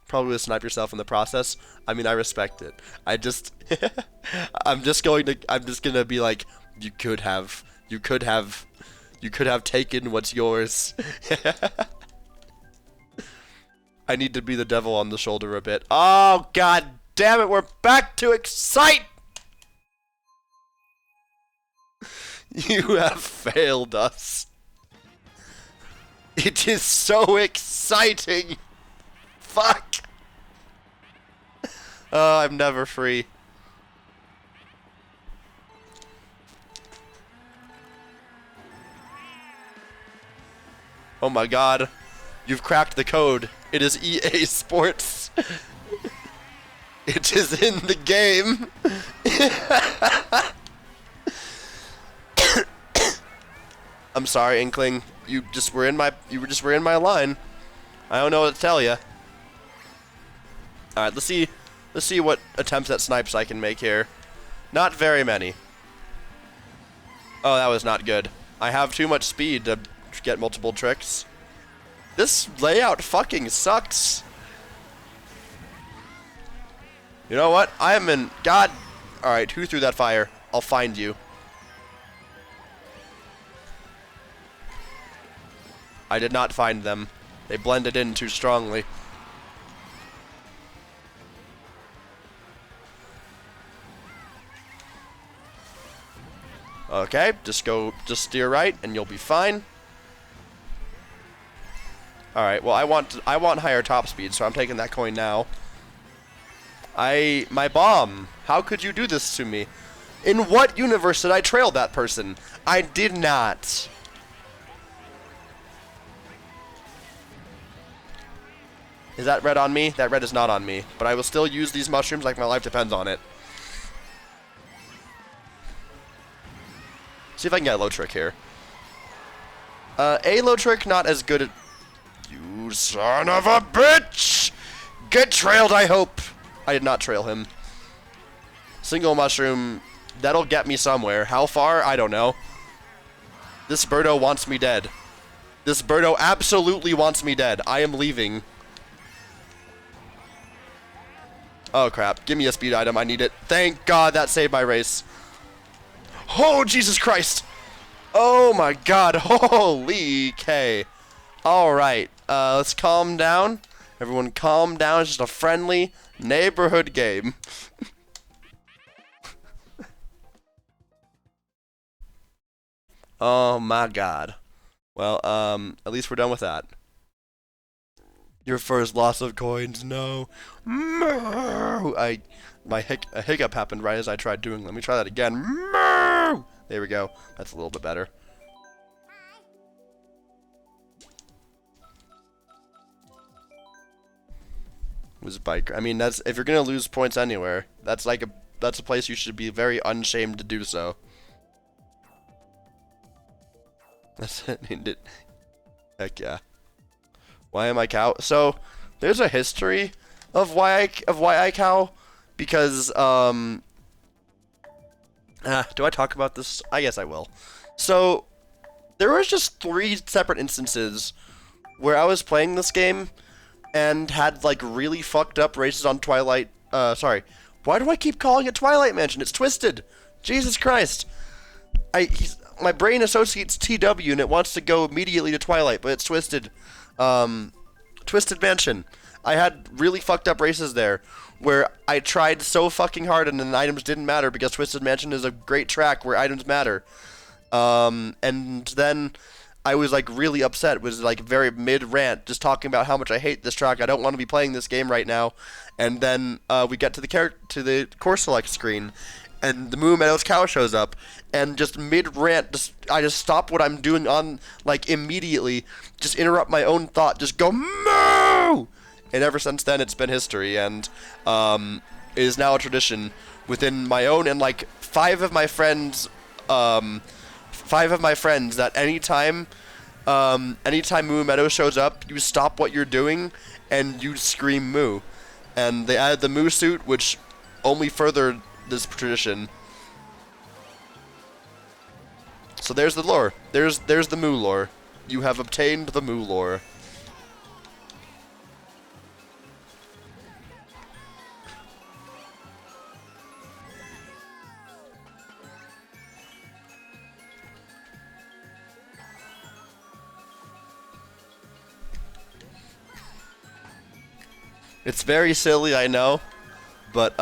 Probably to snipe yourself in the process. I mean, I respect it. I just, I'm just gonna be like, you could have taken what's yours. I need to be the devil on the shoulder a bit. Oh, god damn it, we're back to excite! You have failed us. It is so exciting. Fuck. Oh, I'm never free. Oh my god. You've cracked the code. It is EA Sports. It is in the game. I'm sorry, Inkling. You were in my line. I don't know what to tell you. All right, let's see what attempts at snipes I can make here. Not very many. Oh, that was not good. I have too much speed to get multiple tricks. This layout fucking sucks. You know what? I am in God. All right, who threw that fire? I'll find you. I did not find them. They blended in too strongly. Okay, just steer right and you'll be fine. Alright, well I want higher top speed, so I'm taking that coin now. My bomb! How could you do this to me? In what universe did I trail that person? I did not. Is that red on me? That red is not on me. But I will still use these mushrooms like my life depends on it. See if I can get a low trick here. A low trick, not as good at... You son of a bitch! Get trailed, I hope! I did not trail him. Single mushroom, that'll get me somewhere. How far? I don't know. This birdo wants me dead. This birdo absolutely wants me dead. I am leaving. Oh crap, give me a speed item, I need it. Thank God that saved my race. Oh, Jesus Christ! Oh my god, holy K. Alright, let's calm down. Everyone calm down, it's just a friendly neighborhood game. Oh my god. Well, at least we're done with that. Your first loss of coins, no. A hiccup happened right as I tried doing. Let me try that again. There we go. That's a little bit better. Was bike. I mean, that's if you're gonna lose points anywhere, that's a place you should be very unshamed to do so. That's it. Heck yeah. Why am I cow? So there's a history of why I cow, because do I talk about this? I guess I will. So there was just 3 separate instances where I was playing this game and had like really fucked up races on Twilight. Sorry, why do I keep calling it Twilight Mansion? It's Twisted. Jesus Christ. My brain associates TW and it wants to go immediately to Twilight, but it's Twisted. Twisted Mansion. I had really fucked up races there where I tried so fucking hard and then items didn't matter because Twisted Mansion is a great track where items matter. And then I was like really upset. It was like very mid-rant, just talking about how much I hate this track. I don't want to be playing this game right now. And then we get to the course select screen, and the Moo Meadows cow shows up, and just mid-rant, I just stop what I'm doing on, like, immediately, just interrupt my own thought, just go, Moo! And ever since then, it's been history, and it is now a tradition within my own and like five of my friends that anytime Moo Meadow shows up, you stop what you're doing and you scream moo. And they added the moo suit, which only furthered this tradition. So there's the lore. There's the moo lore. You have obtained the moo lore. It's very silly, I know, but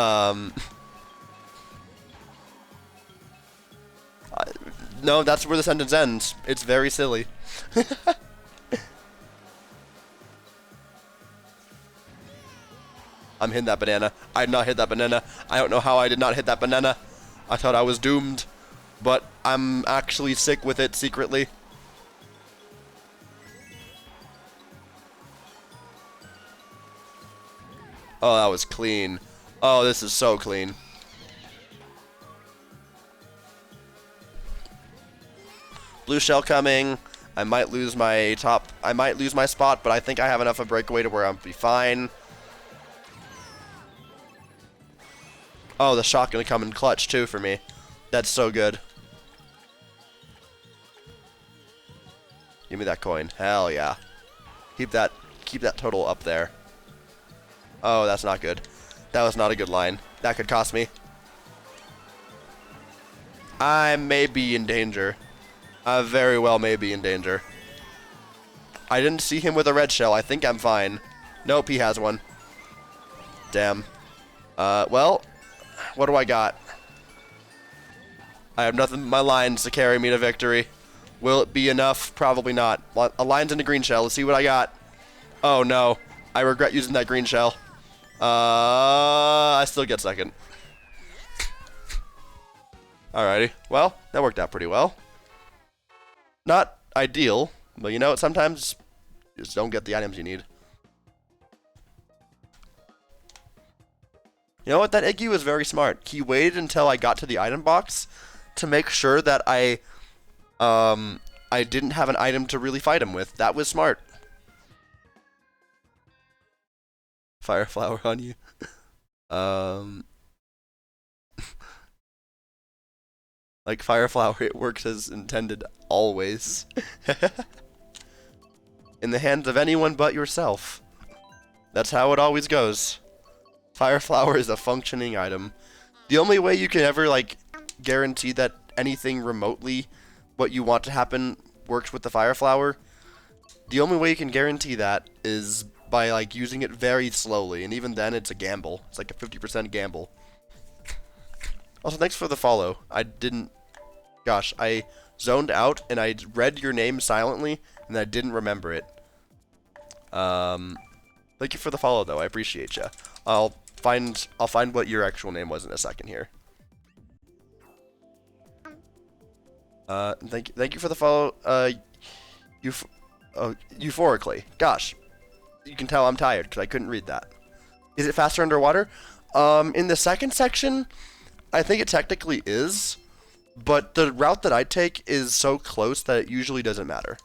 no, that's where the sentence ends. It's very silly. I'm hitting that banana. I did not hit that banana. I don't know how I did not hit that banana. I thought I was doomed, but I'm actually sick with it secretly. Oh, that was clean. Oh, this is so clean. Blue shell coming. I might lose my top. I might lose my spot, but I think I have enough of breakaway to where I'll be fine. Oh, the shot gonna come in clutch too for me. That's so good. Give me that coin. Hell yeah. Keep that total up there. Oh, that's not good. That was not a good line. That could cost me. I may be in danger. I very well may be in danger. I didn't see him with a red shell. I think I'm fine. Nope, he has one. Damn. Well, what do I got? I have nothing but my lines to carry me to victory. Will it be enough? Probably not. A line's in a green shell. Let's see what I got. Oh, no. I regret using that green shell. I still get second. Alrighty. Well, that worked out pretty well. Not ideal, but you know what? Sometimes you just don't get the items you need. You know what? That Iggy was very smart. He waited until I got to the item box to make sure that I didn't have an item to really fight him with. That was smart. Fire flower on you. Like fire flower, it works as intended always. In the hands of anyone but yourself. That's how it always goes. Fire flower is a functioning item. The only way you can ever like guarantee that anything remotely what you want to happen works with the fire flower, the only way you can guarantee that is by like using it very slowly, and even then it's a gamble. It's like a 50% gamble. Also, thanks for the follow. Gosh, I zoned out and I read your name silently and I didn't remember it. Thank you for the follow though. I appreciate you. I'll find what your actual name was in a second here. Thank you for the follow. Euphorically. Gosh. You can tell I'm tired because I couldn't read that. Is it faster underwater? In the second section, I think it technically is, but the route that I take is so close that it usually doesn't matter.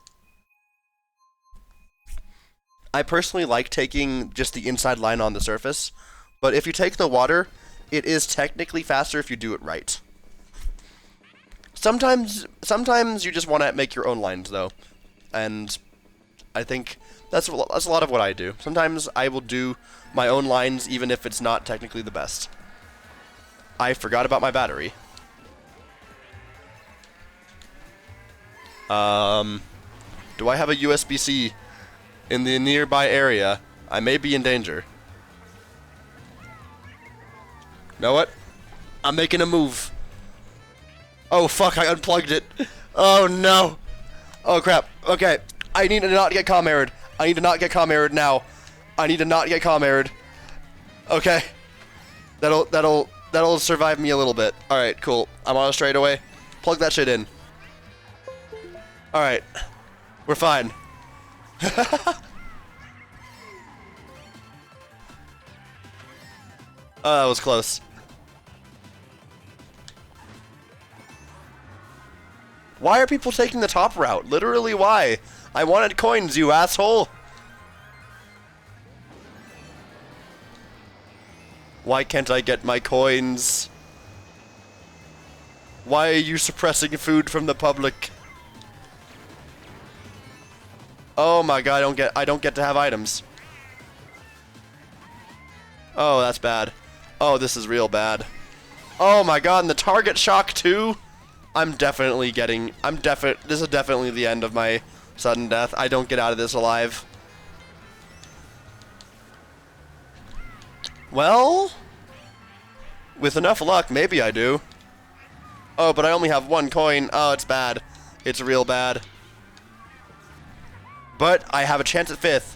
I personally like taking just the inside line on the surface, but if you take the water, it is technically faster if you do it right. Sometimes you just want to make your own lines though, and I think that's a lot of what I do. Sometimes I will do my own lines even if it's not technically the best. I forgot about my battery. Do I have a USB-C in the nearby area? I may be in danger. Know what? I'm making a move. Oh fuck, I unplugged it. Oh no. Oh crap. Okay. I need to not get comm-errored. I need to not get comm-errored now. I need to not get comm-errored. Okay. That'll survive me a little bit. Alright, cool. I'm on a straightaway. Plug that shit in. Alright. We're fine. Oh, that was close. Why are people taking the top route? Literally, why? I wanted coins, you asshole! Why can't I get my coins? Why are you suppressing food from the public? Oh my god, I don't get to have items. Oh, that's bad. Oh, this is real bad. Oh my god, and the target shock too? This is definitely the end of my sudden death. I don't get out of this alive. Well, with enough luck, maybe I do. Oh, but I only have one coin. Oh, it's bad. It's real bad. But I have a chance at 5th.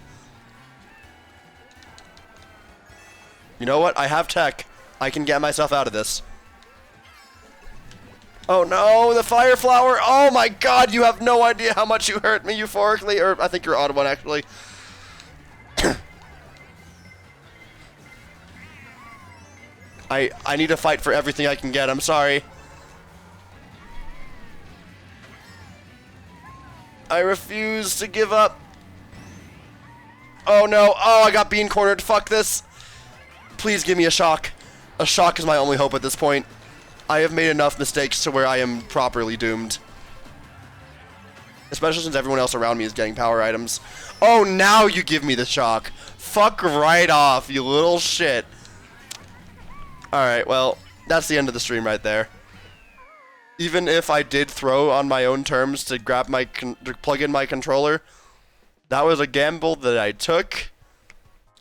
You know what? I have tech. I can get myself out of this. Oh no, the fire flower! Oh my god, you have no idea how much you hurt me euphorically, or I think you're odd one actually. I need to fight for everything I can get, I'm sorry. I refuse to give up. Oh no, oh I got bean cornered, fuck this. Please give me a shock. A shock is my only hope at this point. I have made enough mistakes to where I am properly doomed. Especially since everyone else around me is getting power items. Oh, now you give me the shock. Fuck right off, you little shit. Alright, well, that's the end of the stream right there. Even if I did throw on my own terms to grab to plug in my controller, that was a gamble that I took.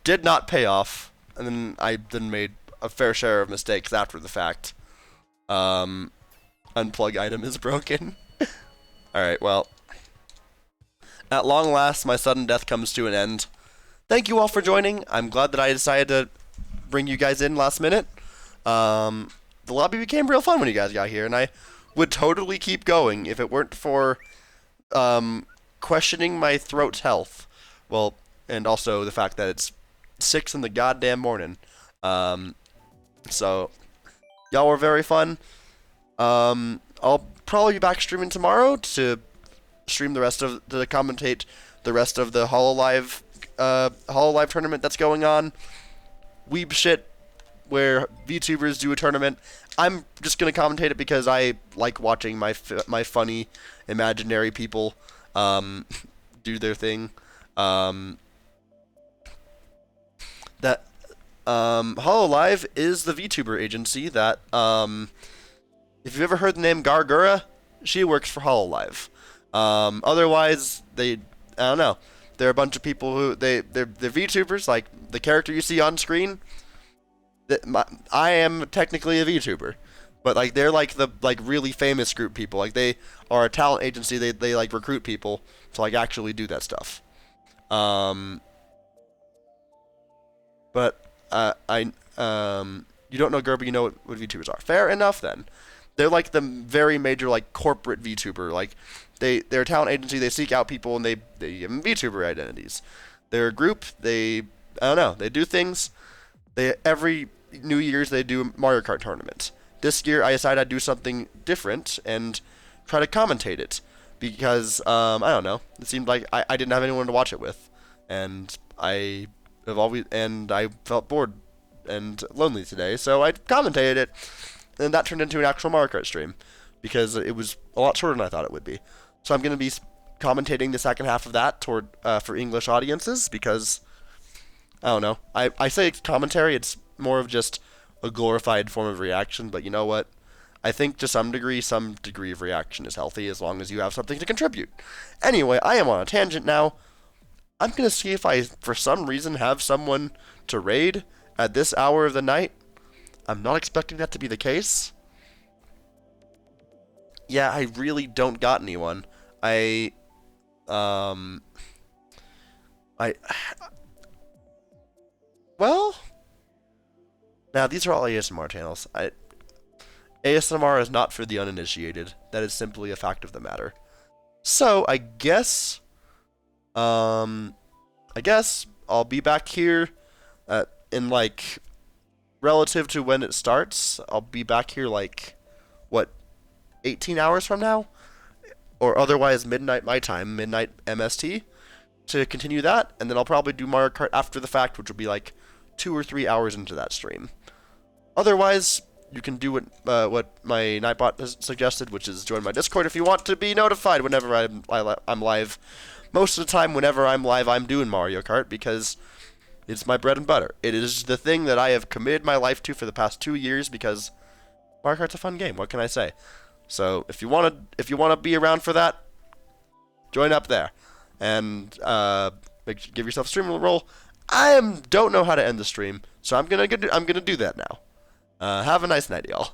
Did not pay off. And then I made a fair share of mistakes after the fact. Unplug item is broken. Alright, well. At long last, my sudden death comes to an end. Thank you all for joining. I'm glad that I decided to bring you guys in last minute. The lobby became real fun when you guys got here, and I would totally keep going if it weren't for, questioning my throat's health. Well, and also the fact that it's 6 in the goddamn morning. So, y'all were very fun. I'll probably be back streaming tomorrow to stream to commentate the rest of the HoloLive tournament that's going on. Weeb shit, where VTubers do a tournament. I'm just gonna commentate it because I like watching my funny imaginary people do their thing. HoloLive is the VTuber agency that if you've ever heard the name Gargura, she works for HoloLive. Otherwise, I don't know. They're a bunch of people who they're VTubers, like the character you see on screen. I am technically a VTuber, but like they're like the really famous group people. Like they are a talent agency. They like recruit people to like actually do that stuff. But you don't know Gerber, you know what VTubers are. Fair enough then. They're like the very major like corporate VTuber. Like they're a talent agency. They seek out people and they give them VTuber identities. They're a group. I don't know. They do things. Every New Year's they do a Mario Kart tournament. This year I decided I'd do something different and try to commentate it because I don't know. It seemed like I didn't have anyone to watch it with, and I felt bored and lonely today, so I commentated it, and that turned into an actual Mario Kart stream because it was a lot shorter than I thought it would be. So I'm going to be commentating the second half of that for English audiences because I don't know. I say it's commentary, it's more of just a glorified form of reaction, but you know what? I think to some degree of reaction is healthy as long as you have something to contribute. Anyway, I am on a tangent now. I'm going to see if I, for some reason, have someone to raid at this hour of the night. I'm not expecting that to be the case. Yeah, I really don't got anyone. Well, now these are all ASMR channels. ASMR is not for the uninitiated. That is simply a fact of the matter. So, I guess I'll be back here in like relative to when it starts. I'll be back here like what 18 hours from now. or otherwise midnight my time, midnight MST, to continue that, and then I'll probably do Mario Kart after the fact, which will be like 2 or 3 hours into that stream. Otherwise, you can do what my Nightbot has suggested, which is join my Discord if you want to be notified whenever I'm live. Most of the time, whenever I'm live, I'm doing Mario Kart because it's my bread and butter. It is the thing that I have committed my life to for the past 2 years because Mario Kart's a fun game. What can I say? So if you wanna be around for that, join up there, and give yourself a stream role. Don't know how to end the stream, so I'm gonna do that now. Have a nice night, y'all.